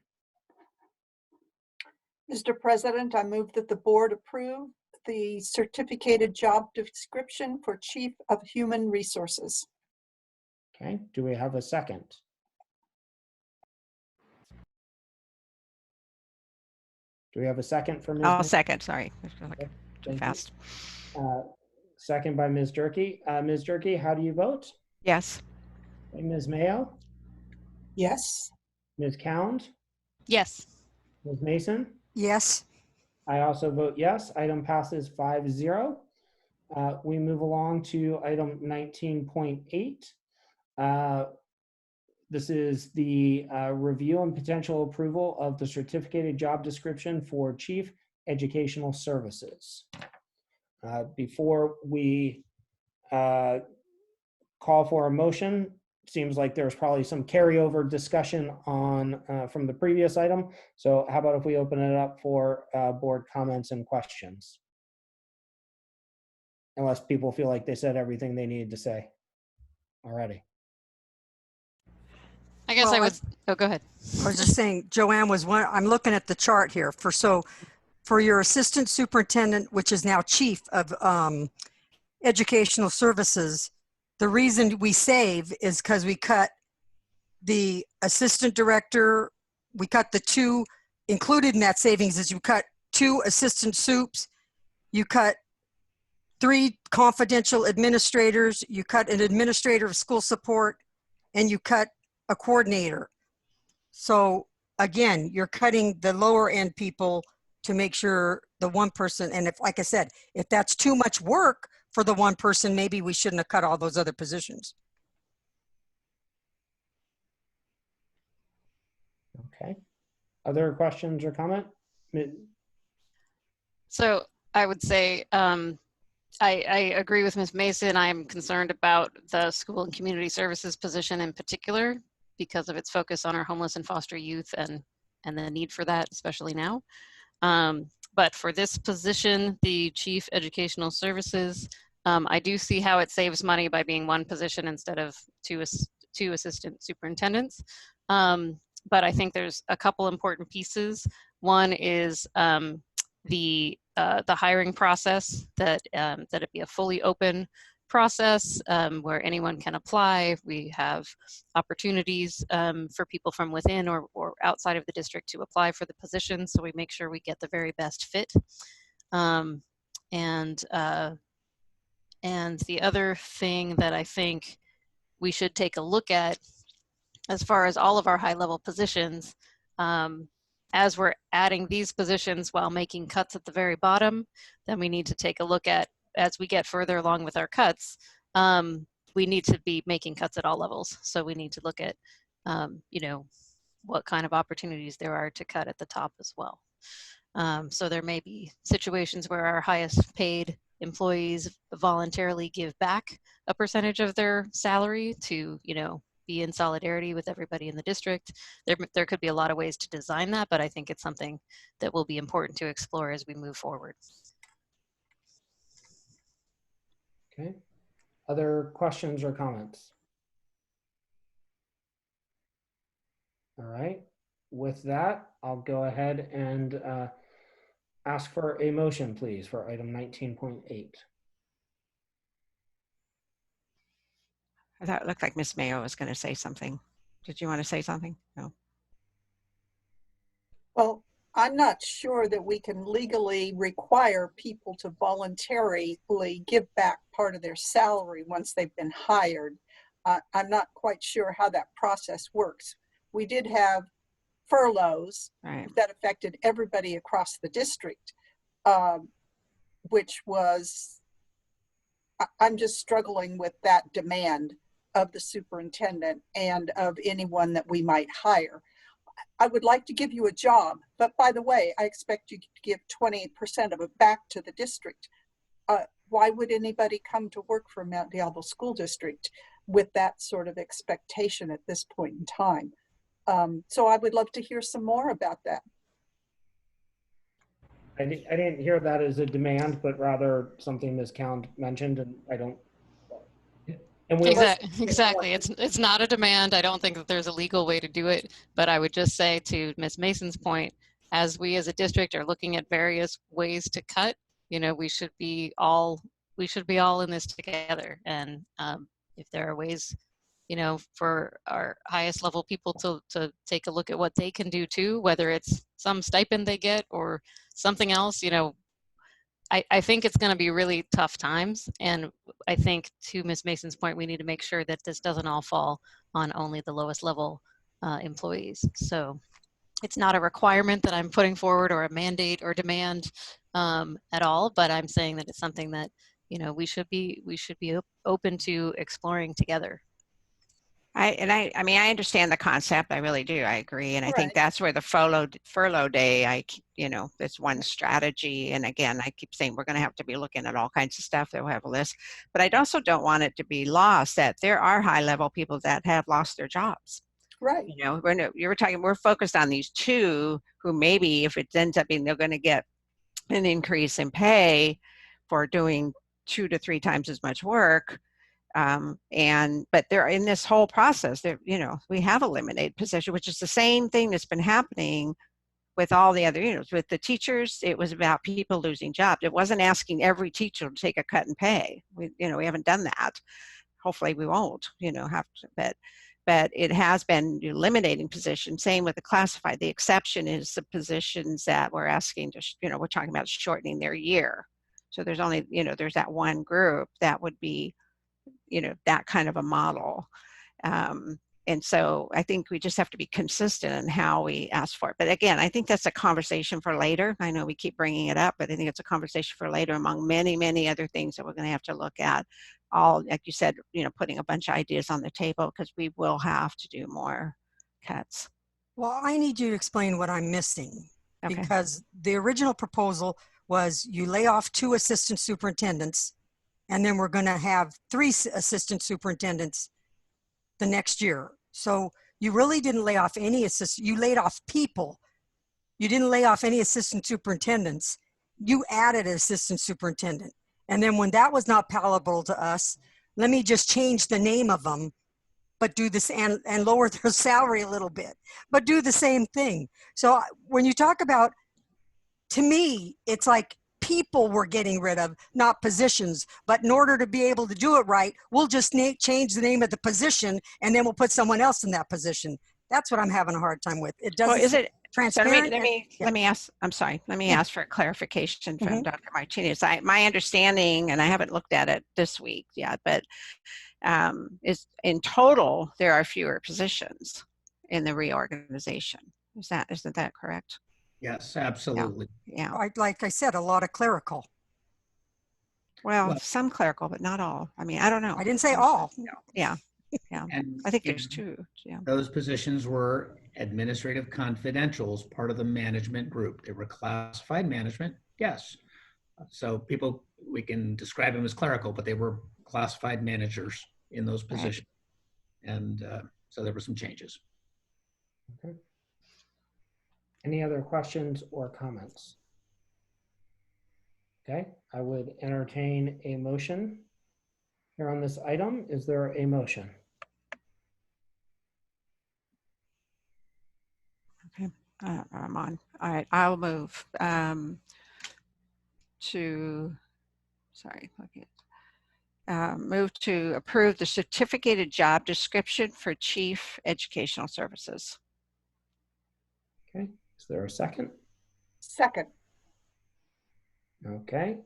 Mr. President, I move that the board approve the certificated job description for Chief of Human Resources. Okay. Do we have a second? Do we have a second for Ms. I'll second, sorry. Okay. Too fast. Second by Ms. Durkee. Ms. Durkee, how do you vote? Yes. Okay, Ms. Mayo? Yes. Ms. Cound? Yes. Ms. Mason? Yes. I also vote yes. Item passes 5-0. We move along to item 19.8. This is the review and potential approval of the certificated job description for Chief Educational Services. Before we call for a motion, seems like there's probably some carryover discussion on from the previous item. So how about if we open it up for board comments and questions? Unless people feel like they said everything they needed to say already. I guess Well, I would, oh, go ahead. I was just saying, Joanne was one, I'm looking at the chart here for your assistant superintendent, which is now chief of educational services. The reason we save is because we cut the assistant director, we cut the two, included in that savings is you cut 2 assistant soups, you cut 3 confidential administrators, you cut an administrator of school support, and you cut a coordinator. So again, you're cutting the lower end people to make sure the one person, and if, like I said, if that's too much work for the one person, maybe we shouldn't have cut all those other positions. Okay. Other questions or comment? So I would say, I agree with Ms. Mason. I'm concerned about the school and community services position in particular because of its focus on our homeless and foster youth and the need for that, especially now. But for this position, the Chief Educational Services, I do see how it saves money by being one position instead of two assistant superintendents. But I think there's a couple important pieces. One is the hiring process, that it be a fully open process where anyone can apply. We have opportunities for people from within or outside of the district to apply for the position, so we make sure we get the very best fit. And the other thing that I think we should take a look at as far as all of our high-level positions, as we're adding these positions while making cuts at the very bottom, then we need to take a look at, as we get further along with our cuts, we need to be making cuts at all levels. So we need to look at, you know, what kind of opportunities there are to cut at the top as well. So there may be situations where our highest paid employees voluntarily give back a percentage of their salary to, you know, be in solidarity with everybody in the district. There could be a lot of ways to design that, but I think it's something that will be important to explore as we move forward. Okay. Other questions or comments? All right. With that, I'll go ahead and ask for a motion, please, for item 19.8. I thought it looked like Ms. Mayo was going to say something. Did you want to say something? No. Well, I'm not sure that we can legally require people to voluntarily give back part of their salary once they've been hired. I'm not quite sure how that process works. We did have furloughs right. that affected everybody across the district, which was, I'm just struggling with that demand of the superintendent and of anyone that we might hire. I would like to give you a job, but by the way, I expect you to give 20% of it back to the district. Why would anybody come to work for Mount Diablo School District with that sort of expectation at this point in time? So I would love to hear some more about that. I didn't hear that as a demand, but rather something Ms. Count mentioned, and I don't. And we Exactly. It's not a demand. I don't think that there's a legal way to do it, but I would just say to Ms. Mason's point, as we as a district are looking at various ways to cut, you know, we should be all in this together. And if there are ways, you know, for our highest level people to take a look at what they can do too, whether it's some stipend they get or something else, you know, I think it's going to be really tough times. And I think to Ms. Mason's point, we need to make sure that this doesn't all fall on only the lowest level employees. So it's not a requirement that I'm putting forward or a mandate or demand at all, but I'm saying that it's something that, you know, we should be open to exploring together. I mean, I understand the concept. I really do. I agree. And I think that's where the furlough day, you know, it's one strategy. And again, I keep saying we're going to have to be looking at all kinds of stuff. That we'll have a list, but I also don't want it to be lost that there are high level people that have lost their jobs. Right. You know, we're focused on these two who maybe if it ends up being, they're going to get an increase in pay for doing 2 to 3 times as much work. But they're in this whole process that, you know, we have eliminated position, which is the same thing that's been happening with all the other, you know, with the teachers. It was about people losing jobs. It wasn't asking every teacher to take a cut in pay. We haven't done that. Hopefully we won't, you know, have to, but it has been eliminating positions. Same with the classified. The exception is the positions that we're asking to, you know, we're talking about shortening their year. So there's only, you know, there's that one group that would be, you know, that kind of a model. And so I think we just have to be consistent in how we ask for it. But again, I think that's a conversation for later. I know we keep bringing it up, but I think it's a conversation for later among many, many other things that we're going to have to look at. All, like you said, you know, putting a bunch of ideas on the table because we will have to do more cuts. Well, I need you to explain what I'm missing, because the original proposal was you lay off 2 assistant superintendents, and then we're going to have 3 assistant superintendents the next year. So you really didn't lay off any you laid off people. You didn't lay off any assistant superintendents. You added an assistant superintendent. And then when that was not palatable to us, let me just change the name of them, but do this and lower their salary a little bit, but do the same thing. So when you talk about, to me, it's like people we're getting rid of, not positions. But in order to be able to do it right, we'll just change the name of the position and then we'll put someone else in that position. That's what I'm having a hard time with. It doesn't. Well, is it transparent? So let me ask. I'm sorry. Let me ask for a clarification from Dr. Martinez. My understanding, and I haven't looked at it this week yet, but is in total there are fewer positions in the reorganization. Isn't that correct? Yes, absolutely. Yeah. Like I said, a lot of clerical. Well, some clerical, but not all. I mean, I don't know. I didn't say all. Yeah. Yeah. And I think there's 2. Yeah. Those positions were administrative confidentials, part of the management group. They were classified management, yes. So people, we can describe them as clerical, but they were classified managers in those positions. Right. And so there were some changes. Okay. Any other questions or comments? Okay, I would entertain a motion here on this item. Is there a motion? Okay, I'm on. All right, I'll move move to approve the certificated job description for Chief Educational Services. Okay, is there a second? Second. Okay,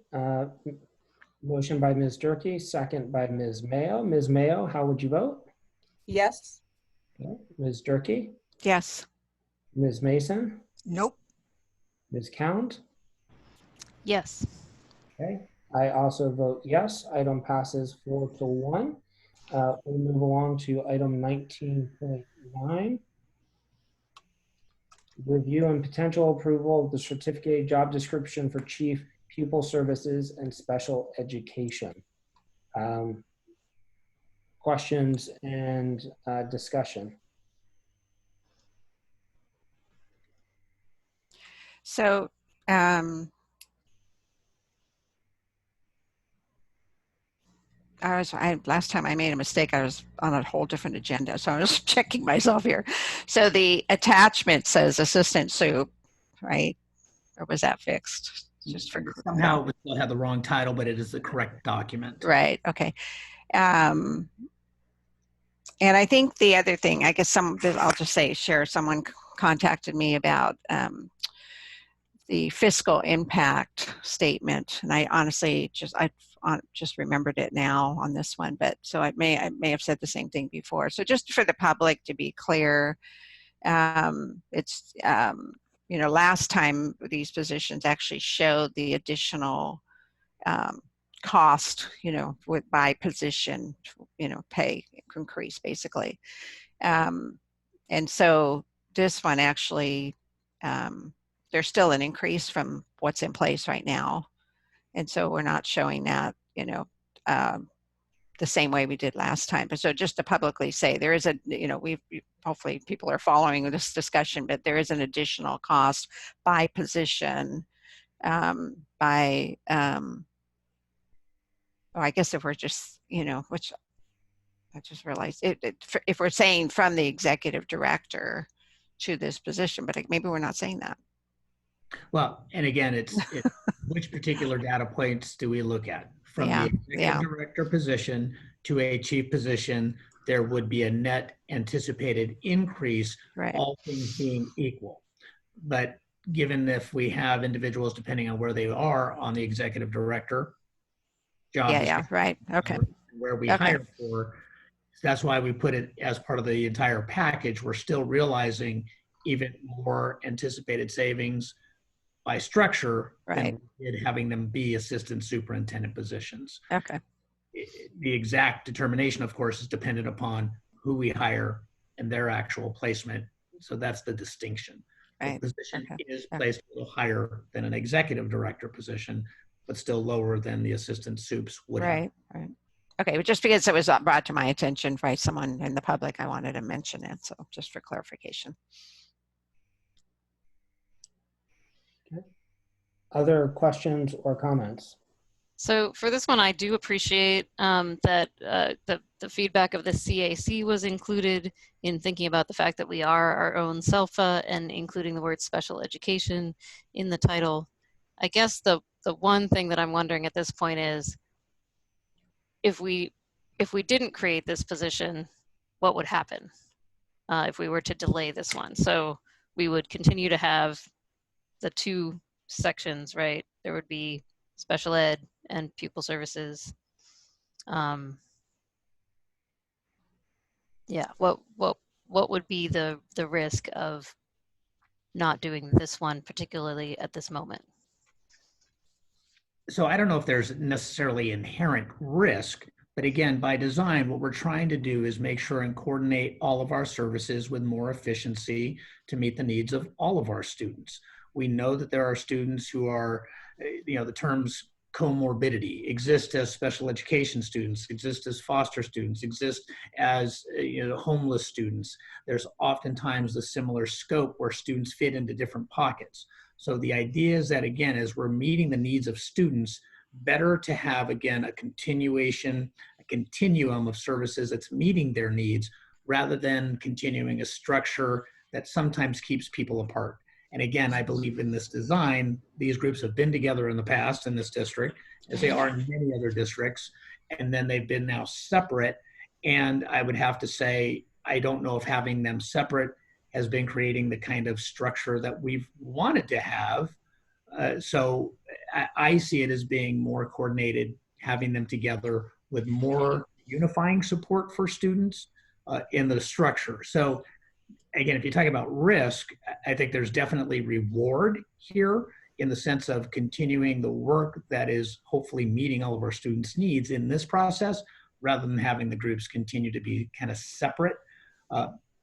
motion by Ms. Durkee, second by Ms. Mayo. Ms. Mayo, how would you vote? Yes. Okay. Ms. Durkee? Yes. Ms. Mason? Nope. Ms. Count? Yes. Okay. I also vote yes. Item passes 4-1. We'll move along to item 19.9. Review and potential approval of the certificate job description for Chief Pupil Services and Special Education. Questions and discussion. So, last time I made a mistake, I was on a whole different agenda. So I was checking myself here. So the attachment says assistant soup, right? Or was that fixed? Just for somehow we still have the wrong title, but it is the correct document. Right. Okay. And I think the other thing, I guess I'll just say, someone contacted me about the fiscal impact statement, and I honestly just remembered it now on this one. But so I may have said the same thing before. So just for the public to be clear, it's last time these positions actually showed the additional cost, by position, pay increase basically. And so this one actually, there's still an increase from what's in place right now. And so we're not showing that, the same way we did last time. But so just to publicly say, there is hopefully people are following this discussion, but there is an additional cost by position, I guess if we're just, which I just realized, if we're saying from the executive director to this position, but maybe we're not saying that. Well, and again, it's which particular data points do we look at? From the executive director position to a chief position, there would be a net anticipated increase, all things being equal. But given if we have individuals, depending on where they are on the executive director job, right, okay, where we hire for, that's why we put it as part of the entire package. We're still realizing even more anticipated savings by structure than we did having them be assistant superintendent positions. Okay. The exact determination, of course, is dependent upon who we hire and their actual placement. So that's the distinction. The position is placed a little higher than an executive director position, but still lower than the assistant soups would have. Right. Okay, but just because it was brought to my attention by someone in the public, I wanted to mention it. So just for clarification. Other questions or comments? So for this one, I do appreciate that the feedback of the CAC was included in thinking about the fact that we are our own SELFA and including the word special education in the title. I guess the one thing that I'm wondering at this point is, if we didn't create this position, what would happen if we were to delay this one? So we would continue to have the two sections, right? There would be special ed and pupil services. What would be the risk of not doing this one particularly at this moment? So I don't know if there's necessarily inherent risk, but again, by design, what we're trying to do is make sure and coordinate all of our services with more efficiency to meet the needs of all of our students. We know that there are students who are, the terms comorbidity exist as special education students, exist as foster students, exist as homeless students. There's oftentimes a similar scope where students fit into different pockets. So the idea is that, again, as we're meeting the needs of students, better to have, again, a continuum of services that's meeting their needs rather than continuing a structure that sometimes keeps people apart. And again, I believe in this design, these groups have been together in the past in this district, as they are in many other districts, and then they've been now separate. And I would have to say, I don't know if having them separate has been creating the kind of structure that we've wanted to have. So I see it as being more coordinated, having them together with more unifying support for students in the structure. So again, if you talk about risk, I think there's definitely reward here in the sense of continuing the work that is hopefully meeting all of our students' needs in this process, rather than having the groups continue to be kind of separate.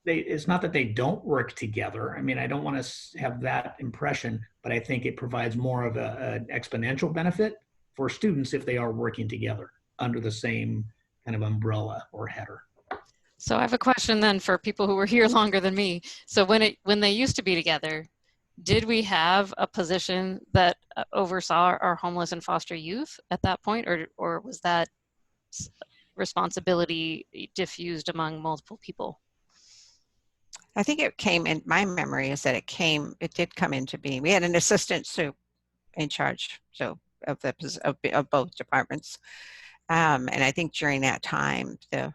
It's not that they don't work together. I mean, I don't want to have that impression, but I think it provides more of an exponential benefit for students if they are working together under the same kind of umbrella or header. So I have a question then for people who were here longer than me. So when they used to be together, did we have a position that oversaw our homeless and foster youth at that point, or was that responsibility diffused among multiple people? I think it came in, my memory is that it did come into being. We had an assistant soup in charge, so of both departments. And I think during that time, the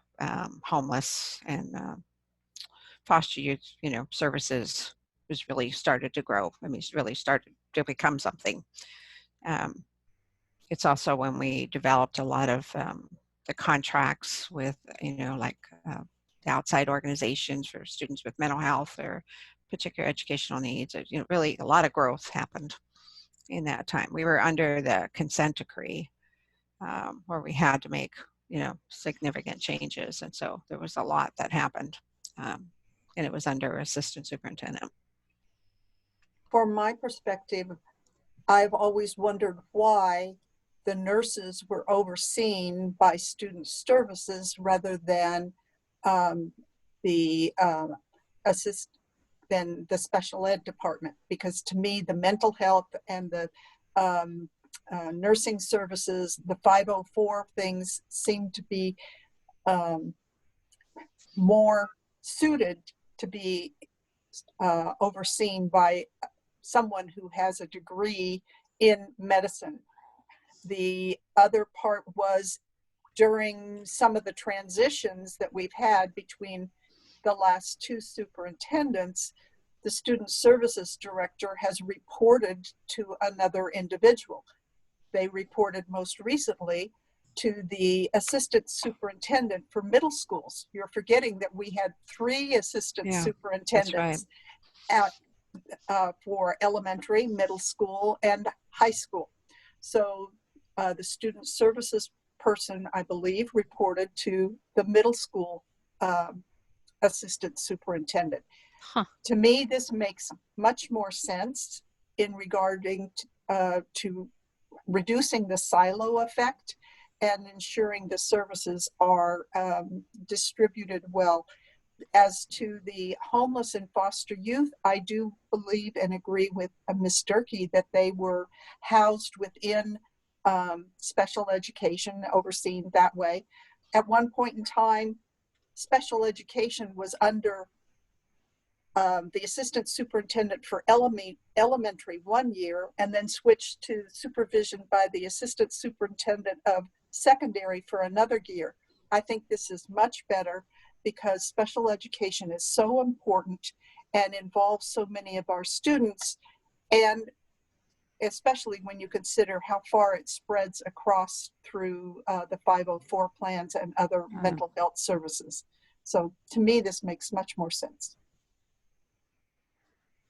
homeless and foster youth, services was really started to grow. I mean, it's really started to become something. It's also when we developed a lot of the contracts with, like the outside organizations for students with mental health or particular educational needs. Really a lot of growth happened in that time. We were under the consent decree where we had to make, significant changes. And so there was a lot that happened. And it was under assistant superintendent. From my perspective, I've always wondered why the nurses were overseen by student services rather than the special ed department, because to me the mental health and the nursing services, the 504 things seem to be more suited to be overseen by someone who has a degree in medicine. The other part was during some of the transitions that we've had between the last two superintendents, the student services director has reported to another individual. They reported most recently to the assistant superintendent for middle schools. You're forgetting that we had 3 assistant superintendents for elementary, middle school, and high school. So the student services person, I believe, reported to the middle school assistant superintendent. To me, this makes much more sense in regarding to reducing the silo effect and ensuring the services are distributed well. As to the homeless and foster youth, I do believe and agree with Ms. Durkee that they were housed within special education, overseen that way. At one point in time, special education was under the assistant superintendent for elementary 1 year, and then switched to supervision by the assistant superintendent of secondary for another year. I think this is much better because special education is so important and involves so many of our students, and especially when you consider how far it spreads across through the 504 plans and other mental health services. So to me, this makes much more sense.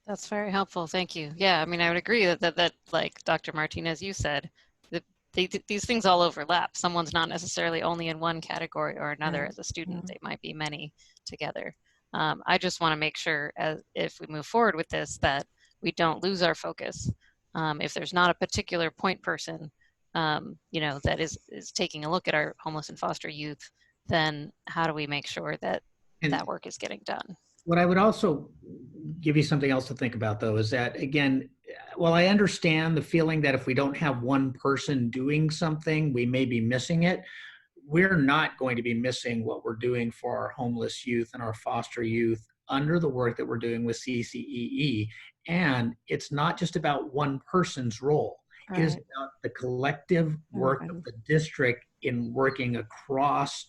That's very helpful. Thank you. Yeah, I mean, I would agree that like Dr. Martinez, you said, that these things all overlap. Someone's not necessarily only in one category or another as a student. They might be many together. I just want to make sure, if we move forward with this, that we don't lose our focus. If there's not a particular point person, that is taking a look at our homeless and foster youth, then how do we make sure that that work is getting done? What I would also give you something else to think about, though, is that, again, while I understand the feeling that if we don't have one person doing something, we may be missing it, we're not going to be missing what we're doing for our homeless youth and our foster youth under the work that we're doing with CCEE. And it's not just about one person's role. It is about the collective work of the district in working across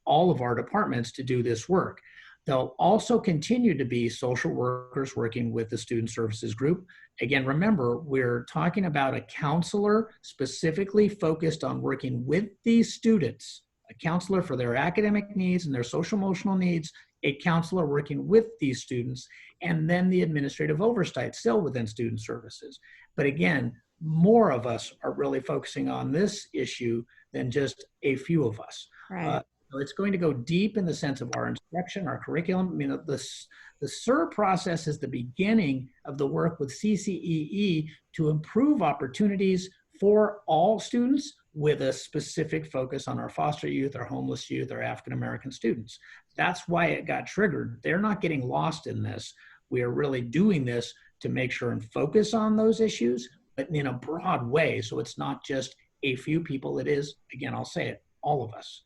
all of our departments to do this work. There'll also continue to be social workers working with the student services group. Again, remember, we're talking about a counselor specifically focused on working with these students, a counselor for their academic needs and their social emotional needs a counselor working with these students, and then the administrative oversight still within student services. But again, more of us are really focusing on this issue than just a few of us. Right. So it's going to go deep in the sense of our instruction, our curriculum. I mean, the SIR process is the beginning of the work with CCEE to improve opportunities for all students with a specific focus on our foster youth, our homeless youth, our African-American students. That's why it got triggered. They're not getting lost in this. We are really doing this to make sure and focus on those issues, but in a broad way. So it's not just a few people. It is, again, I'll say it, all of us.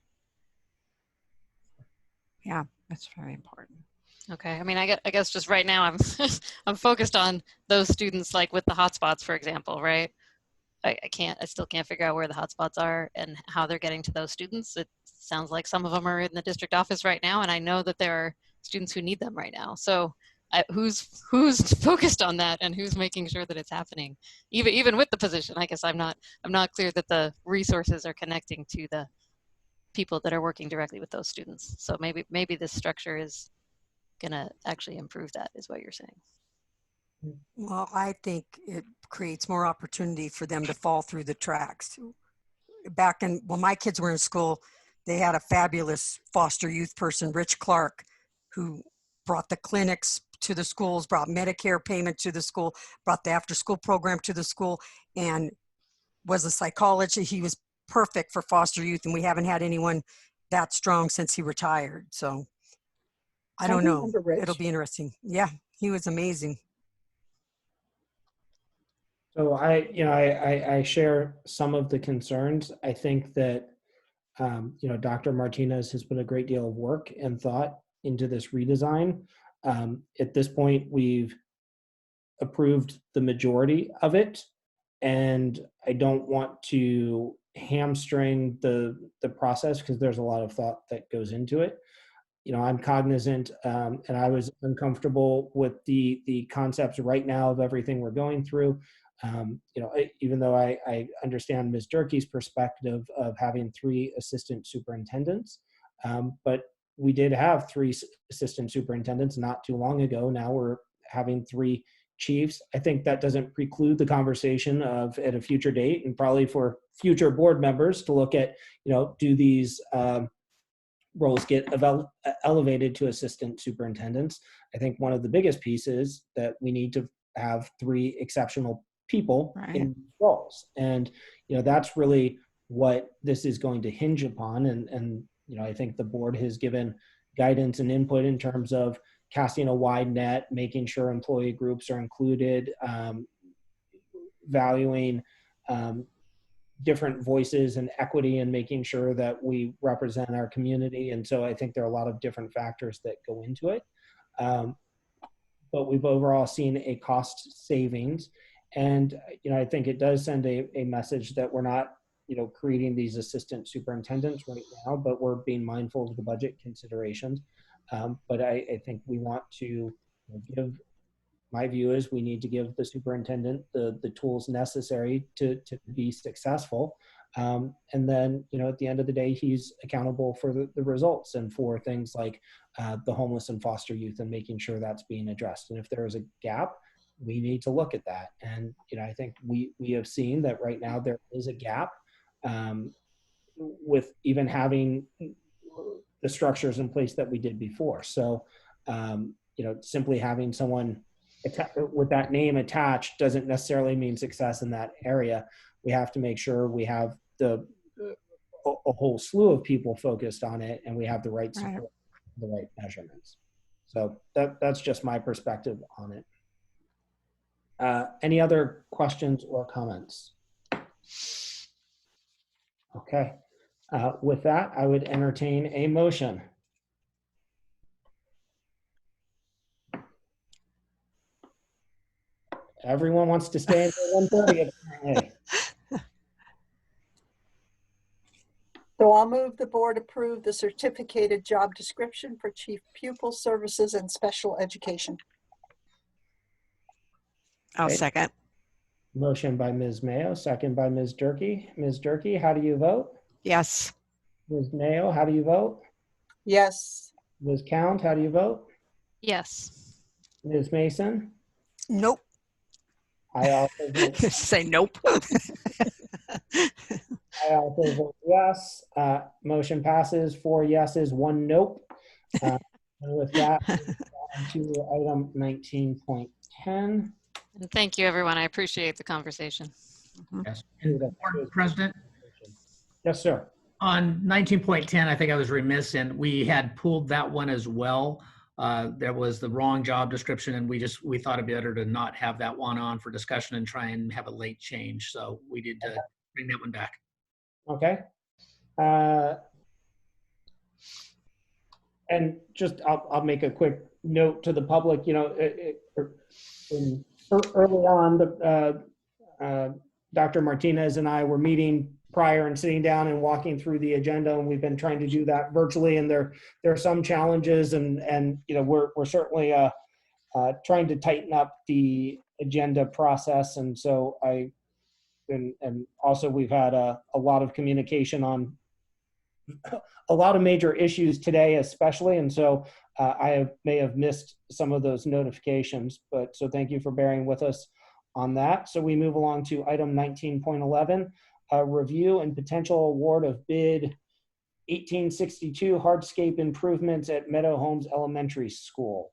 Yeah, that's very important. Okay, I mean, I guess just right now I'm I'm focused on those students like with the hotspots, for example, right? I still can't figure out where the hotspots are and how they're getting to those students. It sounds like some of them are in the district office right now, and I know that there are students who need them right now. So who's focused on that, and who's making sure that it's happening? Even with the position, I guess I'm not clear that the resources are connecting to the people that are working directly with those students. So maybe this structure is gonna actually improve that, is what you're saying. Well, I think it creates more opportunity for them to fall through the tracks. Back when my kids were in school, they had a fabulous foster youth person, Rich Clark, who brought the clinics to the schools, brought Medicare payment to the school, brought the after-school program to the school, and was a psychologist. He was perfect for foster youth, and we haven't had anyone that strong since he retired. So I don't know. It'll be interesting. Yeah, he was amazing. So I share some of the concerns. I think that Dr. Martinez has put a great deal of work and thought into this redesign. At this point, we've approved the majority of it, and I don't want to hamstring the process because there's a lot of thought that goes into it. I'm cognizant, and I was uncomfortable with the concepts right now of everything we're going through. Even though I understand Ms. Durkee's perspective of having 3 assistant superintendents, but we did have 3 assistant superintendents not too long ago. Now we're having 3 chiefs. I think that doesn't preclude the conversation of at a future date, and probably for future board members to look at, do these roles get elevated to assistant superintendents. I think one of the biggest pieces that we need to have 3 exceptional people in roles. And, that's really what this is going to hinge upon. And I think the board has given guidance and input in terms of casting a wide net, making sure employee groups are included, valuing different voices and equity, and making sure that we represent our community. And so I think there are a lot of different factors that go into it. But we've overall seen a cost savings. And, I think it does send a message that we're not, creating these assistant superintendents right now, but we're being mindful of the budget considerations. But I think we want to my view is we need to give the superintendent the tools necessary to be successful. And then, at the end of the day, he's accountable for the results and for things like the homeless and foster youth, and making sure that's being addressed. And if there is a gap, we need to look at that. And, I think we have seen that right now there is a gap with even having the structures in place that we did before. So, simply having someone with that name attached doesn't necessarily mean success in that area. We have to make sure we have a whole slew of people focused on it, and we have the right support, the right measurements. So that's just my perspective on it. Any other questions or comments? Okay. With that, I would entertain a motion. Everyone wants to stay until 1:30 apparently. So I'll move the board approve the certificated job description for Chief Pupil Services and Special Education. I'll second. Motion by Ms. Mayo, second by Ms. Durkee. Ms. Durkee, how do you vote? Yes. Ms. Mayo, how do you vote? Yes. Ms. Count, how do you vote? Yes. Ms. Mason? Nope. I also vote, Say nope. I also vote yes. Motion passes, 4 yeses, 1 nope. And with that, on to item 19.10. And thank you, everyone. I appreciate the conversation. Yes. And Board President, Yes, sir. on 19.10, I think I was remiss, and we had pulled that one as well. There was the wrong job description, and we thought it better to not have that one on for discussion and try and have a late change. So we did bring that one back. Okay. And just, I'll make a quick note to the public, you know, early on, Dr. Martinez and I were meeting prior and sitting down and walking through the agenda, and we've been trying to do that virtually, and there are some challenges, and you know, we're certainly trying to tighten up the agenda process, and so and also we've had a lot of communication on a lot of major issues today, especially, and so may have missed some of those notifications, but so thank you for bearing with us on that. So we move along to item 19.11, review and potential award of bid 1862 hardscape improvements at Meadow Homes Elementary School.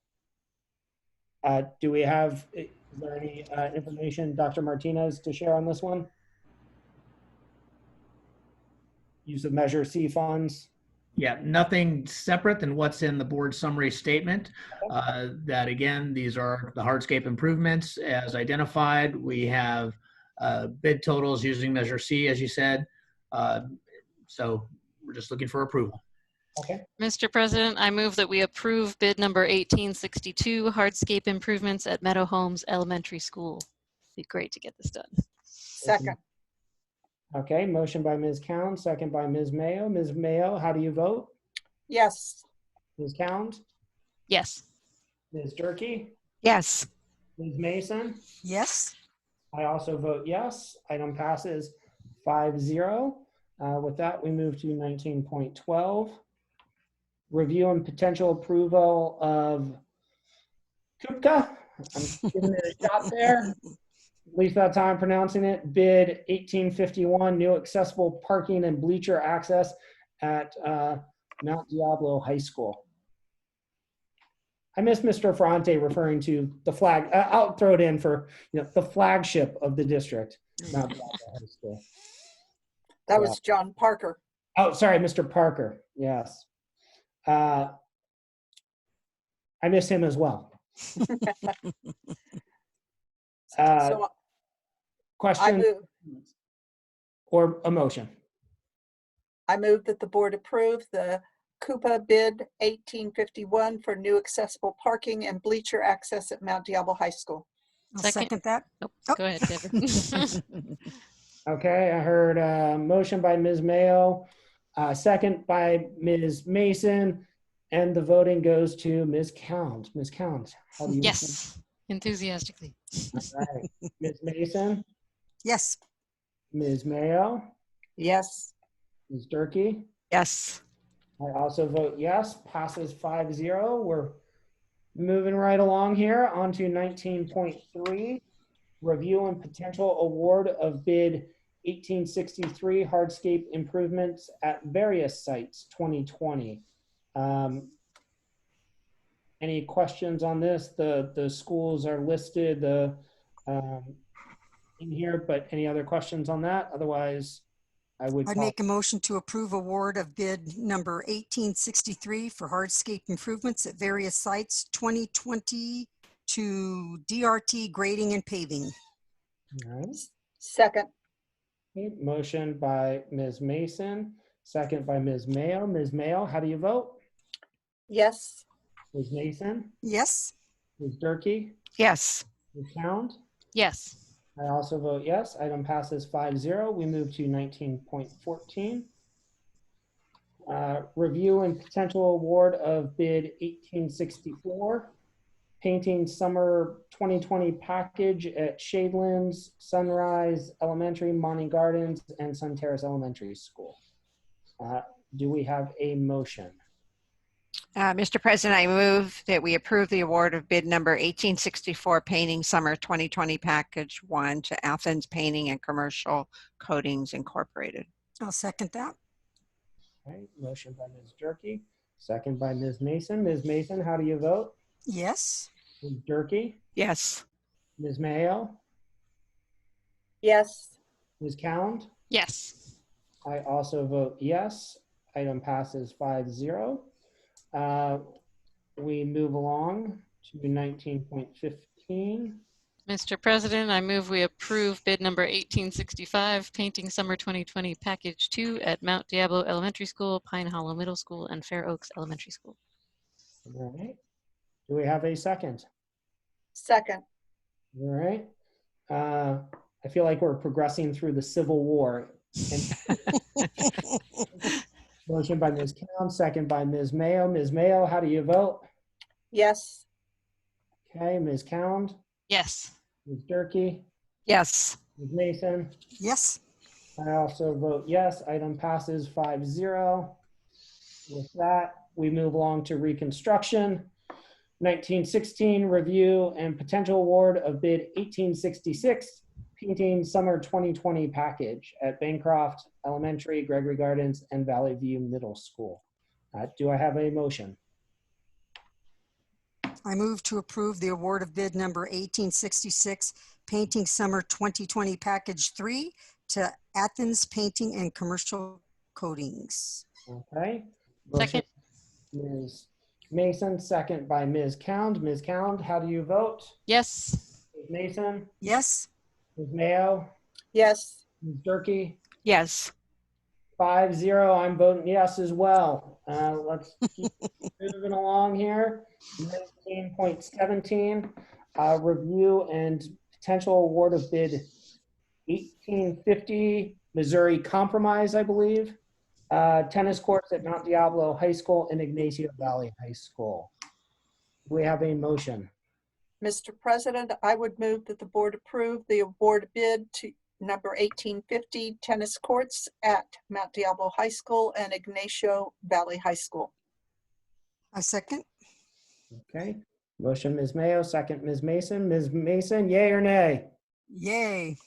Do we have, is there any information, Dr. Martinez, to share on this one? Use of Measure C funds? Yeah, nothing separate than what's in the board summary statement. That again, these are the hardscape improvements as identified. We have bid totals using Measure C, as you said. So we're just looking for approval. Okay. Mr. President, I move that we approve bid number 1862, hardscape improvements at Meadow Homes Elementary School. It'd be great to get this done. Second. Okay, motion by Ms. Cowan, second by Ms. Mayo. Ms. Mayo, how do you vote? Yes. Ms. Cowan? Yes. Ms. Durkee? Yes. Ms. Mason? Yes. I also vote yes. Item passes 5-0. With that, we move to 19.12. Review and potential approval of Kupka. I'm giving it a shot there. At least that's how I'm pronouncing it. Bid 1851, new accessible parking and bleacher access at Mount Diablo High School. I miss Mr. Ferrante referring to the flag. I'll throw it in for, you know, the flagship of the district, Mount Diablo High School. That was John Parker. Oh, sorry, Mr. Parker. Yes. I miss him as well. So Question or a motion? I move that the board approve the Coupa bid 1851 for new accessible parking and bleacher access at Mount Diablo High School. I'll second that. Oh, go ahead, Deborah. Okay, I heard a motion by Ms. Mayo, second by Ms. Mason, and the voting goes to Ms. Count. Ms. Count, how do you? Yes, enthusiastically. All right. Ms. Mason? Yes. Ms. Mayo? Yes. Ms. Durkee? Yes. I also vote yes. Passes 5-0. We're moving right along here on to 19.3. Review and potential award of bid 1863 hardscape improvements at various sites 2020. Any questions on this? The schools are listed in here, but any other questions on that? Otherwise, I'd make a motion to approve award of bid number 1863 for hardscape improvements at various sites 2020 to DRT grading and paving. All right. Second. Okay, motion by Ms. Mason, second by Ms. Mayo. Ms. Mayo, how do you vote? Yes. Ms. Mason? Yes. Ms. Durkee? Yes. Ms. Hound? Yes. I also vote yes. Item passes 5-0. We move to 19.14. Review and potential award of bid 1864. Painting summer 2020 package at Shadelands, Sunrise Elementary, Monty Gardens, and Sun Terrace Elementary School. Do we have a motion? Mr. President, I move that we approve the award of bid number 1864 Painting Summer 2020 Package 1 to Athens Painting and Commercial Coatings Incorporated. I'll second that. Right, motion by Ms. Durkee, second by Ms. Mason. Ms. Mason, how do you vote? Yes. Ms. Durkee? Yes. Ms. Mayo? Yes. Ms. Cound? Yes. I also vote yes. Item passes 5-0. We move along to 19.15. Mr. President, I move we approve bid number 1865, Painting Summer 2020 Package 2 at Mount Diablo Elementary School, Pine Hollow Middle School, and Fair Oaks Elementary School. All right. Do we have a second? Second. All right. I feel like we're progressing through the Civil War. Motion by Ms. Cound, second by Ms. Mayo. Ms. Mayo, how do you vote? Yes. Okay, Ms. Cound? Yes. Ms. Durkee? Yes. Ms. Mason? Yes. I also vote yes. Item passes 5-0. With that, we move along to reconstruction. 1916, review and potential award of bid 1866, Painting Summer 2020 Package at Bancroft Elementary, Gregory Gardens, and Valley View Middle School. Do I have a motion? I move to approve the award of bid number 1866, Painting Summer 2020 Package 3 to Athens Painting and Commercial Coatings. Okay. Second. Ms. Mason, second by Ms. Cound. Ms. Cound, how do you vote? Yes. Ms. Mason? Yes. Ms. Mayo? Yes. Ms. Durkee? Yes. 5-0, I'm voting yes as well. Let's keep moving along here. 19.17, review and potential award of bid 1850, Missouri Compromise, I believe. Tennis courts at Mount Diablo High School and Ignacio Valley High School. Do we have a motion? Mr. President, I would move that the board approve the award bid to number 1850 tennis courts at Mount Diablo High School and Ignacio Valley High School. I second. Okay. Motion, Ms. Mayo, second, Ms. Mason. Ms. Mason, yay or nay? Yay.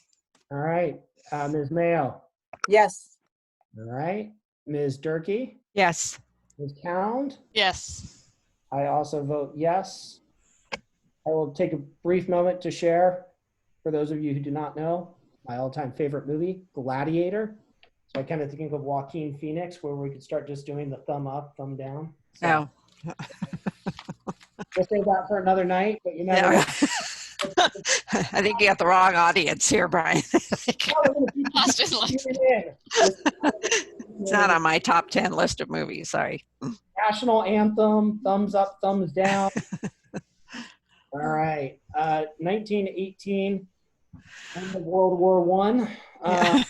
All right. Ms. Mayo? Yes. All right. Ms. Durkee? Yes. Ms. Cound? Yes. I also vote yes. I will take a brief moment to share, for those of you who do not know, my all-time favorite movie, Gladiator. So I kind of think of Joaquin Phoenix, where we could start just doing the thumb up, thumb down. So Oh. we'll save that for another night, but you never Yeah. I think you got the wrong audience here, Brian. It's not on my top 10 list of movies, sorry. National anthem, thumbs up, thumbs down. All right. 1918, end of World War I.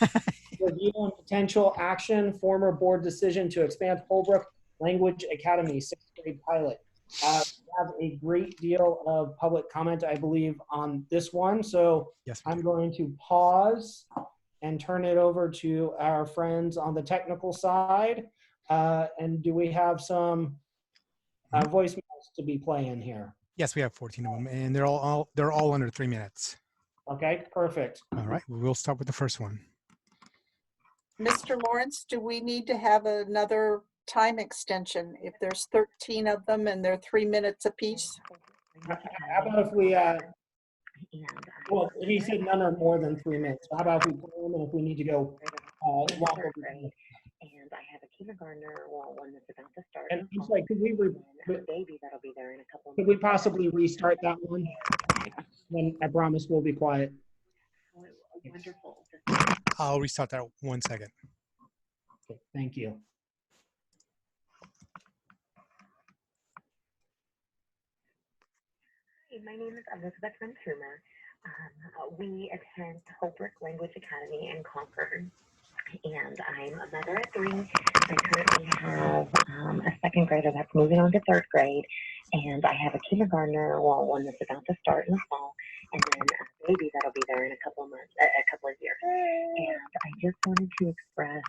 Review and potential action, former board decision to expand Holbrook Language Academy, 6th grade pilot. We have a great deal of public comment, I believe, on this one. So yes, I'm going to pause and turn it over to our friends on the technical side. And do we have some voicemails to be playing here? Yes, we have 14 of them, and they're all under 3 minutes. Okay, perfect. All right, we'll start with the first one. Mr. Lawrence, do we need to have another time extension if there's 13 of them and they're 3 minutes apiece? How about if we, well, he said none are more than 3 minutes. How about if we play them, and if we need to go longer? And I have a kindergartner, well, one that's about to start. And I'm sorry, could we, a baby that'll be there in a couple of could we possibly restart that one? Then I promise we'll be quiet. Wonderful. I'll restart that 1 second. Okay, thank you. Hi, my name is Elizabeth Ventura. We attend Holbrook Language Academy in Concord, and I'm a mother of 3. I currently have a 2nd grader that's moving on to 3rd grade, and I have a kindergartner, well, one that's about to start in the fall, and then a baby that'll be there in a couple of months, a couple of years. And I just wanted to express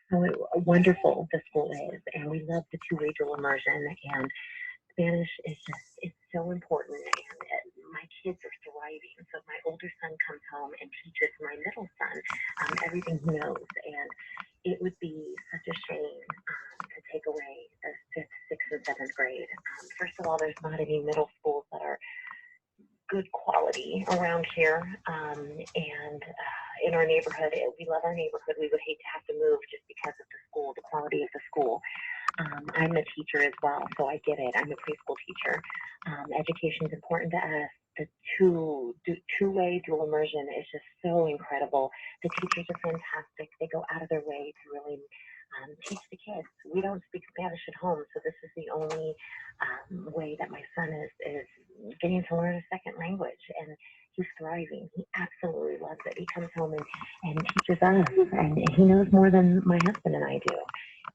how wonderful the school is, and we love the two-way dual immersion, and Spanish is just, it's so important, and my kids are thriving. So my older son comes home and teaches my middle son everything he knows, and it would be such a shame to take away the 5th, 6th, and 7th grade. First of all, there's not any middle schools that are good quality around here, and in our neighborhood, we love our neighborhood. We would hate to have to move just because of the school, the quality of the school. I'm a teacher as well, so I get it. I'm a preschool teacher. Education is important to us. The two-way dual immersion is just so incredible. The teachers are fantastic. They go out of their way to really teach the kids. We don't speak Spanish at home, so this is the only way that my son is getting to learn a second language, and he's thriving. He absolutely loves it. He comes home and teaches us, and he knows more than my husband and I do.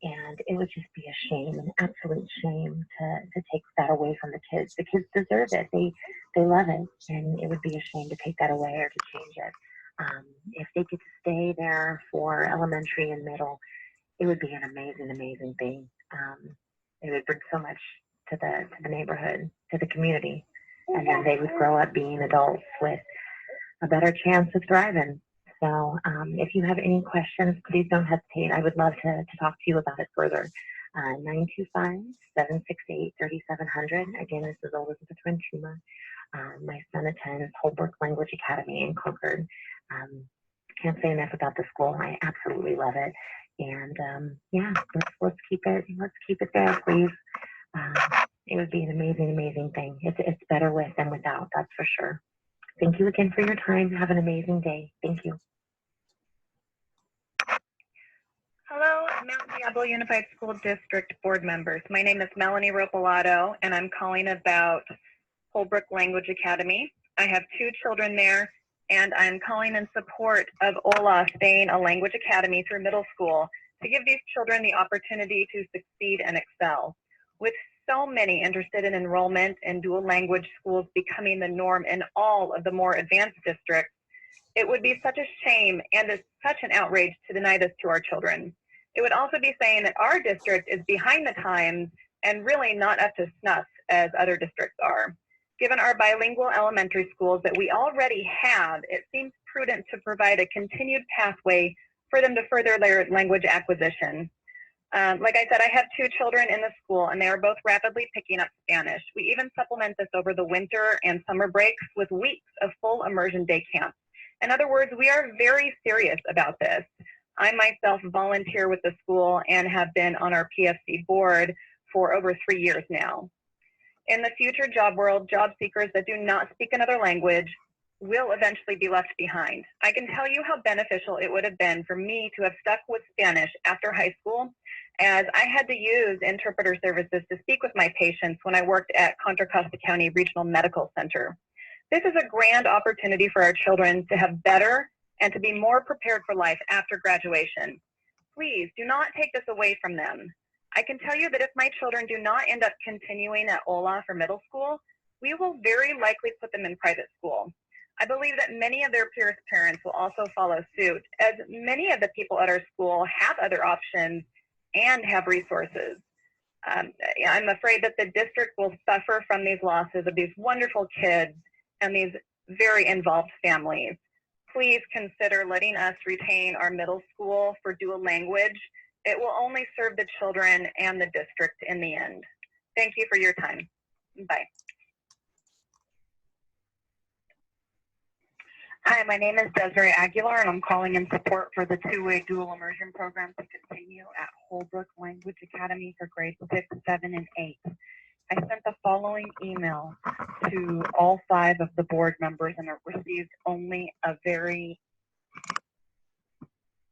And it would just be a shame, an absolute shame to take that away from the kids. The kids deserve it. They love it, and it would be a shame to take that away or to change it. If they get to stay there for elementary and middle, it would be an amazing, amazing thing. It would bring so much to the neighborhood, to the community, and then they would grow up being adults with a better chance of thriving. So if you have any questions, please don't hesitate. I would love to talk to you about it further. 925-768-3700. Again, this is Elizabeth Renchuma. My son attends Holbrook Language Academy in Concord. Can't say enough about the school. I absolutely love it. And yeah, let's keep it there, please. It would be an amazing, amazing thing. It's better with than without, that's for sure. Thank you again for your time. Have an amazing day. Thank you. Hello, Mount Diablo Unified School District board members. My name is Melanie Ropalato, and I'm calling about Holbrook Language Academy. I have 2 children there, and I'm calling in support of OLA staying a language academy through middle school to give these children the opportunity to succeed and excel. With so many interested in enrollment in dual language schools becoming the norm in all of the more advanced districts, it would be such a shame and such an outrage to deny this to our children. It would also be saying that our district is behind the times and really not up to snuff as other districts are. Given our bilingual elementary schools that we already have, it seems prudent to provide a continued pathway for them to further their language acquisition. Like I said, I have 2 children in the school, and they are both rapidly picking up Spanish. We even supplement this over the winter and summer breaks with weeks of full immersion day camps. In other words, we are very serious about this. I myself volunteer with the school and have been on our PFC board for over 3 years now. In the future job world, job seekers that do not speak another language will eventually be left behind. I can tell you how beneficial it would have been for me to have stuck with Spanish after high school, as I had to use interpreter services to speak with my patients when I worked at Contra Costa County Regional Medical Center. This is a grand opportunity for our children to have better and to be more prepared for life after graduation. Please do not take this away from them. I can tell you that if my children do not end up continuing at OLA for middle school, we will very likely put them in private school. I believe that many of their peers' parents will also follow suit, as many of the people at our school have other options and have resources. I'm afraid that the district will suffer from these losses of these wonderful kids and these very involved families. Please consider letting us retain our middle school for dual language. It will only serve the children and the district in the end. Thank you for your time. Bye. Hi, my name is Desiree Aguilar, and I'm calling in support for the two-way dual immersion program to continue at Holbrook Language Academy for grades 6, 7, and 8. I sent the following email to all 5 of the board members, and it received only a very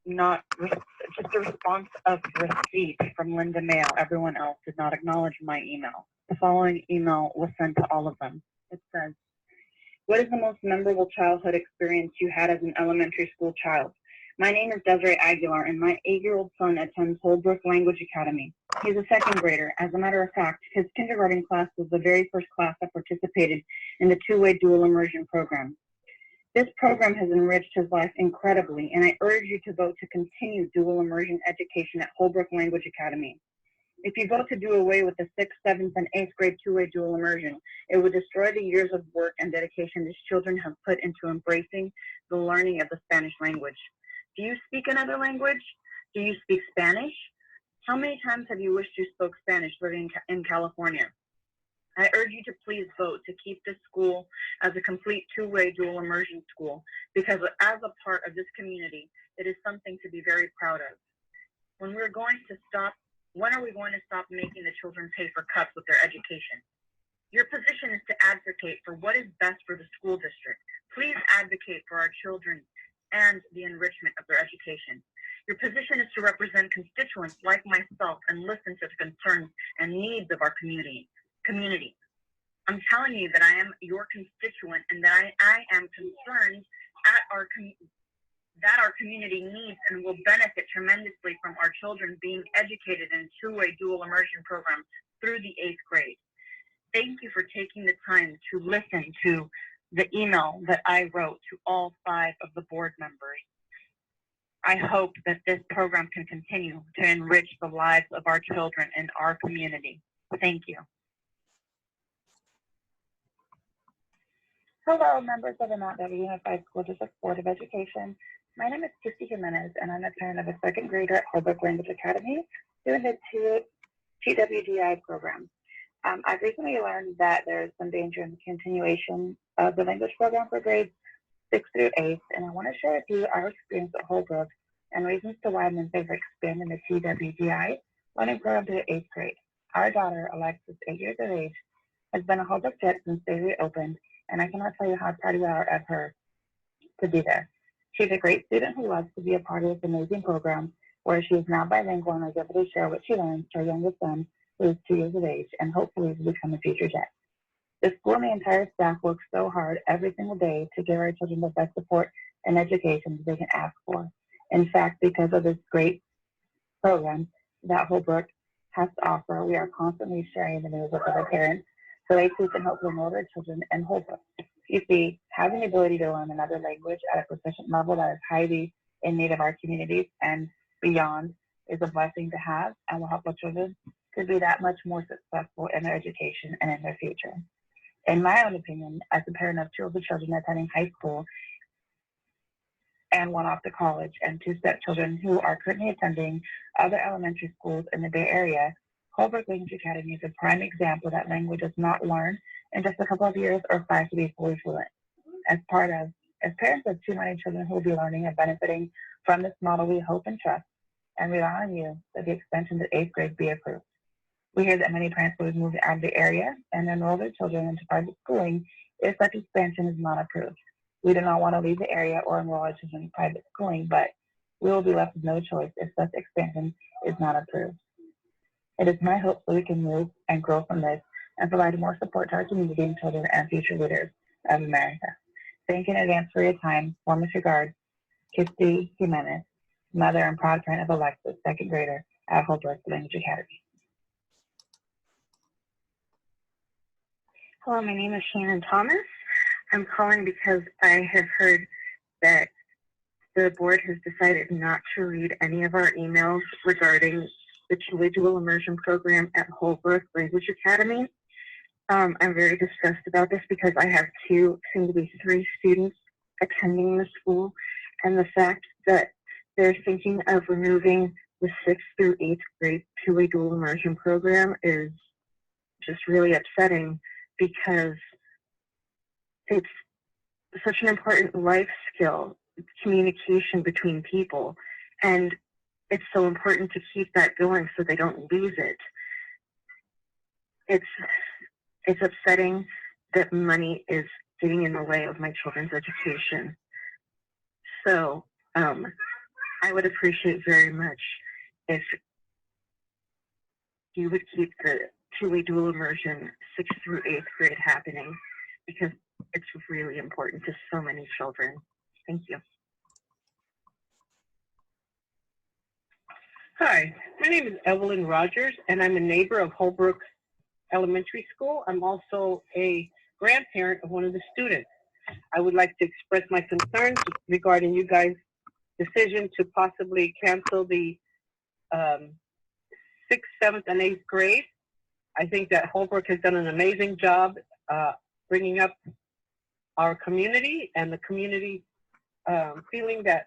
just a response of receipt from Linda Mail. Everyone else did not acknowledge my email. The following email was sent to all of them. It says, "What is the most memorable childhood experience you had as an elementary school child? My name is Desiree Aguilar, and my 8-year-old son attends Holbrook Language Academy. He's a 2nd grader. As a matter of fact, his kindergarten class was the very first class that participated in the two-way dual immersion program. This program has enriched his life incredibly, and I urge you to vote to continue dual immersion education at Holbrook Language Academy. If you vote to do away with the 6th, 7th, and 8th grade two-way dual immersion, it would destroy the years of work and dedication these children have put into embracing the learning of the Spanish language. Do you speak another language? Do you speak Spanish? How many times have you wished you spoke Spanish living in California? I urge you to please vote to keep this school as a complete two-way dual immersion school, because as a part of this community, it is something to be very proud of. When are we going to stop making the children pay for cups with their education? Your position is to advocate for what is best for the school district. Please advocate for our children and the enrichment of their education. Your position is to represent constituents like myself and listen to the concerns and needs of our community. I'm telling you that I am your constituent and that I am concerned at that our community needs and will benefit tremendously from our children being educated in two-way dual immersion programs through the 8th grade. Thank you for taking the time to listen to the email that I wrote to all 5 of the board members. I hope that this program can continue to enrich the lives of our children in our community. Thank you. Hello, members of the Mount W Unified School District Board of Education. My name is Christy Jimenez, and I'm a parent of a 2nd grader at Holbrook Language Academy doing the TWDI program. I've recently learned that there is some danger in the continuation of the language program for grades 6 through 8, and I want to share with you our experience at Holbrook and reasons to why I'm in favor of expanding the TWDI learning program to the 8th grade. Our daughter, Alexis, 8 years of age, has been a Holbrook Jet since they reopened, and I cannot tell you how proud we are of her to be there. She's a great student who loves to be a part of this amazing program, where she is now bilingual and is able to share what she learns to our youngest son, who is 2 years of age, and hopefully will become a future Jet. The school and the entire staff works so hard every single day to give our children the best support and education that they can ask for. In fact, because of this great program that Holbrook has to offer, we are constantly sharing the news with other parents so they too can help enroll their children in Holbrook. You see, having the ability to learn another language at a proficient level that is highly in need of our communities and beyond is a blessing to have, and will help our children to be that much more successful in their education and in their future. In my own opinion, as a parent of 2 of the children attending high school and 1 off to college, and 2 stepchildren who are currently attending other elementary schools in the Bay Area, Holbrook Language Academy is a prime example that language is not learned in just a couple of years or 5 to be fully fluent. As parents of 2 minor children who will be learning and benefiting from this model, we hope and trust and rely on you that the extension to 8th grade be approved. We hear that many parents will be moving out of the area and enroll their children into private schooling if such expansion is not approved. We do not want to leave the area or enroll our children in private schooling, but we will be left with no choice if such expansion is not approved. It is my hope that we can move and grow from this and provide more support to our community and children and future leaders of America. Thank you in advance for your time. Warmest regards, Christy Jimenez, mother and proud parent of Alexis, 2nd grader at Holbrook Language Academy. Hello, my name is Shannon Thomas. I'm calling because I have heard that the board has decided not to read any of our emails regarding the two-way dual immersion program at Holbrook Language Academy. I'm very distressed about this because I have 2, soon to be 3 students attending the school, and the fact that they're thinking of removing the 6th through 8th grade two-way dual immersion program is just really upsetting, because it's such an important life skill, communication between people, and it's so important to keep that going so they don't lose it. It's upsetting that money is getting in the way of my children's education. So I would appreciate very much if you would keep the two-way dual immersion 6th through 8th grade happening, because it's really important to so many children. Thank you. Hi, my name is Evelyn Rogers, and I'm a neighbor of Holbrook Elementary School. I'm also a grandparent of one of the students. I would like to express my concerns regarding you guys' decision to possibly cancel the 6th, 7th, and 8th grade. I think that Holbrook has done an amazing job bringing up our community and the community feeling that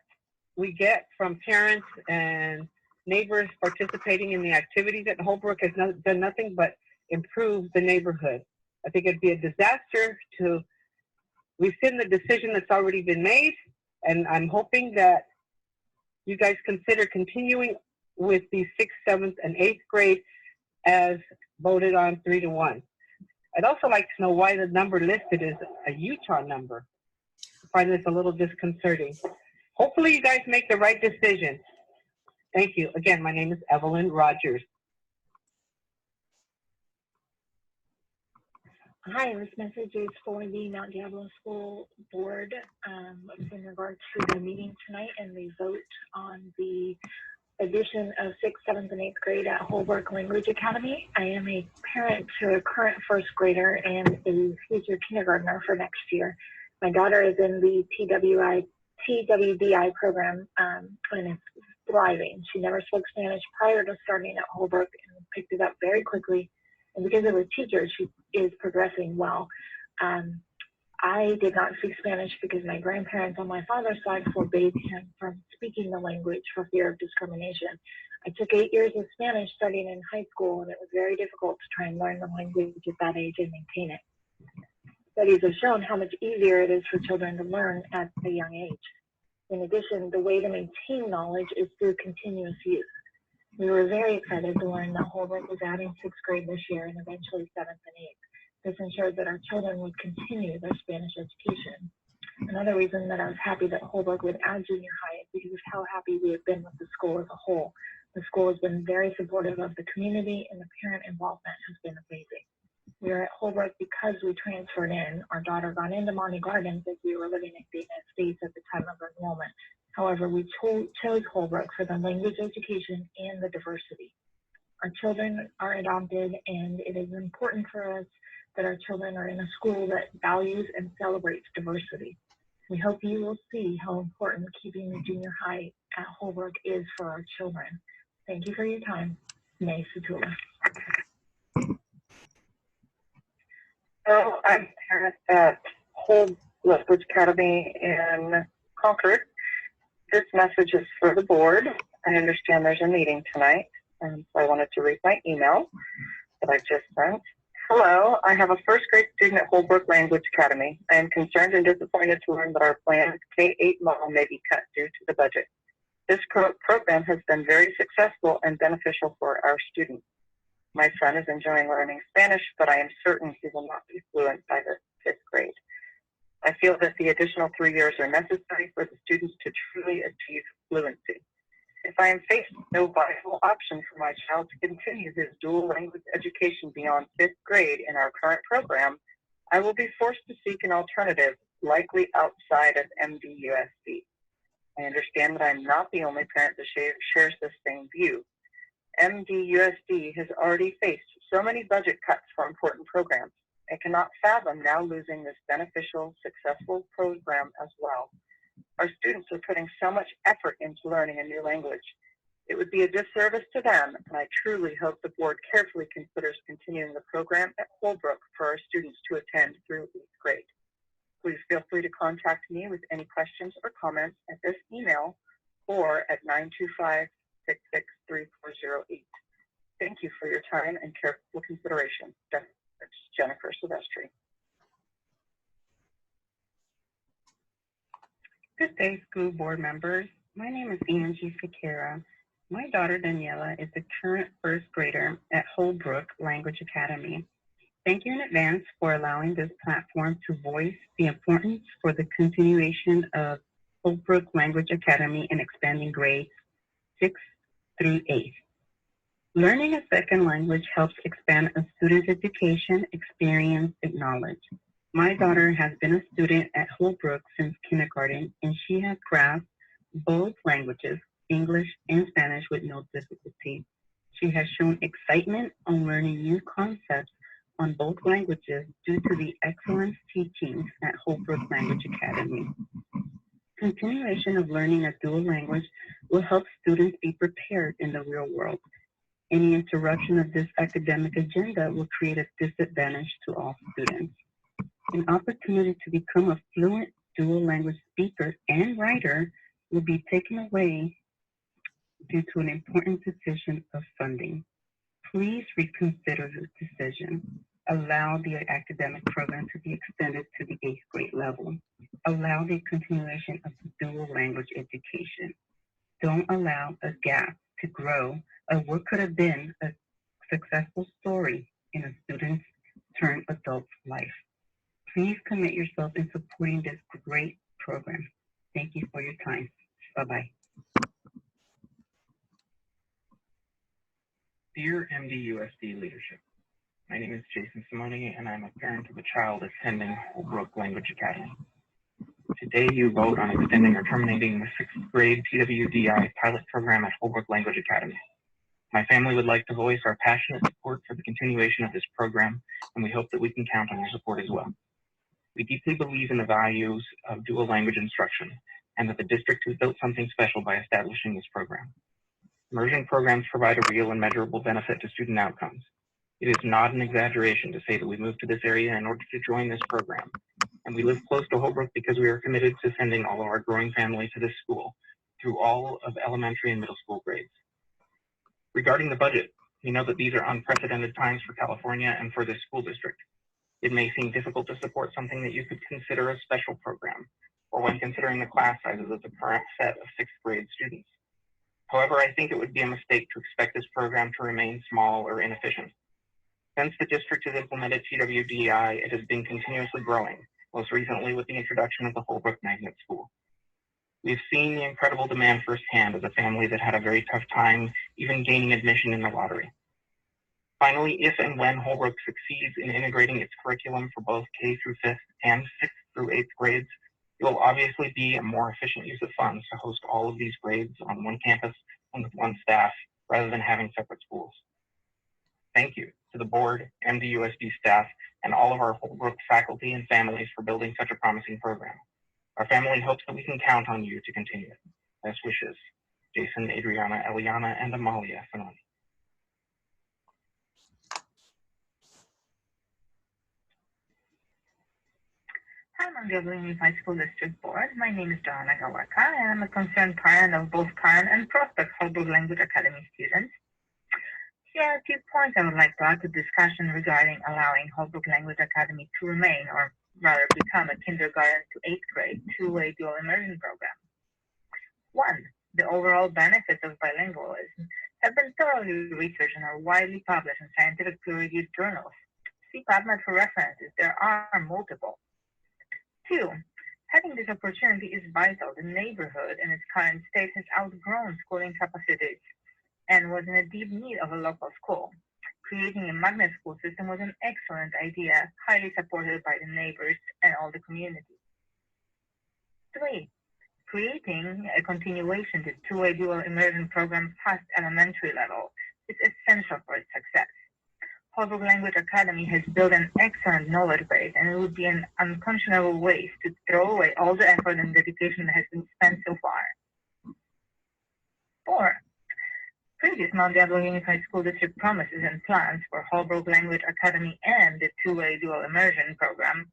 we get from parents and neighbors participating in the activities at Holbrook has done nothing but improve the neighborhood. I think it'd be a disaster to rescind the decision that's already been made, and I'm hoping that you guys consider continuing with the 6th, 7th, and 8th grade as voted on 3-1. I'd also like to know why the number listed is a Utah number. I find this a little disconcerting. Hopefully you guys make the right decision. Thank you. Again, my name is Evelyn Rogers. Hi, this message is for the Mount Diablo School Board in regard to the meeting tonight and the vote on the addition of 6th, 7th, and 8th grade at Holbrook Language Academy. I am a parent to a current first grader and a future kindergartner for next year. My daughter is in the TWDI program and is thriving. She never spoke Spanish prior to starting at Holbrook and picked it up very quickly. And because of her teacher, she is progressing well. I did not speak Spanish because my grandparents on my father's side forbade him from speaking the language for fear of discrimination. I took 8 years of Spanish studying in high school, and it was very difficult to try and learn the language at that age and maintain it. Studies have shown how much easier it is for children to learn at a young age. In addition, the way to maintain knowledge is through continuous use. We were very excited to learn that Holbrook was adding 6th grade this year and eventually 7th and 8th. This ensured that our children would continue their Spanish education. Another reason that I was happy that Holbrook would add junior high is because of how happy we have been with the school as a whole. The school has been very supportive of the community, and the parent involvement has been amazing. We are at Holbrook because we transferred in. Our daughter got into Monty Gardens as we were living in the United States at the time of enrollment. However, we chose Holbrook for the language education and the diversity. Our children are adopted, and it is important for us that our children are in a school that values and celebrates diversity. We hope you will see how important keeping the junior high at Holbrook is for our children. Thank you for your time. Nay Satula. Hello, I'm a parent at Holbrook Language Academy in Concord. This message is for the board. I understand there's a meeting tonight, and so I wanted to read my email that I just sent. Hello, I have a first grade student at Holbrook Language Academy. I am concerned and disappointed to learn that our planned K-8 model may be cut due to the budget. This program has been very successful and beneficial for our students. My son is enjoying learning Spanish, but I am certain he will not be fluent by the 5th grade. I feel that the additional 3 years are necessary for the students to truly achieve fluency. If I am faced with no viable option for my child to continue his dual language education beyond 5th grade in our current program, I will be forced to seek an alternative, likely outside of MDUSD. I understand that I'm not the only parent that shares this same view. MDUSD has already faced so many budget cuts for important programs. I cannot fathom now losing this beneficial, successful program as well. Our students are putting so much effort into learning a new language. It would be a disservice to them, and I truly hope the board carefully considers continuing the program at Holbrook for our students to attend through 8th grade. Please feel free to contact me with any questions or comments at this email or at 925-663408. Thank you for your time and careful consideration. Jennifer Silvestri. Good day, school board members. My name is Angie Fiqueira. My daughter Daniela is the current first grader at Holbrook Language Academy. Thank you in advance for allowing this platform to voice the importance for the continuation of Holbrook Language Academy and expanding grades 6th through 8th. Learning a second language helps expand a student's education, experience, and knowledge. My daughter has been a student at Holbrook since kindergarten, and she has grasped both languages, English and Spanish, with no difficulty. She has shown excitement on learning new concepts on both languages due to the excellent teachings at Holbrook Language Academy. Continuation of learning a dual language will help students be prepared in the real world. Any interruption of this academic agenda will create a disadvantage to all students. An opportunity to become a fluent dual language speaker and writer will be taken away due to an important decision of funding. Please reconsider this decision. Allow the academic program to be extended to the 8th grade level. Allow the continuation of the dual language education. Don't allow a gap to grow of what could have been a successful story in a student's turned adult's life. Please commit yourself in supporting this great program. Thank you for your time. Bye-bye. Dear MDUSD leadership, my name is Jason Simone and I'm a parent of a child attending Holbrook Language Academy. Today you vote on extending or terminating the 6th grade TWDI pilot program at Holbrook Language Academy. My family would like to voice our passionate support for the continuation of this program, and we hope that we can count on your support as well. We deeply believe in the values of dual language instruction and that the district has built something special by establishing this program. Immersion programs provide a real and measurable benefit to student outcomes. It is not an exaggeration to say that we moved to this area in order to join this program, and we live close to Holbrook because we are committed to sending all of our growing family to this school through all of elementary and middle school grades. Regarding the budget, we know that these are unprecedented times for California and for this school district. It may seem difficult to support something that you could consider a special program, or when considering the class sizes of the current set of 6th grade students. However, I think it would be a mistake to expect this program to remain small or inefficient. Since the district has implemented TWDI, it has been continuously growing, most recently with the introduction of the Holbrook Magnet School. We've seen the incredible demand firsthand as a family that had a very tough time even gaining admission in the lottery. Finally, if and when Holbrook succeeds in integrating its curriculum for both K through 5th and 6th through 8th grades, it will obviously be a more efficient use of funds to host all of these grades on one campus and with one staff rather than having separate schools. Thank you to the board, MDUSD staff, and all of our Holbrook faculty and families for building such a promising program. Our family hopes that we can count on you to continue it. Best wishes, Jason, Adriana, Eliana, and Amalia Fanoni. Hi, Mount Diablo Unified School District Board. My name is Joanna Gawaka, and I'm a concerned parent of both current and prospective Holbrook Language Academy students. Here are 2 points I would like to add to discussion regarding allowing Holbrook Language Academy to remain, or rather become, a kindergarten to 8th grade two-way dual immersion program. 1. The overall benefits of bilingualism have been thoroughly researched and are widely published in scientific peer-reviewed journals. See PubMed for references. There are multiple. 2. Having this opportunity is vital. The neighborhood in its current state has outgrown schooling capacities and was in a deep need of a local school. Creating a magnet school system was an excellent idea, highly supported by the neighbors and all the community. 3. Creating a continuation to two-way dual immersion program past elementary level is essential for its success. Holbrook Language Academy has built an excellent knowledge base, and it would be an unconscionable waste to throw away all the effort and dedication that has been spent so far. 4. Previous Mount Diablo Unified School District promises and plans for Holbrook Language Academy and the two-way dual immersion program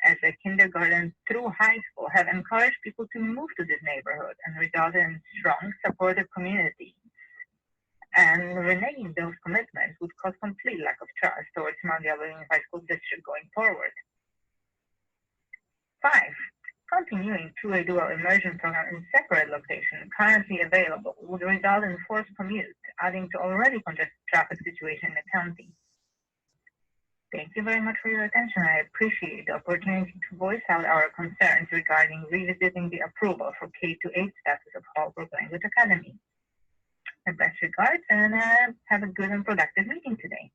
as a kindergarten through high school have encouraged people to move to this neighborhood and resulted in strong, supportive community. And reneging those commitments would cause complete lack of trust towards Mount Diablo Unified School District going forward. 5. Continuing two-way dual immersion program in separate locations currently available would result in forced commute, adding to already congested traffic situation in the county. Thank you very much for your attention. I appreciate the opportunity to voice out our concerns regarding revisiting the approval for K-8 status of Holbrook Language Academy. My best regards, and have a good and productive meeting today.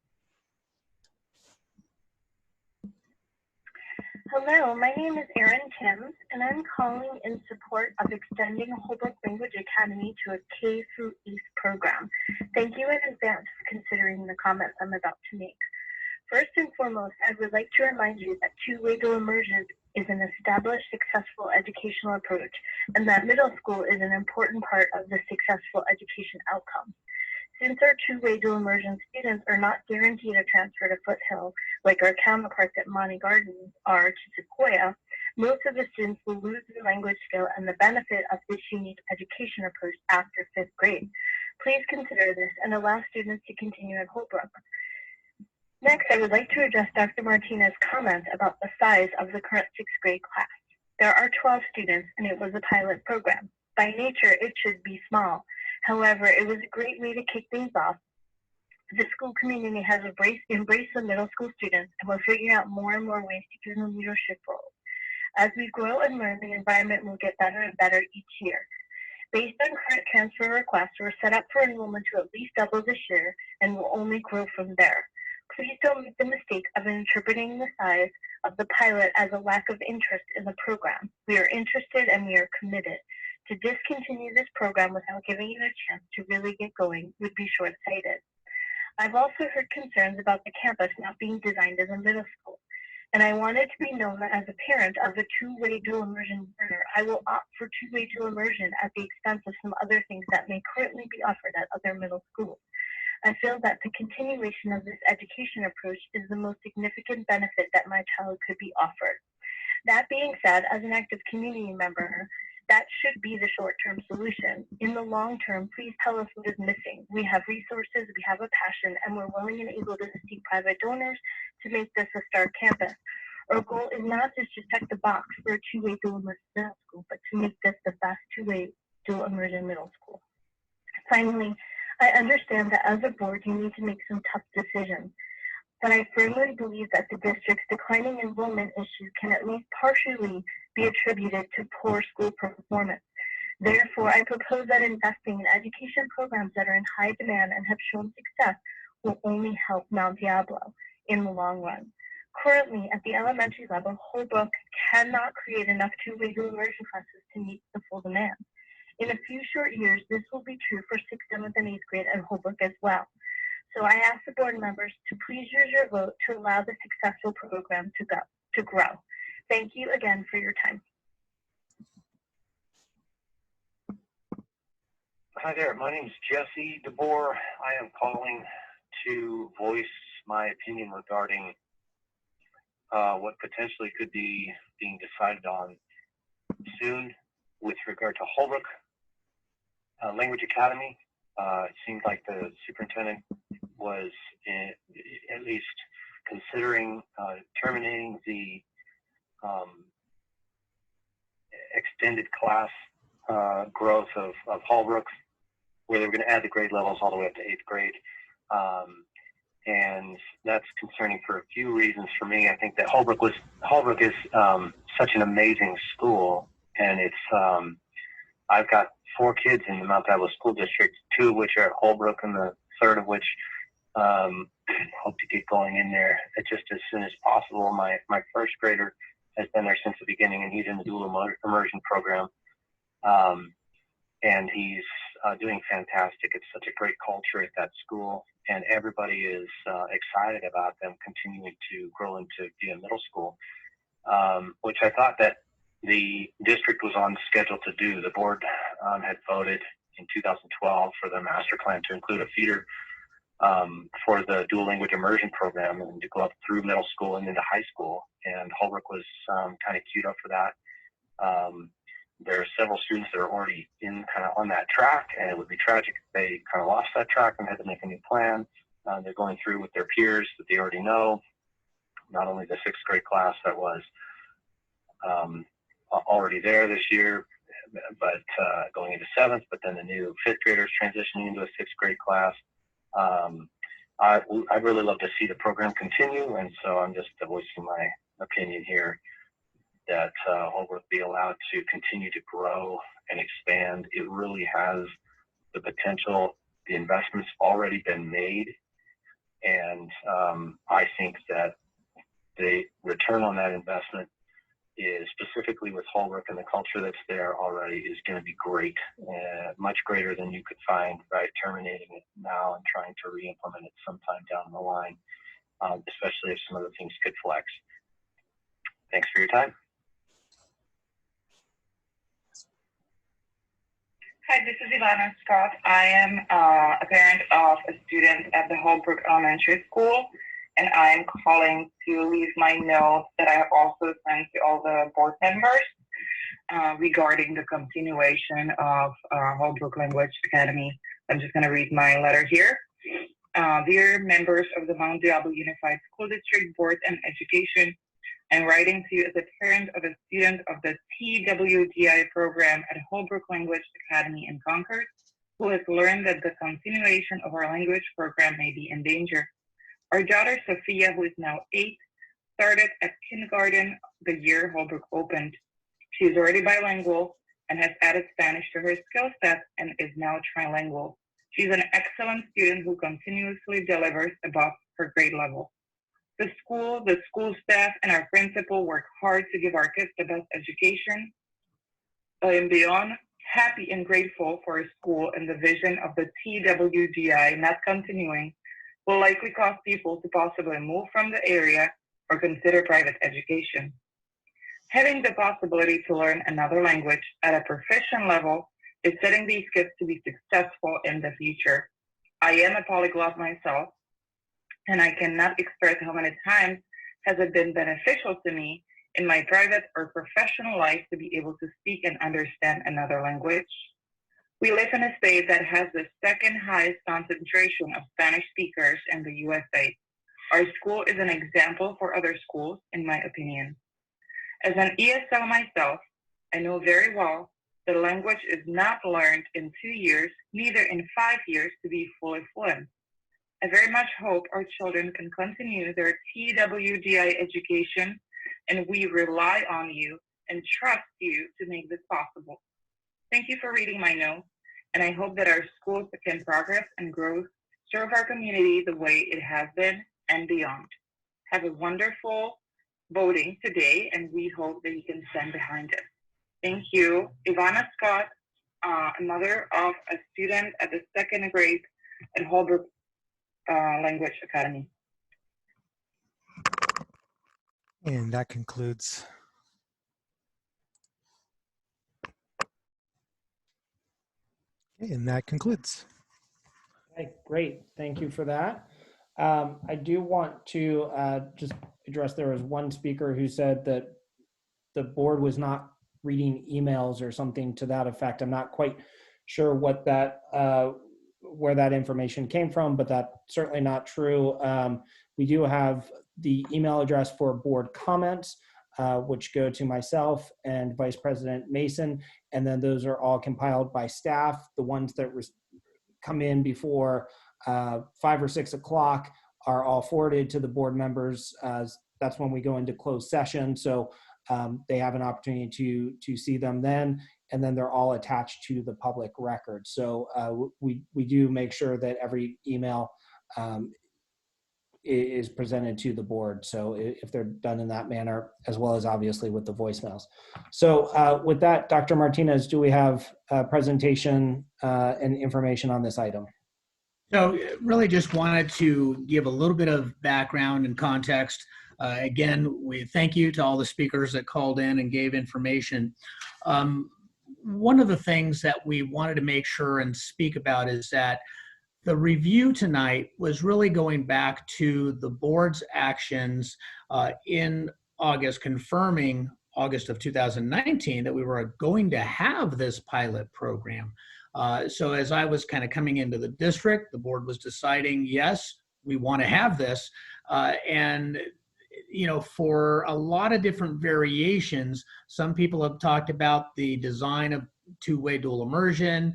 Hello, my name is Erin Timms, and I'm calling in support of extending Holbrook Language Academy to a K through 8th program. Thank you in advance for considering the comments I'm about to make. First and foremost, I would like to remind you that two-way dual immersion is an established, successful educational approach, and that middle school is an important part of the successful education outcome. Since our two-way dual immersion students are not guaranteed a transfer to Foothill, like our counterparts at Monty Gardens are to Sequoia, most of the students will lose their language skill and the benefit of this unique education approach after 5th grade. Please consider this and allow students to continue at Holbrook. Next, I would like to address Dr. Martinez's comments about the size of the current 6th grade class. There are 12 students and it was a pilot program. By nature, it should be small. However, it was a great way to kick things off. The school community has embraced the middle school students, and we're figuring out more and more ways to give them leadership roles. As we grow and learn, the environment will get better and better each year. Based on current transfer requests, we're set up for enrollment to at least double this year and will only grow from there. Please don't make the mistake of interpreting the size of the pilot as a lack of interest in the program. We are interested and we are committed. To discontinue this program without giving it a chance to really get going would be short-sighted. I've also heard concerns about the campus not being designed as a middle school, and I want it to be known that as a parent of a two-way dual immersion learner, I will opt for two-way dual immersion at the expense of some other things that may currently be offered at other middle schools. I feel that the continuation of this education approach is the most significant benefit that my child could be offered. That being said, as an active community member, that should be the short-term solution. In the long term, please tell us what is missing. We have resources, we have a passion, and we're willing and able to seek private donors to make this a star campus. Our goal is not just to check the box for a two-way dual immersion middle school, but to make this the best two-way dual immersion middle school. Finally, I understand that as a board, you need to make some tough decisions, but I firmly believe that the district's declining enrollment issue can at least partially be attributed to poor school performance. Therefore, I propose that investing in education programs that are in high demand and have shown success will only help Mount Diablo in the long run. Currently, at the elementary level, Holbrook cannot create enough two-way dual immersion classes to meet the full demand. In a few short years, this will be true for 6th, 7th, and 8th grade at Holbrook as well. So I ask the board members to please use your vote to allow the successful program to grow. Thank you again for your time. Hi there, my name is Jesse DeBoer. I am calling to voice my opinion regarding what potentially could be being decided on soon with regard to Holbrook Language Academy. It seemed like the superintendent was at least considering terminating the extended class growth of Holbrook, where they were going to add the grade levels all the way up to 8th grade. And that's concerning for a few reasons for me. I think that Holbrook is such an amazing school, and it's I've got 4 kids in the Mount Diablo School District, 2 of which are at Holbrook, and the third of which hope to get going in there just as soon as possible. My first grader has been there since the beginning, and he's in the dual immersion program, and he's doing fantastic. It's such a great culture at that school, and everybody is excited about them continuing to grow into be a middle school, which I thought that the district was on schedule to do. The board had voted in 2012 for the master plan to include a feeder for the dual language immersion program and to go up through middle school and into high school. And Holbrook was kind of queued up for that. There are several students that are already in kind of on that track, and it would be tragic if they kind of lost that track and had to make a new plan. They're going through with their peers that they already know, not only the 6th grade class that was already there this year, but going into 7th, but then the new 5th graders transitioning into a 6th grade class. I'd really love to see the program continue, and so I'm just voicing my opinion here that Holbrook be allowed to continue to grow and expand. It really has the potential. The investment's already been made, and I think that the return on that investment is specifically with Holbrook and the culture that's there already is going to be great, much greater than you could find by terminating it now and trying to re-implement it sometime down the line. especially if some of the things could flex. Thanks for your time. Hi, this is Ivana Scott. I am a parent of a student at the Holbrook Elementary School, and I'm calling to leave my note that I have also sent to all the board members regarding the continuation of Holbrook Language Academy. I'm just going to read my letter here. Dear members of the Mount Diablo Unified School District Board and Education, I'm writing to you as a parent of a student of the TWDI program at Holbrook Language Academy in Concord, who has learned that the continuation of our language program may be in danger. Our daughter Sophia, who is now 8, started at kindergarten the year Holbrook opened. She is already bilingual and has added Spanish to her skill set and is now trilingual. She's an excellent student who continuously delivers above her grade level. The school staff, and our principal work hard to give our kids the best education. I am beyond happy and grateful for our school, and the vision of the TWDI not continuing will likely cause people to possibly move from the area or consider private education. Having the possibility to learn another language at a proficient level is setting these kids to be successful in the future. I am a polyglot myself, and I cannot express how many times has it been beneficial to me in my private or professional life to be able to speak and understand another language. We live in a state that has the second highest concentration of Spanish speakers in the USA. Our school is an example for other schools, in my opinion. As an ESL myself, I know very well that language is not learned in 2 years, neither in 5 years to be fully fluent. I very much hope our children can continue their TWDI education, and we rely on you and trust you to make this possible. Thank you for reading my note, and I hope that our schools can progress and grow, serve our community the way it has been and beyond. Have a wonderful voting today, and we hope that you can stand behind it. Thank you. Ivana Scott, mother of a student at the 2nd grade at Holbrook Language Academy. And that concludes. And that concludes. Okay, great. Thank you for that. I do want to just address, there was one speaker who said that the board was not reading emails or something to that effect. I'm not quite sure what that where that information came from, but that's certainly not true. We do have the email address for board comments, which go to myself and Vice President Mason, and then those are all compiled by staff. The ones that come in before 5 or 6 o'clock are all forwarded to the board members. That's when we go into closed session, so they have an opportunity to see them then, and then they're all attached to the public record. So we do make sure that every email is presented to the board. So if they're done in that manner, as well as obviously with the voicemails. So with that, Dr. Martinez, do we have a presentation and information on this item? So really just wanted to give a little bit of background and context. Again, we thank you to all the speakers that called in and gave information. One of the things that we wanted to make sure and speak about is that the review tonight was really going back to the board's actions in August, confirming August of 2019 that we were going to have this pilot program. So as I was kind of coming into the district, the board was deciding, yes, we want to have this. And you know, for a lot of different variations, some people have talked about the design of two-way dual immersion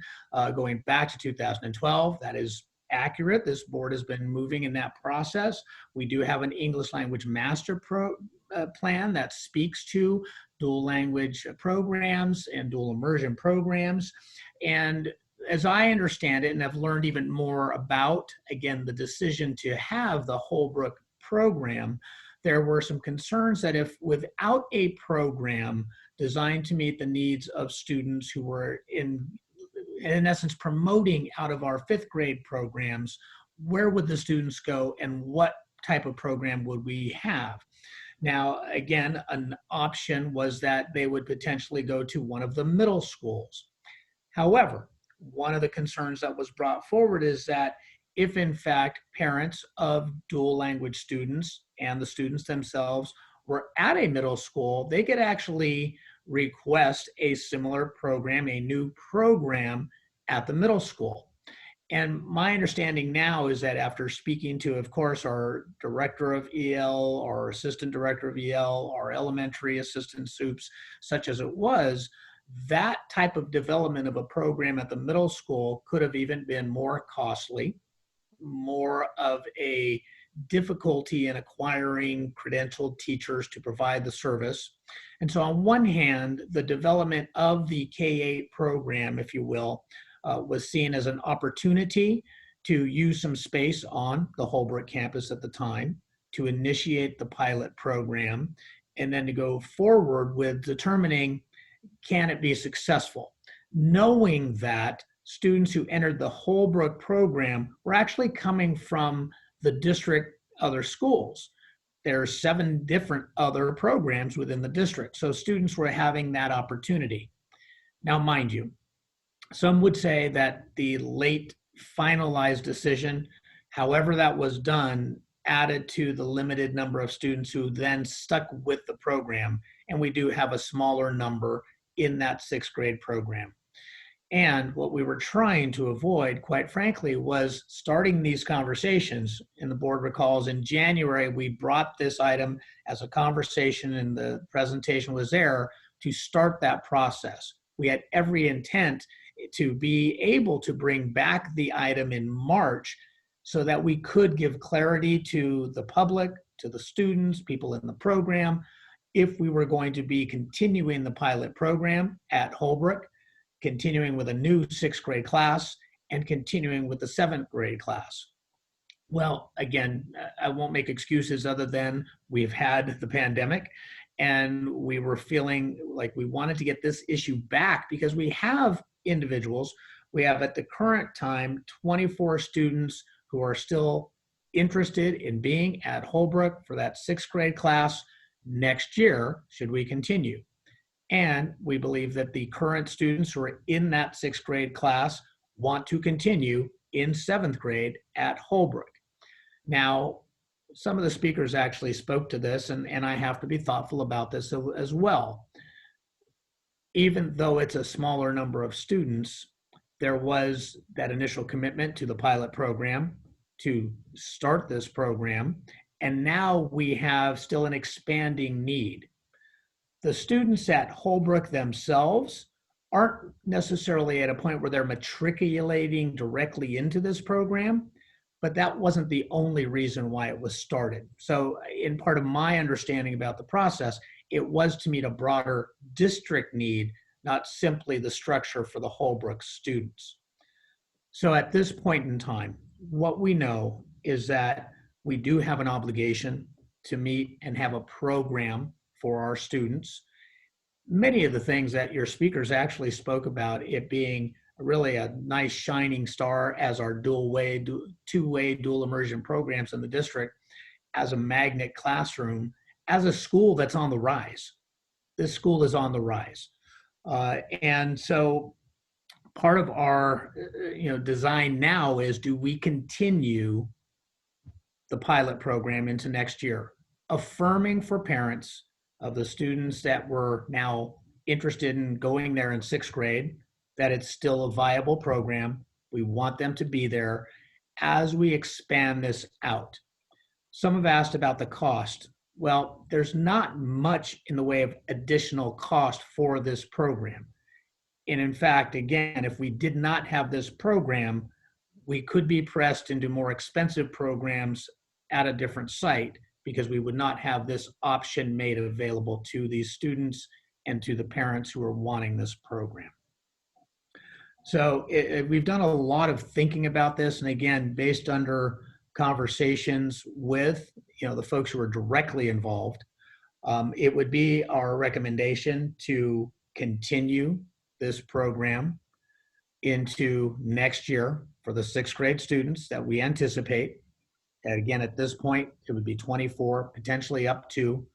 going back to 2012. That is accurate. This board has been moving in that process. We do have an English language master plan that speaks to dual language programs and dual immersion programs. And as I understand it, and I've learned even more about, again, the decision to have the Holbrook program, there were some concerns that if without a program designed to meet the needs of students who were in essence promoting out of our 5th grade programs, where would the students go and what type of program would we have? Now, again, an option was that they would potentially go to one of the middle schools. However, one of the concerns that was brought forward is that if in fact parents of dual language students and the students themselves were at a middle school, they could actually request a similar program, a new program at the middle school. And my understanding now is that after speaking to, of course, our director of EL, our assistant director of EL, our elementary assistant SUPs, such as it was, that type of development of a program at the middle school could have even been more costly, more of a difficulty in acquiring credentialed teachers to provide the service. And so on one hand, the development of the K-8 program, if you will, was seen as an opportunity to use some space on the Holbrook campus at the time, to initiate the pilot program, and then to go forward with determining, can it be successful? Knowing that students who entered the Holbrook program were actually coming from the district other schools. There are 7 different other programs within the district. So students were having that opportunity. Now, mind you, some would say that the late finalized decision, however that was done, added to the limited number of students who then stuck with the program. And we do have a smaller number in that 6th grade program. And what we were trying to avoid, quite frankly, was starting these conversations. And the board recalls in January, we brought this item as a conversation and the presentation was there to start that process. We had every intent to be able to bring back the item in March so that we could give clarity to the public, to the students, people in the program, if we were going to be continuing the pilot program at Holbrook, continuing with a new 6th grade class, and continuing with the 7th grade class. Well, again, I won't make excuses other than we've had the pandemic and we were feeling like we wanted to get this issue back because we have individuals. We have at the current time 24 students who are still interested in being at Holbrook for that 6th grade class next year, should we continue. And we believe that the current students who are in that 6th grade class want to continue in 7th grade at Holbrook. Now, some of the speakers actually spoke to this, and I have to be thoughtful about this as well. Even though it's a smaller number of students, there was that initial commitment to the pilot program to start this program, and now we have still an expanding need. The students at Holbrook themselves aren't necessarily at a point where they're matriculating directly into this program, but that wasn't the only reason why it was started. So in part of my understanding about the process, it was to meet a broader district need, not simply the structure for the Holbrook students. So at this point in time, what we know is that we do have an obligation to meet and have a program for our students. Many of the things that your speakers actually spoke about, it being really a nice shining star as our two-way dual immersion programs in the district, as a magnet classroom, as a school that's on the rise. This school is on the rise. And so part of our design now is, do we continue the pilot program into next year, affirming for parents of the students that were now interested in going there in 6th grade, that it's still a viable program. We want them to be there as we expand this out. Some have asked about the cost. Well, there's not much in the way of additional cost for this program. And in fact, again, if we did not have this program, we could be pressed into more expensive programs at a different site because we would not have this option made available to these students and to the parents who are wanting this program. So we've done a lot of thinking about this, and again, based under conversations with the folks who are directly involved, it would be our recommendation to continue this program into next year for the 6th grade students that we anticipate. And again, at this point, it would be 24, potentially up to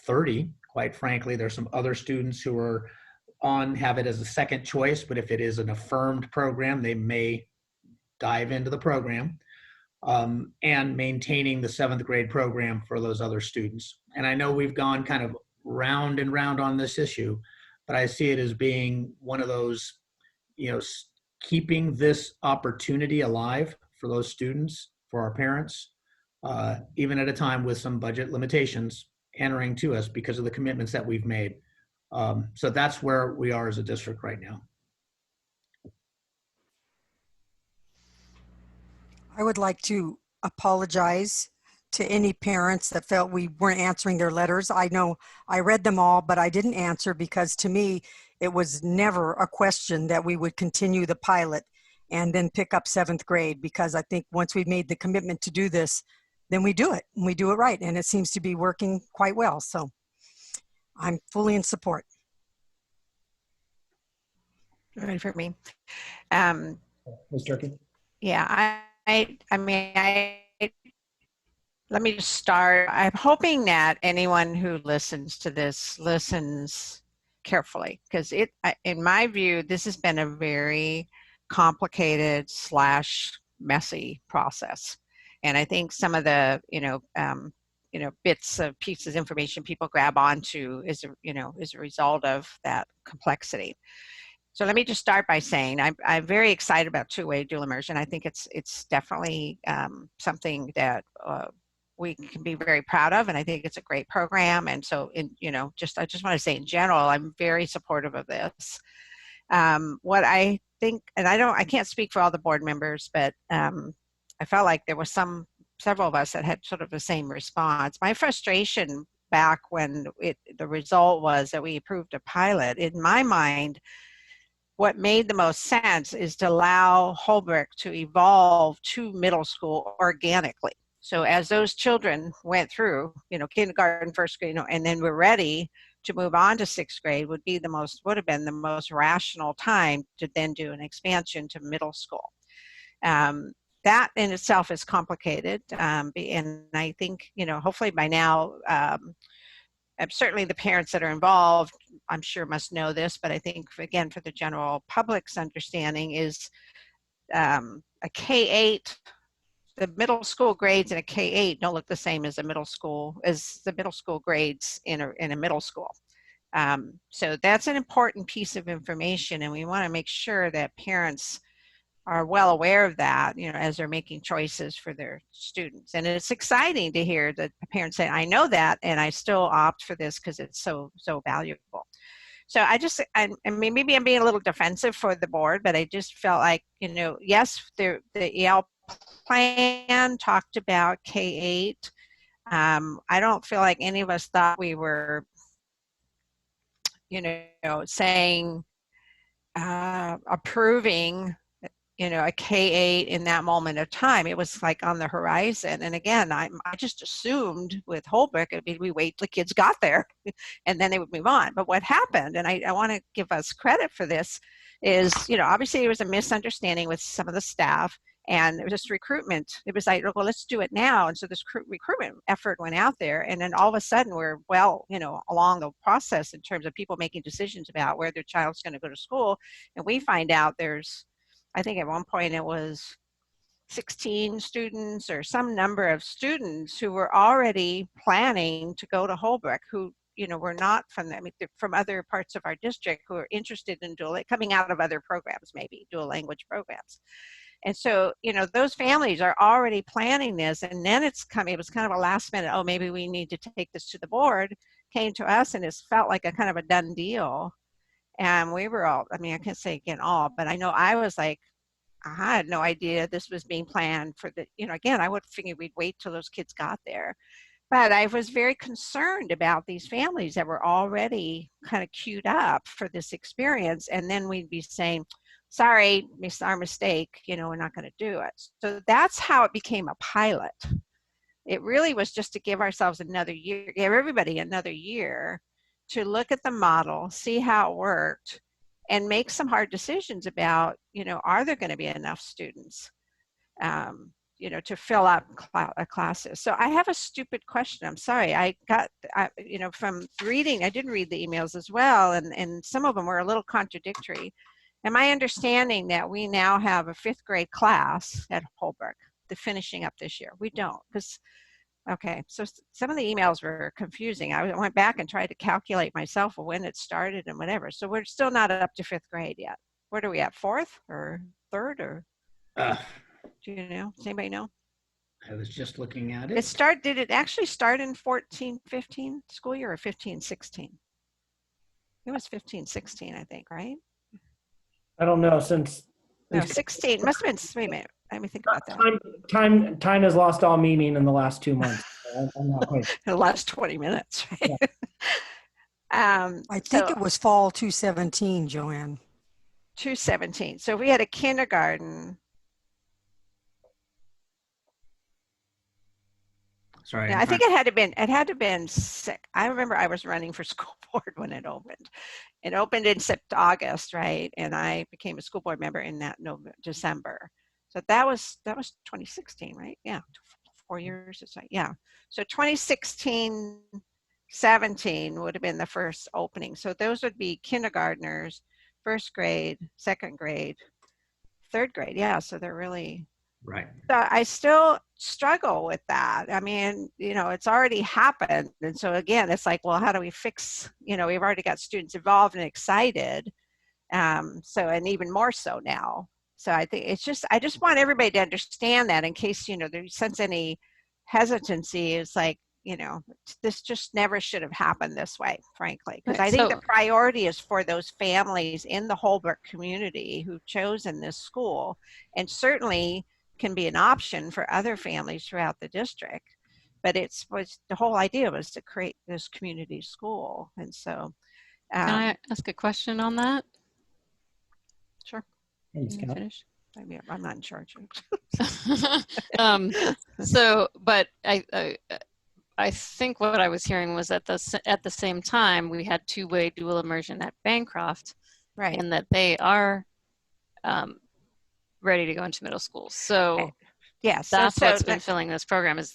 30. Quite frankly, there's some other students who are have it as a second choice, but if it is an affirmed program, they may dive into the program, and maintaining the 7th grade program for those other students. And I know we've gone kind of round and round on this issue, but I see it as being one of those, keeping this opportunity alive for those students, for our parents, even at a time with some budget limitations entering to us because of the commitments that we've made. So that's where we are as a district right now. I would like to apologize to any parents that felt we weren't answering their letters. I know I read them all, but I didn't answer because to me, it was never a question that we would continue the pilot and then pick up 7th grade, because I think once we've made the commitment to do this, then we do it and we do it right. And it seems to be working quite well. So I'm fully in support. Ready for me. Ms. Durkee? Yeah, let me just start. I'm hoping that anyone who listens to this listens carefully, because in my view, this has been a very complicated / messy process. And I think some of the, bits of pieces of information people grab onto is a result of that complexity. So let me just start by saying I'm very excited about two-way dual immersion. I think it's definitely something that we can be very proud of, and I think it's a great program. And so, I just want to say in general, I'm very supportive of this. What I think, and I can't speak for all the board members, but I felt like there was several of us that had sort of the same response. My frustration back when the result was that we approved a pilot, in my mind, what made the most sense is to allow Holbrook to evolve to middle school organically. So as those children went through, kindergarten, 1st grade, and then we're ready to move on to 6th grade would have been the most rational time to then do an expansion to middle school. That in itself is complicated. And I think, hopefully by now, certainly the parents that are involved, I'm sure must know this, but I think, again, for the general public's understanding is a K-8, the middle school grades in a K-8 don't look the same as the middle school grades in a middle school. So that's an important piece of information, and we want to make sure that parents are well aware of that, as they're making choices for their students. And it's exciting to hear that parents say, I know that, and I still opt for this because it's so valuable. So maybe I'm being a little defensive for the board, but I just felt like, yes, the EL plan talked about K-8. I don't feel like any of us thought we were, saying, approving a K-8 in that moment of time. It was like on the horizon. And again, I just assumed with Holbrook, we wait till the kids got there and then they would move on. But what happened, and I want to give us credit for this, is, obviously there was a misunderstanding with some of the staff, and it was just recruitment. It was like, well, let's do it now. And so this recruitment effort went out there, and then all of a sudden we're along the process in terms of people making decisions about where their child's going to go to school. And we find out I think at one point it was 16 students or some number of students who were already planning to go to Holbrook, who, were not from other parts of our district, who are interested in coming out of other programs, maybe dual language programs. And so, those families are already planning this, and then it was kind of a last minute, oh, maybe we need to take this to the board, came to us, and it felt like a kind of a done deal. And we were all, I can't say again all, but I know I was like, I had no idea this was being planned for again, I would figure we'd wait till those kids got there. But I was very concerned about these families that were already kind of queued up for this experience. And then we'd be saying, sorry, it's our mistake, we're not going to do it. So that's how it became a pilot. It really was just to give ourselves another year, give everybody another year to look at the model, see how it worked, and make some hard decisions about, are there going to be enough students? to fill out classes. So I have a stupid question. I'm sorry. From reading, I did read the emails as well, and some of them were a little contradictory. Am I understanding that we now have a 5th grade class at Holbrook, the finishing up this year? We don't, okay, so some of the emails were confusing. I went back and tried to calculate myself when it started and whatever. So we're still not up to 5th grade yet. What are we at, 4th or 3rd or? Do you know? Does anybody know? I was just looking at it. Did it actually start in 14-15 school year or 15-16? It was 15-16, I think, right? I don't know, since no 16 must have been. Wait a minute, let me think about that. Time has lost all meaning in the last 2 months. I'm not quite. The last 20 minutes, right? Yeah. I think it was fall 2017, Joanne. 2017. So we had a kindergarten. Sorry. Yeah, I think it had to been sick. I remember I was running for school board when it opened. It opened in August, right? And I became a school board member in that December. So that was 2016, right? Yeah, 4 years. Yeah. So 2016, 17 would have been the first opening. So those would be kindergartners, 1st grade, 2nd grade, 3rd grade. Yeah. So they're really. Right. So I still struggle with that. I mean, it's already happened. And so again, it's like, well, how do we fix, we've already got students involved and excited. And even more so now. So I think I just want everybody to understand that in case, there's sense any hesitancy. It's like, this just never should have happened this way, frankly, because I think the priority is for those families in the Holbrook community who've chosen this school, and certainly can be an option for other families throughout the district. But the whole idea was to create this community school. And so. Can I ask a question on that? Sure. Finish? I'm not in charge. But I think what I was hearing was that at the same time we had two-way dual immersion at Bancroft, right? And that they are ready to go into middle school. So yes, that's what's been filling this program. Is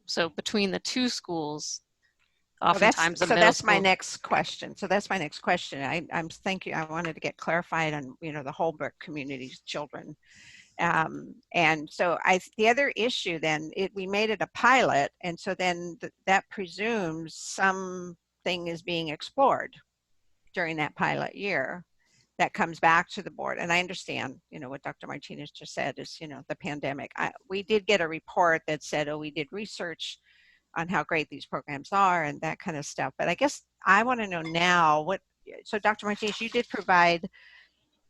so between the two schools. Oftentimes, that's my next question. I'm thank you. I wanted to get clarified on the Holbrook community's children. And so the other issue then, we made it a pilot, and so then that presumes something is being explored during that pilot year that comes back to the board. And I understand, what Dr. Martinez just said is, the pandemic. We did get a report that said, we did research on how great these programs are and that kind of stuff. But I guess I want to know now so Dr. Martinez, you did provide,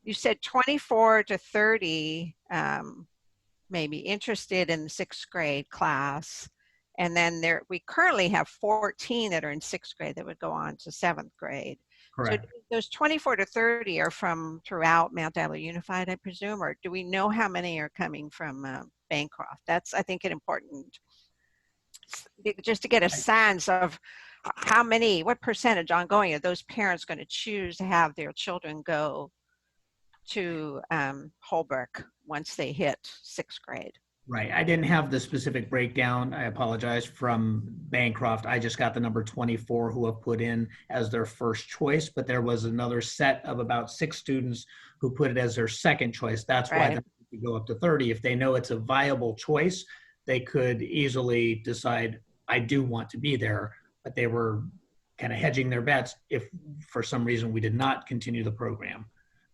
you said 24 to 30 maybe interested in the 6th grade class. And then we currently have 14 that are in 6th grade that would go on to 7th grade. Correct. So those 24 to 30 are from throughout Mount Diablo Unified, I presume, or do we know how many are coming from Bancroft? That's, I think, an important, just to get a sense of what percentage ongoing are those parents going to choose to have their children go to Holbrook once they hit 6th grade. Right. I didn't have the specific breakdown. I apologize, from Bancroft. I just got the number 24 who have put in as their first choice, but there was another set of about 6 students who put it as their second choice. That's why they could go up to 30. If they know it's a viable choice, they could easily decide, I do want to be there, but they were kind of hedging their bets if for some reason we did not continue the program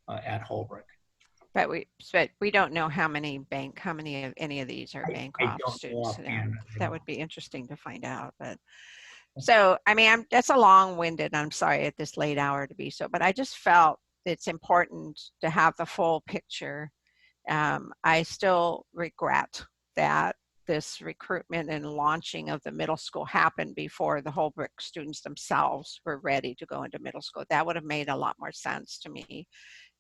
at Holbrook. But we don't know how many of any of these are Bancroft students. That would be interesting to find out. But so, I mean, that's a long-winded, I'm sorry at this late hour to be so, but I just felt it's important to have the full picture. I still regret that this recruitment and launching of the middle school happened before the Holbrook students themselves were ready to go into middle school. That would have made a lot more sense to me.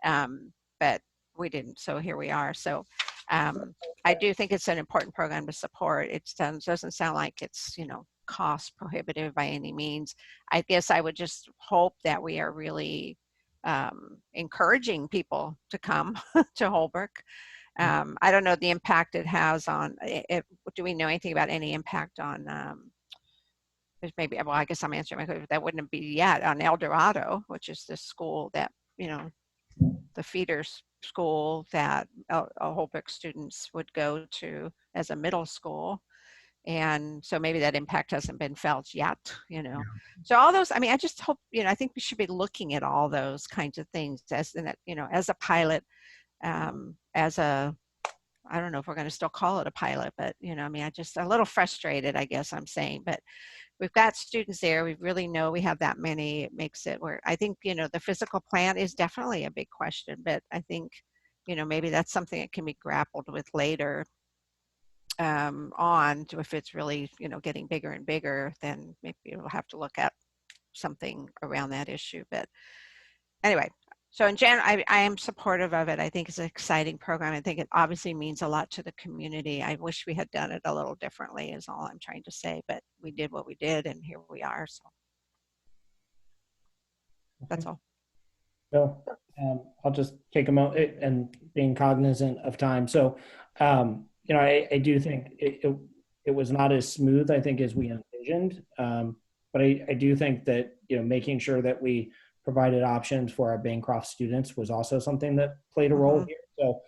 But we didn't, so here we are. So I do think it's an important program to support. It doesn't sound like it's, cost prohibitive by any means. I guess I would just hope that we are really encouraging people to come to Holbrook I don't know the impact it has on, do we know anything about any impact on, there's maybe, well, I guess I'm answering my question, that wouldn't be yet on El Dorado, which is the school that, you know, the feeder school that Holbrook students would go to as a middle school. And so maybe that impact hasn't been felt yet, you know. So all those, I mean, I just hope, you know, I think we should be looking at all those kinds of things as, you know, as a pilot, as a, I don't know if we're going to still call it a pilot, but, you know, I mean, I just a little frustrated, I guess I'm saying, but we've got students there. We really know we have that many. It makes it where I think, you know, the physical plan is definitely a big question, but I think, you know, maybe that's something that can be grappled with later on to, if it's really, you know, getting bigger and bigger, then maybe we'll have to look at something around that issue. But anyway, so in general, I am supportive of it. I think it's an exciting program. I think it obviously means a lot to the community. I wish we had done it a little differently is all I'm trying to say, but we did what we did and here we are. So that's all. So I'll just take a moment and being cognizant of time. So, you know, I do think it was not as smooth, I think, as we envisioned. But I do think that, you know, making sure that we provided options for our Bancroft students was also something that played a role here. So,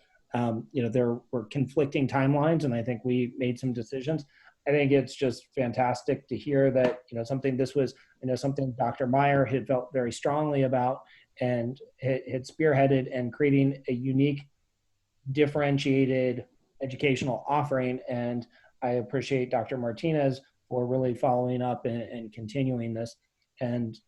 you know, there were conflicting timelines, and I think we made some decisions. I think it's just fantastic to hear that, you know, something this was, you know, something Dr. Meyer had felt very strongly about and had spearheaded and creating a unique, differentiated educational offering. And I appreciate Dr. Martinez for really following up and continuing this. And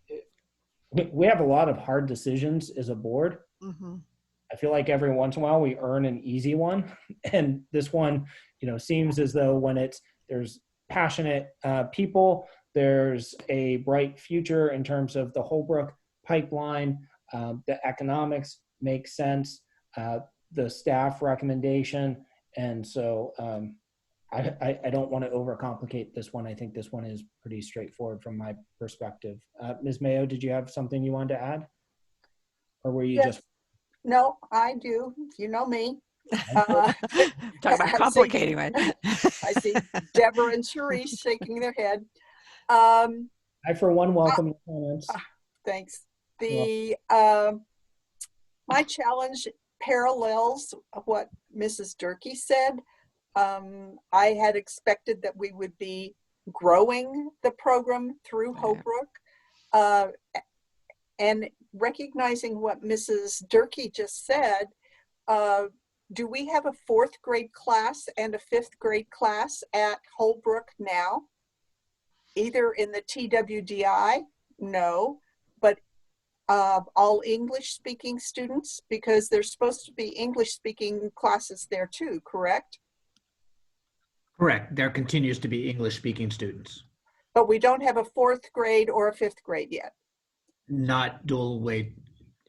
we have a lot of hard decisions as a board. I feel like every once in a while we earn an easy one. And this one, you know, seems as though when there's passionate people, there's a bright future in terms of the Holbrook pipeline, the economics make sense, the staff recommendation. And so I don't want to overcomplicate this one. I think this one is pretty straightforward from my perspective. Ms. Mayo, did you have something you wanted to add? Or were you just? No, I do. You know me. Talk about complicating it. I see Deborah and Cherise shaking their head. I, for one, welcome your comments. Thanks. My challenge parallels what Mrs. Durkee said. I had expected that we would be growing the program through Holbrook, and recognizing what Mrs. Durkee just said, do we have a 4th grade class and a 5th grade class at Holbrook now? Either in the TWDI? No, but all English speaking students, because there's supposed to be English speaking classes there too, correct? Correct. There continues to be English speaking students. But we don't have a 4th grade or a 5th grade yet. Not dual weight.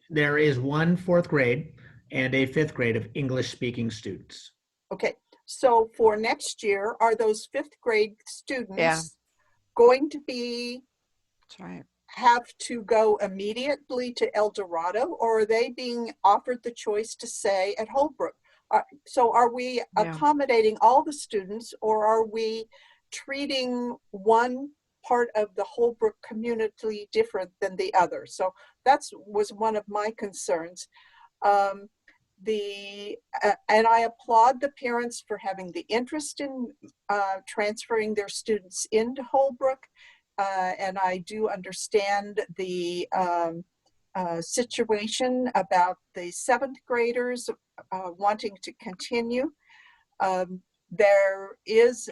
There is one 4th grade and a 5th grade of English speaking students. Okay, so for next year, are those 5th grade students going to be, have to go immediately to El Dorado, or are they being offered the choice to stay at Holbrook? So are we accommodating all the students, or are we treating one part of the Holbrook community different than the other? So that was one of my concerns. And I applaud the parents for having the interest in transferring their students into Holbrook. And I do understand the situation about the 7th graders wanting to continue. There is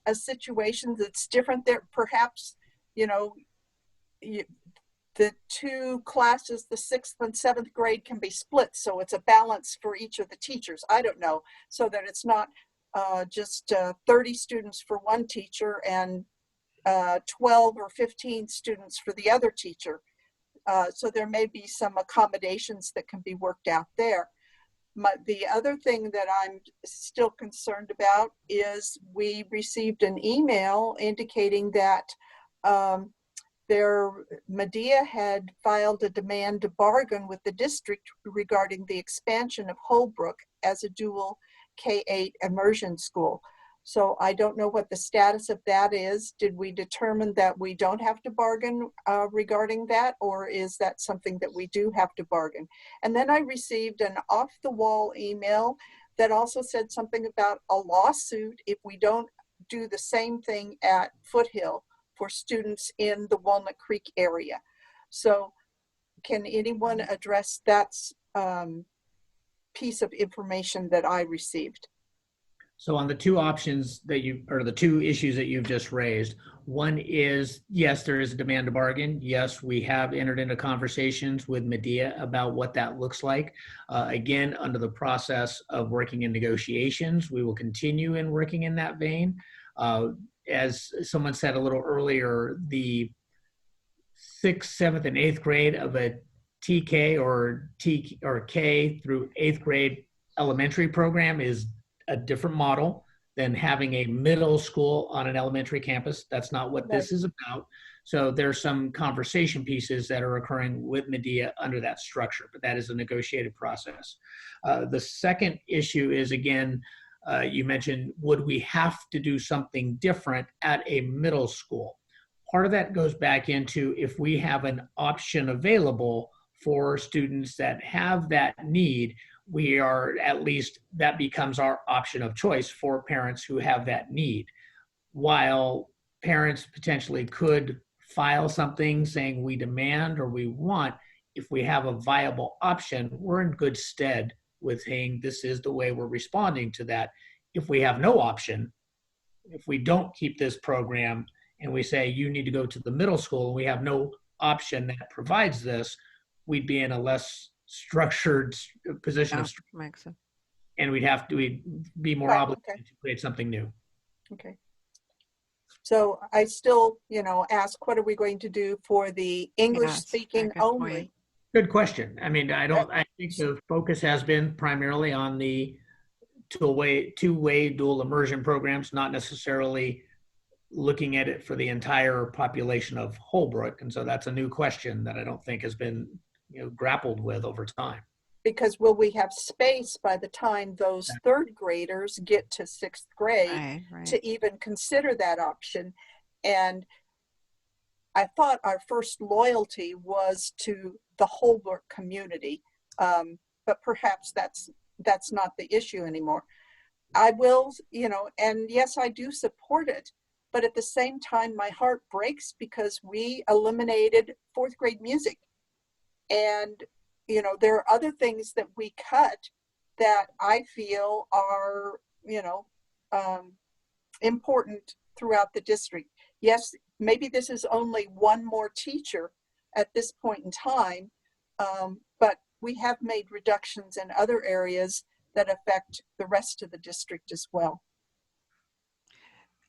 a situation that's different there. Perhaps, you know, the 2 classes, the 6th and 7th grade, can be split, so it's a balance for each of the teachers. I don't know, so that it's not just 30 students for one teacher and 12 or 15 students for the other teacher. So there may be some accommodations that can be worked out there. The other thing that I'm still concerned about is we received an email indicating that Medea had filed a demand to bargain with the district regarding the expansion of Holbrook as a dual K-8 immersion school. So I don't know what the status of that is. Did we determine that we don't have to bargain regarding that, or is that something that we do have to bargain? And then I received an off-the-wall email that also said something about a lawsuit if we don't do the same thing at Foothill for students in the Walnut Creek area. So can anyone address that piece of information that I received? So on the two options that you, or the two issues that you've just raised, one is, yes, there is a demand to bargain. Yes, we have entered into conversations with Medea about what that looks like. Again, under the process of working in negotiations, we will continue in working in that vein. As someone said a little earlier, the 6th, 7th, and 8th grade of a TK or K through 8th grade elementary program is a different model than having a middle school on an elementary campus. That's not what this is about. So there's some conversation pieces that are occurring with Medea under that structure, but that is a negotiated process. The second issue is, again, you mentioned, would we have to do something different at a middle school? Part of that goes back into if we have an option available for students that have that need, we are, at least that becomes our option of choice for parents who have that need. While parents potentially could file something saying we demand or we want, if we have a viable option, we're in good stead with saying this is the way we're responding to that. If we have no option, if we don't keep this program and we say you need to go to the middle school and we have no option that provides this, we'd be in a less structured position of strength, and we'd be more obligated to create something new. Okay. So I still, ask, what are we going to do for the English speaking only? Good question. I mean, I think the focus has been primarily on the two-way dual immersion programs, not necessarily looking at it for the entire population of Holbrook. And so that's a new question that I don't think has been grappled with over time. Because will we have space by the time those third graders get to 6th grade to even consider that option? And I thought our first loyalty was to the Holbrook community, but perhaps that's not the issue anymore. I will, and yes, I do support it, but at the same time, my heart breaks because we eliminated 4th grade music. And, there are other things that we cut that I feel are, important throughout the district. Yes, maybe this is only one more teacher at this point in time, but we have made reductions in other areas that affect the rest of the district as well.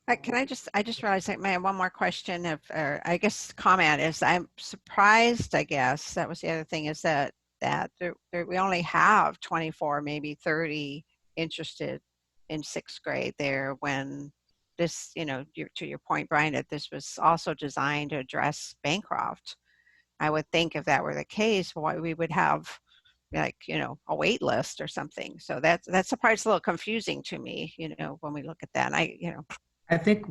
I just realized I have one more question or I guess comment is I'm surprised, I guess, that was the other thing, is that we only have 24, maybe 30 interested in 6th grade there, when this, to your point, Brian, that this was also designed to address Bancroft. I would think if that were the case, why we would have a wait list or something. So that's the part that's a little confusing to me, when we look at that. I think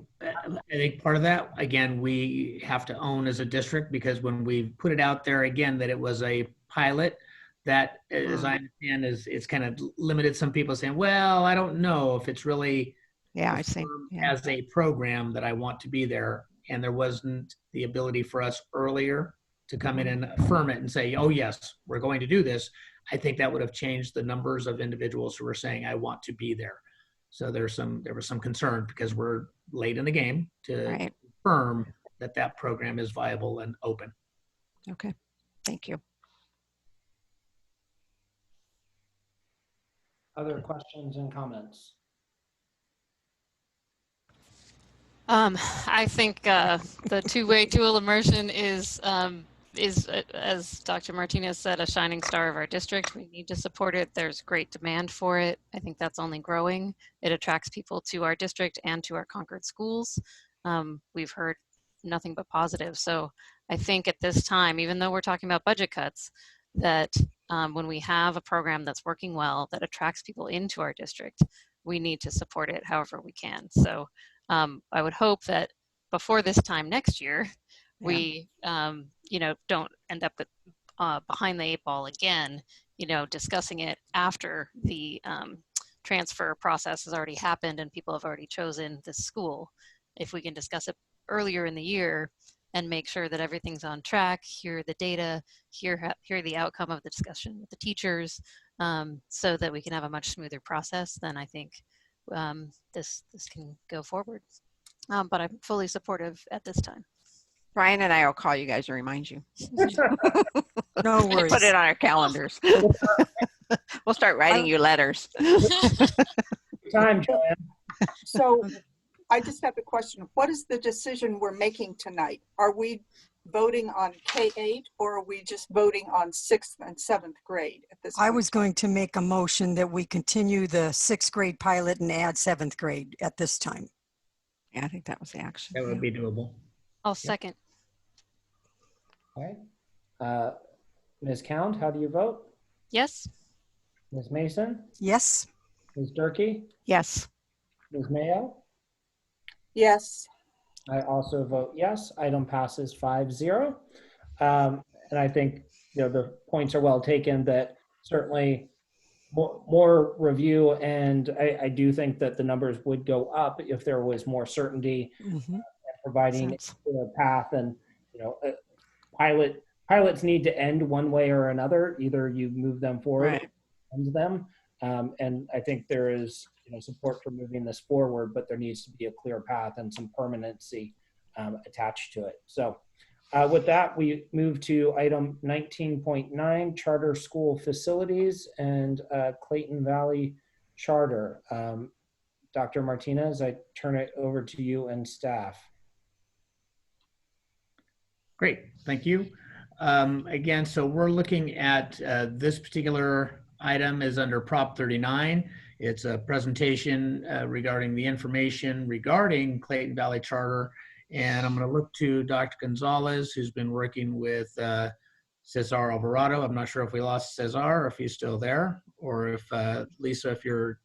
part of that, again, we have to own as a district, because when we put it out there again that it was a pilot, that, as I understand, it's kind of limited some people saying, well, I don't know if it's really as a program that I want to be there. And there wasn't the ability for us earlier to come in and affirm it and say, oh yes, we're going to do this. I think that would have changed the numbers of individuals who were saying, I want to be there. So there was some concern because we're late in the game to confirm that program is viable and open. Okay, thank you. Other questions and comments? I think the two-way dual immersion is, as Dr. Martinez said, a shining star of our district. We need to support it. There's great demand for it. I think that's only growing. It attracts people to our district and to our Concord schools. We've heard nothing but positive. So I think at this time, even though we're talking about budget cuts, that when we have a program that's working well, that attracts people into our district, we need to support it however we can. So I would hope that before this time next year, we don't end up with behind the 8 ball again, discussing it after the transfer process has already happened and people have already chosen this school. If we can discuss it earlier in the year and make sure that everything's on track, hear the data, hear the outcome of the discussion with the teachers, so that we can have a much smoother process, then I think this can go forward. But I'm fully supportive at this time. Brian and I will call you guys and remind you. No worries. Put it on our calendars. We'll start writing you letters. Time, Joanne. So I just have a question. What is the decision we're making tonight? Are we voting on K-8 or are we just voting on 6th and 7th grade at this point? I was going to make a motion that we continue the 6th grade pilot and add 7th grade at this time. Yeah, I think that was the action. That would be doable. I'll second. Okay. Ms. Count, how do you vote? Yes. Ms. Mason? Yes. Ms. Durkee? Yes. Ms. Mayo? Yes. I also vote yes. Item passes 5-0. And I think the points are well taken, that certainly more review, and I do think that the numbers would go up if there was more certainty, providing a path. And pilots need to end one way or another. Either you move them forward, or end them. And I think there is support for moving this forward, but there needs to be a clear path and some permanency attached to it. So with that, we move to item 19.9, charter school facilities and Clayton Valley Charter. Dr. Martinez, I turn it over to you and staff. Great, thank you. Again, so we're looking at this particular item is under Prop 39. It's a presentation regarding the information regarding Clayton Valley Charter. And I'm going to look to Dr. Gonzalez, who's been working with Cesar Alvarado. I'm not sure if we lost Cesar or if he's still there, or if Lisa, if you're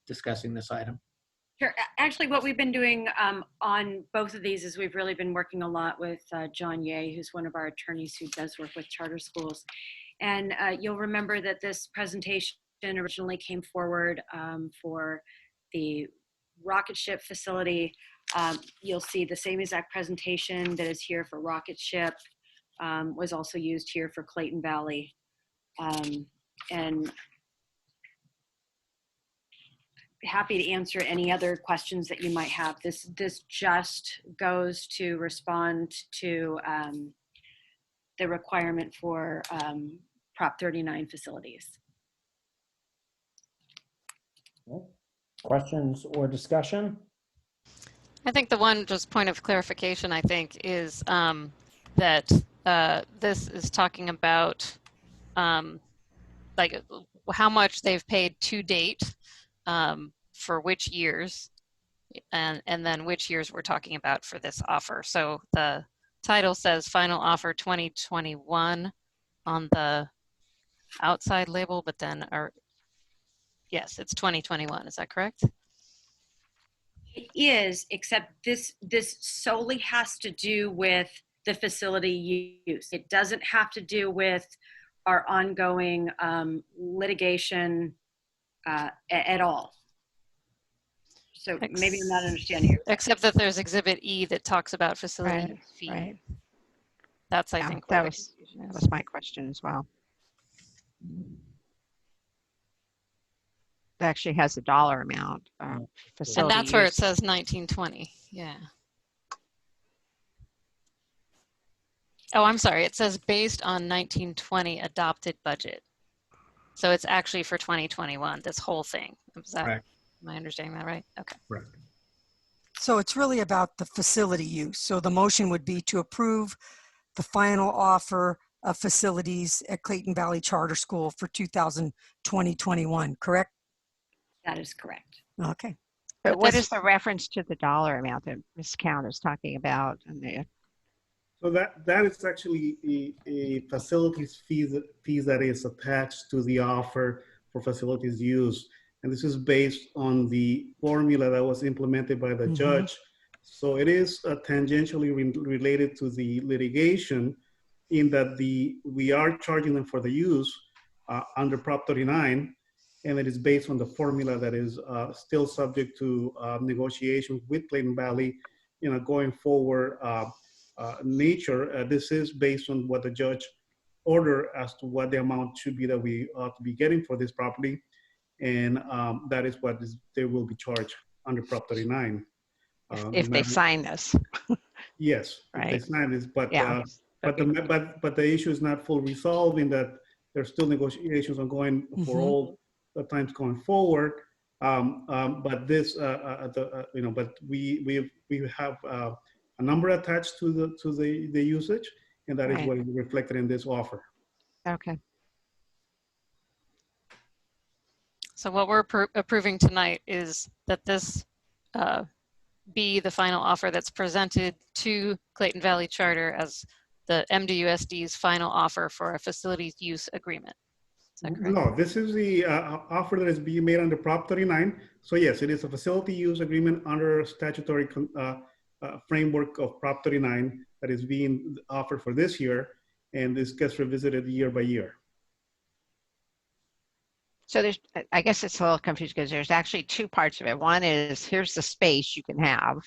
discussing this item. Sure. Actually, what we've been doing on both of these is we've really been working a lot with John Ye, who's one of our attorneys who does work with charter schools. And you'll remember that this presentation originally came forward for the rocket ship facility. You'll see the same exact presentation that is here for rocket ship was also used here for Clayton Valley. And happy to answer any other questions that you might have. This just goes to respond to the requirement for Prop 39 facilities. Questions or discussion? I think the one just point of clarification, I think, is that this is talking about like how much they've paid to date for which years, and then which years we're talking about for this offer. So the title says final offer 2021 on the outside label, but then yes, it's 2021. Is that correct? It is, except this solely has to do with the facility use. It doesn't have to do with our ongoing litigation at all. So maybe I'm not understanding you. Except that there's Exhibit E that talks about facility fee. Right. That's, I think, that was my question as well. It actually has a dollar amount. Facility and that's where it use. says 1920. Yeah. Oh, I'm sorry. It says based on 1920 adopted budget. So it's actually for 2021, this whole thing. Is that, Correct. am I understanding that right? Okay. Correct. So it's really about the facility use. So the motion would be to approve the final offer of facilities at Clayton Valley Charter School for 2020-21, correct? That is correct. Okay. But what is the reference to the dollar amount that Ms. Count is talking about? So that is actually a facilities fees that is attached to the offer for facilities use. And this is based on the formula that was implemented by the judge. So it is tangentially related to the litigation in that we are charging them for the use under Prop 39, and it is based on the formula that is still subject to negotiation with Clayton Valley, going forward nature. This is based on what the judge ordered as to what the amount should be that we ought to be getting for this property. And that is what they will be charged under Prop 39. If they sign this. Yes, right. If they sign this, but yeah. but the issue is not fully resolved in that there's still negotiations ongoing for all the times going forward. But this, but we have a number attached to the usage, and that is what is reflected in this offer. Okay. So what we're approving tonight is that this be the final offer that's presented to Clayton Valley Charter as the MDUSD's final offer for a facilities use agreement. Is that correct? No, this is the offer that is being made under Prop 39. So yes, it is a facility use agreement under statutory framework of Prop 39 that is being offered for this year, and this gets revisited year by year. So I guess it's a little confused because there's actually two parts of it. One is here's the space you can have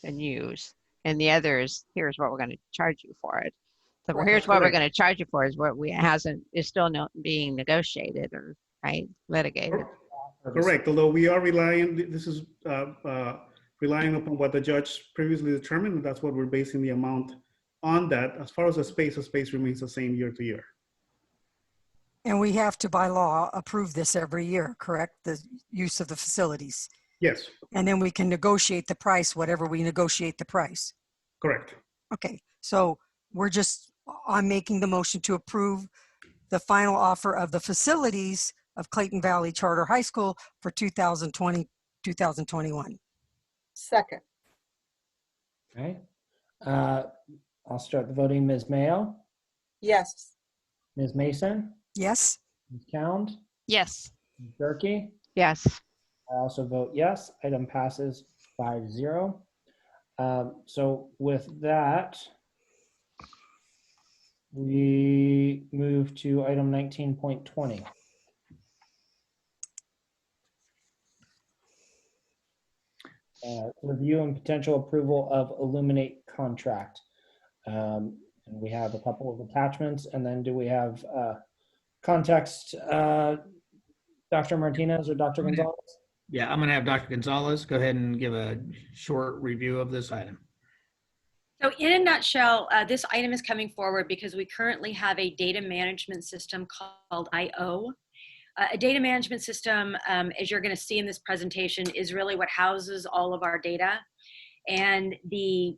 and use, and the other is here's what we're going to charge you for it. So here's what we're going to charge you for is what is still not being negotiated or litigated. Correct. Although we are relying, this is relying upon what the judge previously determined. That's what we're basing the amount on. That as far as the space remains the same year to year. And we have to, by law, approve this every year, correct? The use of the facilities. Yes. And then we can negotiate the price, whatever we negotiate the price. Correct. Okay, so I'm making the motion to approve the final offer of the facilities of Clayton Valley Charter High School for 2020-2021. Second. Okay. I'll start the voting. Ms. Mayo? Yes. Ms. Mason? Yes. Ms. Cound? Yes. Ms. Durkee? Yes. I also vote yes. Item passes 5-0. So with that, we move to item 19.20. Review and potential approval of Illuminate contract. And we have a couple of attachments. And then do we have context, Dr. Martinez or Dr. Gonzalez? Yeah, I'm going to have Dr. Gonzalez go ahead and give a short review of this item. So in a nutshell, this item is coming forward because we currently have a data management system called IO. A data management system, as you're going to see in this presentation, is really what houses all of our data. And the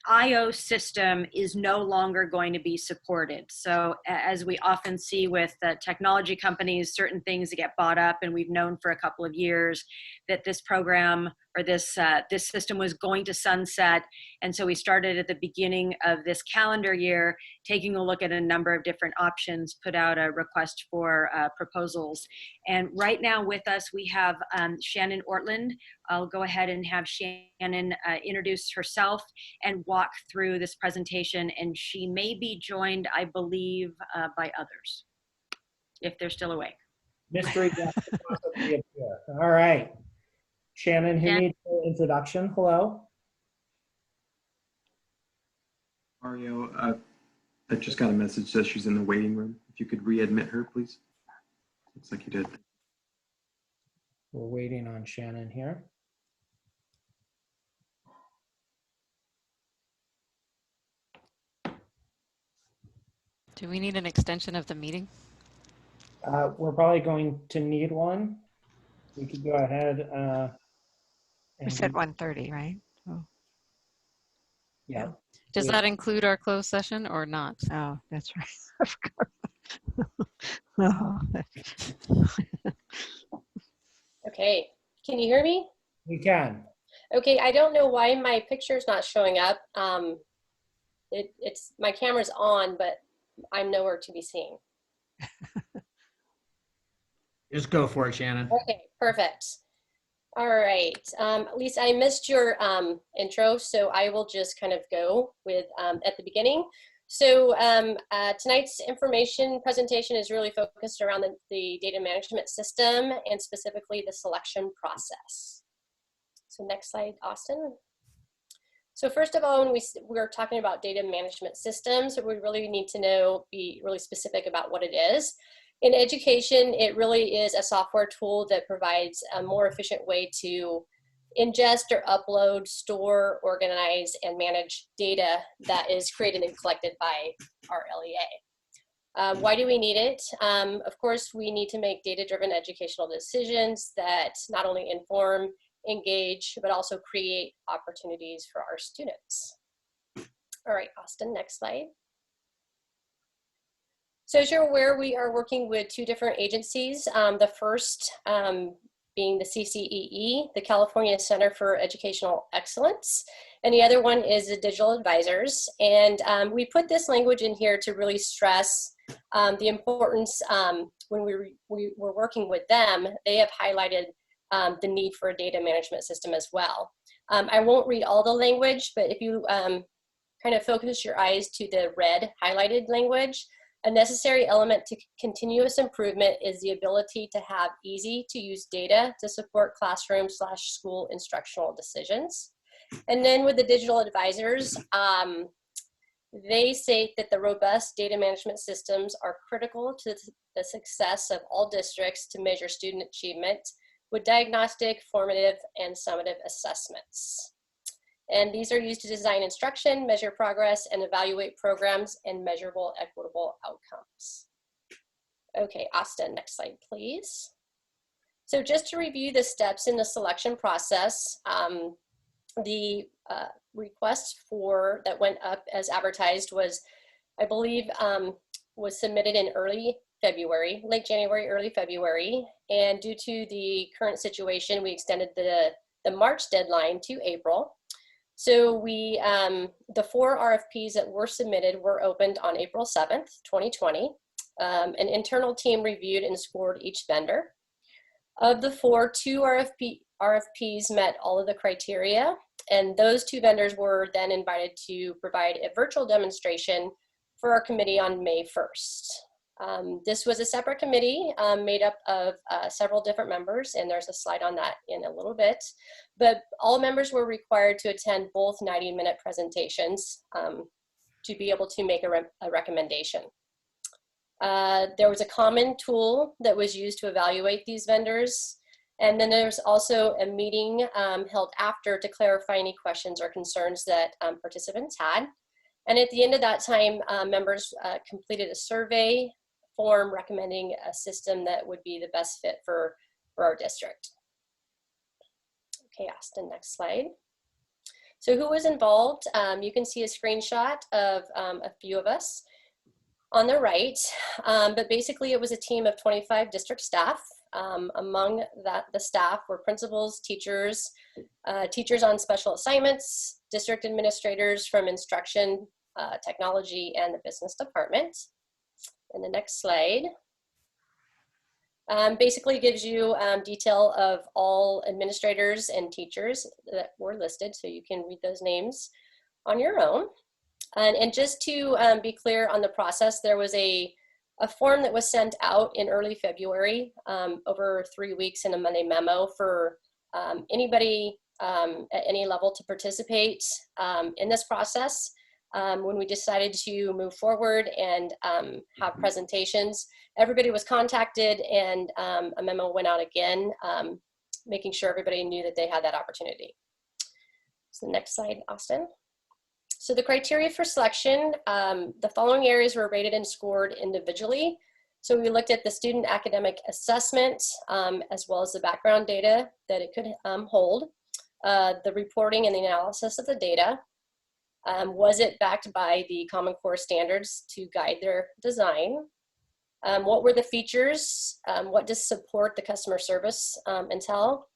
IO system is no longer going to be supported. So as we often see with technology companies, certain things that get bought up, and we've known for a couple of years that this program or this system was going to sunset. And so we started at the beginning of this calendar year, taking a look at a number of different options, put out a request for proposals. And right now with us, we have Shannon Ortland. I'll go ahead and have Shannon introduce herself and walk through this presentation. And she may be joined, I believe, by others, if they're still awake. Mystery guest. All right. Shannon, who needs an introduction? Hello. Mario, I just got a message that she's in the waiting room. If you could readmit her, please. Looks like you did. We're waiting on Shannon here. Do we need an extension of the meeting? We're probably going to need one. We could go ahead. We said 1:30, right? Oh. Yeah. Does that include our closed session or not? Oh, that's right. Okay, can you hear me? We can. Okay, I don't know why my picture's not showing up. It's my camera's on, but I'm nowhere to be seen. Just go for it, Shannon. Okay, perfect. All right, Lisa, I missed your intro, so I will just kind of go with at the beginning. So tonight's information presentation is really focused around the data management system and specifically the selection process. So next slide, Austin. So first of all, when we're talking about data management systems, we really need to be really specific about what it is. In education, it really is a software tool that provides a more efficient way to ingest or upload, store, organize, and manage data that is created and collected by our LEA. Why do we need it? Of course, we need to make data-driven educational decisions that not only inform, engage, but also create opportunities for our students. All right, Austin, next slide. So as you're aware, we are working with two different agencies. The first being the CCEE, the California Center for Educational Excellence, and the other one is the Digital Advisors. And we put this language in here to really stress the importance when we were working with them. They have highlighted the need for a data management system as well. I won't read all the language, but if you kind of focus your eyes to the red highlighted language, a necessary element to continuous improvement is the ability to have easy to use data to support classroom/school instructional decisions. And then with the digital advisors, they state that the robust data management systems are critical to the success of all districts to measure student achievement with diagnostic, formative, and summative assessments. And these are used to design instruction, measure progress, and evaluate programs and measurable equitable outcomes. Okay, Austin, next slide, please. So just to review the steps in the selection process, the request that went up as advertised was, I believe, was submitted in early February, late January, early February. And due to the current situation, we extended the March deadline to April. So the 4 RFPs that were submitted were opened on April 7th, 2020. An internal team reviewed and scored each vendor. Of the 4, 2 RFPs met all of the criteria, and those 2 vendors were then invited to provide a virtual demonstration for our committee on May 1st. This was a separate committee made up of several different members, and there's a slide on that in a little bit. But all members were required to attend both 90-minute presentations to be able to make a recommendation. There was a common tool that was used to evaluate these vendors. And then there's also a meeting held after to clarify any questions or concerns that participants had. And at the end of that time, members completed a survey form recommending a system that would be the best fit for our district. Okay, Austin, next slide. So who was involved? You can see a screenshot of a few of us on the right, but basically it was a team of 25 district staff. Among the staff were principals, teachers, teachers on special assignments, district administrators from instruction, technology, and the business department. And the next slide basically gives you detail of all administrators and teachers that were listed, so you can read those names on your own. And just to be clear on the process, there was a form that was sent out in early February over 3 weeks in a Monday memo for anybody at any level to participate in this process. When we decided to move forward and have presentations, everybody was contacted, and a memo went out again, making sure everybody knew that they had that opportunity. So next slide, Austin. So the criteria for selection, the following areas were rated and scored individually. So we looked at the student academic assessment, as well as the background data that it could hold, the reporting and the analysis of the data. Was it backed by the Common Core standards to guide their design? What were the features? What does support the customer service entail?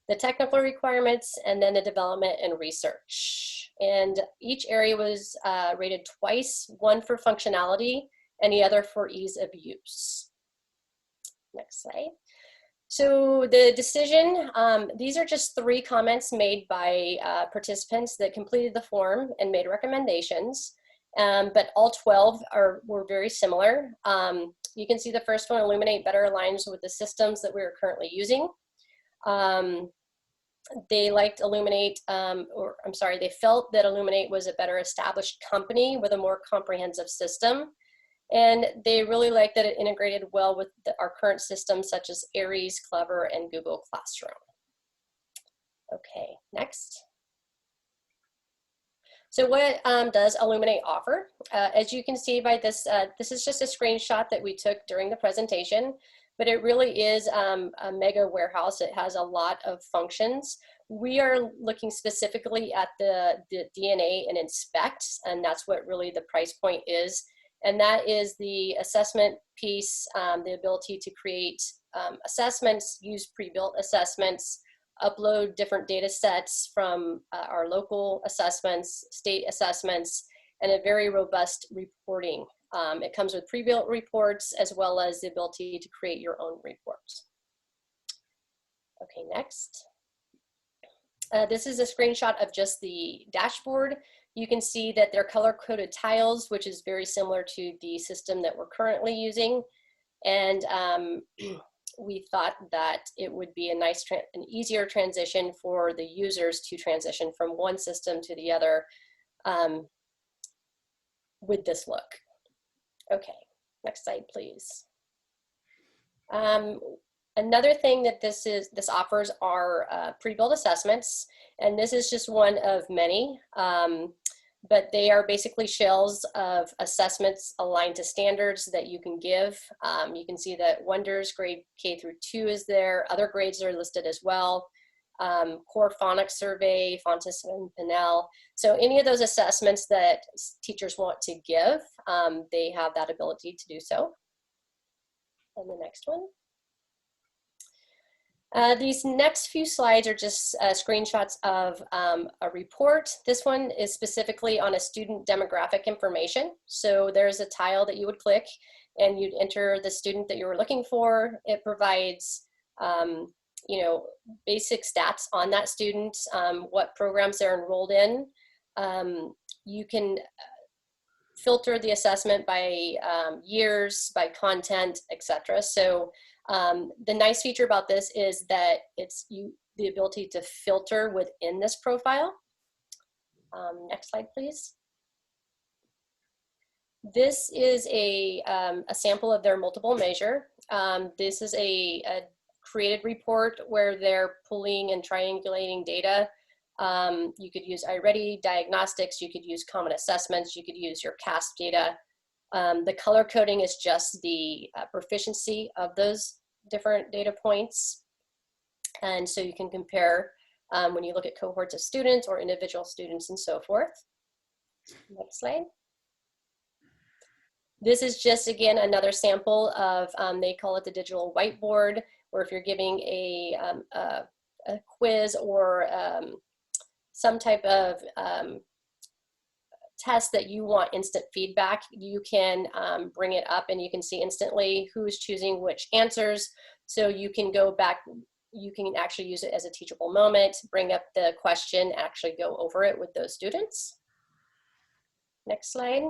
the technical requirements, and then the development and research. And each area was rated twice, one for functionality and the other for ease of use. Next slide. So the decision, these are just 3 comments made by participants that completed the form and made recommendations, but all 12 were very similar. You can see the first one, Illuminate better aligns with the systems that we are currently using. They liked Illuminate, they felt that Illuminate was a better established company with a more comprehensive system. And they really liked that it integrated well with our current systems such as Aries, Clever, and Google Classroom. Okay, next. So what does Illuminate offer? As you can see by this, this is just a screenshot that we took during the presentation, but it really is a mega warehouse. It has a lot of functions. We are looking specifically at the DNA and inspect, and that's what really the price point is. And that is the assessment piece, the ability to create assessments, use pre-built assessments, upload different data sets from our local assessments, state assessments, and a very robust reporting. It comes with pre-built reports as well as the ability to create your own reports. Okay, next. This is a screenshot of just the dashboard. You can see that they're color-coded tiles, which is very similar to the system that we're currently using. And we thought that it would be a nice, an easier transition for the users to transition from one system to the other with this look. Okay, next slide, please. Another thing that this offers are pre-built assessments, and this is just one of many, but they are basically shells of assessments aligned to standards that you can give. You can see that Wonders grade K through 2 is there. Other grades are listed as well. Core Phonics Survey, Fontes and Pinnell. So any of those assessments that teachers want to give, they have that ability to do so. And the next one. These next few slides are just screenshots of a report. This one is specifically on a student demographic information. So there's a tile that you would click and you'd enter the student that you were looking for. It provides you know, basic stats on that student, what programs they're enrolled in. You can filter the assessment by years, by content, etc. So the nice feature about this is that it's the ability to filter within this profile. Next slide, please. This is a sample of their multiple measure. This is a created report where they're pulling and triangulating data. You could use iReady diagnostics, you could use common assessments, you could use your CASP data. The color coding is just the proficiency of those different data points. And so you can compare when you look at cohorts of students or individual students and so forth. Next slide. This is just, again, another sample of, they call it the digital whiteboard, where if you're giving a quiz or some type of test that you want instant feedback, you can bring it up and you can see instantly who's choosing which answers. So you can go back, you can actually use it as a teachable moment, bring up the question, actually go over it with those students. Next slide.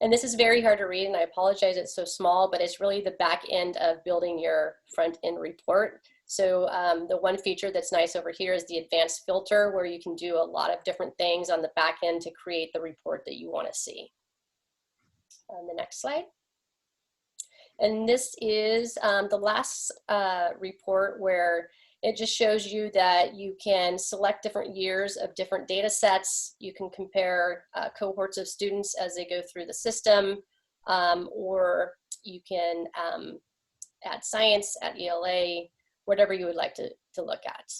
And this is very hard to read, and I apologize it's so small, but it's really the back end of building your front end report. So the one feature that's nice over here is the advanced filter, where you can do a lot of different things on the back end to create the report that you want to see. On the next slide. And this is the last report, where it just shows you that you can select different years of different data sets. You can compare cohorts of students as they go through the system, or you can add science, add ELA, whatever you would like to look at.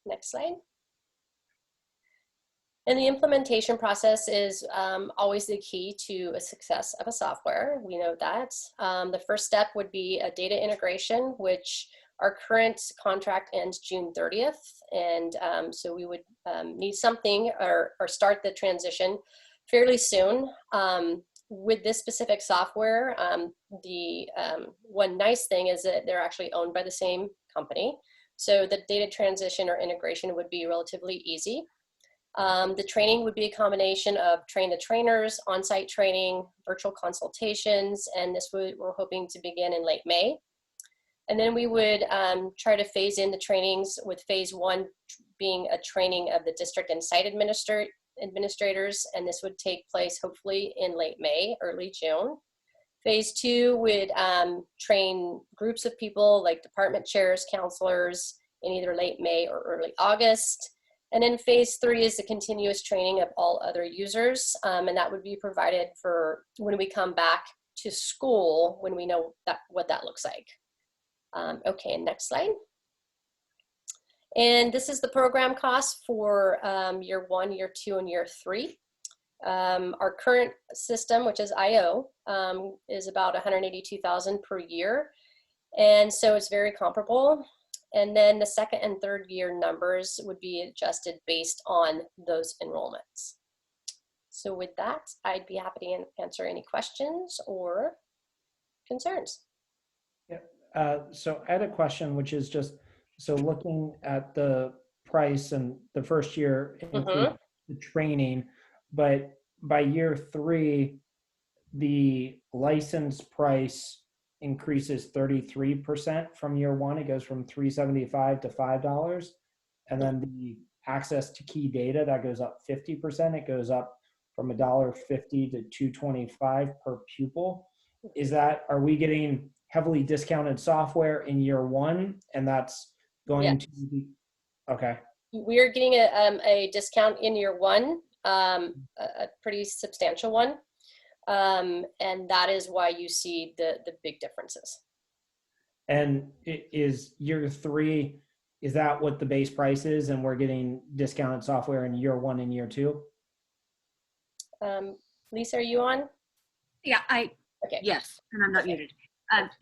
Next slide. And the implementation process is always the key to a success of a software. We know that. The first step would be a data integration, which Our current contract ends June 30th, and so we would need something or start the transition fairly soon. With this specific software, the one nice thing is that they're actually owned by the same company. So the data transition or integration would be relatively easy. The training would be a combination of train the trainers, on-site training, virtual consultations, and this we're hoping to begin in late May. And then we would try to phase in the trainings, with phase 1 being a training of the district and site administrators, and this would take place hopefully in late May, early June. Phase 2 would train groups of people like department chairs, counselors in either late May or early August. And then phase 3 is the continuous training of all other users, and that would be provided for when we come back to school, when we know what that looks like. Okay, next slide. And this is the program cost for year 1, year 2, and year 3. Our current system, which is IO, is about $182,000 per year. And so it's very comparable. And then the second and third year numbers would be adjusted based on those enrollments. So with that, I'd be happy to answer any questions or concerns. So I had a question, which is just, so looking at the price and the first year includes the training, but by year 3, the license price increases 33% from year 1. It goes from $375 to $5. And then the access to key data, that goes up 50%. It goes up from $1.50 to $2.25 per pupil. Is that, are we getting heavily discounted software in year 1, and that's going to be, okay. We are getting a discount in year 1, a pretty substantial one. And that is why you see the big differences. And is year 3, is that what the base price is, and we're getting discounted software in year 1 and year 2? Lisa, are you on? Yeah, okay. Yes, and I'm not muted.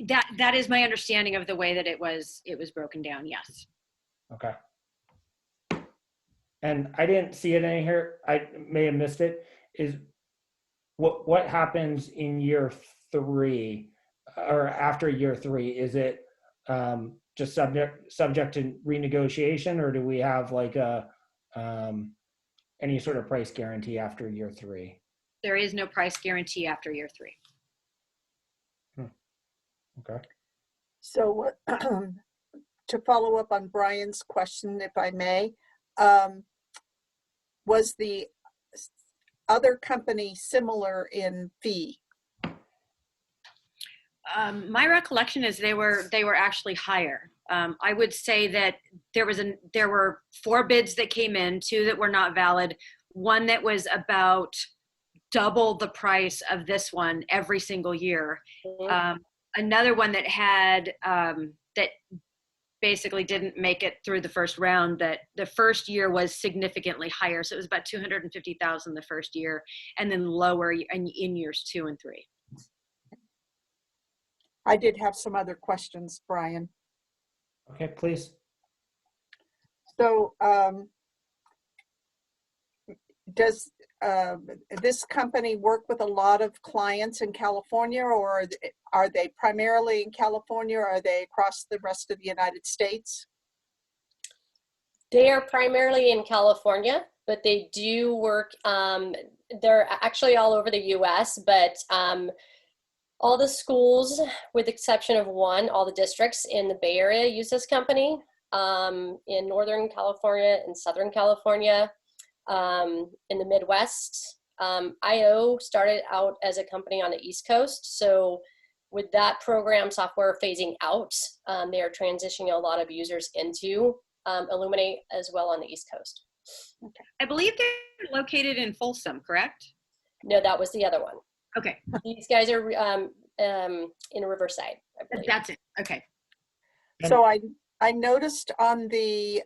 That is my understanding of the way that it was broken down. Yes. Okay. And I didn't see it in here. I may have missed it. Is what happens in year 3 or after year 3? Is it just subject to renegotiation, or do we have like a any sort of price guarantee after year 3? There is no price guarantee after year 3. Okay. So to follow up on Brian's question, if I may, was the other company similar in fee? My recollection is they were actually higher. I would say that there were 4 bids that came in, 2 that were not valid, 1 that was about double the price of this one every single year. Another one that had that basically didn't make it through the first round, that the first year was significantly higher. So it was about $250,000 the first year, and then lower in years 2 and 3. I did have some other questions, Brian. Okay, please. So does this company work with a lot of clients in California, or are they primarily in California, or are they across the rest of the United States? They are primarily in California, but they do work, they're actually all over the US, but all the schools, with the exception of 1, all the districts in the Bay Area use this company. In Northern California and Southern California, in the Midwest. IO started out as a company on the East Coast. So with that program software phasing out, they are transitioning a lot of users into Illuminate as well on the East Coast. Okay. I believe they're located in Folsom, correct? No, that was the other one. Okay. These guys are in Riverside, I believe. That's it. Okay. So I noticed on the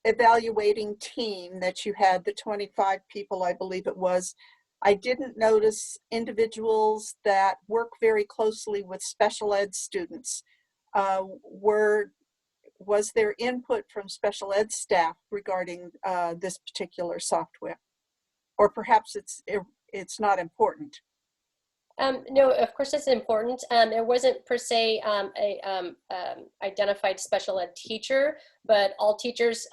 evaluating team that you had, the 25 people, I believe it was, I didn't notice individuals that work very closely with special ed students. was there input from special ed staff regarding this particular software? Or perhaps it's not important? No, of course it's important. There wasn't per se identified special ed teacher, but all teachers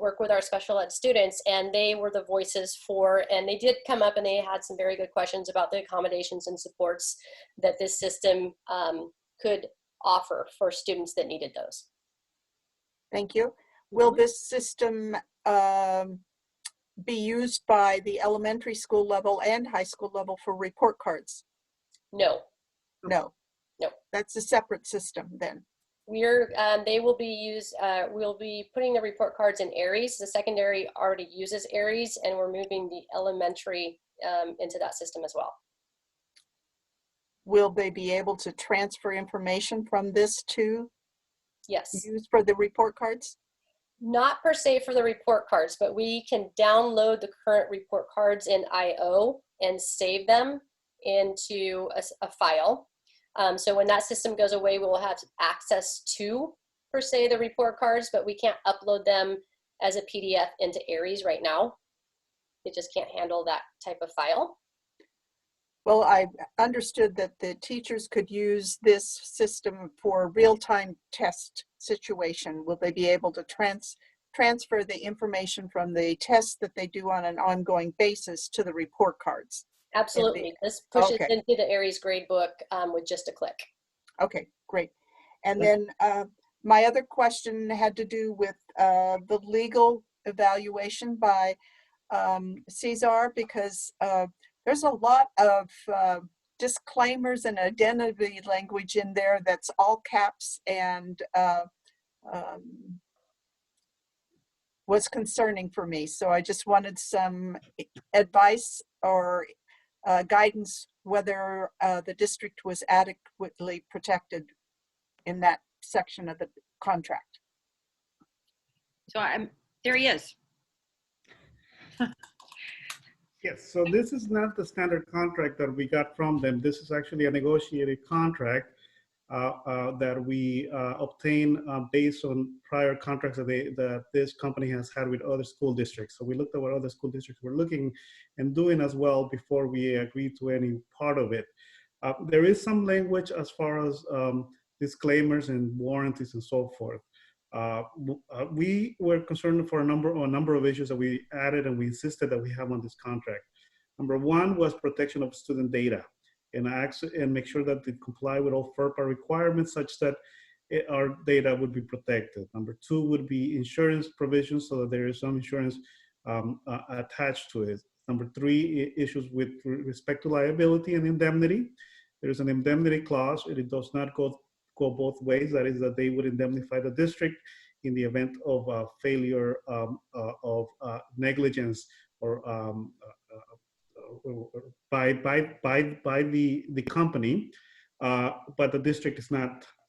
work with our special ed students, and they were the voices for, and they did come up and they had some very good questions about the accommodations and supports that this system could offer for students that needed those. Thank you. Will this system be used by the elementary school level and high school level for report cards? No. No. No. That's a separate system then. They will be used, we'll be putting the report cards in Aries. The secondary already uses Aries, and we're moving the elementary into that system as well. Will they be able to transfer information from this to yes, use for the report cards? Not per se for the report cards, but we can download the current report cards in IO and save them into a file. So when that system goes away, we will have access to, per se, the report cards, but we can't upload them as a PDF into Aries right now. It just can't handle that type of file. Well, I understood that the teachers could use this system for real-time test situation. Will they be able to transfer the information from the tests that they do on an ongoing basis to the report cards? Absolutely. This pushes into the Aries gradebook with just a click. Okay, great. And then my other question had to do with the legal evaluation by CSAR, because there's a lot of disclaimers and identity language in there that's all caps and was concerning for me. So I just wanted some advice or guidance whether the district was adequately protected in that section of the contract. So there he is. Yes, so this is not the standard contract that we got from them. This is actually a negotiated contract that we obtained based on prior contracts that this company has had with other school districts. So we looked at what other school districts were looking and doing as well before we agreed to any part of it. There is some language as far as disclaimers and warranties and so forth. We were concerned for a number of issues that we added and we insisted that we have on this contract. Number one was protection of student data, and make sure that they comply with all FERPA requirements such that our data would be protected. Number two would be insurance provisions, so that there is some insurance attached to it. Number three, issues with respect to liability and indemnity. There is an indemnity clause, and it does not go both ways. That is, that they would indemnify the district in the event of failure of negligence or by the company, but the district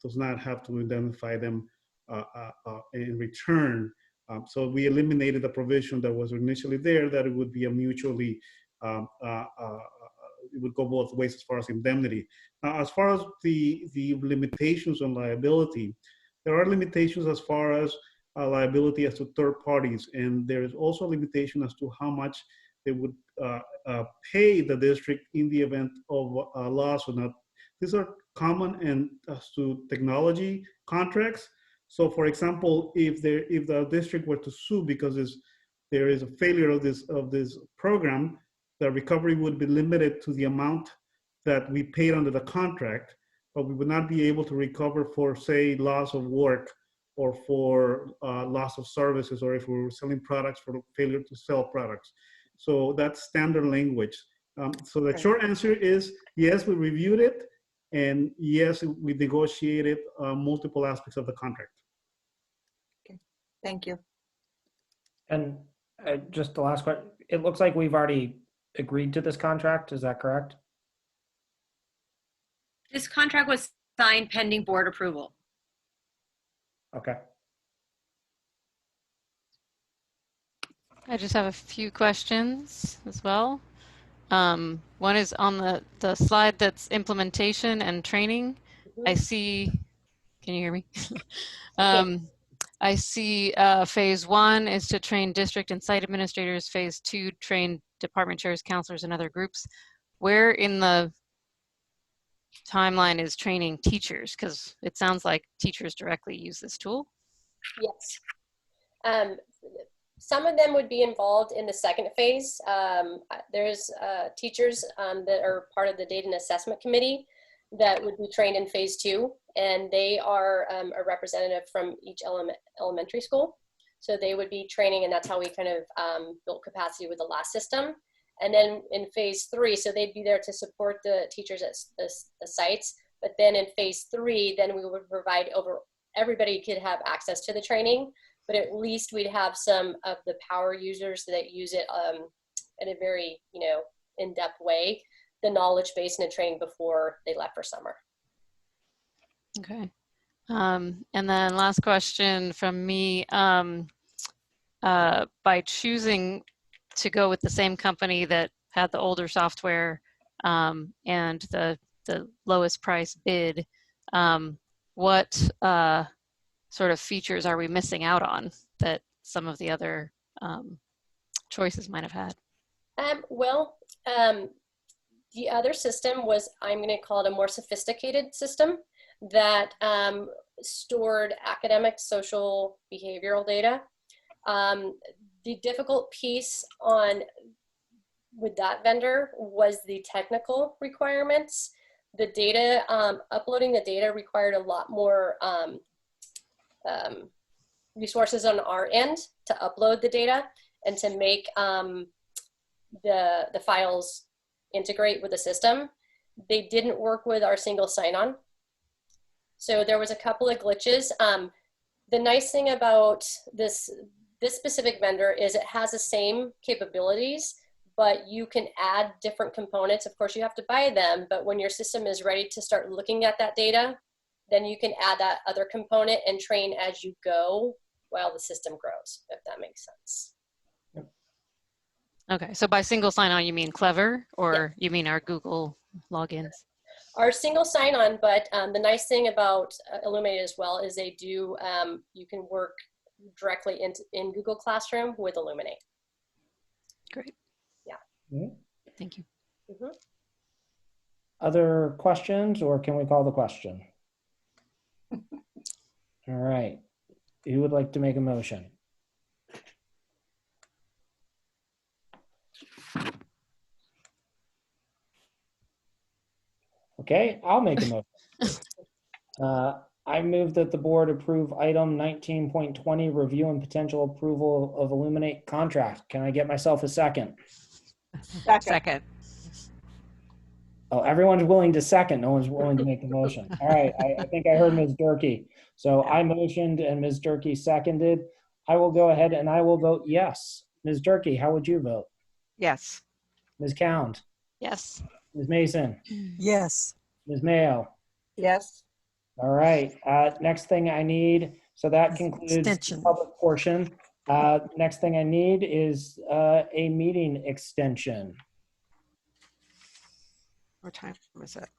does not have to indemnify them in return. So we eliminated the provision that was initially there, that it would be a mutually it would go both ways as far as indemnity. Now, as far as the limitations on liability, there are limitations as far as liability as to third parties, and there is also a limitation as to how much they would pay the district in the event of a loss or not. These are common and as to technology contracts. So, for example, if the district were to sue because there is a failure of this program, the recovery would be limited to the amount that we paid under the contract, but we would not be able to recover for, say, loss of work or for loss of services, or if we were selling products for failure to sell products. So that's standard language. So the short answer is yes, we reviewed it, and yes, we negotiated multiple aspects of the contract. Okay, thank you. And just the last question, it looks like we've already agreed to this contract, is that correct? This contract was signed pending board approval. Okay. I just have a few questions as well. One is on the slide that's implementation and training. I see, can you hear me? I see phase 1 is to train district and site administrators. Phase 2, train department chairs, counselors, and other groups. Where in the timeline is training teachers? Because it sounds like teachers directly use this tool. Yes. Some of them would be involved in the second phase. There's teachers that are part of the data and assessment committee that would be trained in phase 2, and they are a representative from each elementary school. So they would be training, and that's how we kind of built capacity with the last system. And then in phase 3, so they'd be there to support the teachers at the sites. But then in phase 3, then we would provide everybody could have access to the training, but at least we'd have some of the power users that use it in a very, in-depth way, the knowledge base and the training before they left for summer. Okay. And then last question from me, by choosing to go with the same company that had the older software and the lowest price bid, what sort of features are we missing out on that some of the other choices might have had? The other system was, I'm going to call it a more sophisticated system that stored academic, social, behavioral data. The difficult piece with that vendor was the technical requirements. The data, uploading the data required a lot more resources on our end to upload the data and to make the files integrate with the system. They didn't work with our single sign-on. So there was a couple of glitches. The nice thing about this specific vendor is it has the same capabilities, but you can add different components. Of course, you have to buy them, but when your system is ready to start looking at that data, then you can add that other component and train as you go while the system grows, if that makes sense. Okay, so by single sign-on, you mean Clever, or you mean our Google logins? Our single sign-on, but the nice thing about Elluminate as well is they do, you can work directly in Google Classroom with Elluminate. Great. Yeah. Thank you. Mm-hmm. Other questions, or can we call the question? All right. Who would like to make a motion? Okay, I'll make a motion. I move that the board approve item 19.20, review and potential approval of Elluminate contract. Can I get myself a second? Second. Oh, everyone's willing to second. No one's willing to make the motion. All right, I think I heard Ms. Durkee. So I motioned and Ms. Durkee seconded. I will go ahead and I will vote yes. Ms. Durkee, how would you vote? Yes. Ms. Count? Yes. Ms. Mason? Yes. Ms. Mayo? Yes. All right, next thing I need, so that concludes the public portion. Next thing I need is a meeting extension. What time is it?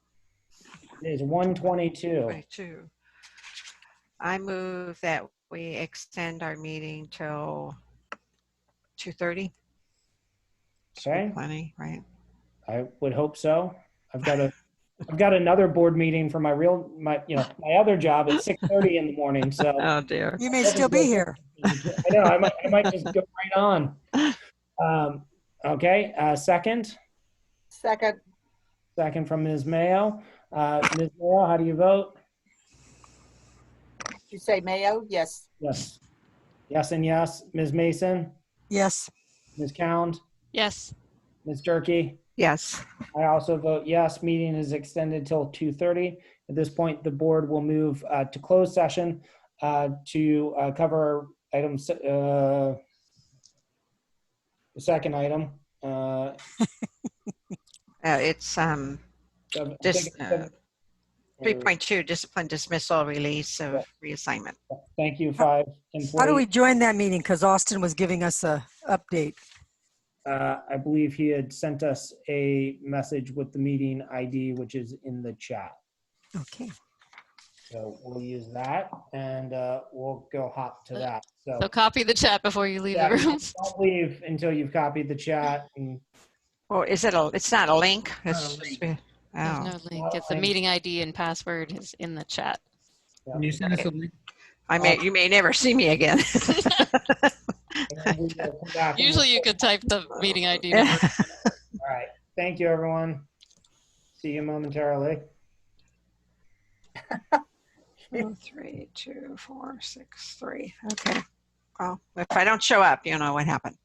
It is 1:22. 22. I move that we extend our meeting till 2:30. Okay. Plenty, right? I would hope so. I've got another board meeting for my other job at 6:30 in the morning. So oh dear, you may still be here. I know. I might just go right on. Okay. Second. Second from Ms. Mayo. Ms. Mayo, how do you vote? Did you say Mayo? Yes. Yes. Yes and yes. Ms. Mason? Yes. Ms. Cound? Yes. Ms. Durkee? Yes. I also vote yes. Meeting is extended till 2:30. At this point, the board will move to closed session to cover items. The second item. It's 3.2, discipline dismissal, release of reassignment. Thank you, 5 employees. How do we join that meeting? Because Austin was giving us a update. I believe he had sent us a message with the meeting ID, which is in the chat. Okay. So we'll use that, and we'll go hop to that. So copy the chat before you leave yeah, the room. Don't leave until you've copied the chat. And Well, is it it's not a link? It's It's not a link. oh. There's no link. It's the meeting ID and password is in the chat. Can you send us a link? You may never see me again. Usually you could type the meeting ID. All right. Thank you, everyone. See you momentarily. 3, 2, 4, 6, 3. Okay. Well, if I don't show up, you know what happened.